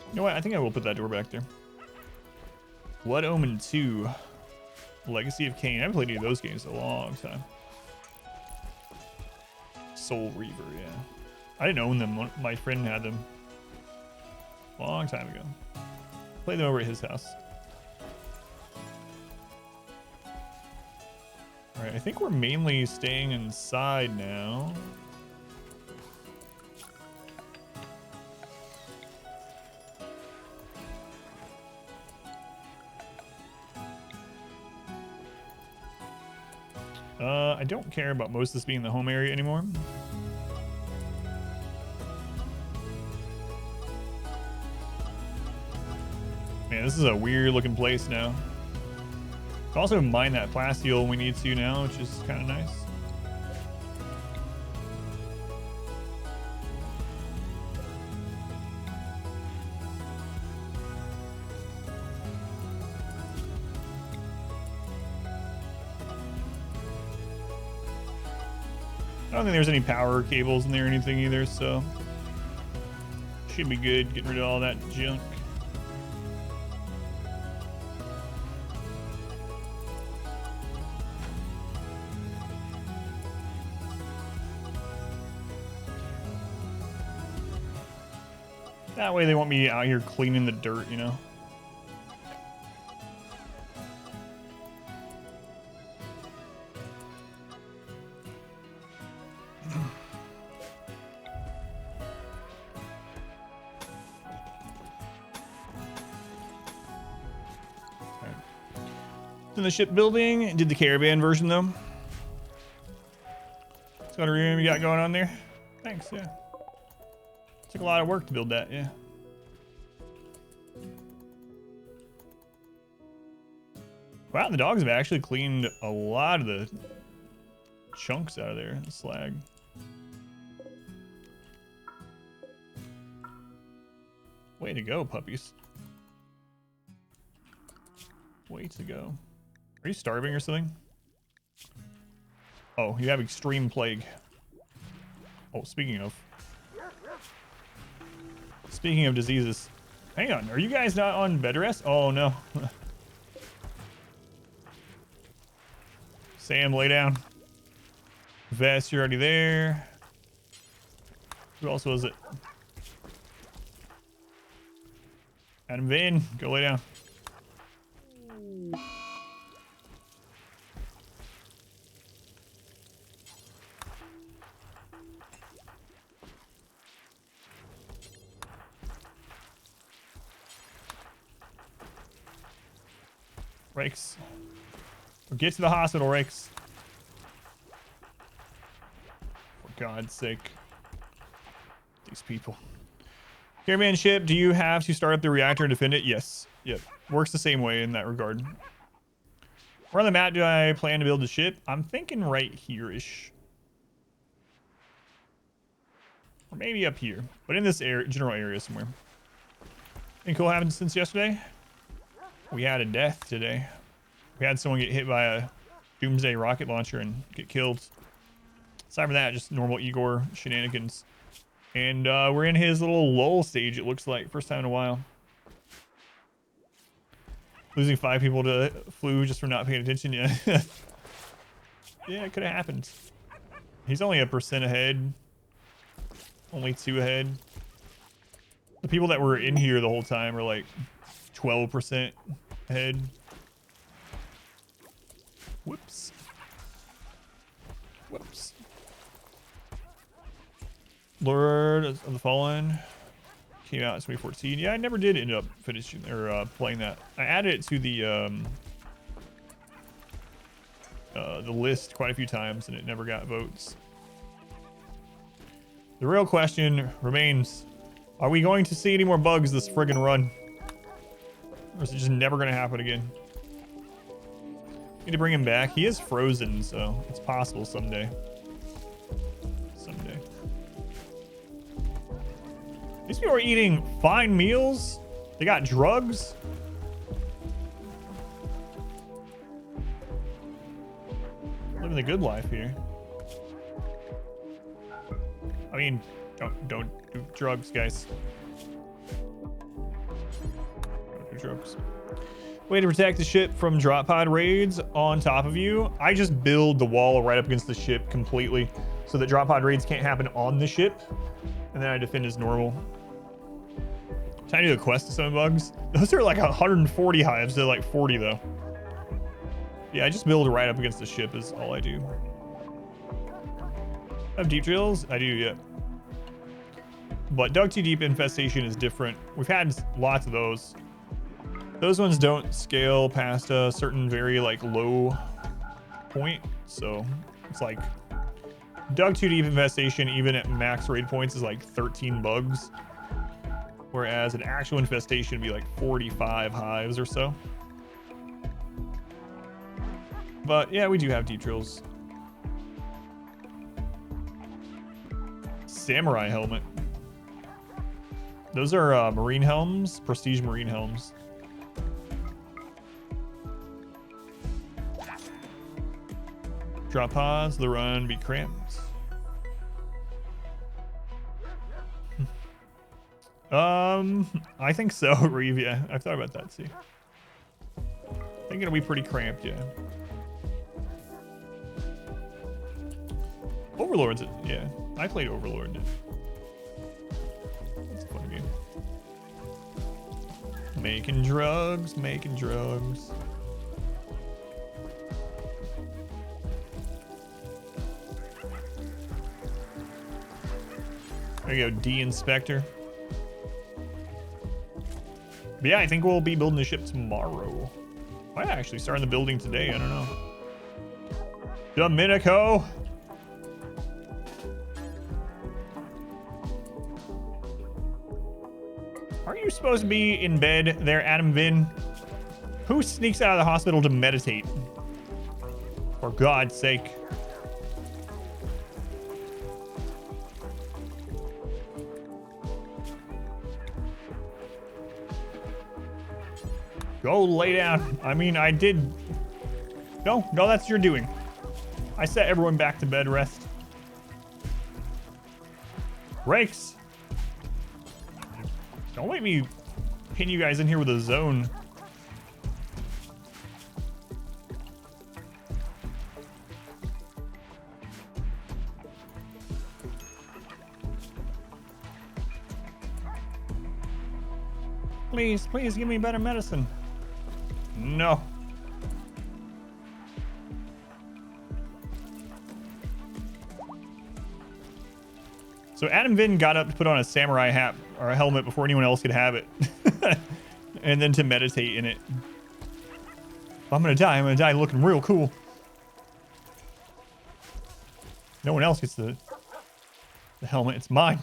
You know what? I think I will put that door back there. Blood Omen 2. Legacy of Cain. I haven't played any of those games in a long time. Soul Reaver, yeah. I didn't own them. My friend had them a long time ago. Played them over at his house. Alright, I think we're mainly staying inside now. I don't care about most of this being the home area anymore. Man, this is a weird looking place now. Can also mine that plasteel when we need to now, which is kind of nice. I don't think there's any power cables in there or anything either, so should be good getting rid of all that junk. That way they want me out here cleaning the dirt, you know? In the shipbuilding, did the caravan version though. What's got a room you got going on there? Thanks, yeah. Took a lot of work to build that, yeah. Wow, the dogs have actually cleaned a lot of the chunks out of there, the slag. Way to go, puppies. Way to go. Are you starving or something? Oh, you have extreme plague. Oh, speaking of diseases. Hang on, are you guys not on bed rest? Oh no. Sam, lay down. Vest, you're already there. Who else was it? Adam Vane, go lay down. Rakes. Get to the hospital, Rakes. For God's sake. These people. Caravan ship, do you have to start up the reactor and defend it? Yes. Yep. Works the same way in that regard. Where on the map do I plan to build the ship? I'm thinking right here-ish. Or maybe up here. But in this area, general area somewhere. Anything cool happened since yesterday? We had a death today. We had someone get hit by a doomsday rocket launcher and get killed. Aside from that, just normal Igor shenanigans. And we're in his little lull stage, it looks like. First time in a while. Losing 5 people to flu just for not paying attention. Yeah, yeah, it could have happened. He's only 1% ahead. Only 2 ahead. The people that were in here the whole time are like 12% ahead. Whoops. Whoops. Lord of the Fallen came out in 2014. Yeah, I never did end up finishing or playing that. I added it to the list quite a few times and it never got votes. The real question remains, are we going to see any more bugs this friggin' run? Or is it just never going to happen again? Need to bring him back. He is frozen, so it's possible someday. Someday. These people are eating fine meals. They got drugs. Living the good life here. I mean, don't do drugs, guys. Don't do drugs. Way to protect the ship from drop pod raids on top of you. I just build the wall right up against the ship completely so that drop pod raids can't happen on the ship. And then I defend as normal. Can I do the quest to summon bugs? Those are like 140 hives. They're like 40 though. Yeah, I just build right up against the ship is all I do. I have deep drills? I do, yeah. But dug too deep infestation is different. We've had lots of those. Those ones don't scale past a certain very like low point. So it's like dug too deep infestation even at max raid points is like 13 bugs. Whereas an actual infestation would be like 45 hives or so. But yeah, we do have deep drills. Samurai helmet. Those are marine helms, prestige marine helms. Drop pods, the run be cramped. I think so, Reeve, yeah. I've thought about that too. I think it'll be pretty cramped, yeah. Overlord's it, yeah. I played Overlord. It's a fun game. Making drugs, making drugs. There you go, D-Inspector. But yeah, I think we'll be building the ship tomorrow. Might actually start the building today, I don't know. Domenico! Aren't you supposed to be in bed there, Adam Vin? Who sneaks out of the hospital to meditate? For God's sake. Go lay down. I mean, I did. No, that's what you're doing. I set everyone back to bed rest. Rakes. Don't let me pin you guys in here with a zone. Please, please give me better medicine. No. So Adam Vin got up to put on a samurai hat or a helmet before anyone else could have it. And then to meditate in it. If I'm gonna die looking real cool. No one else gets the helmet, it's mine.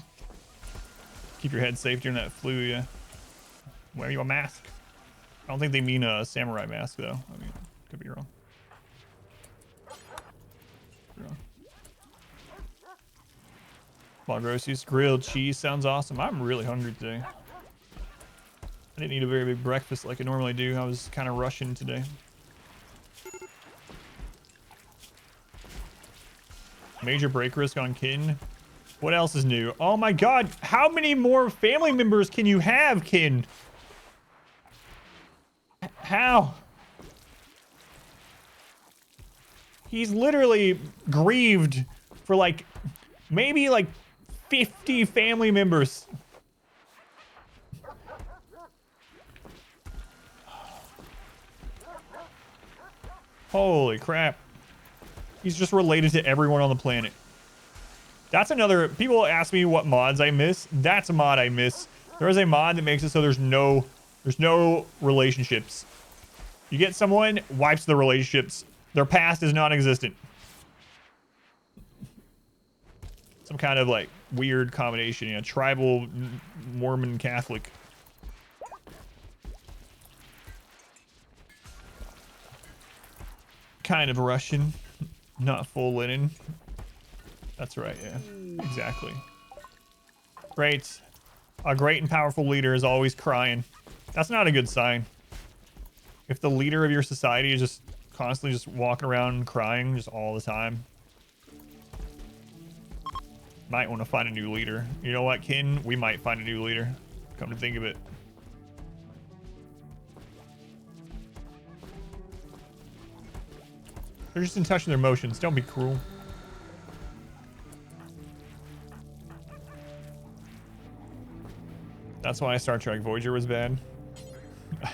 Keep your head safe during that flu, yeah. Wear you a mask. I don't think they mean a samurai mask though. I mean, could be wrong. Mongrosius grilled cheese sounds awesome. I'm really hungry today. I didn't eat a very big breakfast like I normally do. I was kind of rushing today. Major break risk on Kin. What else is new? Oh my god, how many more family members can you have, Kin? How? He's literally grieved for like, maybe like 50 family members. Holy crap. He's just related to everyone on the planet. That's another, people ask me what mods I miss. That's a mod I miss. There is a mod that makes it so there's no relationships. You get someone, wipes the relationships. Their past is non-existent. Some kind of like weird combination, you know, tribal Mormon Catholic. Kind of Russian, not full linen. That's right, yeah, exactly. Right. A great and powerful leader is always crying. That's not a good sign. If the leader of your society is just constantly just walking around crying just all the time, might want to find a new leader. You know what, Kin? We might find a new leader. Come to think of it. They're just in touch with their emotions. Don't be cruel. That's why Star Trek Voyager was bad.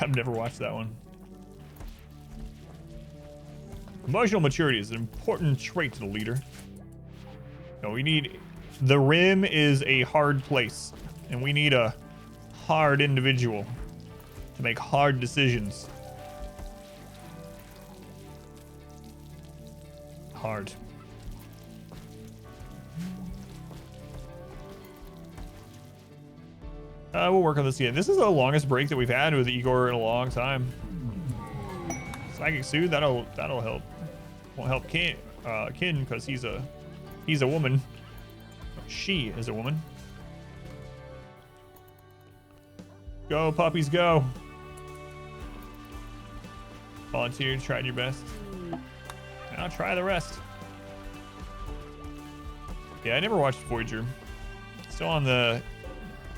I've never watched that one. Emotional maturity is an important trait to the leader. No, we need... The Rim is a hard place, and we need a hard individual to make hard decisions. Hard. We'll work on this again. This is the longest break that we've had with Igor in a long time. Psychic Soothe, that'll help. Won't help Kin because he's a woman. She is a woman. Go puppies, go. Volunteered, tried your best. Now try the rest. Yeah, I never watched Voyager. Still on the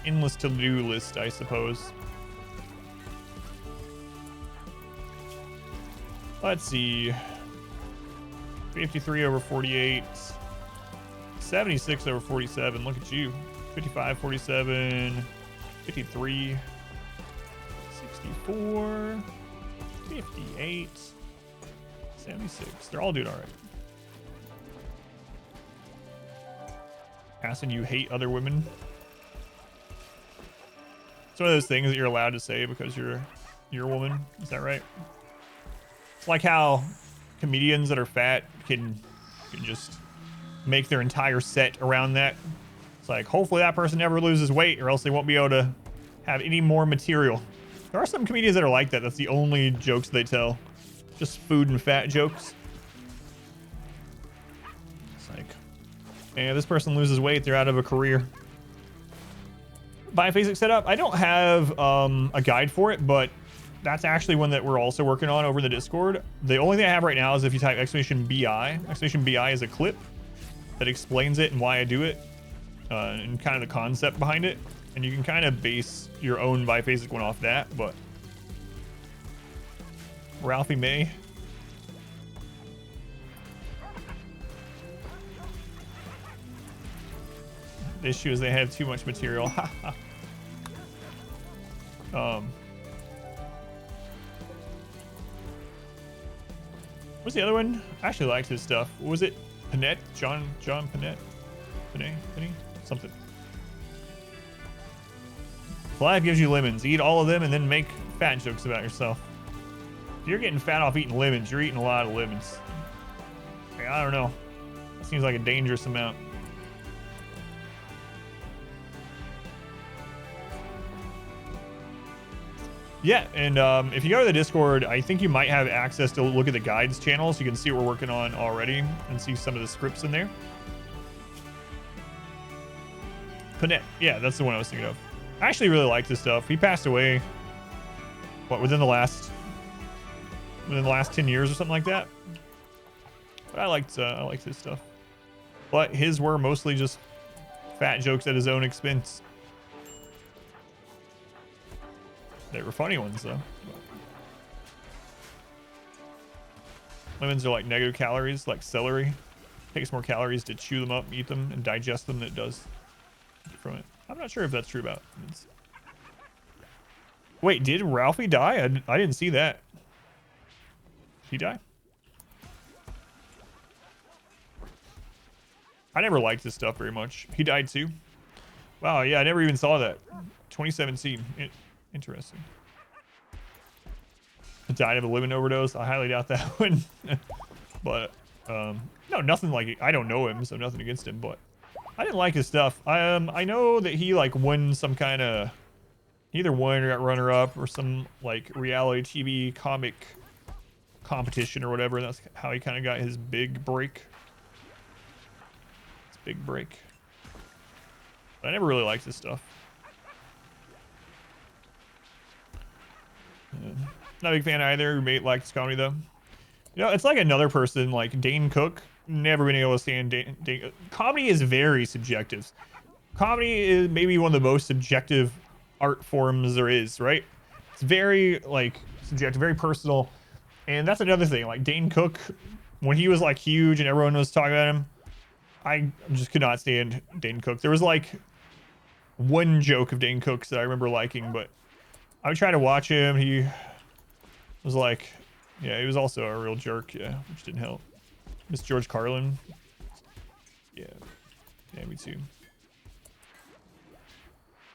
endless to-do list, I suppose. Let's see. 53 over 48. 76 over 47. Look at you. 55, 47, 53, 64, 58, 76. They're all doing all right. Asking you hate other women. It's one of those things that you're allowed to say because you're a woman. Is that right? It's like how comedians that are fat can just make their entire set around that. It's like, hopefully that person never loses weight or else they won't be able to have any more material. There are some comedians that are like that. That's the only jokes they tell. Just food and fat jokes. It's like, man, this person loses weight, they're out of a career. Biphasic setup. I don't have a guide for it, but that's actually one that we're also working on over the Discord. The only thing I have right now is if you type !BI. !BI is a clip that explains it and why I do it, and kind of the concept behind it. And you can kind of base your own biphasic one off that, but Ralphie May. The issue is they have too much material. What's the other one? I actually liked his stuff. What was it? Panette? John Panette? Panette? Something. Life gives you lemons. Eat all of them and then make fat jokes about yourself. If you're getting fat off eating lemons, you're eating a lot of lemons. Hey, I don't know. That seems like a dangerous amount. Yeah, and if you go to the Discord, I think you might have access to look at the guides channel, so you can see what we're working on already and see some of the scripts in there. Panette, yeah, that's the one I was thinking of. I actually really like this stuff. He passed away, what, within the last 10 years or something like that. But I liked his stuff. But his were mostly just fat jokes at his own expense. They were funny ones, though. Lemons are like negative calories, like celery. It takes more calories to chew them up, eat them, and digest them than it does from it. I'm not sure if that's true about lemons. Wait, did Ralphie die? I didn't see that. Did he die? I never liked this stuff very much. He died too? Wow, yeah, I never even saw that. 2017. Interesting. Died of a lemon overdose. I highly doubt that one. But no, nothing like it. I don't know him, so nothing against him. But I didn't like his stuff. I know that he like won some kind of, either won or got runner-up or some like reality TV comic competition or whatever. That's how he kind of got his big break. His big break. But I never really liked his stuff. Not a big fan either. Roommate likes comedy though. You know, it's like another person, like Dane Cook. Never been able to stand Dane. Comedy is very subjective. Comedy is maybe one of the most subjective art forms there is, right? It's very like subjective, very personal. And that's another thing. Like Dane Cook, when he was like huge and everyone was talking about him, I just could not stand Dane Cook. There was like one joke of Dane Cook's that I remember liking, but I would try to watch him. He was like, yeah, he was also a real jerk, yeah, which didn't help. Miss George Carlin. Yeah. Yeah, me too.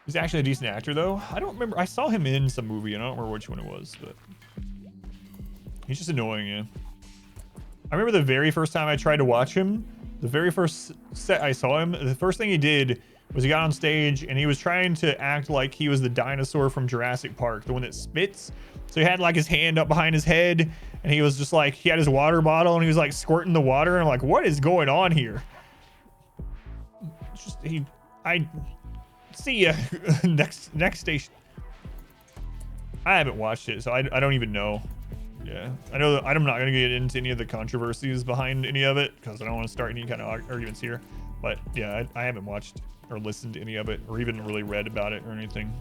He's actually a decent actor, though. I don't remember. I saw him in some movie, and I don't remember which one it was, but he's just annoying, yeah. I remember the very first time I tried to watch him, the very first set I saw him, the first thing he did was he got on stage, and he was trying to act like he was the dinosaur from Jurassic Park, the one that spits. So he had like his hand up behind his head, and he was just like, he had his water bottle, and he was like squirting the water, and I'm like, what is going on here? Just, I see ya. next station. I haven't watched it, so I don't even know. Yeah, I know that I'm not going to get into any of the controversies behind any of it, because I don't want to start any kind of arguments here. But yeah, I haven't watched or listened to any of it, or even really read about it or anything.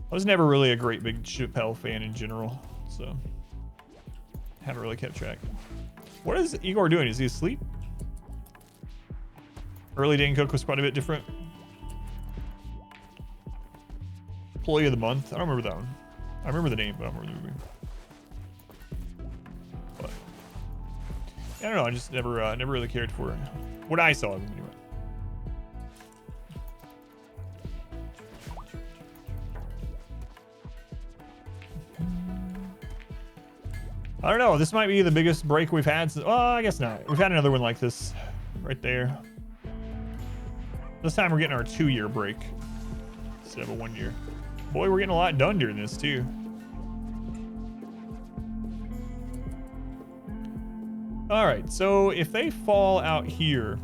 I was never really a great big Chappelle fan in general, so haven't really kept track. What is Igor doing? Is he asleep? Early Dane Cook was quite a bit different. Employee of the Month. I don't remember that one. I remember the name, but I don't remember the movie. But I don't know. I just never really cared for what I saw of him anyway. I don't know. This might be the biggest break we've had since. Well, I guess not. We've had another one like this right there. This time we're getting our 2-year break instead of a 1 year. Boy, we're getting a lot done during this too. All right, so if they fall out here,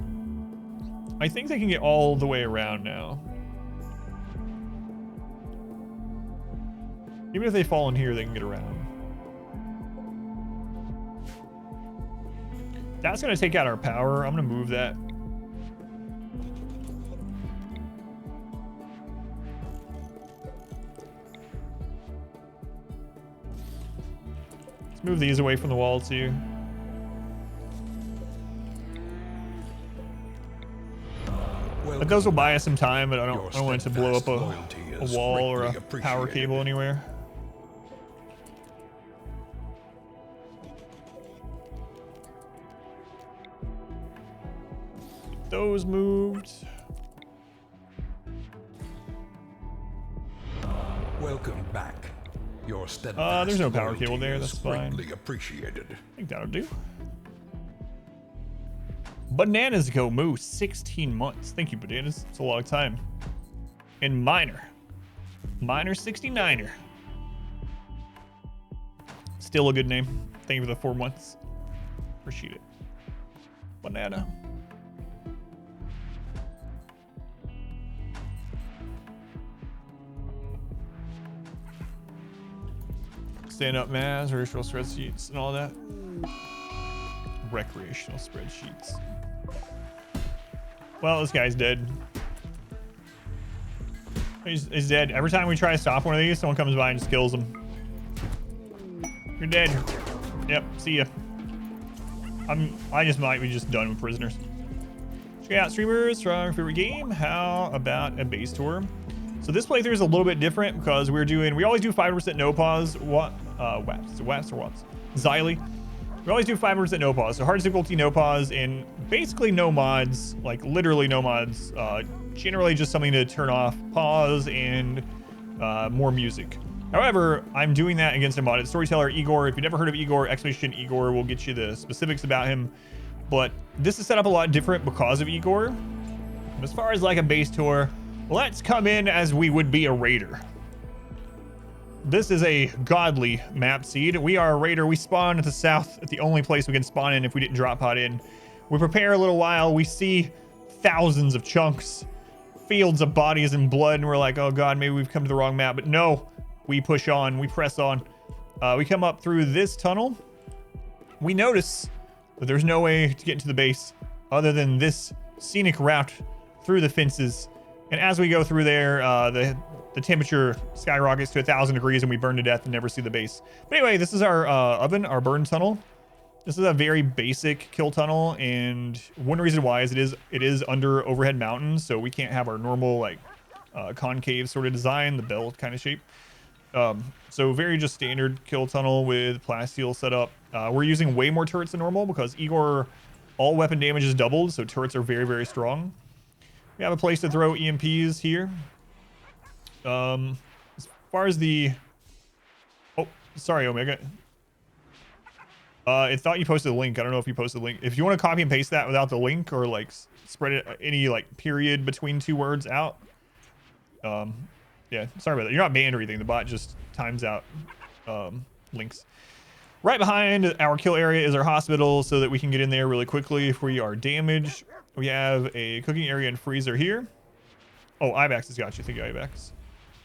I think they can get all the way around now. Even if they fall in here, they can get around. That's going to take out our power. I'm going to move that. Let's move these away from the wall too. But those will buy us some time, but I don't want it to blow up a wall or a power cable anywhere. Those moved. Welcome back. Your steadfast there's no power loyalty cable there. is That's fine. greatly appreciated. I think that'll do. Bananas Go Moo, 16 months. Thank you, Bananas. It's a long time. And Minor 69er. Still a good name. Thank you for the 4 months. Appreciate it. Banana. Stand up mass, recreational spreadsheets, and all that. Recreational spreadsheets. Well, this guy's dead. He's dead. Every time we try to stop one of these, someone comes by and just kills him. You're dead. Yep, see ya. I just might be just done with prisoners. Check out streamers from your favorite game. How about a base tour? So this playthrough is a little bit different because we always do 5% no pause. Waps or watts? Xylee. We always do 5% no pause. So hard difficulty no pause and basically no mods, like literally no mods. Generally just something to turn off, pause, and more music. However, I'm doing that against a modded Storyteller, Igor. If you've never heard of Igor, exclamation Igor will get you the specifics about him. But this is set up a lot different because of Igor. As far as like a base tour, let's come in as we would be a raider. This is a godly map seed. We are a raider. We spawn at the south at the only place we can spawn in if we didn't drop pod in. We prepare a little while. We see thousands of chunks, fields of bodies and blood, and we're like, oh god, maybe we've come to the wrong map. But no, we push on, we press on. We come up through this tunnel. We notice that there's no way to get into the base other than this scenic route through the fences. And as we go through there, the temperature skyrockets to 1,000 degrees and we burn to death and never see the base. But anyway, this is our oven, our burn tunnel. This is a very basic kill tunnel, and one reason why is it is under overhead mountains, so we can't have our normal like concave sort of design, the bell kind of shape. So very just standard kill tunnel with plasteel setup. We're using way more turrets than normal because Igor, all weapon damage is doubled, so turrets are very, very strong. We have a place to throw EMPs here. As far as the... Oh, sorry, Omega. It thought you posted a link. I don't know if you posted a link. If you want to copy and paste that without the link or like spread it any like period between two words out. Yeah, sorry about that. You're not banned or anything. The bot just times out links. Right behind our kill area is our hospital so that we can get in there really quickly if we are damaged. We have a cooking area and freezer here. Oh, Ivax has got you. Thank you, Ivax.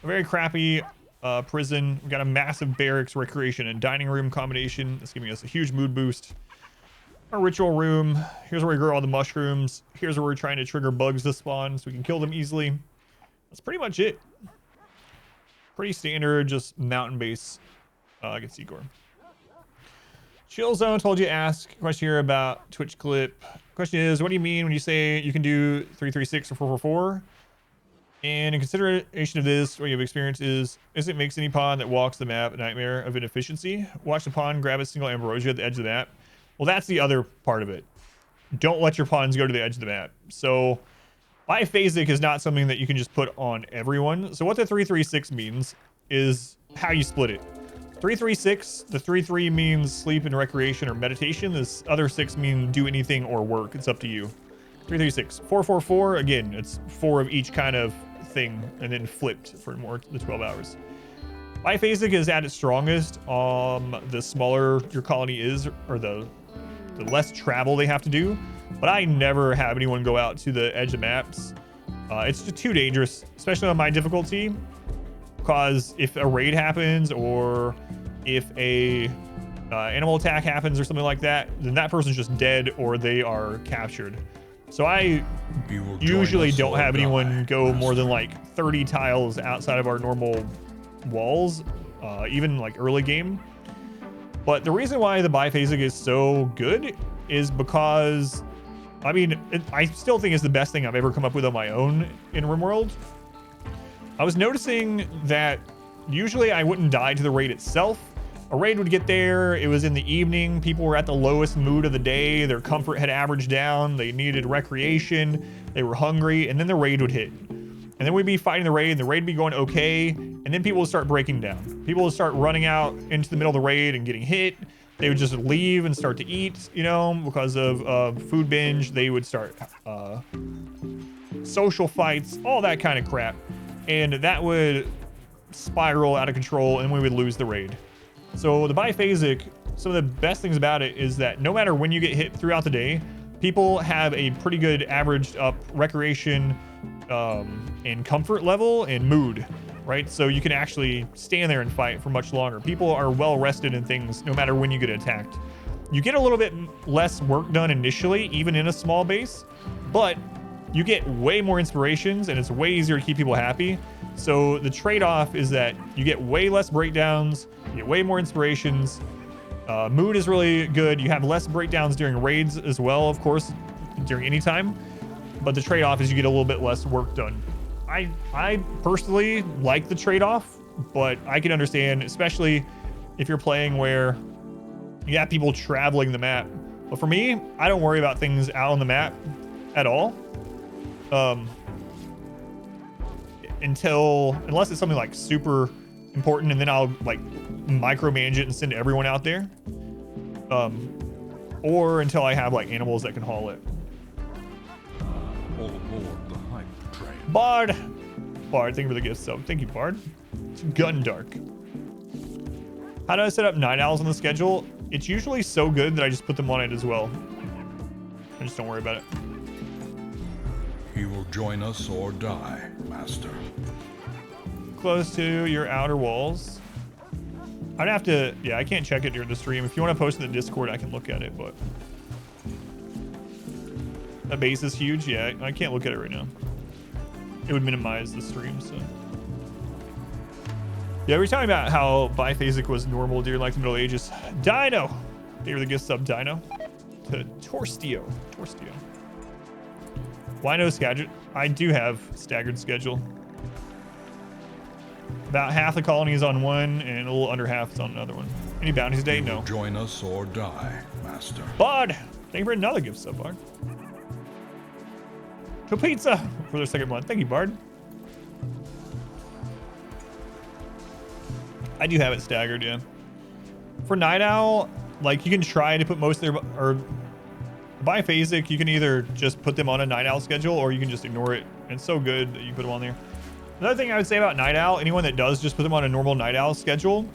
A very crappy prison. We got a massive barracks, recreation, and dining room combination. That's giving us a huge mood boost. Our ritual room. Here's where we grow all the mushrooms. Here's where we're trying to trigger bugs to spawn so we can kill them easily. That's pretty much it. Pretty standard, just mountain base against Igor. Chill Zone told you to ask a question here about Twitch clip. Question is, what do you mean when you say you can do 336 or 444? And in consideration of this, what you have experience is it makes any pawn that walks the map a nightmare of inefficiency. Watch the pawn grab a single ambrosia at the edge of the map. Well, that's the other part of it. Don't let your pawns go to the edge of the map. So biphasic is not something that you can just put on everyone. So what the 336 means is how you split it. 336, the 3-3 means sleep and recreation or meditation. This other 6 mean do anything or work. It's up to you. 336. 444, again, it's 4 of each kind of thing and then flipped for more the 12 hours. Biphasic is at its strongest. The smaller your colony is, or the less travel they have to do. But I never have anyone go out to the edge of maps. It's just too dangerous, especially on my difficulty. Because if a raid happens or if a animal attack happens or something like that, then that person's just dead or they are captured. So I usually don't have anyone go more than like 30 tiles outside of our normal walls, even like early game. But the reason why the biphasic is so good is because, I mean, I still think it's the best thing I've ever come up with on my own in RimWorld. I was noticing that usually I wouldn't die to the raid itself. A raid would get there, it was in the evening, people were at the lowest mood of the day, their comfort had averaged down, they needed recreation, they were hungry, and then the raid would hit. And then we'd be fighting the raid would be going okay, and then people would start breaking down. People would start running out into the middle of the raid and getting hit. They would just leave and start to eat, you know, because of food binge. They would start social fights, all that kind of crap. And that would spiral out of control and we would lose the raid. So the biphasic, some of the best things about it is that no matter when you get hit throughout the day, people have a pretty good averaged up recreation and comfort level and mood, right? So you can actually stand there and fight for much longer. People are well rested in things no matter when you get attacked. You get a little bit less work done initially, even in a small base, but you get way more inspirations and it's way easier to keep people happy. So the trade-off is that you get way less breakdowns, you get way more inspirations. Mood is really good. You have less breakdowns during raids as well, of course, during any time. But the trade-off is you get a little bit less work done. I personally like the trade-off, but I can understand, especially if you're playing where you have people traveling the map. But for me, I don't worry about things out on the map at all. Unless it's something like super important, and then I'll like micromanage it and send everyone out there. Or until I have like animals that can haul it. All aboard the hype train. Bard, thank you for the gift sub. Thank you, Bard. It's Gundark. How do I set up night owls on the schedule? It's usually so good that I just put them on it as well. I just don't worry about it. He will join us or die, Master. close to your outer walls. I'd have to, yeah, I can't check it during the stream. If you want to post in the Discord, I can look at it, but that base is huge. Yeah, I can't look at it right now. It would minimize the stream, so. Yeah, we were talking about how biphasic was normal during like the Middle Ages. Dino! They were the gift sub Dino. To Torstio. Why no schedule? I do have staggered schedule. About half the colony is on one, and a little under half is on another one. Any bounties today? No. Join us or die, Master. Bard! Thank you for another gift sub, Bard. To pizza for their second month. Thank you, Bard. I do have it staggered, yeah. For Night Owl, like you can try to put most of their, or biphasic, you can either just put them on a Night Owl schedule or you can just ignore it. And it's so good that you put them on there. Another thing I would say about Night Owl, anyone that does just put them on a normal Night Owl schedule,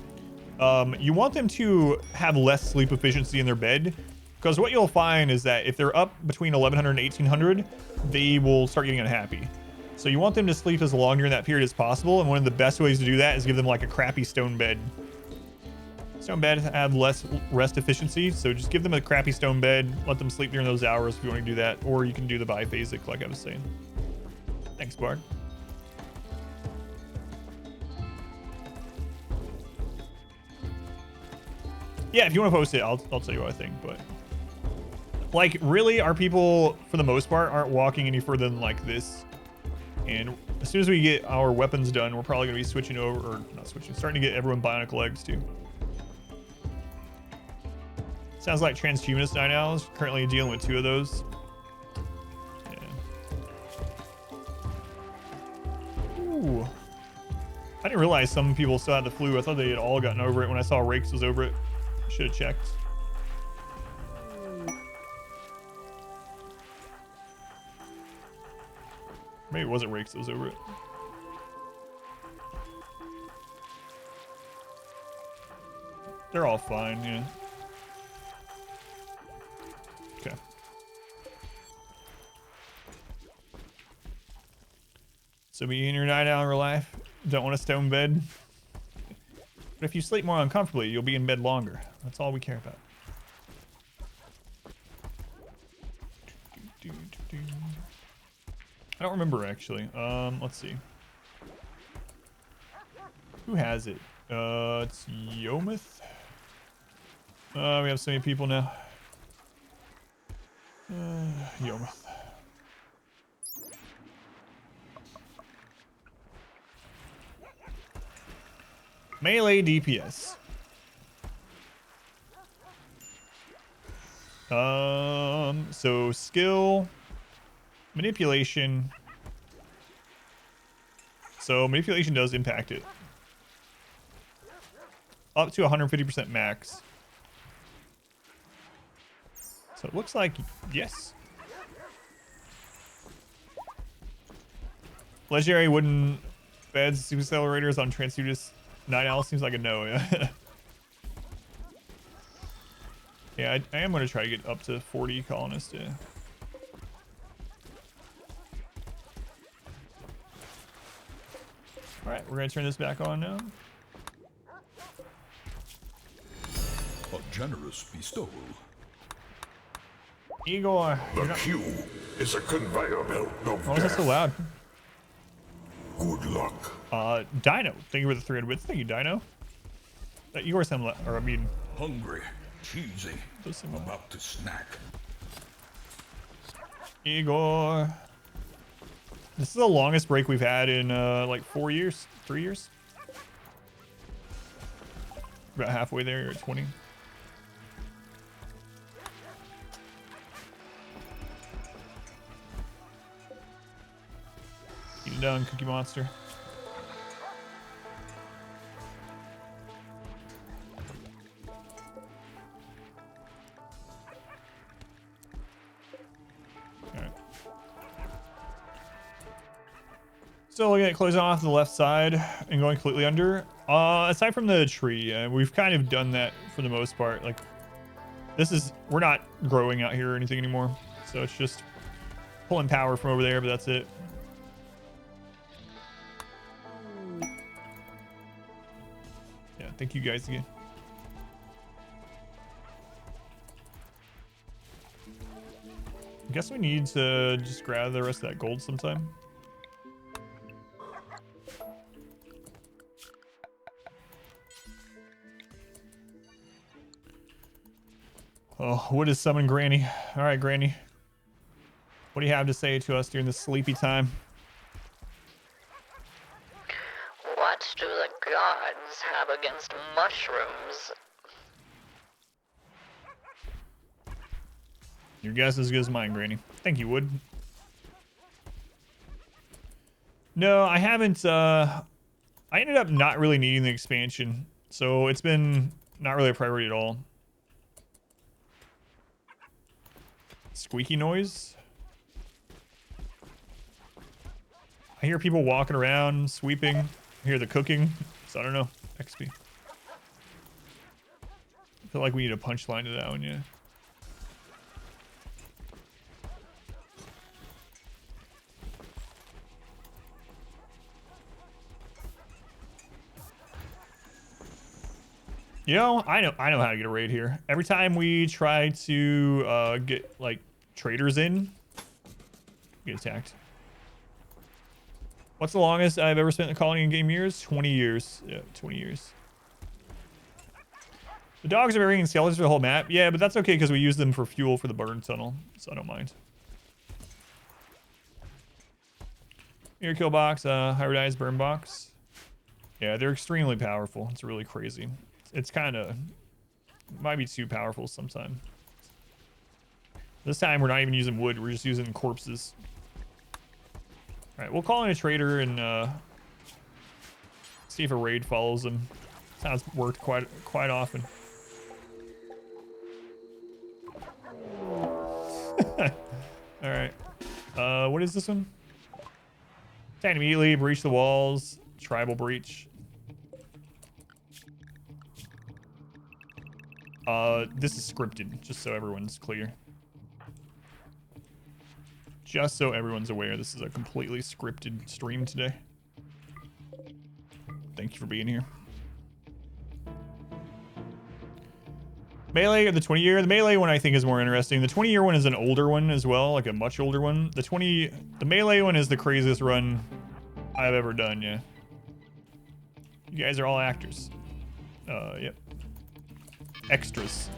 you want them to have less sleep efficiency in their bed, because what you'll find is that if they're up between 1100 and 1800, they will start getting unhappy. So you want them to sleep as long during that period as possible, and one of the best ways to do that is give them like a crappy stone bed. Stone bed have less rest efficiency, so just give them a crappy stone bed, let them sleep during those hours if you want to do that, or you can do the biphasic like I was saying. Thanks, Bard. Yeah, if you want to post it, I'll tell you what I think, but like really our people for the most part aren't walking any further than like this. And as soon as we get our weapons done, we're probably gonna be switching over, or not switching, starting to get everyone bionic legs too. Sounds like transhumanist Night Owls, currently dealing with 2 of those. Yeah. Ooh. I didn't realize some people still had the flu. I thought they had all gotten over it when I saw Rakes was over it. Should have checked. Maybe it wasn't Rakes that was over it. They're all fine, yeah. Okay. So be in your Night Owl in real life. Don't want a stone bed. But if you sleep more uncomfortably, you'll be in bed longer. That's all we care about. I don't remember actually. Let's see. Who has it? It's Yomith. We have so many people now. Yomith. Melee DPS. So skill, manipulation. So manipulation does impact it. Up to 150% max. So it looks like yes. Legendary wooden beds, super accelerators on Transudis. Night Owl seems like a no, yeah. Yeah, I am going to try to get up to 40 colonists, yeah. Alright, we're going to turn this back on now. A generous bestowal. Igor. The queue is a conveyor belt of Why is that so death. loud? Good luck. Dino. Thank you for the 300 bits. Thank you, Dino. Igor sound or I mean... Hungry, cheesy, about to snack. Igor. This is the longest break we've had in like 4 years, 3 years. About halfway there, or 20. Eat it done, Cookie Monster. So looking at closing off the left side and going completely under. Aside from the tree, we've kind of done that for the most part. Like, this is, we're not growing out here or anything anymore. So it's just pulling power from over there, but that's it. Thank you guys again. I guess we need to just grab the rest of that gold sometime. Oh, what is summon Granny? All right, Granny. What do you have to say to us during this sleepy time? What do the gods have against mushrooms? Your guess is as good as mine, Granny. Thank you, Wood. No, I haven't. I ended up not really needing the expansion, so it's been not really a priority at all. Squeaky noise. I hear people walking around, sweeping. I hear the cooking, so I don't know. XP. I feel like we need a punchline to that one, yeah. You know, I know how to get a raid here. Every time we try to get like traders in, we get attacked. What's the longest I've ever spent in the colony in game years? 20 years. Yeah, 20 years. The dogs are burying skeletons for the whole map. Yeah, but that's okay because we use them for fuel for the burn tunnel, so I don't mind. Your kill box, hybridized burn box. Yeah, they're extremely powerful. It's really crazy. It's kind of might be too powerful sometime. This time we're not even using wood. We're just using corpses. All right, we'll call in a trader and see if a raid follows him. Sounds worked quite often. All right. What is this one? Attack immediately, breach the walls, tribal breach. This is scripted, just so everyone's clear. Just so everyone's aware, this is a completely scripted stream today. Thank you for being here. Melee or the 20-year? The melee one I think is more interesting. The 20-year one is an older one as well, like a much older one. The melee one is the craziest run I've ever done, yeah. You guys are all actors. Yep. Extras.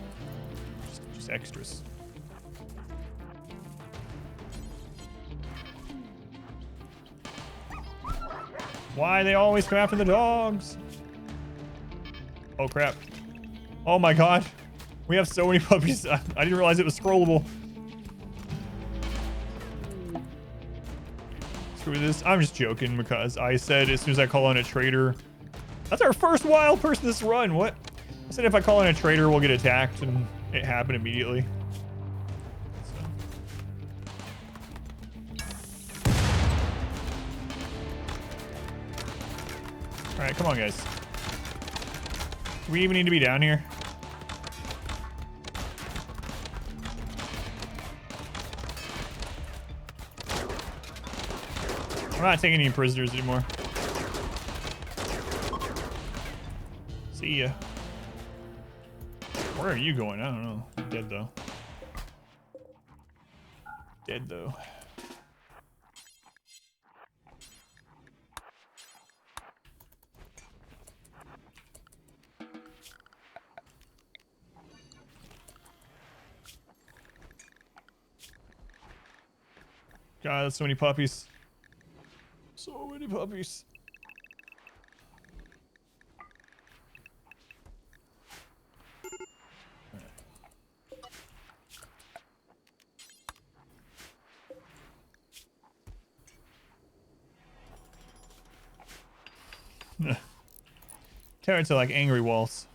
Just extras. Why they always come after the dogs? Oh crap. Oh my god. We have so many puppies. I didn't realize it was scrollable. Screw this. I'm just joking because I said as soon as I call on a trader. That's our first wild person this run. What? I said if I call in a trader, we'll get attacked, and it happened immediately. So. All right, come on, guys. Do we even need to be down here? I'm not taking any prisoners anymore. See ya. Where are you going? I don't know. Dead though. Dead though. God, that's so many puppies. So many puppies. Carrots are like angry walls.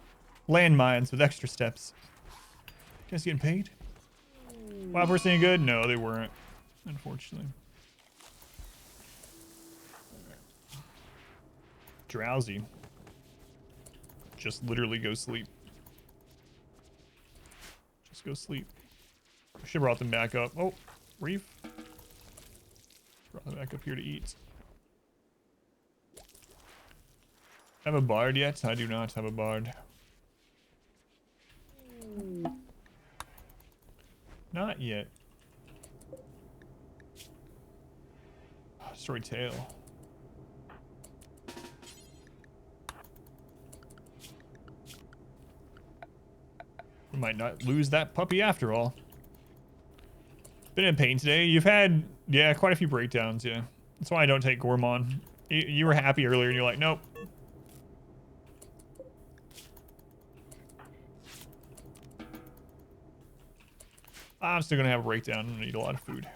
Landmines with extra steps. You guys getting paid? Wild person any good? No, they weren't. Unfortunately. Drowsy. Just literally go sleep. Just go sleep. I should have brought them back up. Oh, Reef. Brought them back up here to eat. Have a bard yet? I do not have a bard. Not yet. Storyteller. We might not lose that puppy after all. Been in pain today. You've had, yeah, quite a few breakdowns, yeah. That's why I don't take Gormon. You were happy earlier and you're like, nope. I'm still gonna have a breakdown and eat a lot of food.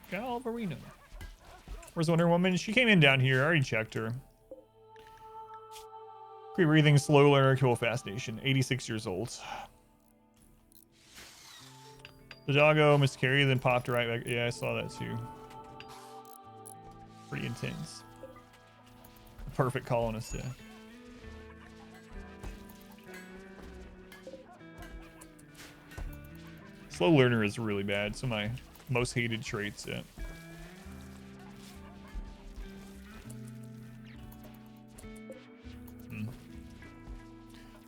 Galvarino. Where's Wonder Woman? She came in down here. I already checked her. Quick breathing, slow learner, cool fascination. 86 years old. The doggo miscarried, then popped right back. Yeah, I saw that too. Pretty intense. Perfect colonist, yeah. Slow learner is really bad. Some of my most hated traits, yeah.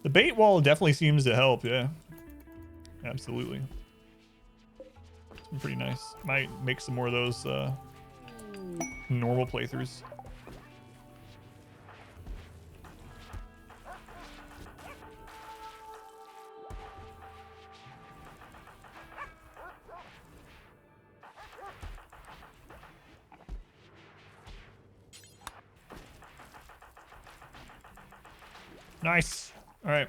The bait wall definitely seems to help, yeah. Absolutely. It's been pretty nice. Might make some more of those normal playthroughs. Nice. All right.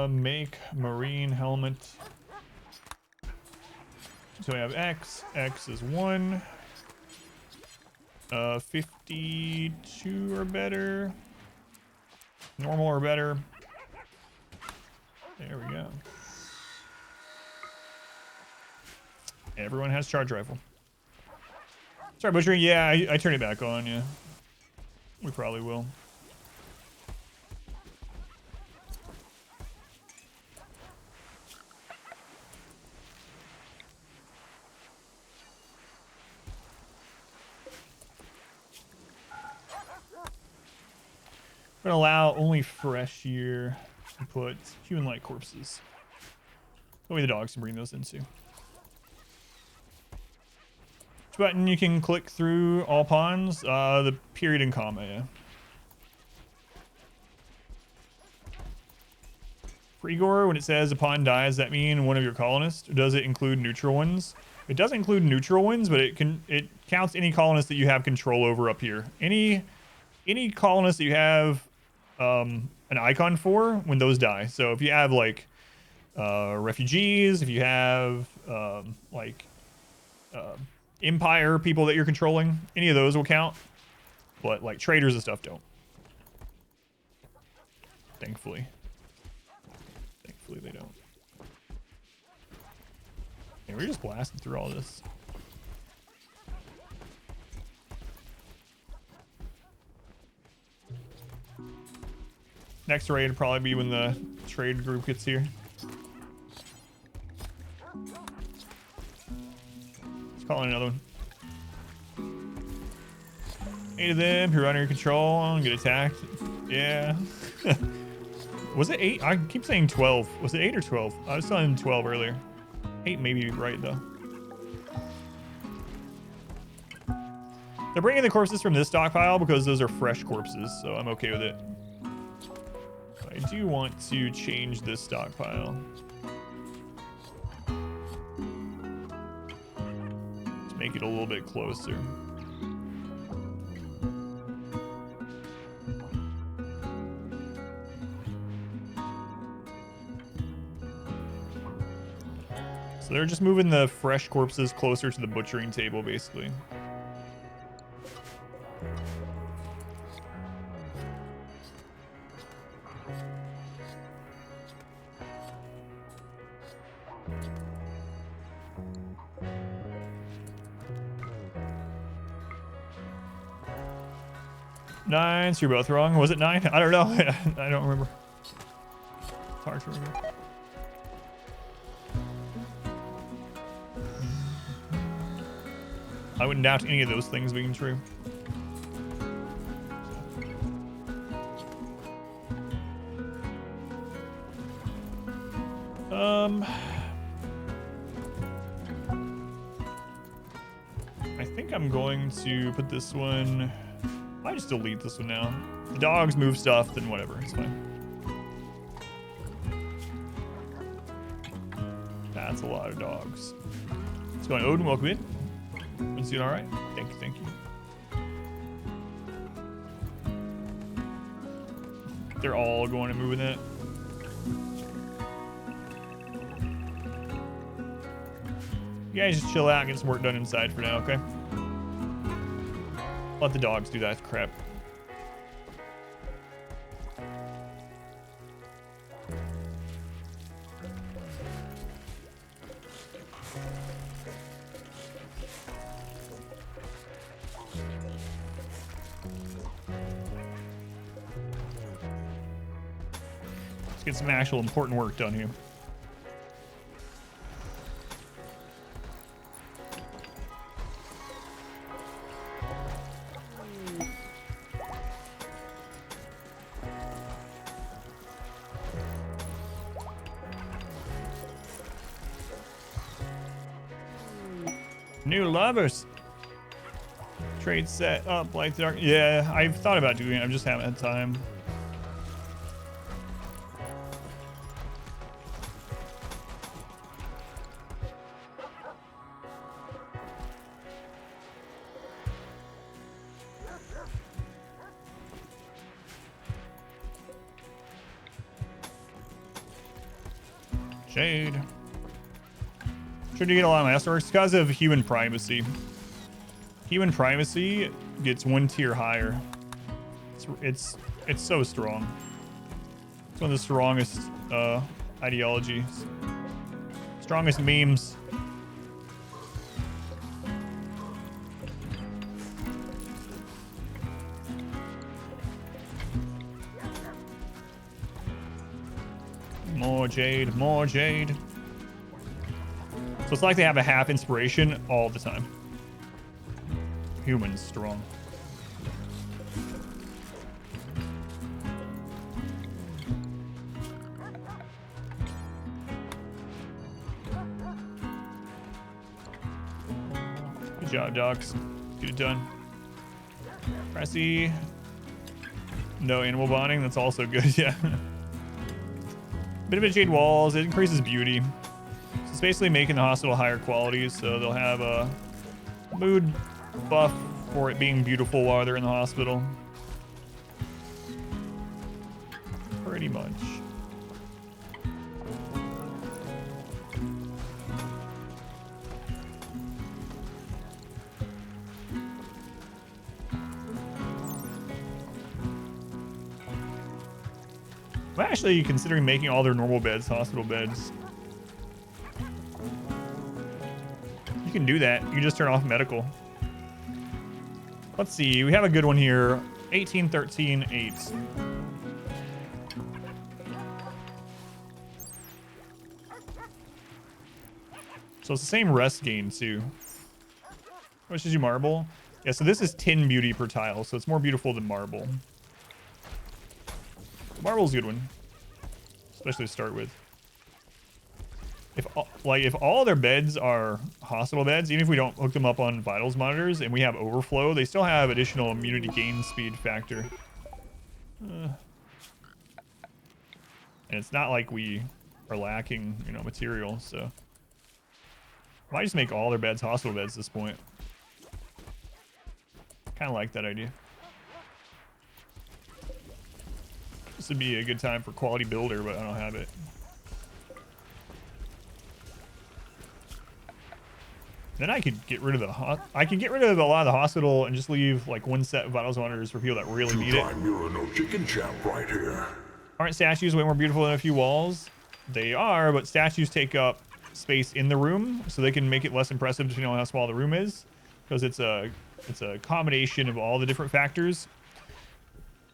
Make marine helmet. So we have X. X is 1. 52 or better. Normal or better. There we go. Everyone has charge rifle. Sorry, butchering. Yeah, I turned it back on. Yeah. We probably will. We're gonna allow only fresh year input human-like corpses. That way the dogs can bring those in too. Which button you can click through all pawns? The period and comma, yeah. For Igor, when it says a pawn dies, does that mean one of your colonists? Or does it include neutral ones? It does include neutral ones, but it counts any colonist that you have control over up here. Any colonist that you have an icon for when those die. So if you have like refugees, if you have empire people that you're controlling, any of those will count, but like traders and stuff don't. Thankfully they don't. And we're just blasting through all this. Next raid would probably be when the trade group gets here. Let's call in another one. 8 of them who are under your control and get attacked. Yeah. Was it 8? I keep saying 12. Was it 8 or 12? I was telling 12 earlier. 8 may be right though. They're bringing the corpses from this stockpile because those are fresh corpses, so I'm okay with it. I do want to change this stockpile. Let's make it a little bit closer. So they're just moving the fresh corpses closer to the butchering table, basically. Nine, so you're both wrong. Was it 9? I don't know. I don't remember. It's hard to remember. I wouldn't doubt any of those things being true. I think I'm going to put this one. I just delete this one now. If the dogs move stuff, then whatever, it's fine. That's a lot of dogs. It's going Odin, welcome in. Everyone's doing all right? Thank you, thank you. They're all going to move in it. You guys just chill out and get some work done inside for now, okay? Let the dogs do that crap. Let's get some actual important work done here. New lovers. Trade set up like the dark. Yeah, I've thought about doing it. I just haven't had time. Jade. Trying to get a lot of masterworks. It's because of human primacy. Human primacy gets one tier higher. It's so strong. It's one of the strongest ideologies. Strongest memes. More Jade, more Jade. So it's like they have a half inspiration all the time. Humans strong. Good job, docs. Get it done. Pressy. No animal bonding. That's also good, yeah. Bit of a jade walls. It increases beauty. So it's basically making the hospital higher quality, so they'll have a mood buff for it being beautiful while they're in the hospital. Pretty much. I'm actually considering making all their normal beds hospital beds. You can do that. You can just turn off medical. Let's see. We have a good one here. 18, 13, 8. So it's the same rest gain too. How much did you marble? Yeah, so this is 10 beauty per tile, so it's more beautiful than marble. Marble's a good one, especially to start with. If all their beds are hospital beds, even if we don't hook them up on vitals monitors and we have overflow, they still have additional immunity gain speed factor. And it's not like we are lacking, you know, material. So I might just make all their beds hospital beds at this point. Kind of like that idea. This would be a good time for quality builder, but I don't have it. Then I could get rid of the I can get rid of a lot of the hospital and just leave like one set of vitals monitors for people that really need it. You're no chicken chap right here. Aren't statues way more beautiful than a few walls? They are, but statues take up space in the room, so they can make it less impressive depending on how small the room is, because it's a combination of all the different factors.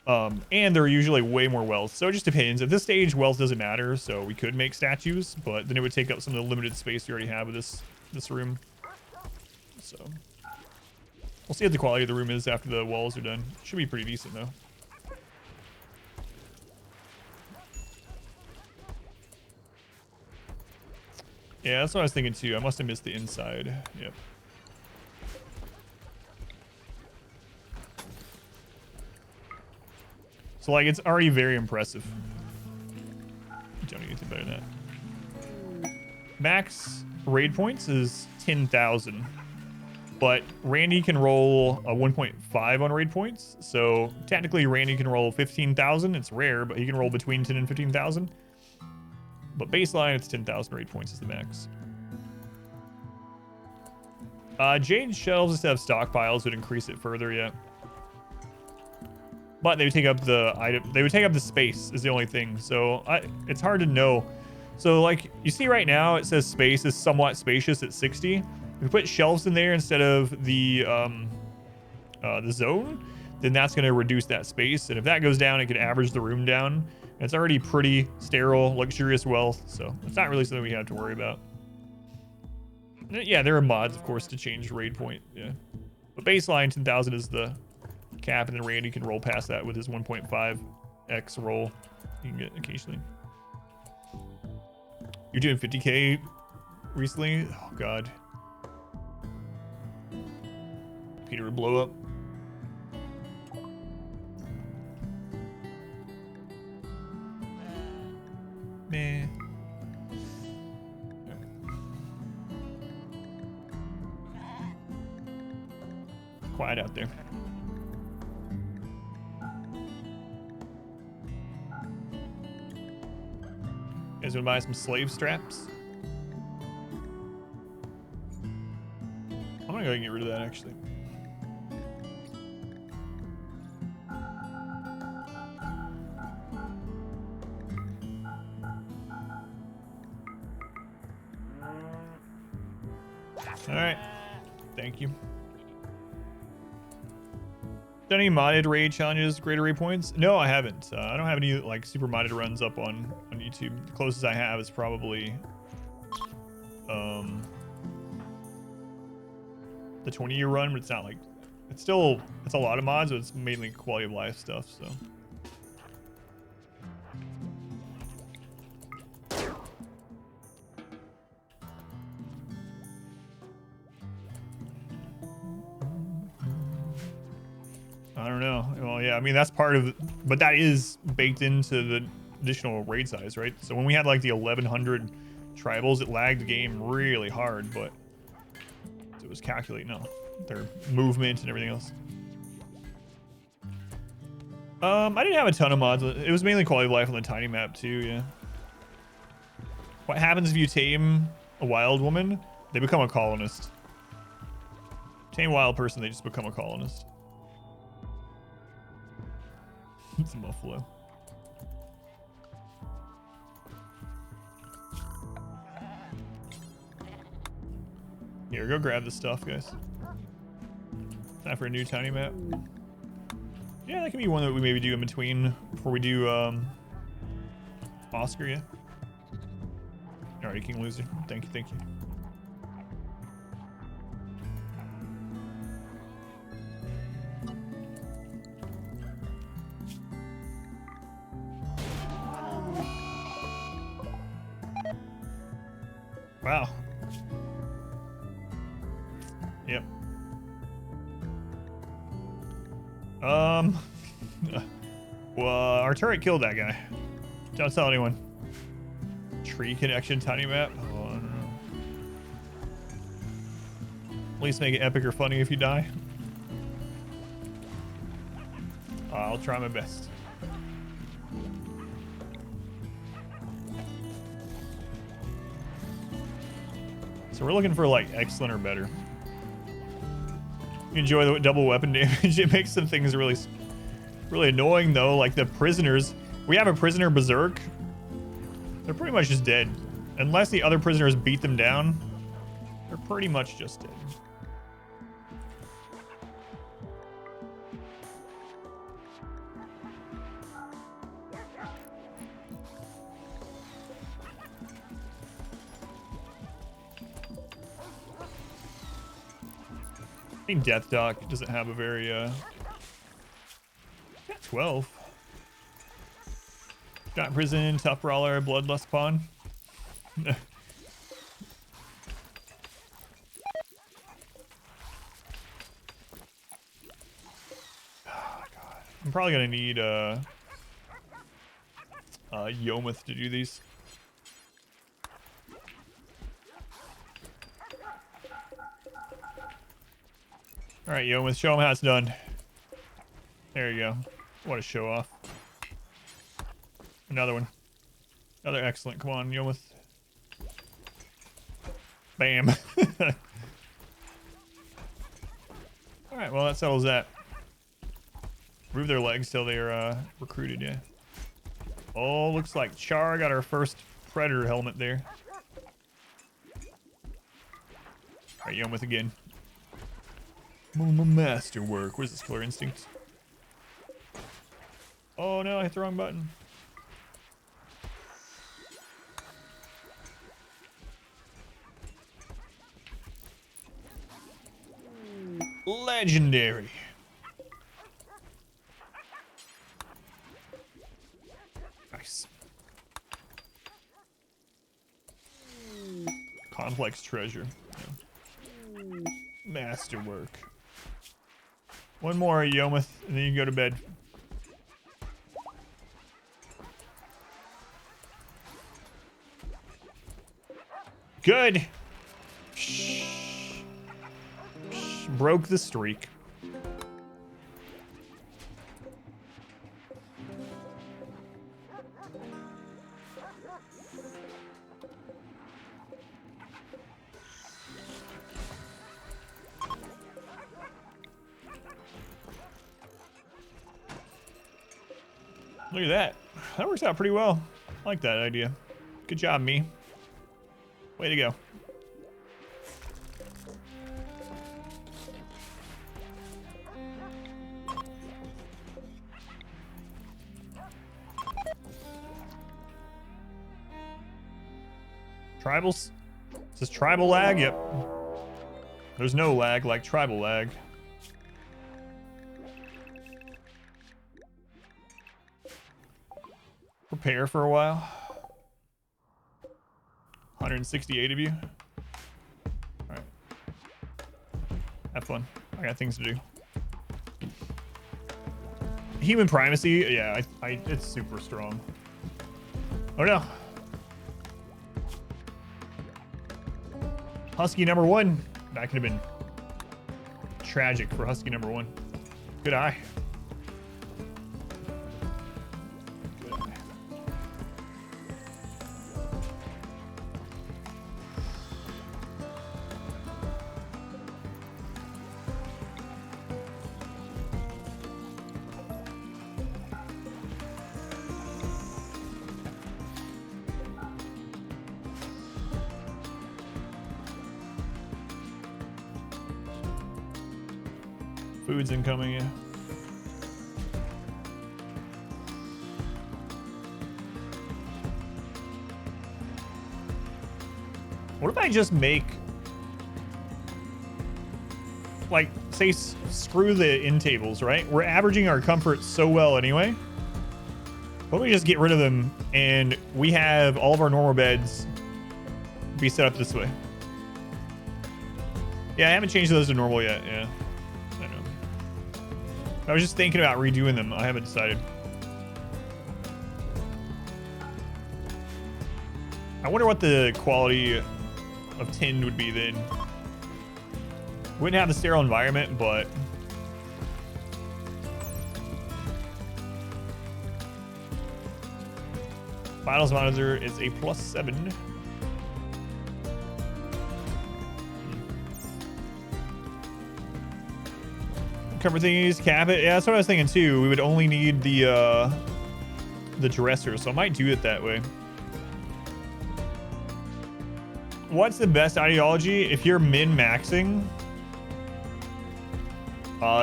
And they're usually way more wealth, so it just depends. At this stage, wealth doesn't matter, so we could make statues, but then it would take up some of the limited space we already have with this room. So We'll see what the quality of the room is after the walls are done. Should be pretty decent though. Yeah, that's what I was thinking too. I must have missed the inside. Yep. So like, it's already very impressive. Don't need anything better than that. Max raid points is 10,000, but Randy can roll a 1.5 on raid points. So technically, Randy can roll 15,000. It's rare, but he can roll between 10 and 15,000. But baseline, it's 10,000 raid points is the max. Jade shelves just have stockpiles would increase it further, yeah. But they would take up the item. They would take up the space is the only thing. So it's hard to know. So like you see right now, it says space is somewhat spacious at 60. If we put shelves in there instead of the zone, then that's going to reduce that space. And if that goes down, it can average the room down. And it's already pretty sterile, luxurious wealth. So it's not really something we have to worry about. Yeah, there are mods, of course, to change raid point. Yeah, but baseline 10,000 is the cap, and then Randy can roll past that with his 1.5x roll you can get occasionally. You're doing 50k recently? Oh god. Peter would blow up. Meh. Quiet out there. You guys wanna buy some slave straps? I'm gonna go and get rid of that actually. Alright. Thank you. Done any modded raid challenges, greater raid points? No, I haven't. I don't have any like super modded runs up on YouTube. The closest I have is probably the 20-year run, but it's not like it's a lot of mods, but it's mainly quality of life stuff. So I don't know. Well, yeah, I mean, that's part of, but that is baked into the additional raid size, right? So when we had like the 1100 tribals, it lagged the game really hard, but it was calculating their movement and everything else. I didn't have a ton of mods. It was mainly quality of life on the tiny map too, yeah. What happens if you tame a wild woman? They become a colonist. Tame a wild person, they just become a colonist. It's a buffalo. Here, go grab the stuff, guys. Time for a new tiny map. Yeah, that can be one that we maybe do in between before we do Oscar, yeah. Alright, King Loser. Thank you, thank you. Wow. Yep. Well, our turret killed that guy. Don't tell anyone. Tree connection tiny map. Oh, I don't know. At least make it epic or funny if you die. I'll try my best. So we're looking for like excellent or better. You enjoy the double weapon damage. It makes some things really annoying though. Like the prisoners, we have a prisoner berserk. They're pretty much just dead. Unless the other prisoners beat them down, they're pretty much just dead. think Death Dock doesn't have a very got 12. Got Prison, Tough Brawler, Bloodlust Pawn. Oh god. I'm probably gonna need Yometh to do these. Alright, Yometh, show him how it's done. There you go. What a show off. Another one. Another excellent. Come on, Yometh. Bam. Alright, well that settles that. Move their legs till they're recruited, yeah. Oh, looks like Char got our first Predator helmet there. Alright, Yometh again. Masterwork. Where's this Killer Instinct? Oh no, I hit the wrong button. Legendary. Nice. Complex treasure. Yeah. Masterwork. One more, Yometh, and then you can go to bed. Good. Broke the streak. Look at that. That works out pretty well. I like that idea. Good job, me. Way to go. Tribals? Is this tribal lag? Yep. There's no lag like tribal lag. Prepare for a while. 168 of you. Alright. Have fun. I got things to do. Human primacy, yeah, it's super strong. Oh no. Husky number 1. That could have been tragic for Husky number 1. Good eye. Good eye. Food's incoming, yeah. What if I just make, like, say, screw the in tables, right? We're averaging our comfort so well anyway. What if we just get rid of them and we have all of our normal beds be set up this way? Yeah, I haven't changed those to normal yet, yeah. I was just thinking about redoing them. I haven't decided. I wonder what the quality of tin would be then. Wouldn't have the sterile environment, but Vitals monitor is a +7. Cover thingies, cap it. Yeah, that's what I was thinking too. We would only need the dresser, so I might do it that way. What's the best ideology if you're min-maxing?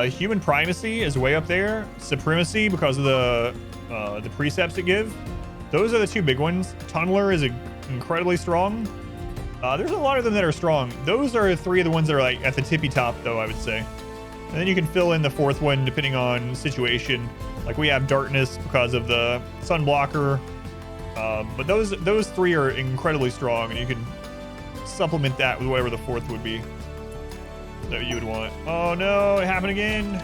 Human primacy is way up there. Supremacy because of the precepts it give. Those are the two big ones. Tunneler is incredibly strong. There's a lot of them that are strong. Those are 3 of the ones that are like at the tippy top, though, I would say. And then you can fill in the 4th one depending on situation. Like we have darkness because of the sun blocker. But those 3 are incredibly strong, and you can supplement that with whatever the 4th would be that you would want. Oh no, it happened again.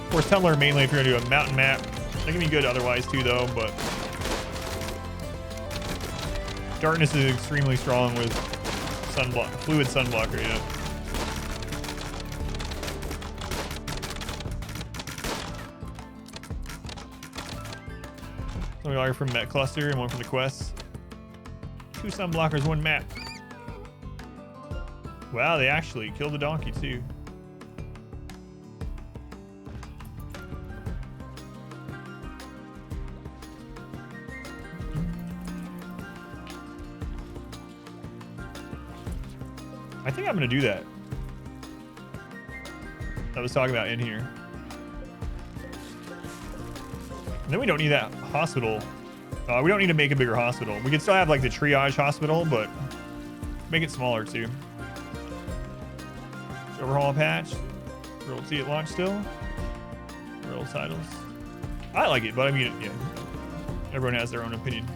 Storyteller mainly if you're gonna do a mountain map. That can be good otherwise too, though. But darkness is extremely strong with fluid sun blocker. Yeah. So we are from Mech cluster and 1 from the quest. 2 sun blockers, 1 map. Wow, they actually killed the donkey too. I think I'm gonna do that. I was talking about in here. And then we don't need that hospital. We don't need to make a bigger hospital. We can still have like the triage hospital, but make it smaller too. Overhaul patch. Roll T at launch still. Roll titles. I like it, but I mean, yeah. Everyone has their own opinion.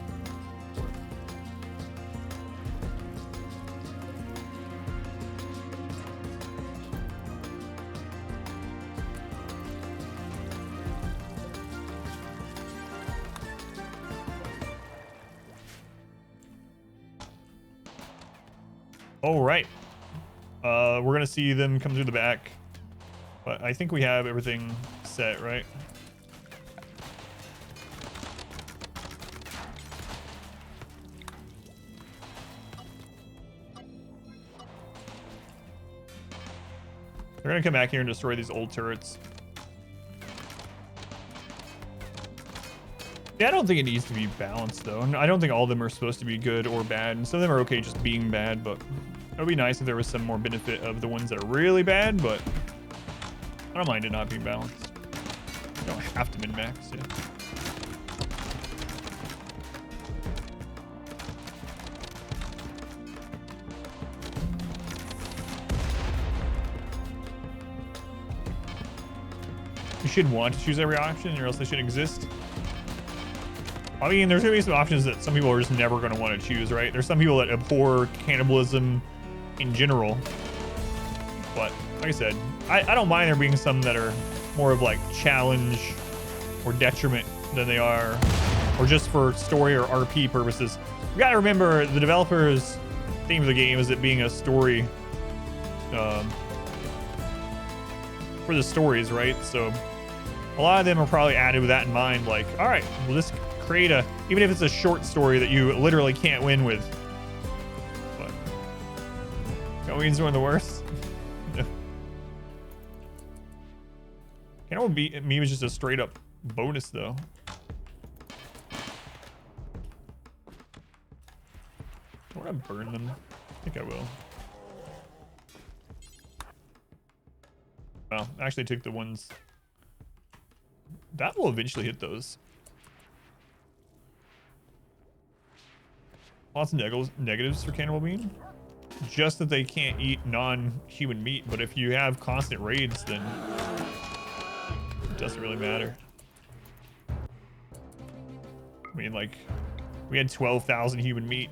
All right. We're gonna see them come through the back, but I think we have everything set, right? They're gonna come back here and destroy these old turrets. Yeah, I don't think it needs to be balanced though. I don't think all of them are supposed to be good or bad, and some of them are okay just being bad, but it would be nice if there was some more benefit of the ones that are really bad, but I don't mind it not being balanced. You don't have to min-max, yeah. You should want to choose every option or else they shouldn't exist. I mean, there's gonna be some options that some people are just never gonna want to choose, right? There's some people that abhor cannibalism in general, but like I said, I don't mind there being some that are more of like challenge or detriment than they are, or just for story or RP purposes. You gotta remember the developer's theme of the game is it being a story for the stories, right? So a lot of them are probably added with that in mind, like, all right, well, this create a, even if it's a short story that you literally can't win with. But Halloween's one of the worst. Cannibal me was just a straight up bonus though. I want to burn them. I think I will. Well, I actually took the ones that will eventually hit those. Lots of negatives for Cannibal Bean. Just that they can't eat non-human meat, but if you have constant raids, then it doesn't really matter. I mean, like, we had 12,000 human meat.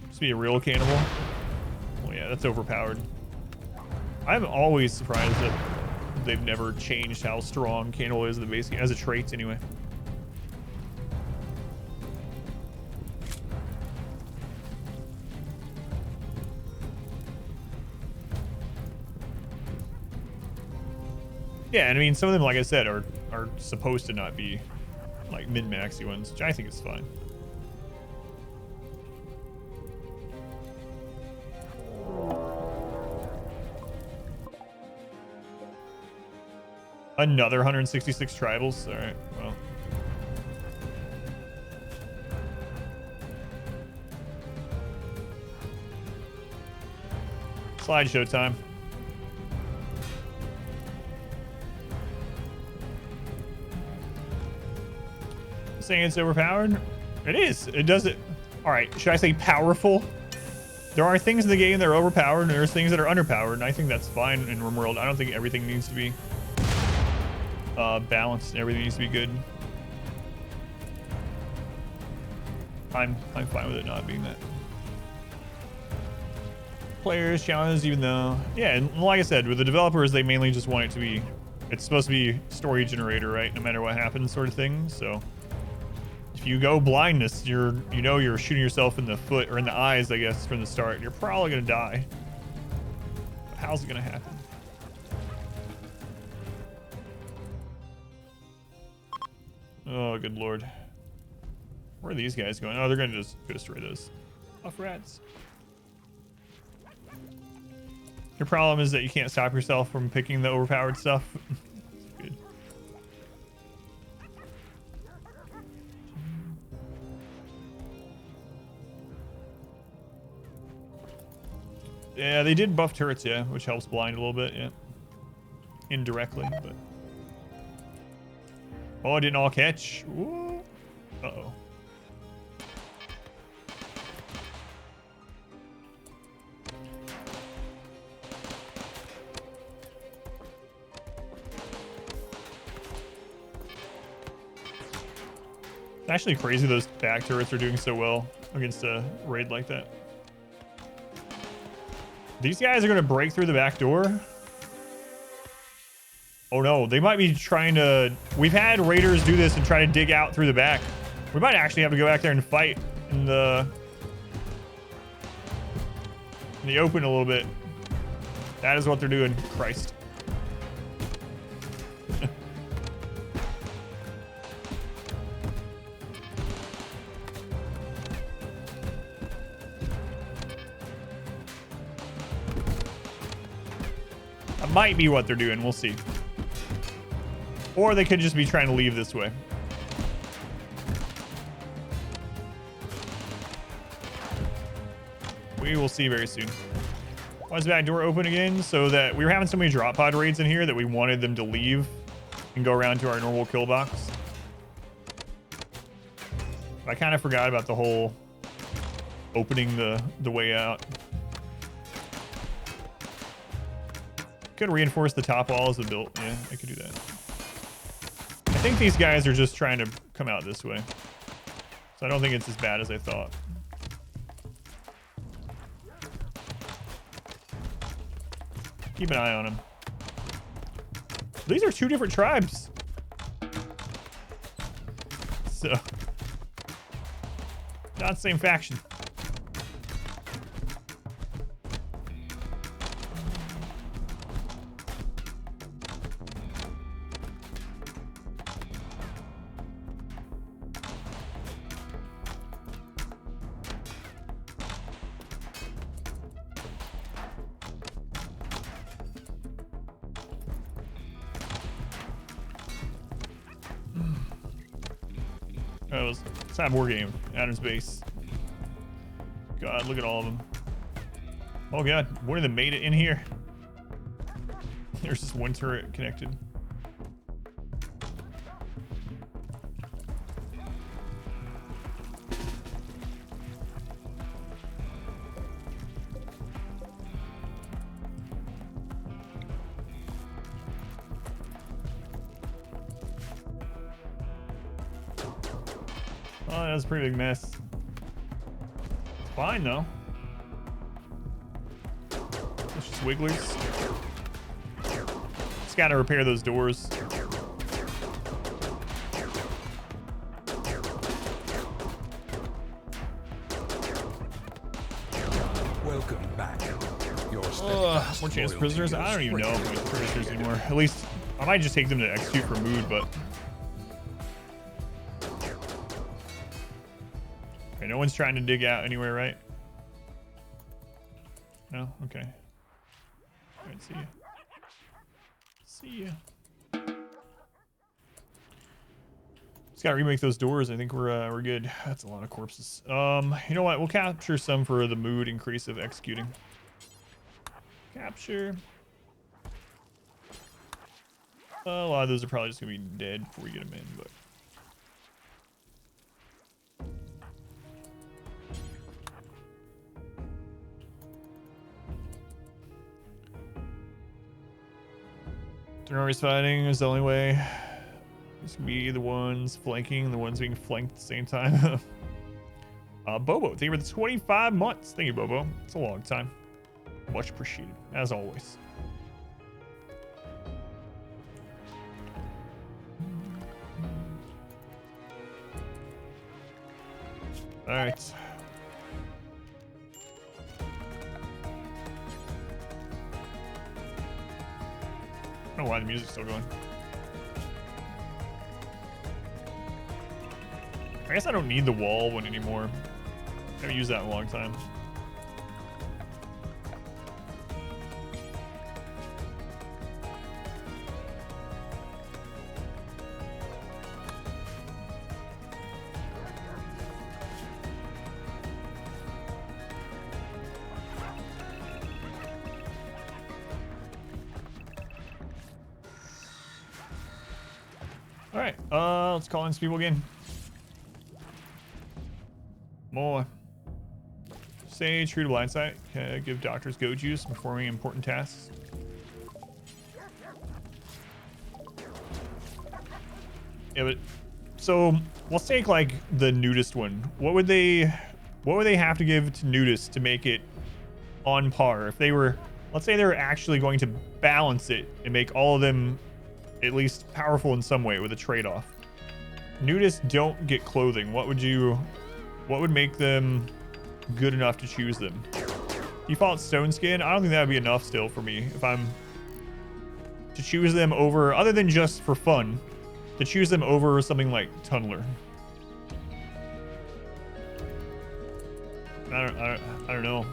Just be a real cannibal. Well, yeah, that's overpowered. I'm always surprised that they've never changed how strong Cannibal is in the base game, as a trait anyway. Yeah, and I mean, some of them, like I said, are supposed to not be like min-maxy ones, which I think is fine. Another 166 tribals. All right, well. Slideshow time. Saying it's overpowered? It is. It does it. All right. Should I say powerful? There are things in the game that are overpowered, and there's things that are underpowered, and I think that's fine in RimWorld. I don't think everything needs to be balanced and everything needs to be good. I'm fine with it not being that. Players challenges, even though, yeah, and like I said, with the developers, they mainly just want it to be, it's supposed to be story generator, right? No matter what happens, sort of thing. So if you go blindness, you're shooting yourself in the foot or in the eyes, I guess, from the start. You're probably gonna die. But how's it gonna happen? Oh, good lord. Where are these guys going? Oh, they're gonna just go destroy those. Off rats. Your problem is that you can't stop yourself from picking the overpowered stuff. Good. Yeah, they did buff turrets, yeah, which helps blind a little bit, yeah. Indirectly, but... Oh, it didn't all catch. Ooh. Uh-oh. It's actually crazy those back turrets are doing so well against a raid like that. These guys are going to break through the back door. Oh no, they might be trying to... We've had raiders do this and try to dig out through the back. We might actually have to go back there and fight in the open a little bit. That is what they're doing. Christ. That might be what they're doing. We'll see. Or they could just be trying to leave this way. We will see very soon. Why is the back door open again? So that we were having so many drop pod raids in here that we wanted them to leave and go around to our normal kill box. I kind of forgot about the whole opening the way out. Could reinforce the top walls of the build. Yeah, I could do that. I think these guys are just trying to come out this way. So I don't think it's as bad as I thought. Keep an eye on them. These are two different tribes. So, not the same faction. Sad war game. Adam's base. God, look at all of them. Oh god, one of them made it in here. There's just one turret connected. Oh, that was a pretty big mess. It's fine though. It's just wigglers. Just gotta repair those doors. Welcome back. More chance prisoners? I don't even know if we have prisoners anymore. At least I might just take them to execute for mood, but okay, no one's trying to dig out anywhere, right? No? Okay. Alright, see ya. See ya. Just gotta remake those doors. I think we're good. That's a lot of corpses. You know what? We'll capture some for the mood increase of executing. Capture. A lot of those are probably just gonna be dead before we get them in, but Armies fighting is the only way. It's we the ones flanking, the ones being flanked at the same time. Bobo, thank you for the 25 months. Thank you, Bobo. It's a long time. Much appreciated, as always. All right. I don't know why the music's still going. I guess I don't need the wall one anymore. I haven't used that in a long time. All right, let's call in some people again. More. Stay true to blindsight. Give doctors go juice performing important tasks. Yeah, but so let's take like the nudist one. What would they have to give to nudist to make it on par? If they were, let's say they're actually going to balance it and make all of them at least powerful in some way with a trade-off. Nudists don't get clothing. What would make them good enough to choose them? Default stone skin? I don't think that would be enough still for me if I'm to choose them over, other than just for fun, to choose them over something like Tunneler. I don't know.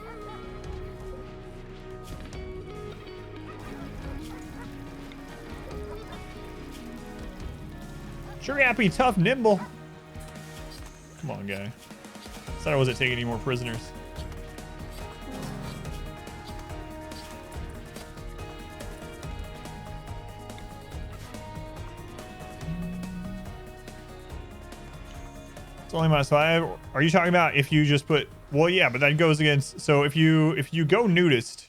Sure happy, tough, nimble. Come on, guy. Said I wasn't taking any more prisoners. It's only -5. Are you talking about if you just put? Well, yeah, but that goes against. So if you go nudist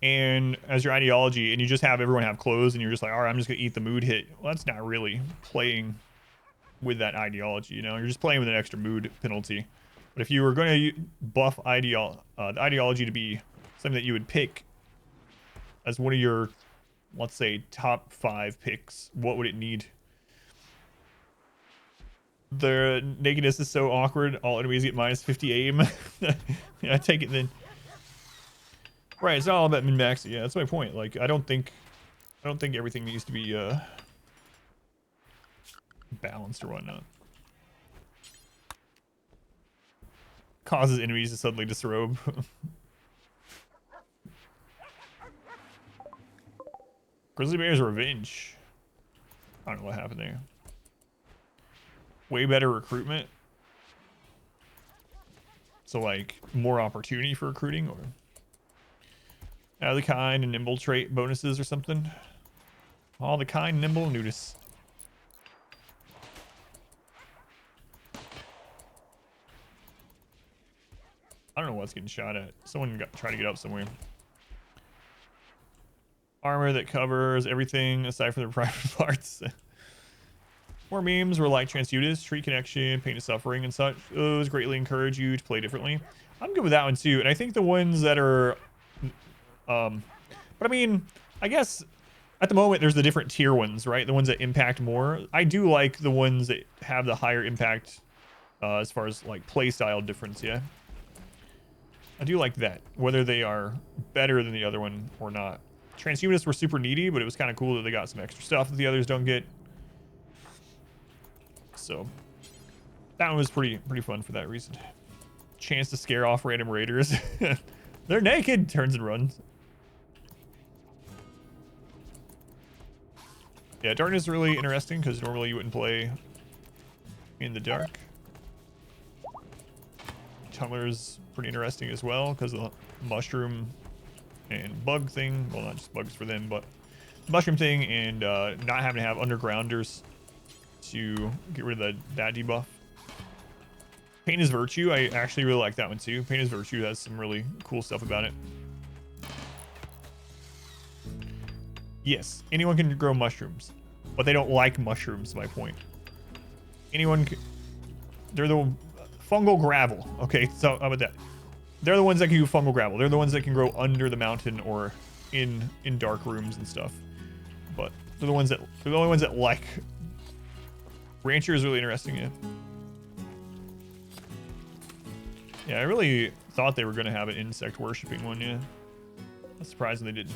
and as your ideology and you just have everyone have clothes and you're just like, all right, I'm just gonna eat the mood hit. Well, that's not really playing with that ideology, you know. You're just playing with an extra mood penalty. But if you were going to buff the ideology to be something that you would pick as one of your, let's say, top 5 picks, what would it need? The nakedness is so awkward. All enemies get -50 aim. Yeah, I take it then. Right, it's not all about min-max. Yeah, that's my point. Like, I don't think everything needs to be balanced or whatnot. Causes enemies to suddenly disrobe. Grizzly Bear's revenge. I don't know what happened there. Way better recruitment. So like more opportunity for recruiting, or the kind and nimble trait bonuses or something. All the kind, nimble, nudist. I don't know what's getting shot at. Someone tried to get up somewhere. Armor that covers everything aside from the private parts. More memes were like Transudis, Tree Connection, Pain of Suffering, and such. Those greatly encourage you to play differently. I'm good with that one too. And I think the ones that are... but I mean, I guess at the moment there's the different tier ones, right? The ones that impact more. I do like the ones that have the higher impact as far as like play style difference, yeah. I do like that, whether they are better than the other one or not. Transhumanists were super needy, but it was kind of cool that they got some extra stuff that the others don't get. So that one was pretty fun for that reason. Chance to scare off random raiders. They're naked. Turns and runs. Yeah, darkness is really interesting because normally you wouldn't play in the dark. Tunneler's pretty interesting as well because of the mushroom and bug thing. Well, not just bugs for them, but the mushroom thing and not having to have undergrounders to get rid of that debuff. Pain is Virtue. I actually really like that one too. Pain is Virtue has some really cool stuff about it. Yes, anyone can grow mushrooms, but they don't like mushrooms. My point. Anyone can, they're the fungal gravel. Okay, so how about that? They're the ones that can do fungal gravel. They're the ones that can grow under the mountain or in dark rooms and stuff. But they're the only ones that like. Rancher is really interesting, yeah. Yeah, I really thought they were gonna have an insect worshipping one, yeah. I'm surprised they didn't.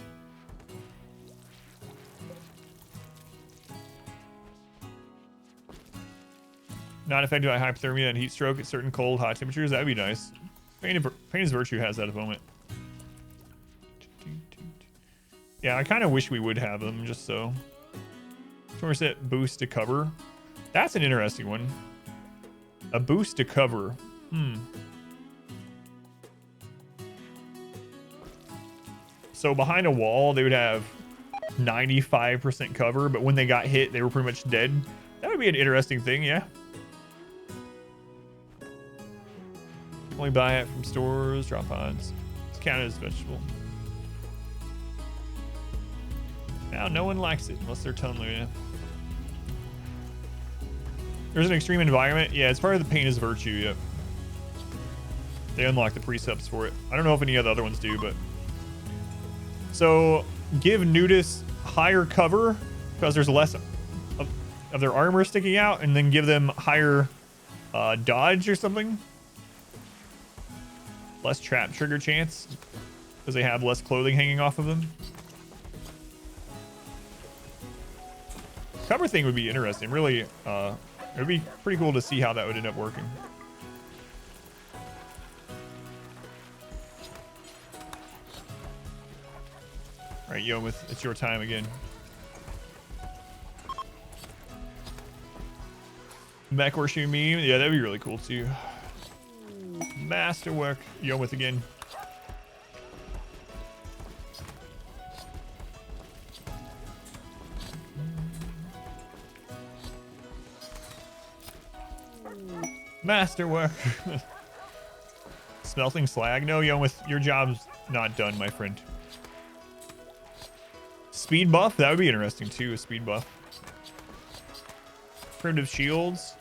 Not affected by hypothermia and heat stroke at certain cold, hot temperatures. That'd be nice. Pain's Virtue has that at the moment. Yeah, I kind of wish we would have them just so. 20% boost to cover. That's an interesting one. A boost to cover. So behind a wall, they would have 95% cover, but when they got hit, they were pretty much dead. That would be an interesting thing, yeah. Only buy it from stores, drop pods. It's counted as vegetable. Now no one likes it unless they're tunneler, yeah. There's an extreme environment. Yeah, it's part of the Pain is Virtue, yep. They unlock the precepts for it. I don't know if any of the other ones do, but... So, give nudists higher cover because there's less of their armor sticking out, and then give them higher dodge or something. Less trap trigger chance because they have less clothing hanging off of them. Cover thing would be interesting. Really, it would be pretty cool to see how that would end up working. All right, Yomith, it's your time again. Mech worship meme. Yeah, that'd be really cool too. Masterwork. Yomith again. Masterwork. Smelting slag. No, Yomith, your job's not done, my friend. Speed buff? That would be interesting too, a speed buff. Primitive shields.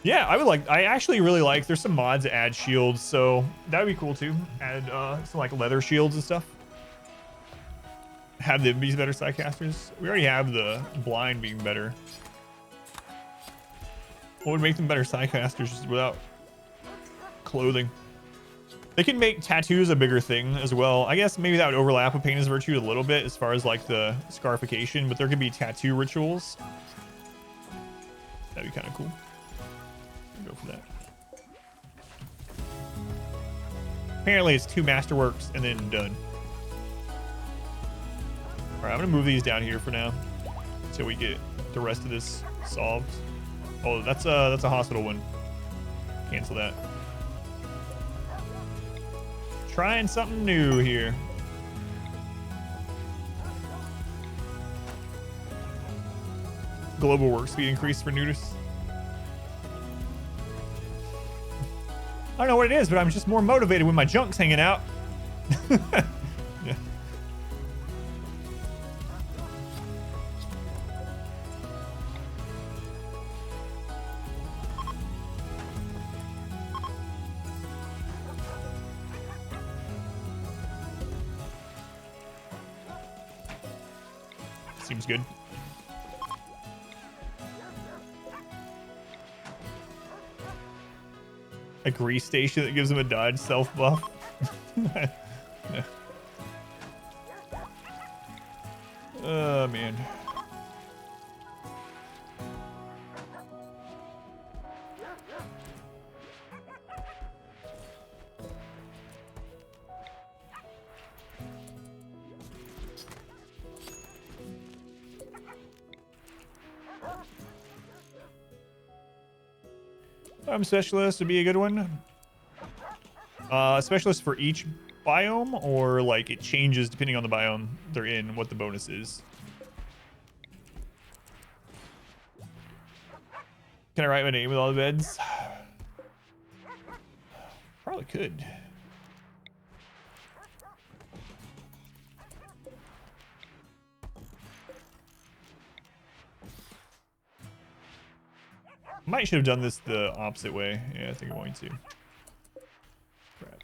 Yeah, I actually really like, there's some mods that add shields, so that would be cool too. Add some like leather shields and stuff. Have them be better sidecasters. We already have the blind being better. What would make them better sidecasters without clothing? They can make tattoos a bigger thing as well. I guess maybe that would overlap with Pain is Virtue a little bit as far as like the scarification, but there could be tattoo rituals. That'd be kind of cool. Go for that. Apparently it's 2 masterworks and then done. All right, I'm gonna move these down here for now until we get the rest of this solved. Oh, that's a hospital one. Cancel that. Trying something new here. Global work speed increase for nudists. I don't know what it is, but I'm just more motivated when my junk's hanging out. Yeah. Seems good. A grease station that gives him a dodge self buff. Yeah. Oh man. Specialist would be a good one. Specialist for each biome, or like it changes depending on the biome they're in, what the bonus is. Can I write my name with all the beds? Probably could. might should have done this the opposite way. Yeah, I think I'm going to. Crap.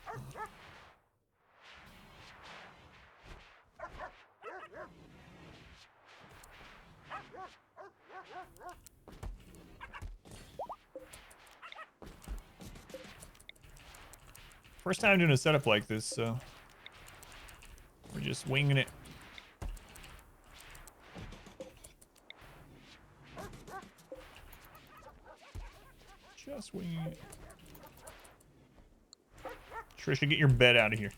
First time doing a setup like this, so we're just winging it. Just winging it. Trisha, get your bed out of here.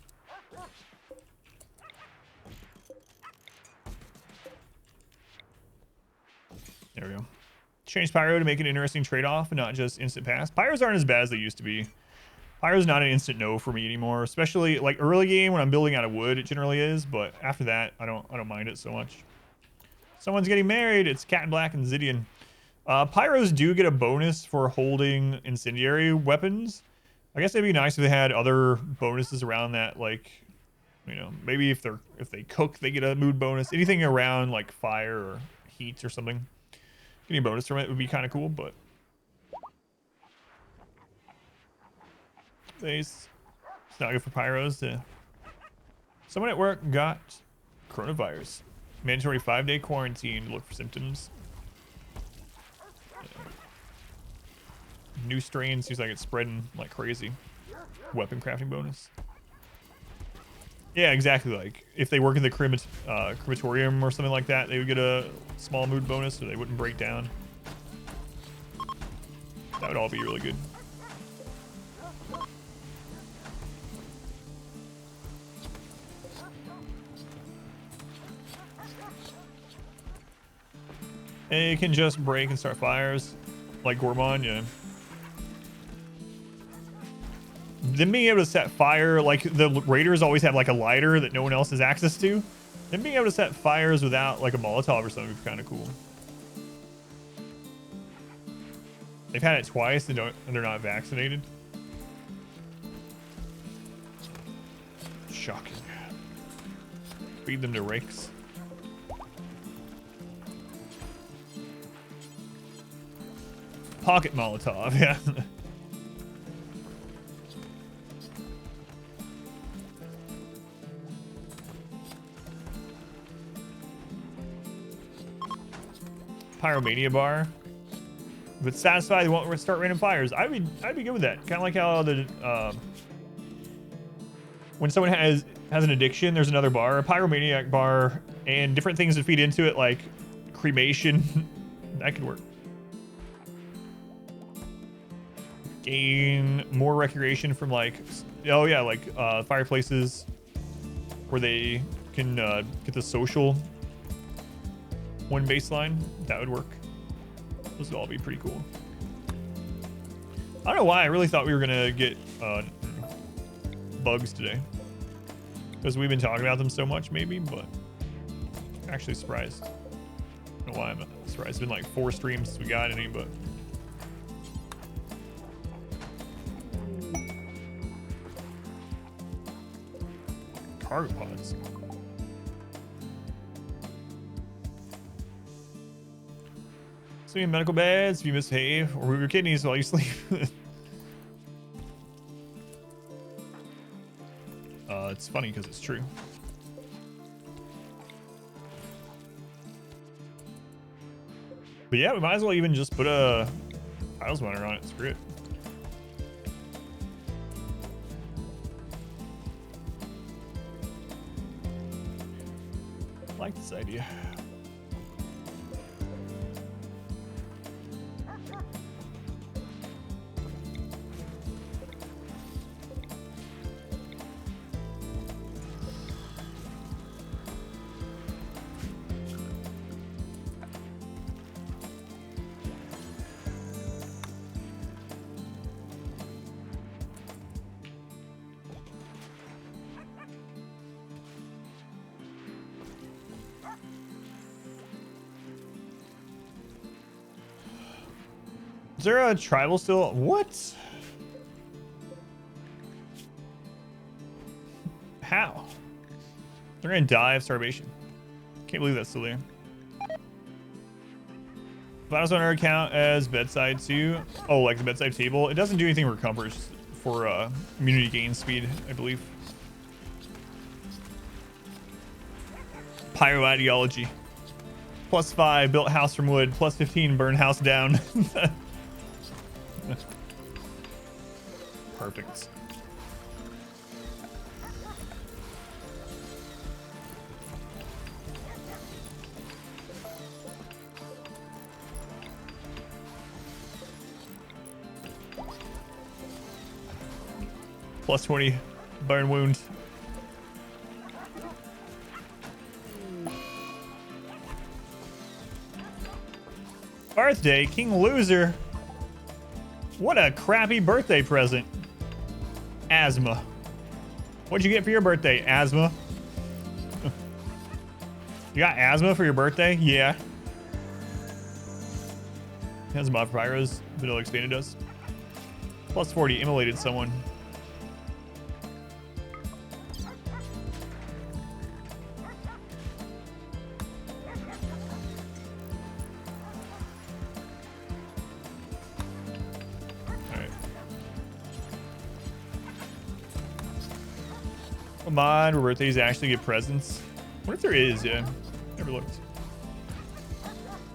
There we go. Change Pyro to make an interesting trade-off and not just instant pass. Pyros aren't as bad as they used to be. Pyro's not an instant no for me anymore, especially like early game when I'm building out of wood. It generally is, but after that, I don't mind it so much. Someone's getting married. It's Cat in Black and Zidian. Pyros do get a bonus for holding incendiary weapons. I guess it'd be nice if they had other bonuses around that, like, you know, maybe if they cook, they get a mood bonus. Anything around like fire or heat or something. Getting a bonus from it would be kind of cool, but it's not good for Pyros. Someone at work got coronavirus. Mandatory 5-day quarantine to look for symptoms. New strain seems like it's spreading like crazy. Weapon crafting bonus. Yeah, exactly. Like if they work in the crematorium or something like that, they would get a small mood bonus, so they wouldn't break down. That would all be really good. It can just break and start fires, like Gourmand, yeah. Them being able to set fire, like the raiders always have like a lighter that no one else has access to. Them being able to set fires without like a Molotov or something would be kind of cool. They've had it twice and they're not vaccinated. Shocking. Feed them to rakes. Pocket Molotov, yeah. Pyromania bar. If it's satisfied, they won't start random fires. I'd be good with that. Kind of like how the when someone has an addiction, there's another bar, a pyromaniac bar, and different things that feed into it, like cremation. That could work. Gain more recreation from like, oh yeah, like fireplaces where they can get the social one baseline. That would work. Those would all be pretty cool. I don't know why I really thought we were gonna get bugs today, because we've been talking about them so much, maybe, but I'm actually surprised. I don't know why I'm surprised. It's been like 4 streams since we got any, but cargo pods. So in medical beds, if you misbehave, or move your kidneys while you sleep. It's funny because it's true. But yeah, we might as well even just put a tiles monitor on it. Screw it. I like this idea. Is there a tribal still? What? How? They're gonna die of starvation. Can't believe that's still there. Vitals on our account as bedside too. Oh, like the bedside table. It doesn't do anything for comforts for immunity gain speed, I believe. Pyro ideology. +5, built house from wood. +15, burn house down. Perfect. +20, burn wound. Birthday, King Loser. What a crappy birthday present. Asthma. What'd you get for your birthday? Asthma. You got asthma for your birthday? Yeah. Has mod for pyros. Vanilla expanded does. +40, immolated someone. Mod where birthdays actually get presents. What if there is? Yeah, never looked.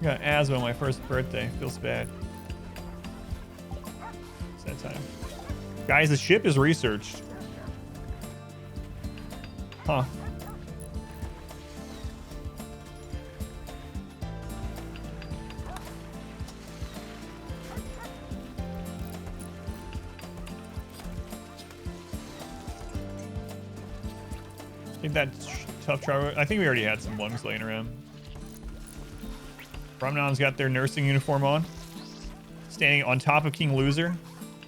Got asthma on my first birthday. Feels bad. It's that time. Guys, the ship is researched. Huh. I think that's tough travel. I think we already had some lungs laying around. Romnon's got their nursing uniform on. Standing on top of King Loser.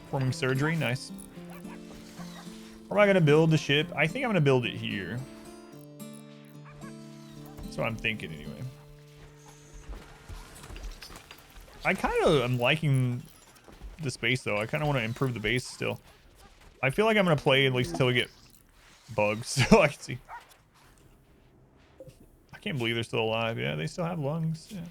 Performing surgery. Nice. Where am I going to build the ship? I think I'm going to build it here. That's what I'm thinking anyway. I kind of am liking the space though. I kind of want to improve the base still. I feel like I'm going to play at least until we get bugs so I can see. I can't believe they're still alive. Yeah, they still have lungs. Yeah.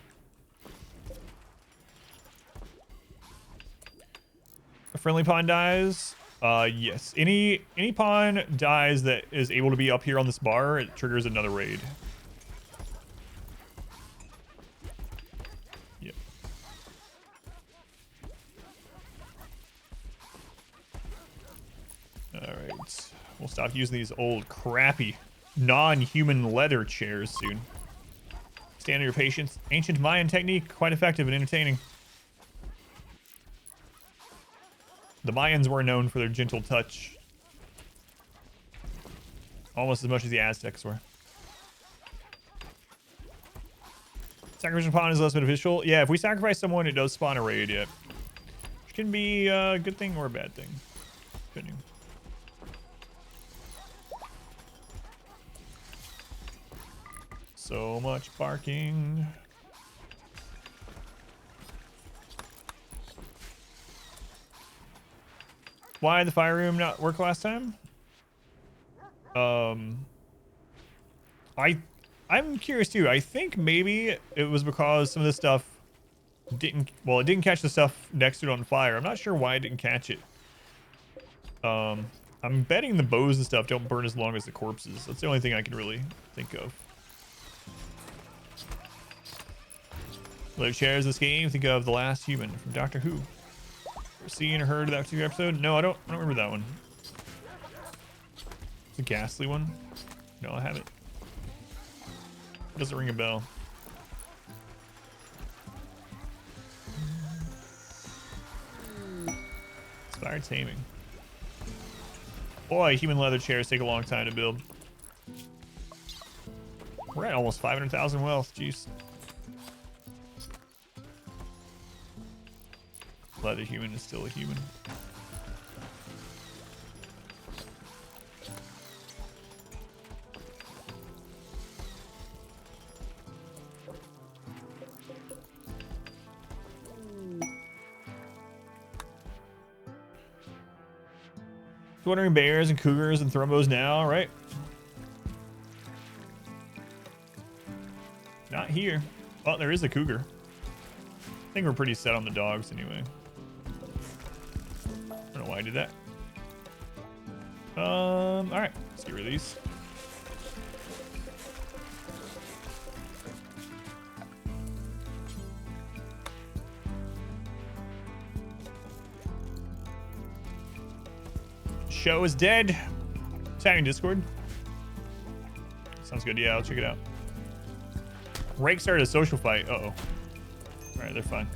A friendly pawn dies. Yes. Any pawn dies that is able to be up here on this bar, it triggers another raid. Yep. All right. We'll stop using these old crappy non-human leather chairs soon. Stand your patience. Ancient Mayan technique, quite effective and entertaining. The Mayans were known for their gentle touch. Almost as much as the Aztecs were. Sacrificial pawn is less beneficial. Yeah, if we sacrifice someone, it does spawn a raid, yeah. Which can be a good thing or a bad thing. Depending. So much barking. Why did the fire room not work last time? I'm curious too. I think maybe it was because some of this stuff didn't catch the stuff next to it on fire. I'm not sure why it didn't catch it. I'm betting the bows and stuff don't burn as long as the corpses. That's the only thing I can really think of. Leather chairs this game. Think of The Last Human from Doctor Who. Ever seen or heard of that particular episode? No, I don't remember that one. It's a ghastly one. No, I haven't. It doesn't ring a bell. Inspired taming. Boy, human leather chairs take a long time to build. We're at almost 500,000 wealth. Jeez. Leather human is still a human. Wandering bears and cougars and thrombos now, right? Not here. Oh, there is a cougar. I think we're pretty set on the dogs anyway. I don't know why I did that. All right, let's get rid of these. Show is dead. Chatting Discord. Sounds good. Yeah, I'll check it out. Rake started a social fight. Uh-oh. All right, they're fine.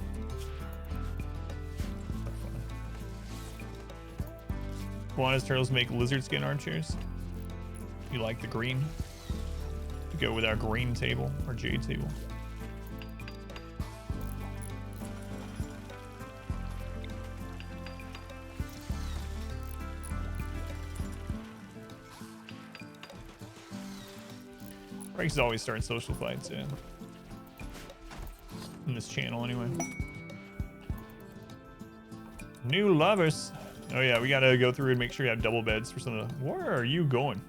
Kiwanis turtles make lizard skin armchairs. You like the green? To go with our green table, our jade table. Rake's always starting social fights, yeah. In this channel, anyway. New lovers. Oh yeah, we gotta go through and make sure you have double beds for some of the... Where are you going?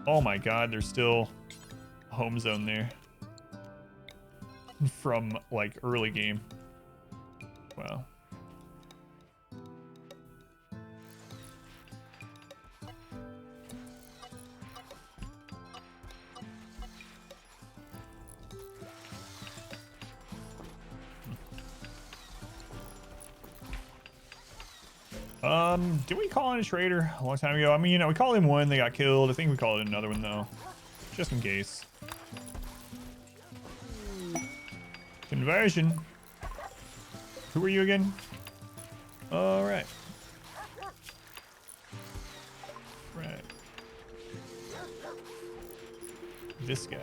Oh my god, there's still a home zone there. From, like, early game. Wow. Did we call in a trader a long time ago? I mean, you know, we called him one, they got killed. I think we called in another one, though. Just in case. Conversion. Who are you again? Alright. Right. This guy.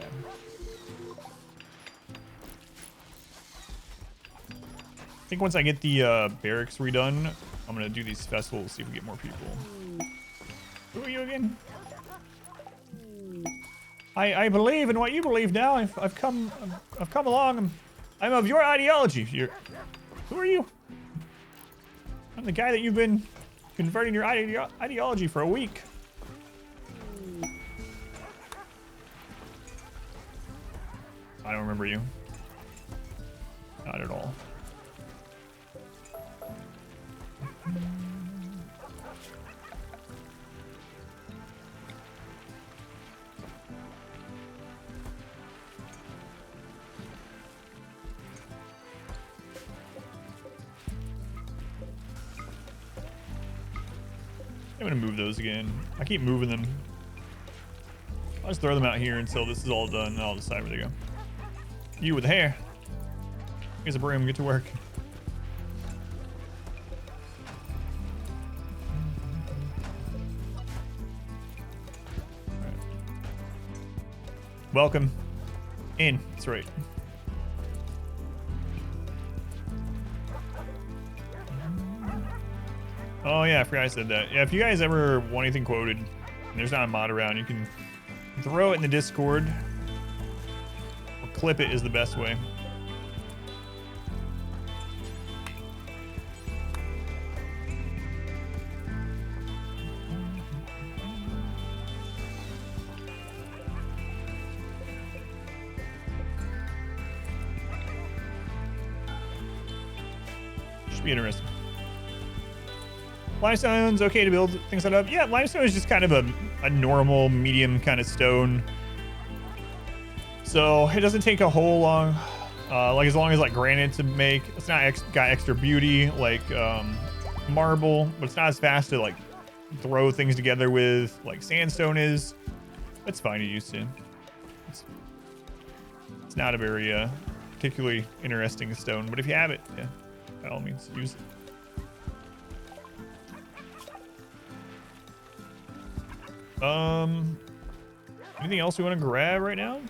I think once I get the barracks redone, I'm gonna do these festivals, see if we get more people. Who are you again? I believe in what you believe now. I've come along. I'm of your ideology. Who are you? I'm the guy that you've been converting your ideology for a week. I don't remember you. Not at all. I'm gonna move those again. I keep moving them. I'll just throw them out here until this is all done, and I'll decide where they go. You with the hair. Here's a broom, get to work. Right. Welcome. In. That's right. Oh yeah, I forgot I said that. Yeah, if you guys ever want anything quoted, and there's not a mod around, you can throw it in the Discord. Or clip it is the best way. Should be interesting. Limestone's okay to build things up. Yeah, limestone is just kind of a normal, medium kind of stone. So it doesn't take a whole long, like as long as like granite to make. It's not got extra beauty like marble, but it's not as fast to like throw things together with like sandstone is. That's fine to use too. It's not a very particularly interesting stone, but if you have it, yeah, by all means, use it. Anything else we want to grab right now?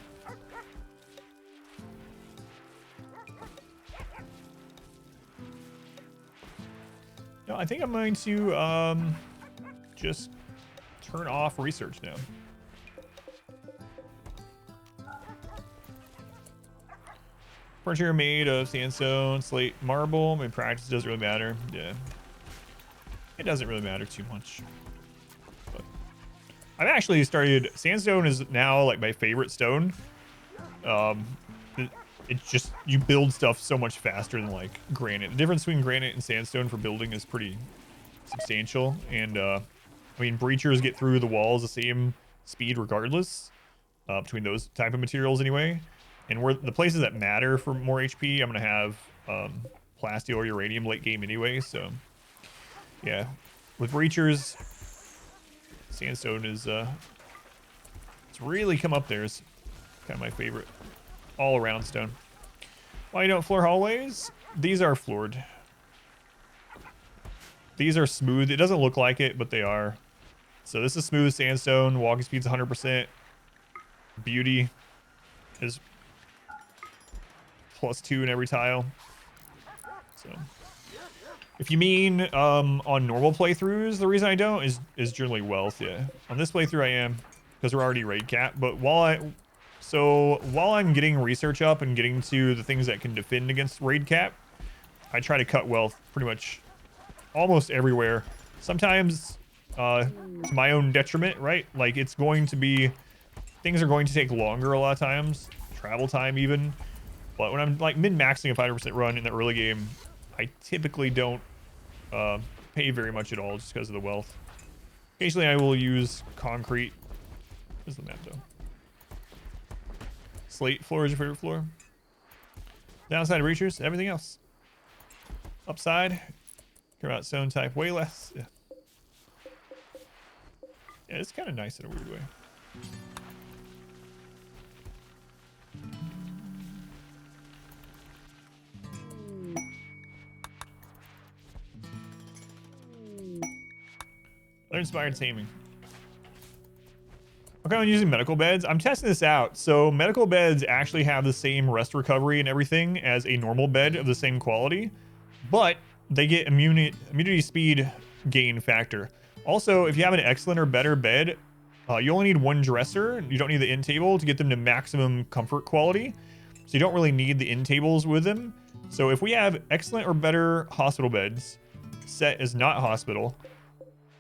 No, I think I'm going to just turn off research now. Furniture made of sandstone, slate, marble. In practice, doesn't really matter. Yeah, it doesn't really matter too much. I've actually started, sandstone is now like my favorite stone. it's just, you build stuff so much faster than like granite. The difference between granite and sandstone for building is pretty substantial. And I mean, breachers get through the walls the same speed regardless, between those type of materials anyway. And where the places that matter for more HP, I'm gonna have plasteel or uranium late game anyway. So yeah, with breachers, sandstone is it's really come up there. It's kind of my favorite all around stone. Why you don't floor hallways? These are floored. These are smooth. It doesn't look like it, but they are. So this is smooth sandstone. Walking speed's 100%. Beauty is +2 in every tile. So if you mean on normal playthroughs, the reason I don't is generally wealth. Yeah, on this playthrough I am, because we're already raid cap. But while I'm getting research up and getting to the things that can defend against raid cap, I try to cut wealth pretty much almost everywhere. Sometimes to my own detriment, right? Like it's going to be, things are going to take longer a lot of times, travel time even. But when I'm like min-maxing a 500% run in the early game, I typically don't pay very much at all just because of the wealth. Occasionally I will use concrete. Where's the map though? Slate floor is your favorite floor. Downside of breachers, everything else. Upside, care about stone type way less. Yeah, yeah, it's kind of nice in a weird way. They're inspired taming. Okay, I'm using medical beds. I'm testing this out. So medical beds actually have the same rest recovery and everything as a normal bed of the same quality, but they get immunity speed gain factor. Also, if you have an excellent or better bed, you only need one dresser. You don't need the end table to get them to maximum comfort quality. So you don't really need the end tables with them. So if we have excellent or better hospital beds set as not hospital,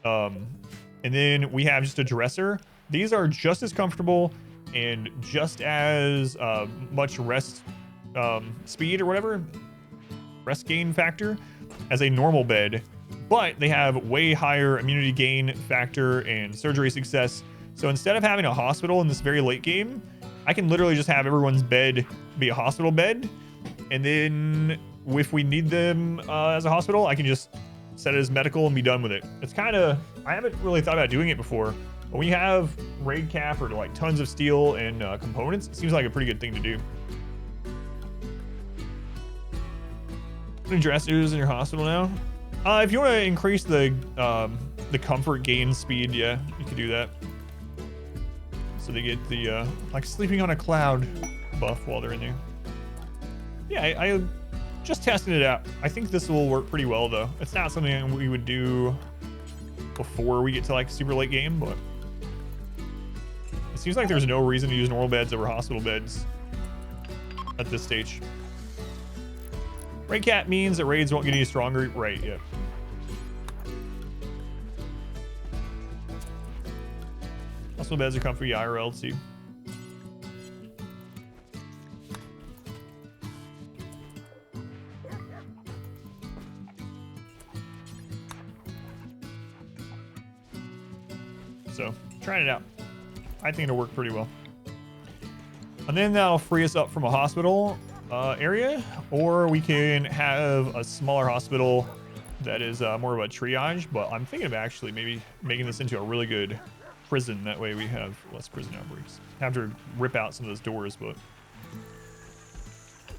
and then we have just a dresser, these are just as comfortable and just as much rest speed or whatever, rest gain factor as a normal bed, but they have way higher immunity gain factor and surgery success. So instead of having a hospital in this very late game, I can literally just have everyone's bed be a hospital bed, and then if we need them as a hospital, I can just set it as medical and be done with it. It's kind of, I haven't really thought about doing it before, but when you have raid cap or like tons of steel and components, it seems like a pretty good thing to do. Any dressers in your hospital now? If you want to increase the comfort gain speed, yeah, you can do that. So they get the like sleeping on a cloud buff while they're in there. Yeah, I just testing it out. I think this will work pretty well though. It's not something we would do before we get to like super late game, but it seems like there's no reason to use normal beds over hospital beds at this stage. Raid cap means that raids won't get any stronger. Right, yeah. Hospital beds are comfy IRL too. So, trying it out. I think it'll work pretty well. And then that'll free us up from a hospital area, or we can have a smaller hospital that is more of a triage, but I'm thinking of actually maybe making this into a really good prison. That way we have less prison outbreaks. Have to rip out some of those doors, but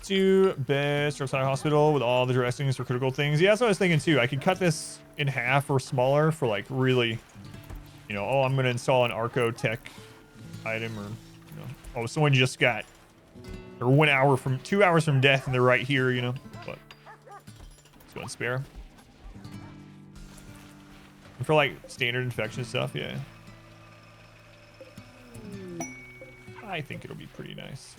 2 beds for a hospital with all the dressings for critical things. Yeah, that's what I was thinking too. I could cut this in half or smaller for like really, you know, oh, I'm going to install an Arco Tech item, or, you know, oh, someone just got, or 1 hour from, 2 hours from death and they're right here, you know, but let's go and spare. And for like standard infection stuff, yeah. I think it'll be pretty nice.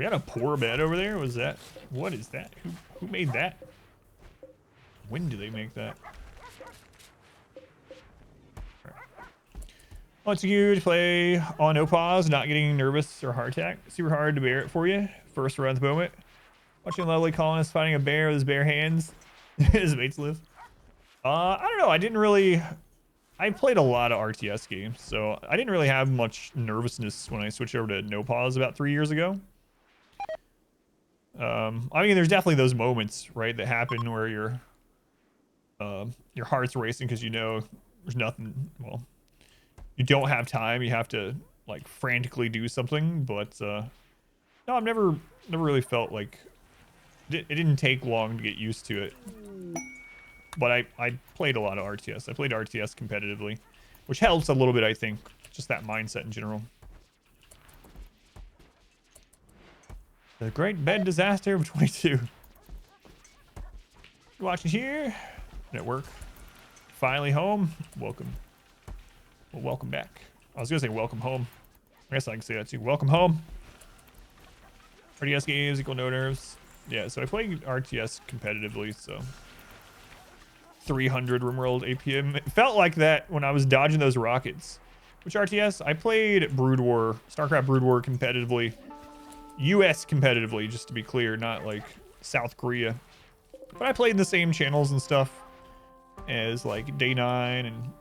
We had a poor bed over there. Was that? What is that? Who made that? When did they make that? Once you play on no pause, not getting nervous or heart attack. Super hard to bear it for you. First run at the moment. Watching a lovely colonist fighting a bear with his bare hands. His mates live. I don't know. I didn't really. I played a lot of RTS games, so I didn't really have much nervousness when I switched over to no pause about 3 years ago. I mean, there's definitely those moments, right, that happen where your heart's racing because you know there's nothing. Well, you don't have time. You have to like frantically do something. But no, I've never really felt like it didn't take long to get used to it. But I played a lot of RTS. I played RTS competitively, which helps a little bit, I think. Just that mindset in general. The Great Bed Disaster of 22. Watching here. At work. Finally home. Welcome. Well, welcome back. I was going to say welcome home. I guess I can say that too. Welcome home. RTS games equal no nerves. Yeah, so I play RTS competitively, so... 300 RimWorld APM. It felt like that when I was dodging those rockets. Which RTS? I played Broodwar, StarCraft Broodwar competitively. US competitively, just to be clear, not like South Korea. But I played in the same channels and stuff as like Day 9 and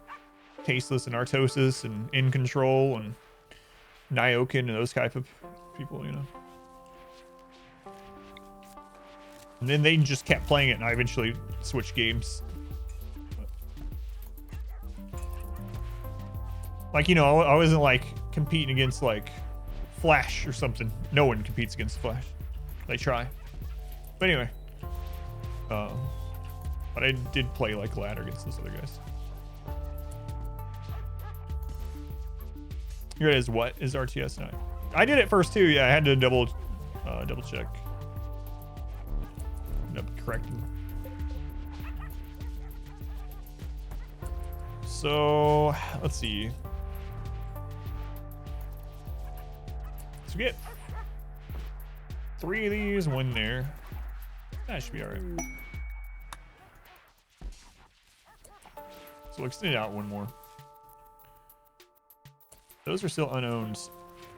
Tasteless and Artosis and In Control and Nyokin and those type of people, you know. And then they just kept playing it and I eventually switched games. Like, you know, I wasn't like competing against like Flash or something. No one competes against Flash. They try. But anyway. But I did play like ladder against those other guys. Here it is. What is RTS 9? I did it first too. Yeah, I had to double check. Corrected. So let's see. So we get 3 of these, 1 there. That should be all right. So we'll extend it out 1 more. Those are still unowned.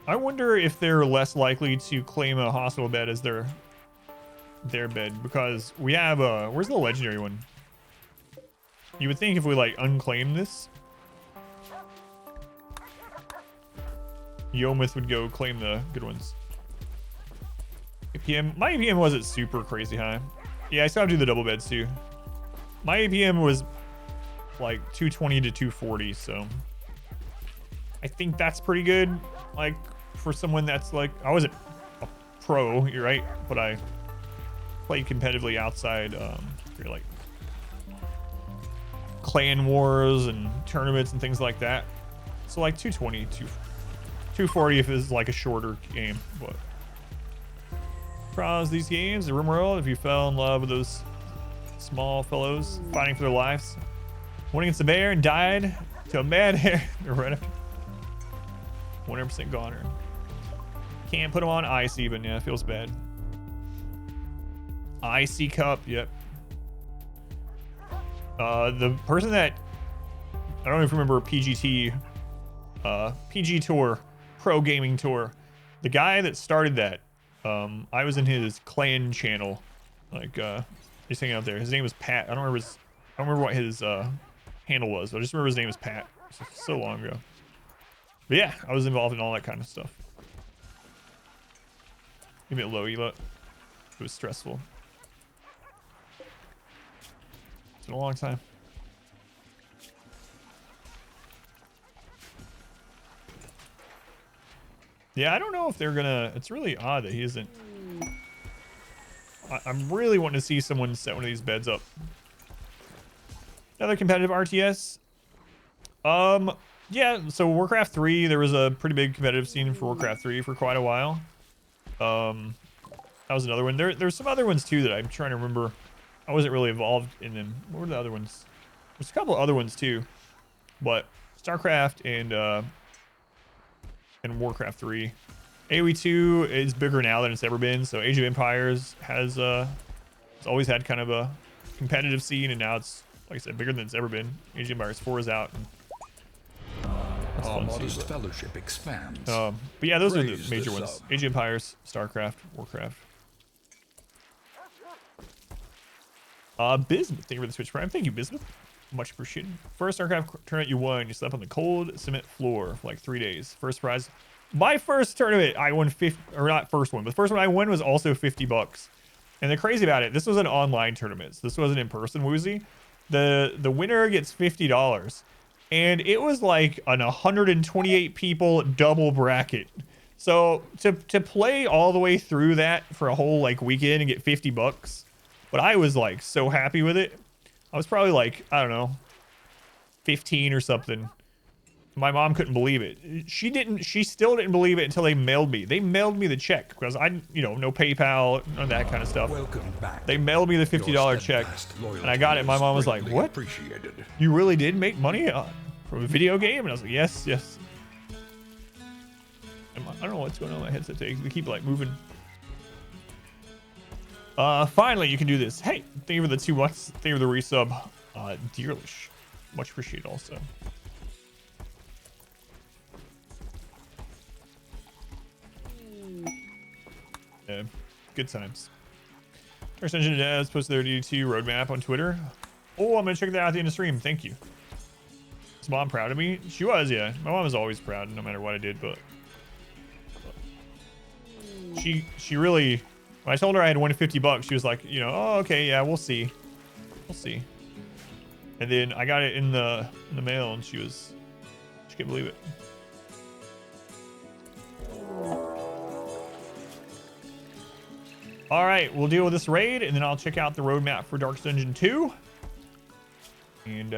I wonder if they're less likely to claim a hospital bed as their bed, because we have where's the legendary one? You would think if we like unclaim this, Yomith would go claim the good ones. APM, my APM wasn't super crazy high. Yeah, I still have to do the double beds too. My APM was like 220 to 240, so I think that's pretty good. Like for someone that's like, I wasn't a pro, you're right, but I played competitively outside for like clan wars and tournaments and things like that. So like 220, 240 if it's like a shorter game. But browse these games, the RimWorld, if you fell in love with those small fellows fighting for their lives, went against a bear and died to a mad hair. Right after 100% goner. Can't put them on ice even. Yeah, it feels bad. Icy Cup, yep. The person that, I don't even remember PGT, PG Tour, Pro Gaming Tour. The guy that started that, I was in his clan channel, like, he's hanging out there. His name was Pat. I don't remember what his handle was, but I just remember his name was Pat. So long ago. But yeah, I was involved in all that kind of stuff. Give me a low elo. It was stressful. It's been a long time. Yeah, I don't know if they're gonna... It's really odd that he isn't... I'm really wanting to see someone set one of these beds up. Another competitive RTS. Yeah, so Warcraft 3, there was a pretty big competitive scene for Warcraft 3 for quite a while. That was another one. There's some other ones too that I'm trying to remember. I wasn't really involved in them. What were the other ones? There's a couple other ones too, but StarCraft and Warcraft 3 AoE2 is bigger now than it's ever been. So Age of Empires has it's always had kind of a competitive scene, and now it's, like I said, bigger than it's ever been. Age of Empires 4 is out. And that's Our fun modest too, fellowship expands. but yeah, those are the Praise major the ones. sub. Age of Empires, StarCraft, Warcraft. Bismuth, thank you for the Switch Prime. Thank you, Bismuth. Much appreciated. First StarCraft tournament you won, you slept on the cold cement floor for like 3 days. First prize. My first tournament, I won 50, or not first one, but the first one I won was also $50. And the crazy about it, this was an online tournament. So this wasn't in person, Woozy. The winner gets $50. And it was like an 128 people double bracket. So to play all the way through that for a whole like weekend and get $50, but I was like so happy with it. I was probably like, I don't know, 15 or something. My mom couldn't believe it. She still didn't believe it until they mailed me. They mailed me the check because I, no PayPal, none of that kind of stuff. Welcome back. They mailed me the $50 check, and I got it. My mom was like, "What? Appreciated. You really did make money from a video game?" And I was like, "Yes, yes." I don't know what's going on with my headset today. They keep like moving. Finally, you can do this. Hey, thank you for the 2 months. Thank you for the resub. Dearlish. Much appreciated also. Yeah, good times. First Engine has posted their D2 roadmap on Twitter. Oh, I'm gonna check that out at the end of stream. Thank you. Is mom proud of me? She was, yeah. My mom is always proud, no matter what I did. But she really, when I told her I had won $50, she was like, oh, okay, yeah, we'll see, And then I got it in the mail, and she couldn't believe it. All right, we'll deal with this raid, and then I'll check out the roadmap for Dark Dungeon 2. And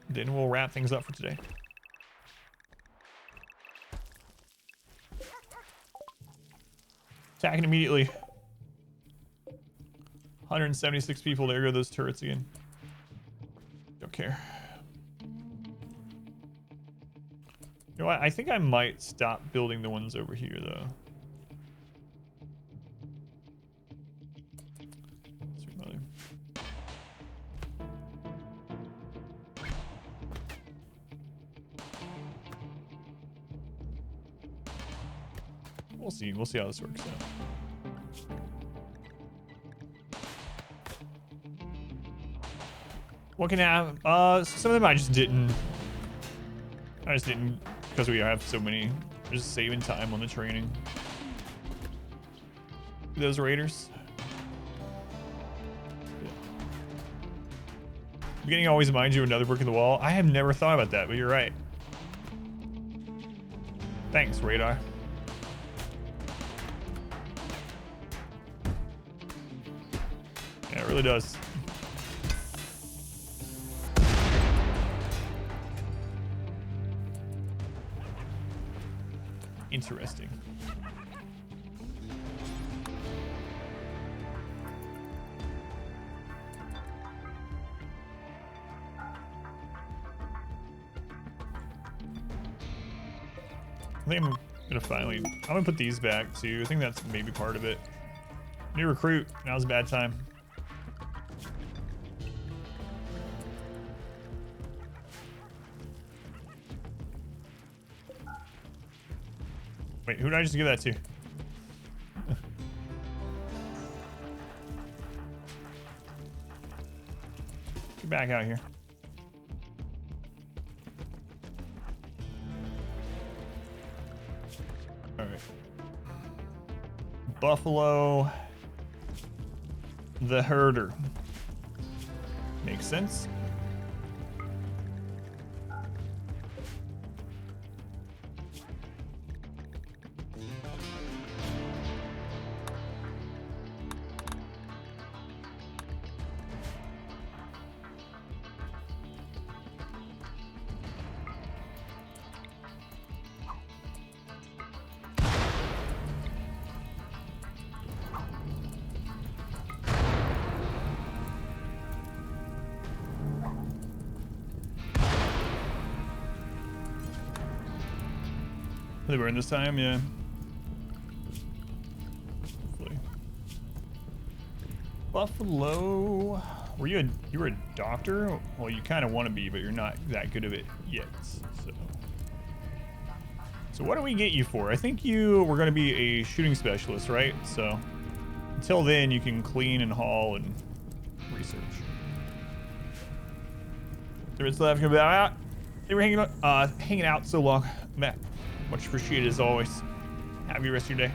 then we'll wrap things up for today. Attacking immediately. 176 people. There go those turrets again. Don't care. You know what? I think I might stop building the ones over here, though. Sweet mother. We'll see. We'll see how this works out. What can I have? Some of them I just didn't because we have so many. Just saving time on the training. Those raiders. Yeah. Beginning always reminds you of another brick in the wall. I have never thought about that, but you're right. Thanks, radar. Yeah, it really does. Interesting. I think I'm gonna put these back too. I think that's maybe part of it. New recruit, now's a bad time. Wait, who did I just give that to? Get back out here. All right. Buffalo the Herder. Makes sense. They burn this time, yeah. Buffalo. You were a doctor? Well, you kind of want to be, but you're not that good of it yet. So what do we get you for? I think you were going to be a shooting specialist, right? So until then, you can clean and haul and research. There's left about. They were hanging out so long. Matt, much appreciated as always. Have a good rest of your day.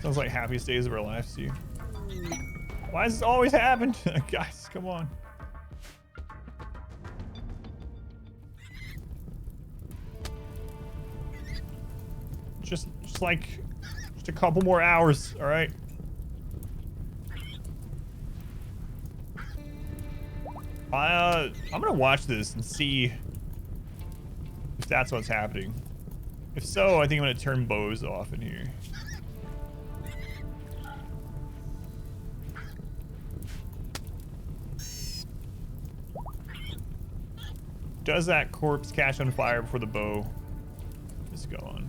Sounds like happiest days of our lives to you. Why has this always happened? Guys, come on. Just a couple more hours, all right? I'm gonna watch this and see if that's what's happening. If so, I think I'm gonna turn bows off in here. Does that corpse catch on fire before the bow is gone?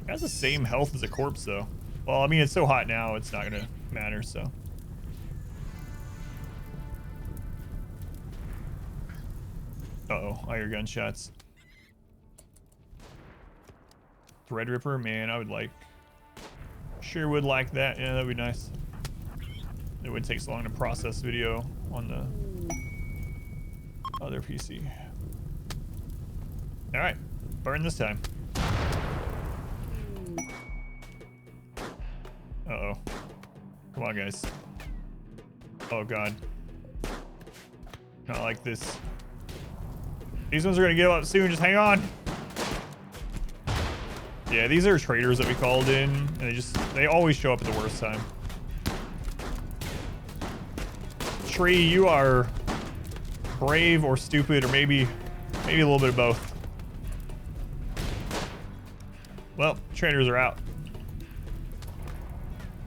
It has the same health as a corpse, though. Well, I mean, it's so hot now, it's not gonna matter, so. Uh-oh, I hear gunshots. Threadripper, man, I would like... Sure would like that. Yeah, that'd be nice. It wouldn't take so long to process video on the other PC. Alright, burn this time. Uh-oh. Come on, guys. Oh, God. Not like this. These ones are gonna give up soon, just hang on. Yeah, these are traitors that we called in, and they always show up at the worst time. Tree, you are brave or stupid, or maybe a little bit of both. Well, traitors are out.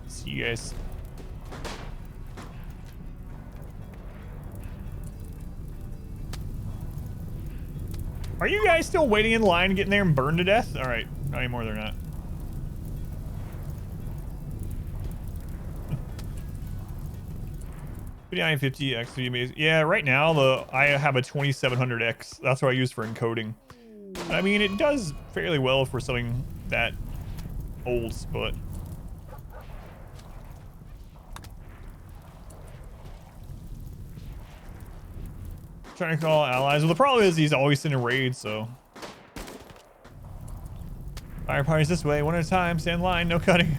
See you guys. Are you guys still waiting in line, getting there and burned to death? All right, not anymore. They're not. 5950X would be amazing. Yeah, right now I have a 2700X. That's what I use for encoding. I mean, it does fairly well for something that old, but trying to call allies. Well, the problem is he's always in a raid, so. Fire parties this way, one at a time, stand in line, no cutting.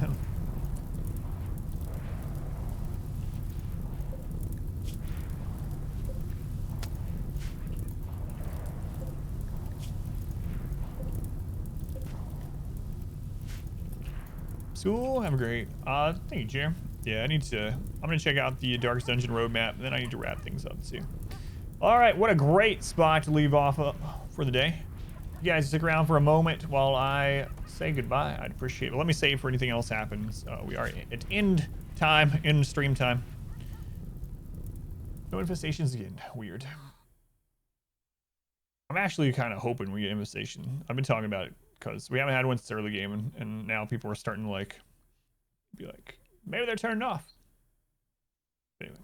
Cool, have a great. Thank you, Jam. Yeah, I'm gonna check out the Darkest Dungeon roadmap, and then I need to wrap things up too. All right, what a great spot to leave off for the day. You guys stick around for a moment while I say goodbye. I'd appreciate it. Let me save for anything else happens. We are at end stream time. No infestations again. Weird. I'm actually kind of hoping we get infestation. I've been talking about it because we haven't had one since early game, and now people are starting to be like, maybe they're turned off. Anyway.